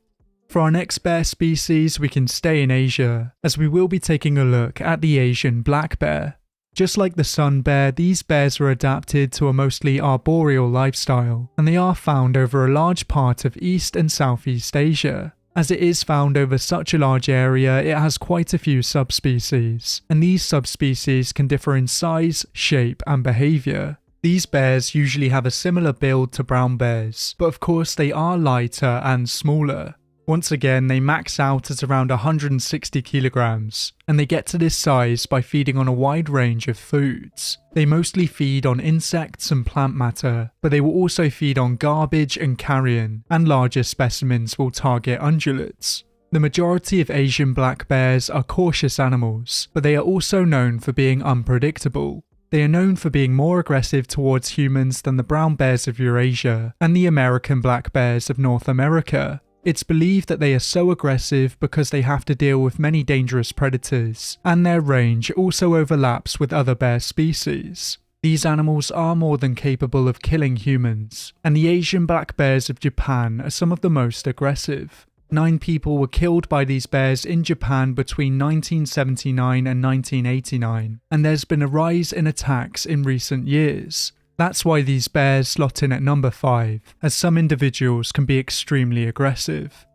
For our next bear species, we can stay in Asia, as we will be taking a look at the Asian black bear. Just like the sun bear, these bears are adapted to a mostly arboreal lifestyle, and they are found over a large part of East and Southeast Asia. As it is found over such a large area, it has quite a few subspecies, and these subspecies can differ in size, shape, and behaviour. These bears usually have a similar build to brown bears, but of course they are lighter and smaller. Once again, they max out at around 160 kilograms, and they get to this size by feeding on a wide range of foods. They mostly feed on insects and plant matter, but they will also feed on garbage and carrion, and larger specimens will target ungulates. The majority of Asian black bears are cautious animals, but they are also known for being unpredictable. They are known for being more aggressive towards humans than the brown bears of Eurasia and the American black bears of North America. It's believed that they are so aggressive because they have to deal with many dangerous predators, and their range also overlaps with other bear species. These animals are more than capable of killing humans, and the Asian black bears of Japan are some of the most aggressive. 9 people were killed by these bears in Japan between 1979 and 1989, and there's been a rise in attacks in recent years. That's why these bears slot in at number 5, as some individuals can be extremely aggressive.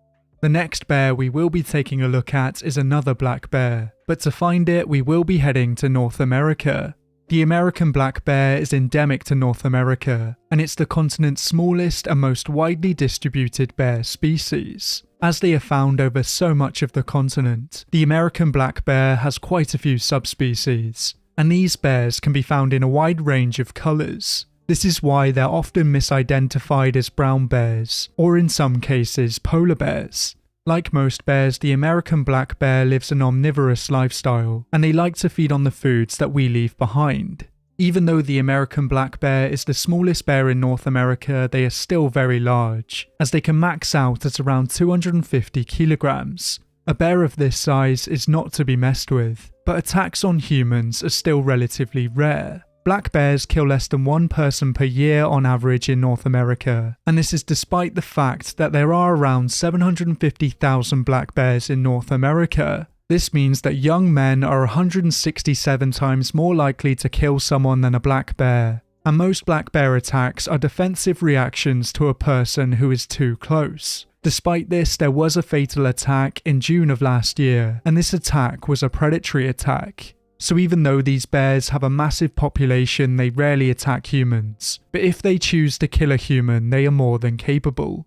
The next bear we will be taking a look at is another black bear, but to find it we will be heading to North America. The American black bear is endemic to North America, and it's the continent's smallest and most widely distributed bear species. As they are found over so much of the continent, the American black bear has quite a few subspecies, and these bears can be found in a wide range of colours. This is why they're often misidentified as brown bears, or in some cases polar bears. Like most bears, the American black bear lives an omnivorous lifestyle, and they like to feed on the foods that we leave behind. Even though the American black bear is the smallest bear in North America, they are still very large, as they can max out at around 250 kilograms. A bear of this size is not to be messed with, but attacks on humans are still relatively rare. Black bears kill less than 1 person per year on average in North America, and this is despite the fact that there are around 750,000 black bears in North America. This means that young men are 167 times more likely to kill someone than a black bear, and most black bear attacks are defensive reactions to a person who is too close. Despite this, there was a fatal attack in June of last year, and this attack was a predatory attack. So even though these bears have a massive population, they rarely attack humans, but if they choose to kill a human, they are more than capable.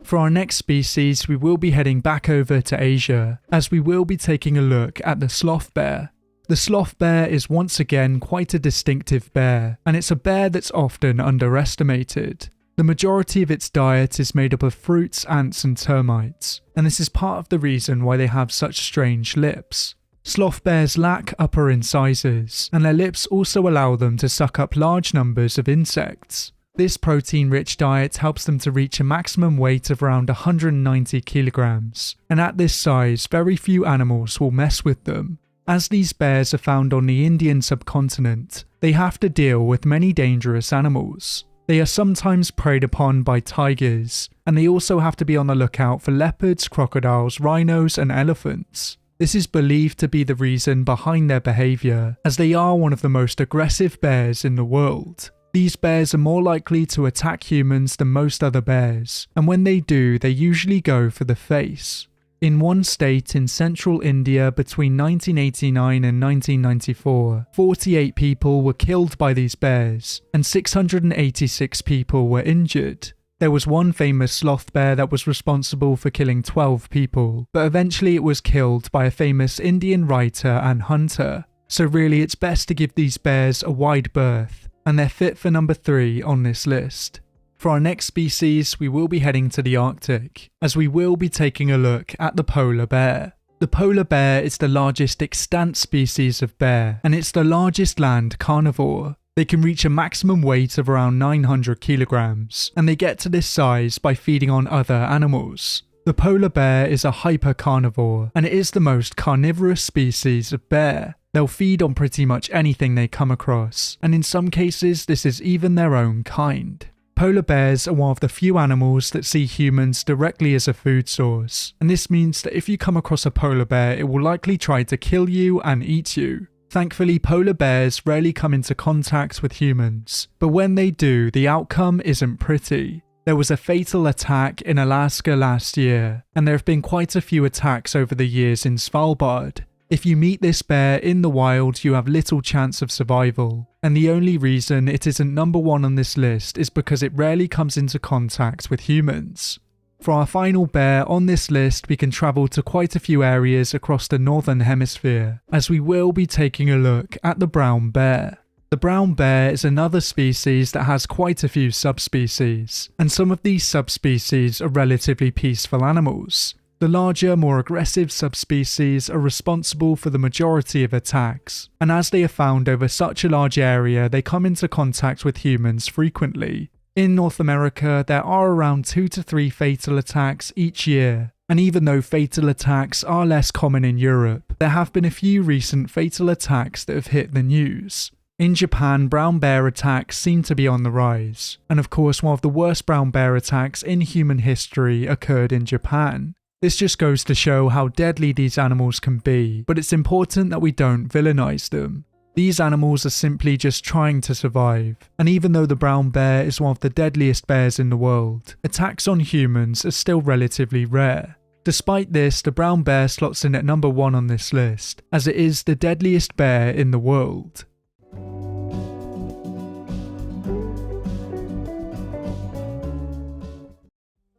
For our next species, we will be heading back over to Asia, as we will be taking a look at the sloth bear. The sloth bear is once again quite a distinctive bear, and it's a bear that's often underestimated. The majority of its diet is made up of fruits, ants and termites, and this is part of the reason why they have such strange lips. Sloth bears lack upper incisors, and their lips also allow them to suck up large numbers of insects. This protein-rich diet helps them to reach a maximum weight of around 190 kilograms, and at this size, very few animals will mess with them. As these bears are found on the Indian subcontinent, they have to deal with many dangerous animals. They are sometimes preyed upon by tigers, and they also have to be on the lookout for leopards, crocodiles, rhinos and elephants. This is believed to be the reason behind their behaviour, as they are one of the most aggressive bears in the world. These bears are more likely to attack humans than most other bears, and when they do, they usually go for the face. In one state in central India between 1989 and 1994, 48 people were killed by these bears, and 686 people were injured. There was one famous sloth bear that was responsible for killing 12 people, but eventually it was killed by a famous Indian writer and hunter. So really it's best to give these bears a wide berth, and they're fit for number 3 on this list. For our next species, we will be heading to the Arctic, as we will be taking a look at the polar bear. The polar bear is the largest extant species of bear, and it's the largest land carnivore. They can reach a maximum weight of around 900 kilograms, and they get to this size by feeding on other animals. The polar bear is a hypercarnivore, and it is the most carnivorous species of bear. They'll feed on pretty much anything they come across, and in some cases this is even their own kind. Polar bears are one of the few animals that see humans directly as a food source, and this means that if you come across a polar bear, it will likely try to kill you and eat you. Thankfully, polar bears rarely come into contact with humans, but when they do, the outcome isn't pretty. There was a fatal attack in Alaska last year, and there have been quite a few attacks over the years in Svalbard. If you meet this bear in the wild, you have little chance of survival, and the only reason it isn't number 1 on this list is because it rarely comes into contact with humans. For our final bear on this list, we can travel to quite a few areas across the northern hemisphere, as we will be taking a look at the brown bear. The brown bear is another species that has quite a few subspecies, and some of these subspecies are relatively peaceful animals. The larger, more aggressive subspecies are responsible for the majority of attacks, and as they are found over such a large area, they come into contact with humans frequently. In North America, there are around 2 to 3 fatal attacks each year, and even though fatal attacks are less common in Europe, there have been a few recent fatal attacks that have hit the news. In Japan, brown bear attacks seem to be on the rise, and of course one of the worst brown bear attacks in human history occurred in Japan. This just goes to show how deadly these animals can be, but it's important that we don't villainize them. These animals are simply just trying to survive, and even though the brown bear is one of the deadliest bears in the world, attacks on humans are still relatively rare. Despite this, the brown bear slots in at number 1 on this list, as it is the deadliest bear in the world.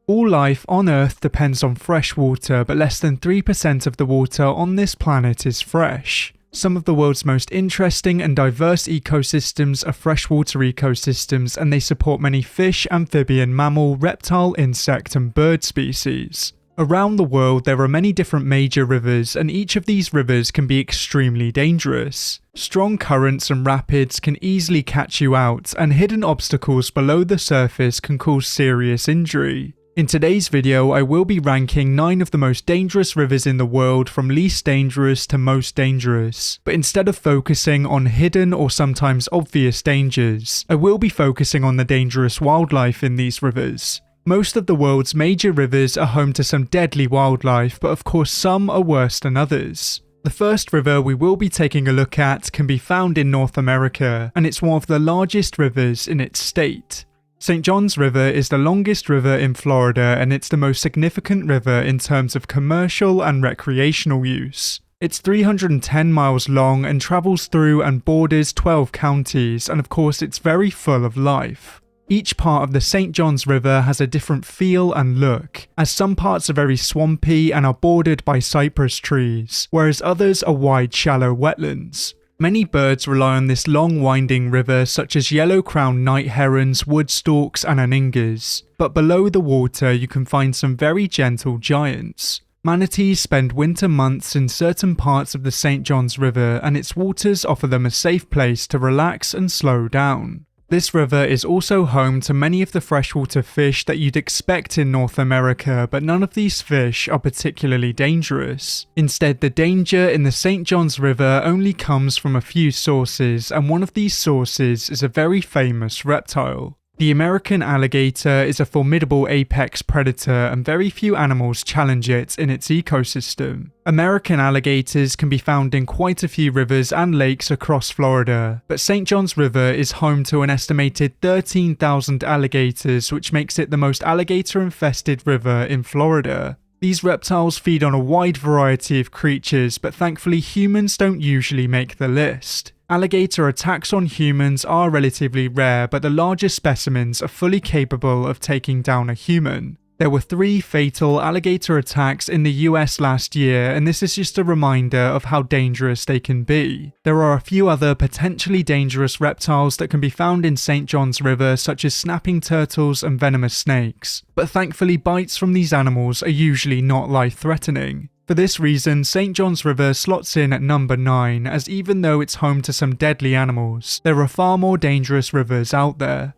All life on Earth depends on fresh water, but less than 3% of the water on this planet is fresh. Some of the world's most interesting and diverse ecosystems are freshwater ecosystems, and they support many fish, amphibian, mammal, reptile, insect, and bird species. Around the world, there are many different major rivers, and each of these rivers can be extremely dangerous. Strong currents and rapids can easily catch you out, and hidden obstacles below the surface can cause serious injury. In today's video, I will be ranking 9 of the most dangerous rivers in the world from least dangerous to most dangerous, but instead of focusing on hidden or sometimes obvious dangers, I will be focusing on the dangerous wildlife in these rivers. Most of the world's major rivers are home to some deadly wildlife, but of course some are worse than others. The first river we will be taking a look at can be found in North America, and it's one of the largest rivers in its state. St. John's River is the longest river in Florida, and it's the most significant river in terms of commercial and recreational use. It's 310 miles long and travels through and borders 12 counties, and of course it's very full of life. Each part of the St. John's River has a different feel and look, as some parts are very swampy and are bordered by cypress trees, whereas others are wide, shallow wetlands. Many birds rely on this long winding river, such as yellow-crowned night herons, wood storks and anhingas, but below the water you can find some very gentle giants. Manatees spend winter months in certain parts of the St. John's River, and its waters offer them a safe place to relax and slow down. This river is also home to many of the freshwater fish that you'd expect in North America, but none of these fish are particularly dangerous. Instead, the danger in the St. John's River only comes from a few sources, and one of these sources is a very famous reptile. The American alligator is a formidable apex predator, and very few animals challenge it in its ecosystem. American alligators can be found in quite a few rivers and lakes across Florida, but St. John's River is home to an estimated 13,000 alligators, which makes it the most alligator-infested river in Florida. These reptiles feed on a wide variety of creatures, but thankfully humans don't usually make the list. Alligator attacks on humans are relatively rare, but the larger specimens are fully capable of taking down a human. There were 3 fatal alligator attacks in the US last year, and this is just a reminder of how dangerous they can be. There are a few other potentially dangerous reptiles that can be found in St. John's River, such as snapping turtles and venomous snakes, but thankfully bites from these animals are usually not life-threatening. For this reason, St. John's River slots in at number 9, as even though it's home to some deadly animals, there are far more dangerous rivers out there.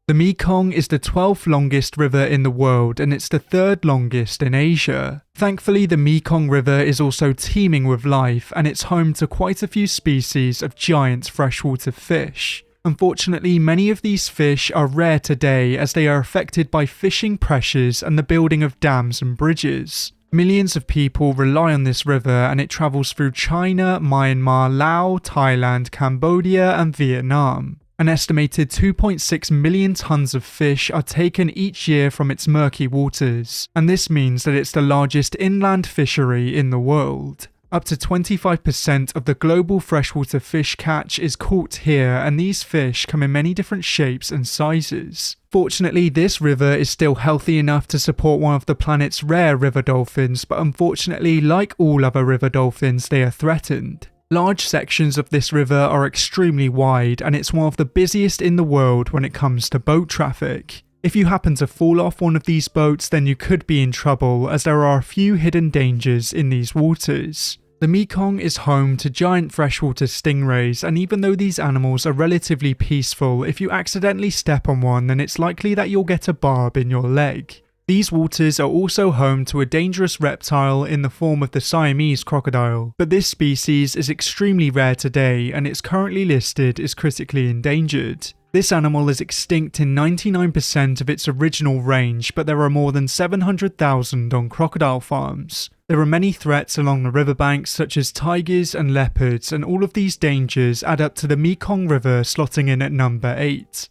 The Mekong is the 12th longest river in the world, and it's the 3rd longest in Asia. Thankfully, the Mekong River is also teeming with life, and it's home to quite a few species of giant freshwater fish. Unfortunately, many of these fish are rare today, as they are affected by fishing pressures and the building of dams and bridges. Millions of people rely on this river, and it travels through China, Myanmar, Laos, Thailand, Cambodia and Vietnam. An estimated 2.6 million tons of fish are taken each year from its murky waters, and this means that it's the largest inland fishery in the world. Up to 25% of the global freshwater fish catch is caught here, and these fish come in many different shapes and sizes. Fortunately, this river is still healthy enough to support one of the planet's rare river dolphins, but unfortunately, like all other river dolphins, they are threatened. Large sections of this river are extremely wide, and it's one of the busiest in the world when it comes to boat traffic. If you happen to fall off one of these boats, then you could be in trouble, as there are a few hidden dangers in these waters. The Mekong is home to giant freshwater stingrays, and even though these animals are relatively peaceful, if you accidentally step on one, then it's likely that you'll get a barb in your leg. These waters are also home to a dangerous reptile in the form of the Siamese crocodile, but this species is extremely rare today and it's currently listed as critically endangered. This animal is extinct in 99% of its original range, but there are more than 700,000 on crocodile farms. There are many threats along the riverbanks such as tigers and leopards, and all of these dangers add up to the Mekong River slotting in at number 8.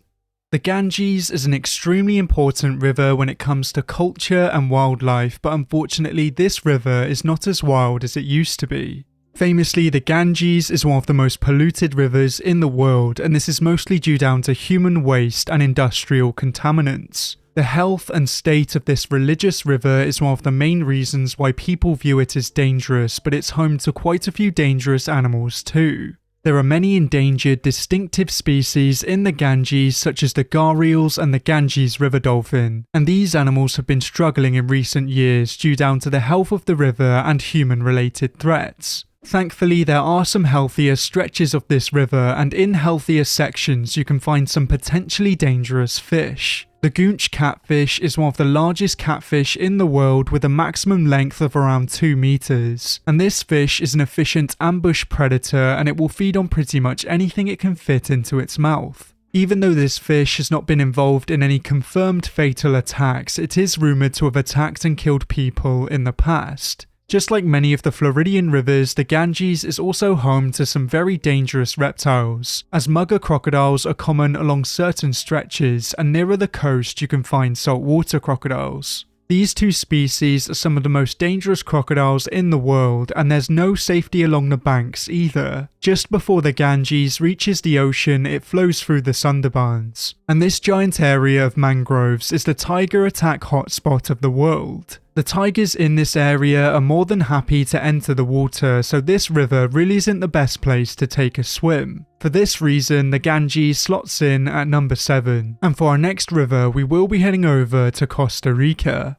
The Ganges is an extremely important river when it comes to culture and wildlife, but unfortunately this river is not as wild as it used to be. Famously, the Ganges is one of the most polluted rivers in the world, and this is mostly due down to human waste and industrial contaminants. The health and state of this religious river is one of the main reasons why people view it as dangerous, but it's home to quite a few dangerous animals too. There are many endangered distinctive species in the Ganges such as the gharials and the Ganges river dolphin, and these animals have been struggling in recent years due down to the health of the river and human-related threats. Thankfully, there are some healthier stretches of this river, and in healthier sections you can find some potentially dangerous fish. The Goonch catfish is one of the largest catfish in the world with a maximum length of around 2 meters, and this fish is an efficient ambush predator and it will feed on pretty much anything it can fit into its mouth. Even though this fish has not been involved in any confirmed fatal attacks, it is rumoured to have attacked and killed people in the past. Just like many of the Floridian rivers, the Ganges is also home to some very dangerous reptiles, as mugger crocodiles are common along certain stretches, and nearer the coast you can find saltwater crocodiles. These two species are some of the most dangerous crocodiles in the world, and there's no safety along the banks either. Just before the Ganges reaches the ocean, it flows through the Sundarbans, and this giant area of mangroves is the tiger attack hotspot of the world. The tigers in this area are more than happy to enter the water, so this river really isn't the best place to take a swim. For this reason, the Ganges slots in at number 7, and for our next river we will be heading over to Costa Rica.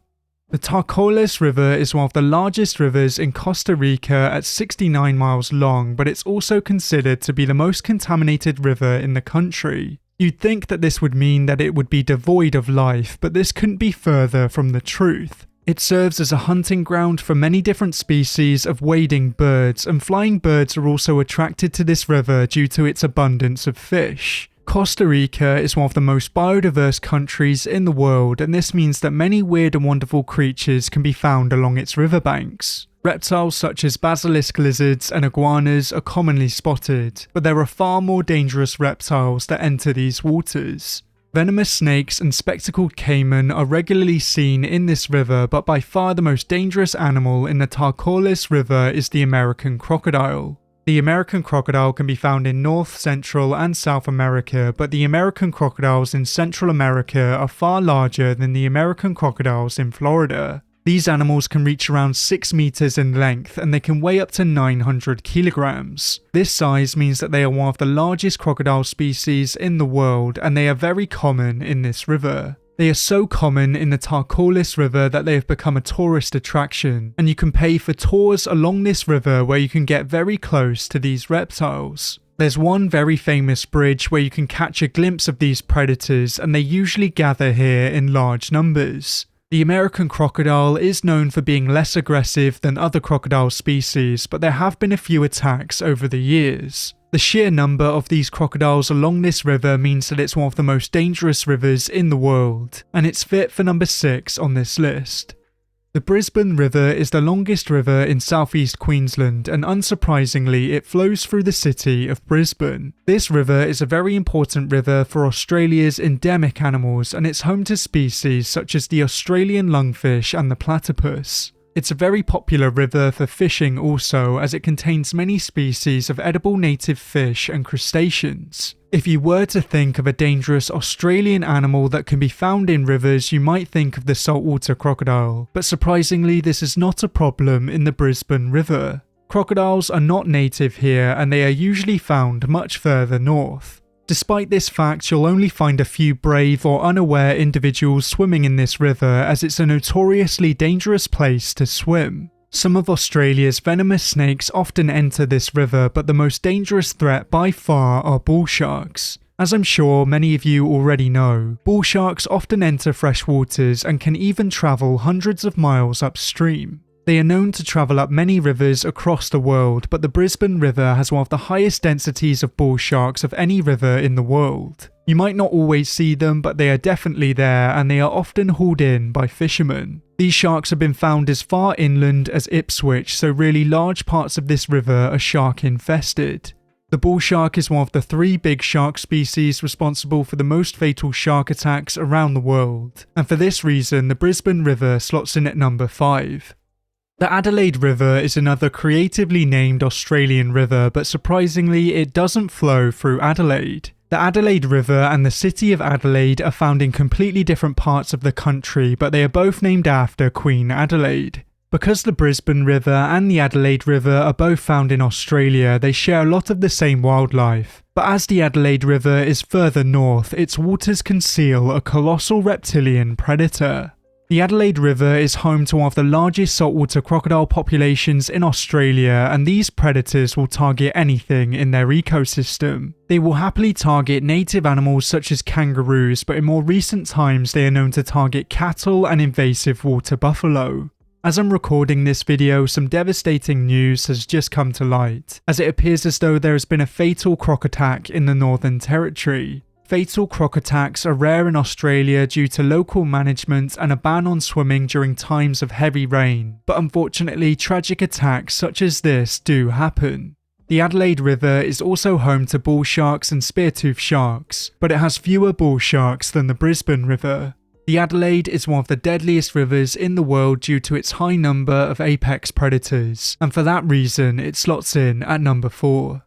The Tárcoles River is one of the largest rivers in Costa Rica at 69 miles long, but it's also considered to be the most contaminated river in the country. You'd think that this would mean that it would be devoid of life, but this couldn't be further from the truth. It serves as a hunting ground for many different species of wading birds, and flying birds are also attracted to this river due to its abundance of fish. Costa Rica is one of the most biodiverse countries in the world, and this means that many weird and wonderful creatures can be found along its riverbanks. Reptiles such as basilisk lizards and iguanas are commonly spotted, but there are far more dangerous reptiles that enter these waters. Venomous snakes and spectacled caiman are regularly seen in this river, but by far the most dangerous animal in the Tárcoles River is the American crocodile. The American crocodile can be found in North, Central and South America, but the American crocodiles in Central America are far larger than the American crocodiles in Florida. These animals can reach around 6 meters in length, and they can weigh up to 900 kilograms. This size means that they are one of the largest crocodile species in the world, and they are very common in this river. They are so common in the Tárcoles River that they have become a tourist attraction, and you can pay for tours along this river where you can get very close to these reptiles. There's one very famous bridge where you can catch a glimpse of these predators, and they usually gather here in large numbers. The American crocodile is known for being less aggressive than other crocodile species, but there have been a few attacks over the years. The sheer number of these crocodiles along this river means that it's one of the most dangerous rivers in the world, and it's fit for number 6 on this list. The Brisbane River is the longest river in southeast Queensland, and unsurprisingly it flows through the city of Brisbane. This river is a very important river for Australia's endemic animals, and it's home to species such as the Australian lungfish and the platypus. It's a very popular river for fishing also, as it contains many species of edible native fish and crustaceans. If you were to think of a dangerous Australian animal that can be found in rivers, you might think of the saltwater crocodile, but surprisingly this is not a problem in the Brisbane River. Crocodiles are not native here, and they are usually found much further north. Despite this fact, you'll only find a few brave or unaware individuals swimming in this river, as it's a notoriously dangerous place to swim. Some of Australia's venomous snakes often enter this river, but the most dangerous threat by far are bull sharks. As I'm sure many of you already know, bull sharks often enter freshwaters and can even travel hundreds of miles upstream. They are known to travel up many rivers across the world, but the Brisbane River has one of the highest densities of bull sharks of any river in the world. You might not always see them, but they are definitely there, and they are often hauled in by fishermen. These sharks have been found as far inland as Ipswich, so really large parts of this river are shark infested. The bull shark is one of the 3 big shark species responsible for the most fatal shark attacks around the world, and for this reason the Brisbane River slots in at number 5. The Adelaide River is another creatively named Australian river, but surprisingly it doesn't flow through Adelaide. The Adelaide River and the city of Adelaide are found in completely different parts of the country, but they are both named after Queen Adelaide. Because the Brisbane River and the Adelaide River are both found in Australia, they share a lot of the same wildlife. But as the Adelaide River is further north, its waters conceal a colossal reptilian predator. The Adelaide River is home to one of the largest saltwater crocodile populations in Australia, and these predators will target anything in their ecosystem. They will happily target native animals such as kangaroos, but in more recent times they are known to target cattle and invasive water buffalo. As I'm recording this video, some devastating news has just come to light, as it appears as though there has been a fatal croc attack in the Northern Territory. Fatal croc attacks are rare in Australia due to local management and a ban on swimming during times of heavy rain, but unfortunately tragic attacks such as this do happen. The Adelaide River is also home to bull sharks and speartooth sharks, but it has fewer bull sharks than the Brisbane River. The Adelaide is one of the deadliest rivers in the world due to its high number of apex predators, and for that reason it slots in at number 4.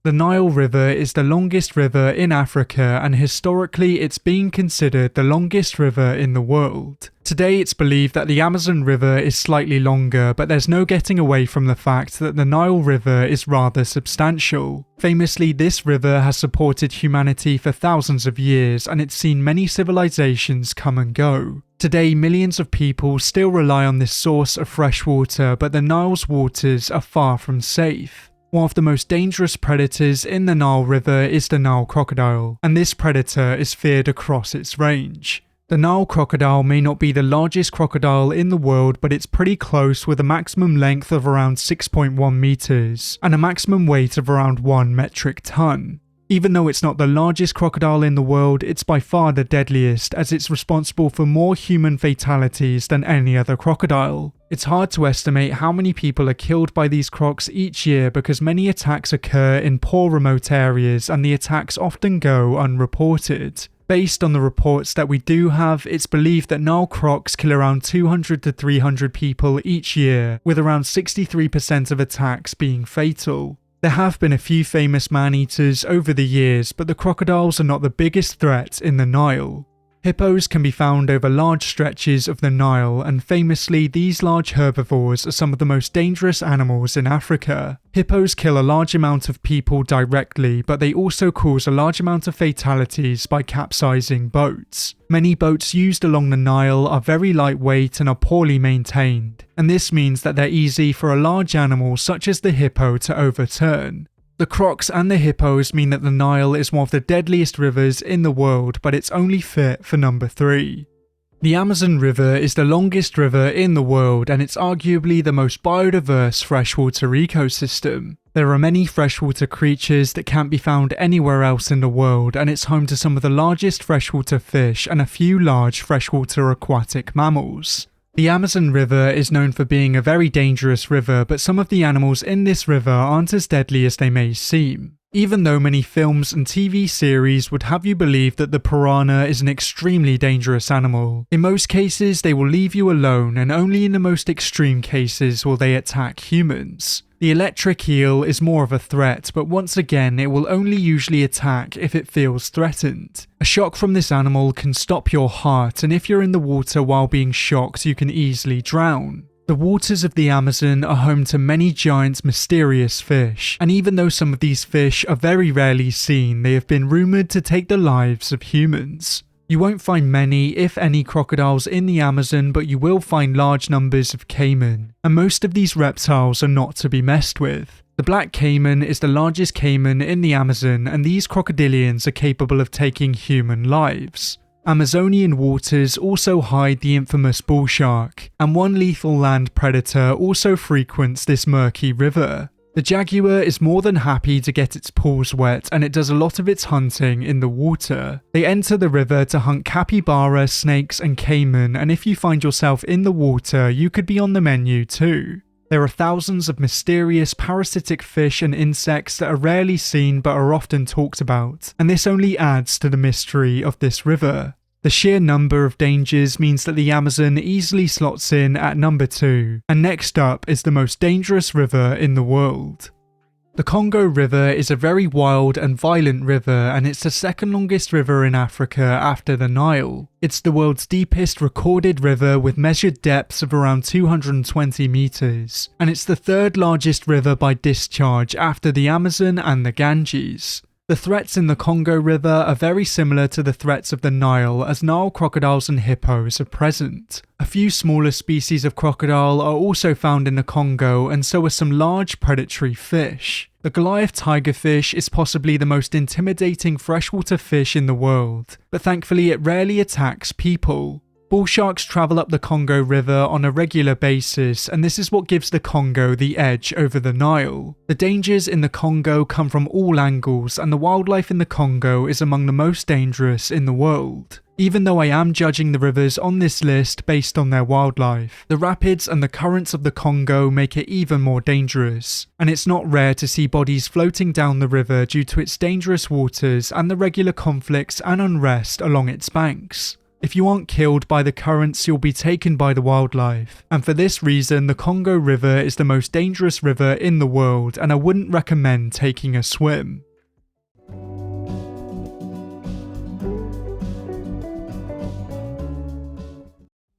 The Nile River is the longest river in Africa, and historically it's been considered the longest river in the world. Today it's believed that the Amazon River is slightly longer, but there's no getting away from the fact that the Nile River is rather substantial. Famously, this river has supported humanity for thousands of years, and it's seen many civilizations come and go. Today, millions of people still rely on this source of fresh water, but the Nile's waters are far from safe. One of the most dangerous predators in the Nile River is the Nile crocodile, and this predator is feared across its range. The Nile crocodile may not be the largest crocodile in the world, but it's pretty close, with a maximum length of around 6.1 meters and a maximum weight of around 1 metric ton. Even though it's not the largest crocodile in the world, it's by far the deadliest, as it's responsible for more human fatalities than any other crocodile. It's hard to estimate how many people are killed by these crocs each year because many attacks occur in poor remote areas and the attacks often go unreported. Based on the reports that we do have, it's believed that Nile crocs kill around 200 to 300 people each year, with around 63% of attacks being fatal. There have been a few famous man-eaters over the years, but the crocodiles are not the biggest threat in the Nile. Hippos can be found over large stretches of the Nile, and famously these large herbivores are some of the most dangerous animals in Africa. Hippos kill a large amount of people directly, but they also cause a large amount of fatalities by capsizing boats. Many boats used along the Nile are very lightweight and are poorly maintained, and this means that they're easy for a large animal such as the hippo to overturn. The crocs and the hippos mean that the Nile is one of the deadliest rivers in the world, but it's only fit for number 3. The Amazon River is the longest river in the world, and it's arguably the most biodiverse freshwater ecosystem. There are many freshwater creatures that can't be found anywhere else in the world, and it's home to some of the largest freshwater fish and a few large freshwater aquatic mammals. The Amazon River is known for being a very dangerous river, but some of the animals in this river aren't as deadly as they may seem. Even though many films and TV series would have you believe that the piranha is an extremely dangerous animal, in most cases they will leave you alone, and only in the most extreme cases will they attack humans. The electric eel is more of a threat, but once again it will only usually attack if it feels threatened. A shock from this animal can stop your heart, and if you're in the water while being shocked you can easily drown. The waters of the Amazon are home to many giant mysterious fish, and even though some of these fish are very rarely seen, they have been rumoured to take the lives of humans. You won't find many, if any, crocodiles in the Amazon, but you will find large numbers of caiman, and most of these reptiles are not to be messed with. The black caiman is the largest caiman in the Amazon, and these crocodilians are capable of taking human lives. Amazonian waters also hide the infamous bull shark, and one lethal land predator also frequents this murky river. The jaguar is more than happy to get its paws wet, and it does a lot of its hunting in the water. They enter the river to hunt capybara, snakes and caiman, and if you find yourself in the water, you could be on the menu too. There are thousands of mysterious parasitic fish and insects that are rarely seen but are often talked about, and this only adds to the mystery of this river. The sheer number of dangers means that the Amazon easily slots in at number 2, and next up is the most dangerous river in the world. The Congo River is a very wild and violent river, and it's the second longest river in Africa after the Nile. It's the world's deepest recorded river with measured depths of around 220 meters, and it's the third largest river by discharge after the Amazon and the Ganges. The threats in the Congo River are very similar to the threats of the Nile, as Nile crocodiles and hippos are present. A few smaller species of crocodile are also found in the Congo, and so are some large predatory fish. The Goliath tigerfish is possibly the most intimidating freshwater fish in the world, but thankfully it rarely attacks people. Bull sharks travel up the Congo River on a regular basis, and this is what gives the Congo the edge over the Nile. The dangers in the Congo come from all angles, and the wildlife in the Congo is among the most dangerous in the world. Even though I am judging the rivers on this list based on their wildlife, the rapids and the currents of the Congo make it even more dangerous, and it's not rare to see bodies floating down the river due to its dangerous waters and the regular conflicts and unrest along its banks. If you aren't killed by the currents, you'll be taken by the wildlife, and for this reason the Congo River is the most dangerous river in the world, and I wouldn't recommend taking a swim.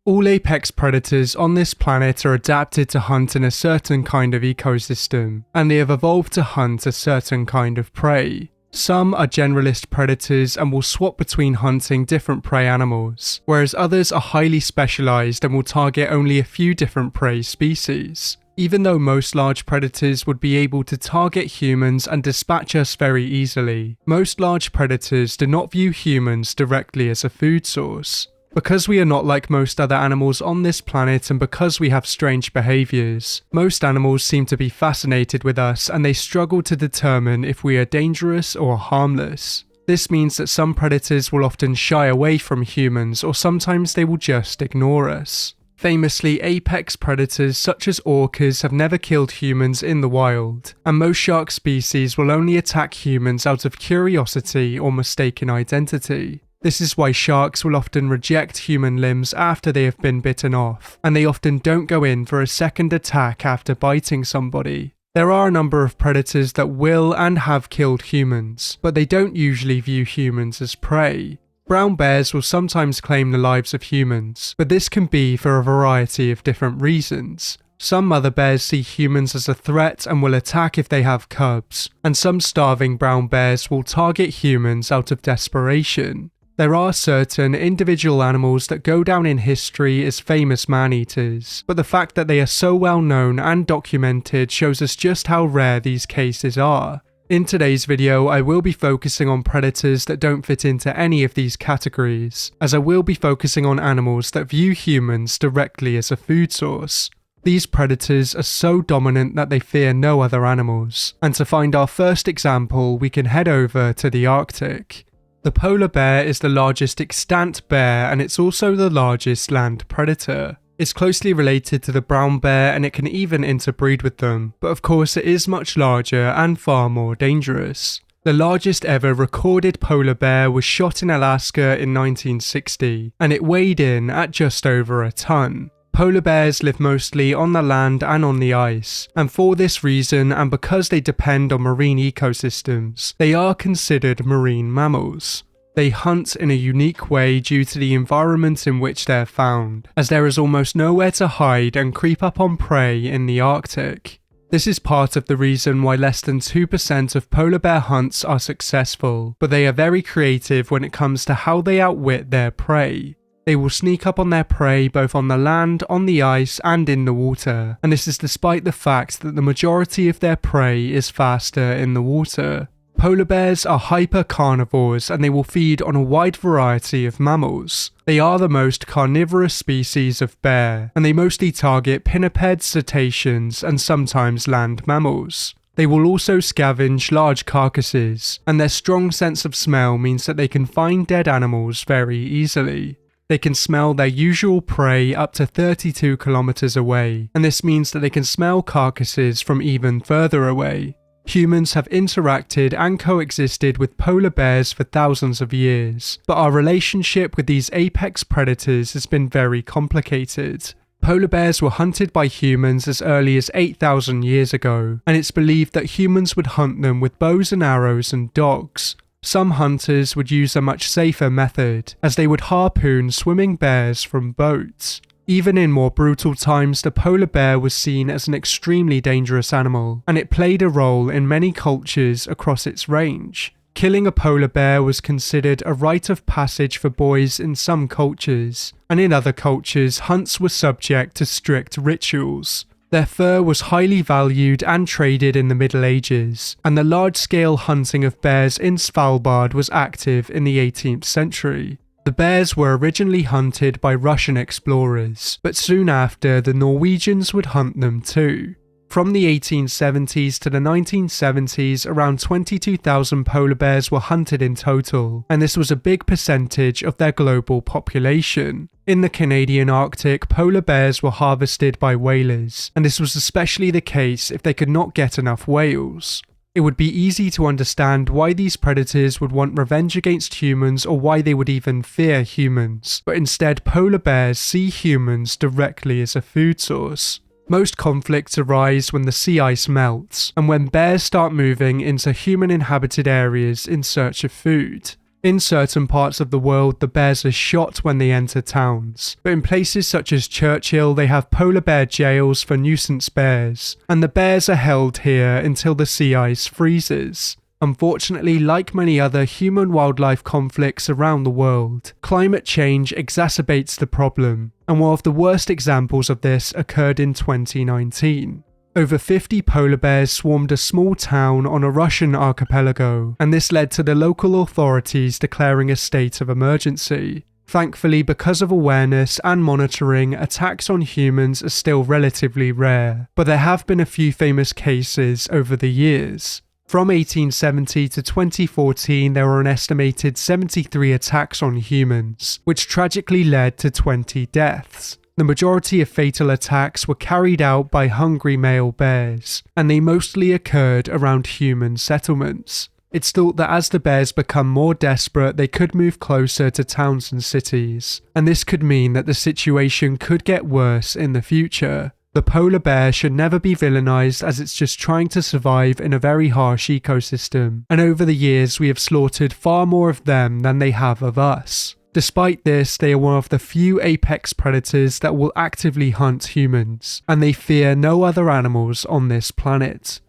All apex predators on this planet are adapted to hunt in a certain kind of ecosystem, and they have evolved to hunt a certain kind of prey. Some are generalist predators and will swap between hunting different prey animals, whereas others are highly specialized and will target only a few different prey species. Even though most large predators would be able to target humans and dispatch us very easily, most large predators do not view humans directly as a food source. Because we are not like most other animals on this planet, and because we have strange behaviours, most animals seem to be fascinated with us, and they struggle to determine if we are dangerous or harmless. This means that some predators will often shy away from humans, or sometimes they will just ignore us. Famously, apex predators such as orcas have never killed humans in the wild, and most shark species will only attack humans out of curiosity or mistaken identity. This is why sharks will often reject human limbs after they have been bitten off, and they often don't go in for a second attack after biting somebody. There are a number of predators that will and have killed humans, but they don't usually view humans as prey. Brown bears will sometimes claim the lives of humans, but this can be for a variety of different reasons. Some mother bears see humans as a threat and will attack if they have cubs, and some starving brown bears will target humans out of desperation. There are certain individual animals that go down in history as famous man-eaters, but the fact that they are so well known and documented shows us just how rare these cases are. In today's video, I will be focusing on predators that don't fit into any of these categories, as I will be focusing on animals that view humans directly as a food source. These predators are so dominant that they fear no other animals, and to find our first example, we can head over to the Arctic. The polar bear is the largest extant bear, and it's also the largest land predator. It's closely related to the brown bear, and it can even interbreed with them, but of course it is much larger and far more dangerous. The largest ever recorded polar bear was shot in Alaska in 1960, and it weighed in at just over a ton. Polar bears live mostly on the land and on the ice, and for this reason and because they depend on marine ecosystems, they are considered marine mammals. They hunt in a unique way due to the environment in which they're found, as there is almost nowhere to hide and creep up on prey in the Arctic. This is part of the reason why less than 2% of polar bear hunts are successful, but they are very creative when it comes to how they outwit their prey. They will sneak up on their prey both on the land, on the ice, and in the water, and this is despite the fact that the majority of their prey is faster in the water. Polar bears are hyper-carnivores and they will feed on a wide variety of mammals. They are the most carnivorous species of bear, and they mostly target pinnipeds, cetaceans, and sometimes land mammals. They will also scavenge large carcasses, and their strong sense of smell means that they can find dead animals very easily. They can smell their usual prey up to 32 kilometers away, and this means that they can smell carcasses from even further away. Humans have interacted and coexisted with polar bears for thousands of years, but our relationship with these apex predators has been very complicated. Polar bears were hunted by humans as early as 8,000 years ago, and it's believed that humans would hunt them with bows and arrows and dogs. Some hunters would use a much safer method, as they would harpoon swimming bears from boats. Even in more brutal times, the polar bear was seen as an extremely dangerous animal, and it played a role in many cultures across its range. Killing a polar bear was considered a rite of passage for boys in some cultures, and in other cultures, hunts were subject to strict rituals. Their fur was highly valued and traded in the Middle Ages, and the large-scale hunting of bears in Svalbard was active in the 18th century. The bears were originally hunted by Russian explorers, but soon after the Norwegians would hunt them too. From the 1870s to the 1970s, around 22,000 polar bears were hunted in total, and this was a big percentage of their global population. In the Canadian Arctic, polar bears were harvested by whalers, and this was especially the case if they could not get enough whales. It would be easy to understand why these predators would want revenge against humans or why they would even fear humans, but instead polar bears see humans directly as a food source. Most conflicts arise when the sea ice melts, and when bears start moving into human-inhabited areas in search of food. In certain parts of the world, the bears are shot when they enter towns, but in places such as Churchill, they have polar bear jails for nuisance bears, and the bears are held here until the sea ice freezes. Unfortunately, like many other human-wildlife conflicts around the world, climate change exacerbates the problem, and one of the worst examples of this occurred in 2019. Over 50 polar bears swarmed a small town on a Russian archipelago, and this led to the local authorities declaring a state of emergency. Thankfully, because of awareness and monitoring, attacks on humans are still relatively rare, but there have been a few famous cases over the years. From 1870 to 2014, there were an estimated 73 attacks on humans, which tragically led to 20 deaths. The majority of fatal attacks were carried out by hungry male bears, and they mostly occurred around human settlements. It's thought that as the bears become more desperate, they could move closer to towns and cities, and this could mean that the situation could get worse in the future. The polar bear should never be villainized, as it's just trying to survive in a very harsh ecosystem, and over the years we have slaughtered far more of them than they have of us. Despite this, they are one of the few apex predators that will actively hunt humans, and they fear no other animals on this planet.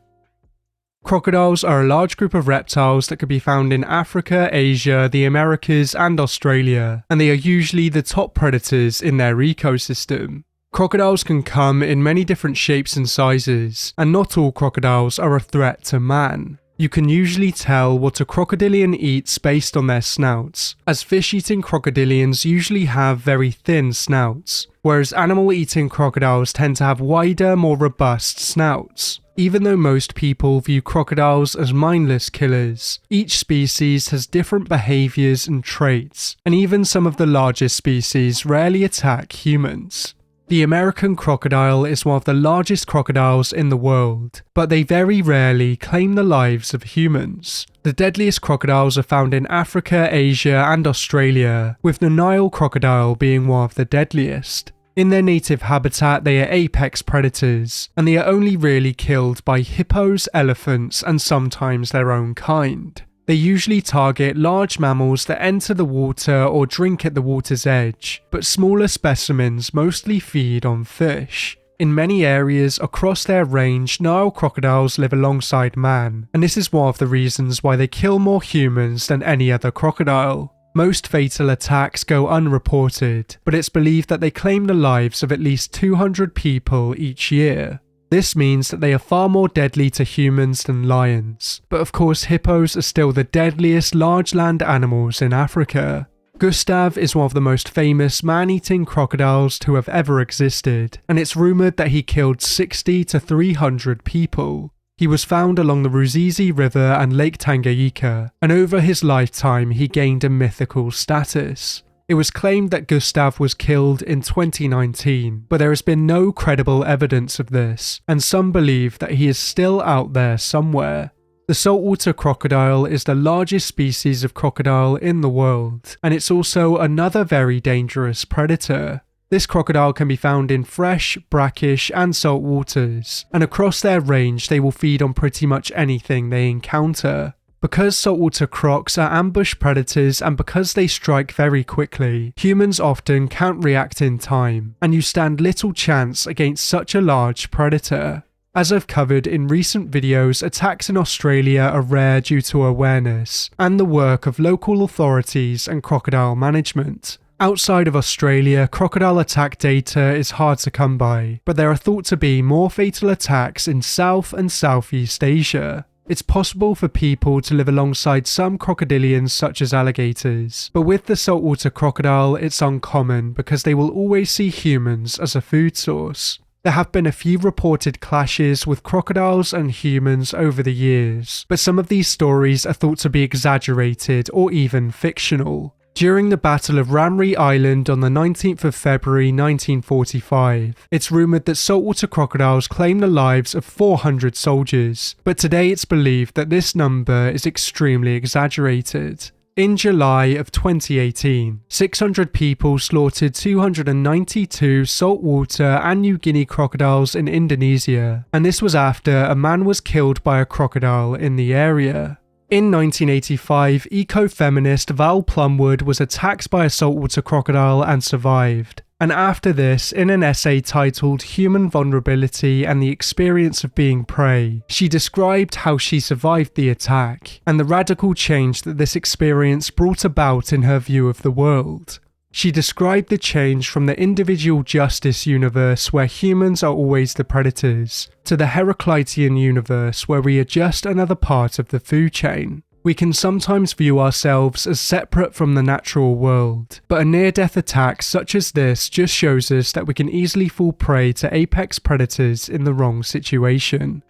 Crocodiles are a large group of reptiles that can be found in Africa, Asia, the Americas, and Australia, and they are usually the top predators in their ecosystem. Crocodiles can come in many different shapes and sizes, and not all crocodiles are a threat to man. You can usually tell what a crocodilian eats based on their snouts, as fish-eating crocodilians usually have very thin snouts, whereas animal-eating crocodiles tend to have wider, more robust snouts. Even though most people view crocodiles as mindless killers, each species has different behaviours and traits, and even some of the largest species rarely attack humans. The American crocodile is one of the largest crocodiles in the world, but they very rarely claim the lives of humans. The deadliest crocodiles are found in Africa, Asia, and Australia, with the Nile crocodile being one of the deadliest. In their native habitat, they are apex predators, and they are only really killed by hippos, elephants, and sometimes their own kind. They usually target large mammals that enter the water or drink at the water's edge, but smaller specimens mostly feed on fish. In many areas across their range, Nile crocodiles live alongside man, and this is one of the reasons why they kill more humans than any other crocodile. Most fatal attacks go unreported, but it's believed that they claim the lives of at least 200 people each year. This means that they are far more deadly to humans than lions, but of course hippos are still the deadliest large land animals in Africa. Gustav is one of the most famous man-eating crocodiles to have ever existed, and it's rumoured that he killed 60 to 300 people. He was found along the Ruzizi River and Lake Tanganyika, and over his lifetime he gained a mythical status. It was claimed that Gustav was killed in 2019, but there has been no credible evidence of this, and some believe that he is still out there somewhere. The saltwater crocodile is the largest species of crocodile in the world, and it's also another very dangerous predator. This crocodile can be found in fresh, brackish and salt waters, and across their range they will feed on pretty much anything they encounter. Because saltwater crocs are ambush predators and because they strike very quickly, humans often can't react in time, and you stand little chance against such a large predator. As I've covered in recent videos, attacks in Australia are rare due to awareness and the work of local authorities and crocodile management. Outside of Australia, crocodile attack data is hard to come by, but there are thought to be more fatal attacks in South and Southeast Asia. It's possible for people to live alongside some crocodilians such as alligators, but with the saltwater crocodile it's uncommon because they will always see humans as a food source. There have been a few reported clashes with crocodiles and humans over the years, but some of these stories are thought to be exaggerated or even fictional. During the Battle of Ramree Island on the 19th of February 1945, it's rumoured that saltwater crocodiles claimed the lives of 400 soldiers, but today it's believed that this number is extremely exaggerated. In July of 2018, 600 people slaughtered 292 saltwater and New Guinea crocodiles in Indonesia, and this was after a man was killed by a crocodile in the area. In 1985, eco-feminist Val Plumwood was attacked by a saltwater crocodile and survived. And after this, in an essay titled Human Vulnerability and the Experience of Being Prey, she described how she survived the attack and the radical change that this experience brought about in her view of the world. She described the change from the individual justice universe where humans are always the predators, to the Heraclitean universe where we are just another part of the food chain. We can sometimes view ourselves as separate from the natural world, but a near-death attack such as this just shows us that we can easily fall prey to apex predators in the wrong situation.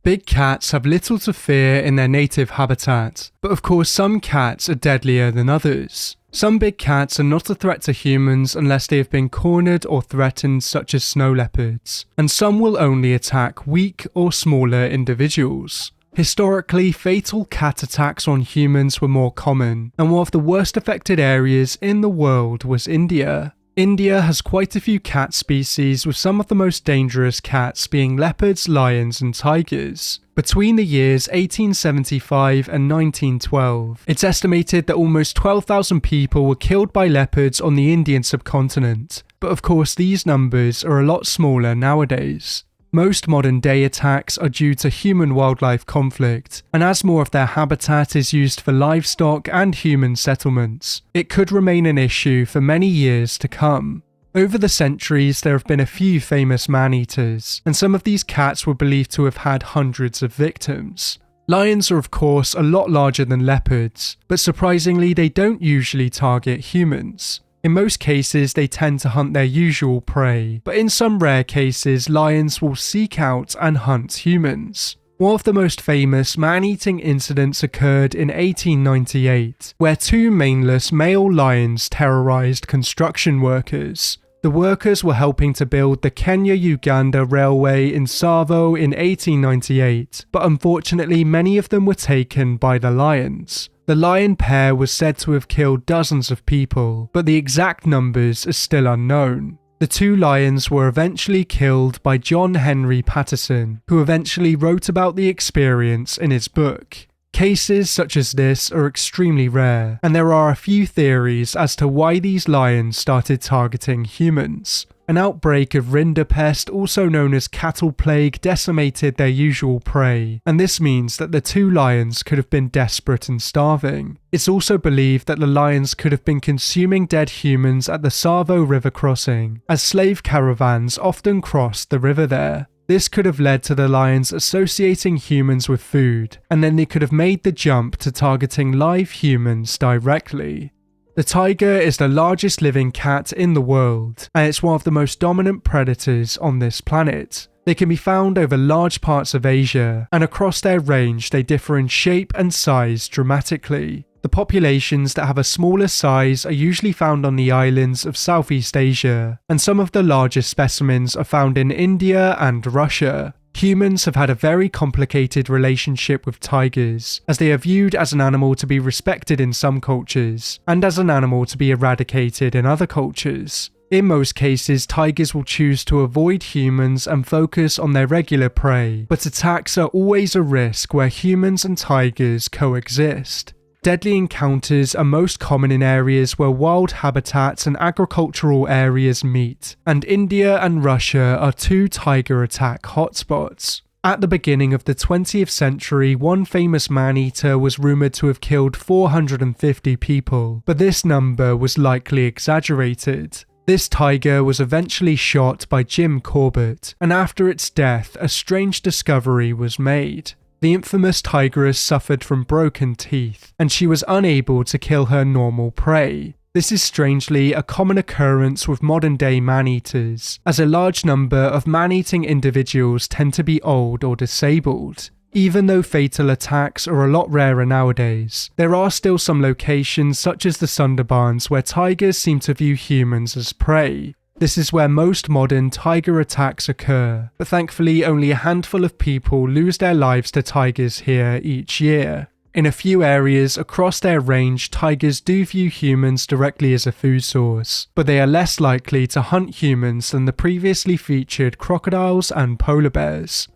Big cats have little to fear in their native habitat, but of course some cats are deadlier than others. Some big cats are not a threat to humans unless they have been cornered or threatened, such as snow leopards, and some will only attack weak or smaller individuals. Historically, fatal cat attacks on humans were more common, and one of the worst affected areas in the world was India. India has quite a few cat species, with some of the most dangerous cats being leopards, lions and tigers. Between the years 1875 and 1912, it's estimated that almost 12,000 people were killed by leopards on the Indian subcontinent, but of course these numbers are a lot smaller nowadays. Most modern-day attacks are due to human-wildlife conflict, and as more of their habitat is used for livestock and human settlements, it could remain an issue for many years to come. Over the centuries, there have been a few famous man-eaters, and some of these cats were believed to have had hundreds of victims. Lions are of course a lot larger than leopards, but surprisingly they don't usually target humans. In most cases, they tend to hunt their usual prey, but in some rare cases, lions will seek out and hunt humans. One of the most famous man-eating incidents occurred in 1898, where two maneless male lions terrorized construction workers. The workers were helping to build the Kenya-Uganda Railway in Tsavo in 1898, but unfortunately many of them were taken by the lions. The lion pair was said to have killed dozens of people, but the exact numbers are still unknown. The two lions were eventually killed by John Henry Patterson, who eventually wrote about the experience in his book. Cases such as this are extremely rare, and there are a few theories as to why these lions started targeting humans. An outbreak of rinderpest, also known as cattle plague, decimated their usual prey, and this means that the two lions could have been desperate and starving. It's also believed that the lions could have been consuming dead humans at the Savo River crossing, as slave caravans often crossed the river there. This could have led to the lions associating humans with food, and then they could have made the jump to targeting live humans directly. The tiger is the largest living cat in the world, and it's one of the most dominant predators on this planet. They can be found over large parts of Asia, and across their range they differ in shape and size dramatically. The populations that have a smaller size are usually found on the islands of Southeast Asia, and some of the largest specimens are found in India and Russia. Humans have had a very complicated relationship with tigers, as they are viewed as an animal to be respected in some cultures, and as an animal to be eradicated in other cultures. In most cases, tigers will choose to avoid humans and focus on their regular prey, but attacks are always a risk where humans and tigers coexist. Deadly encounters are most common in areas where wild habitats and agricultural areas meet, and India and Russia are two tiger attack hotspots. At the beginning of the 20th century, one famous man-eater was rumoured to have killed 450 people, but this number was likely exaggerated. This tiger was eventually shot by Jim Corbett, and after its death, a strange discovery was made. The infamous tigress suffered from broken teeth, and she was unable to kill her normal prey. This is strangely a common occurrence with modern-day man-eaters, as a large number of man-eating individuals tend to be old or disabled. Even though fatal attacks are a lot rarer nowadays, there are still some locations such as the Sundarbans where tigers seem to view humans as prey. This is where most modern tiger attacks occur, but thankfully only a handful of people lose their lives to tigers here each year. In a few areas across their range, tigers do view humans directly as a food source, but they are less likely to hunt humans than the previously featured crocodiles and polar bears.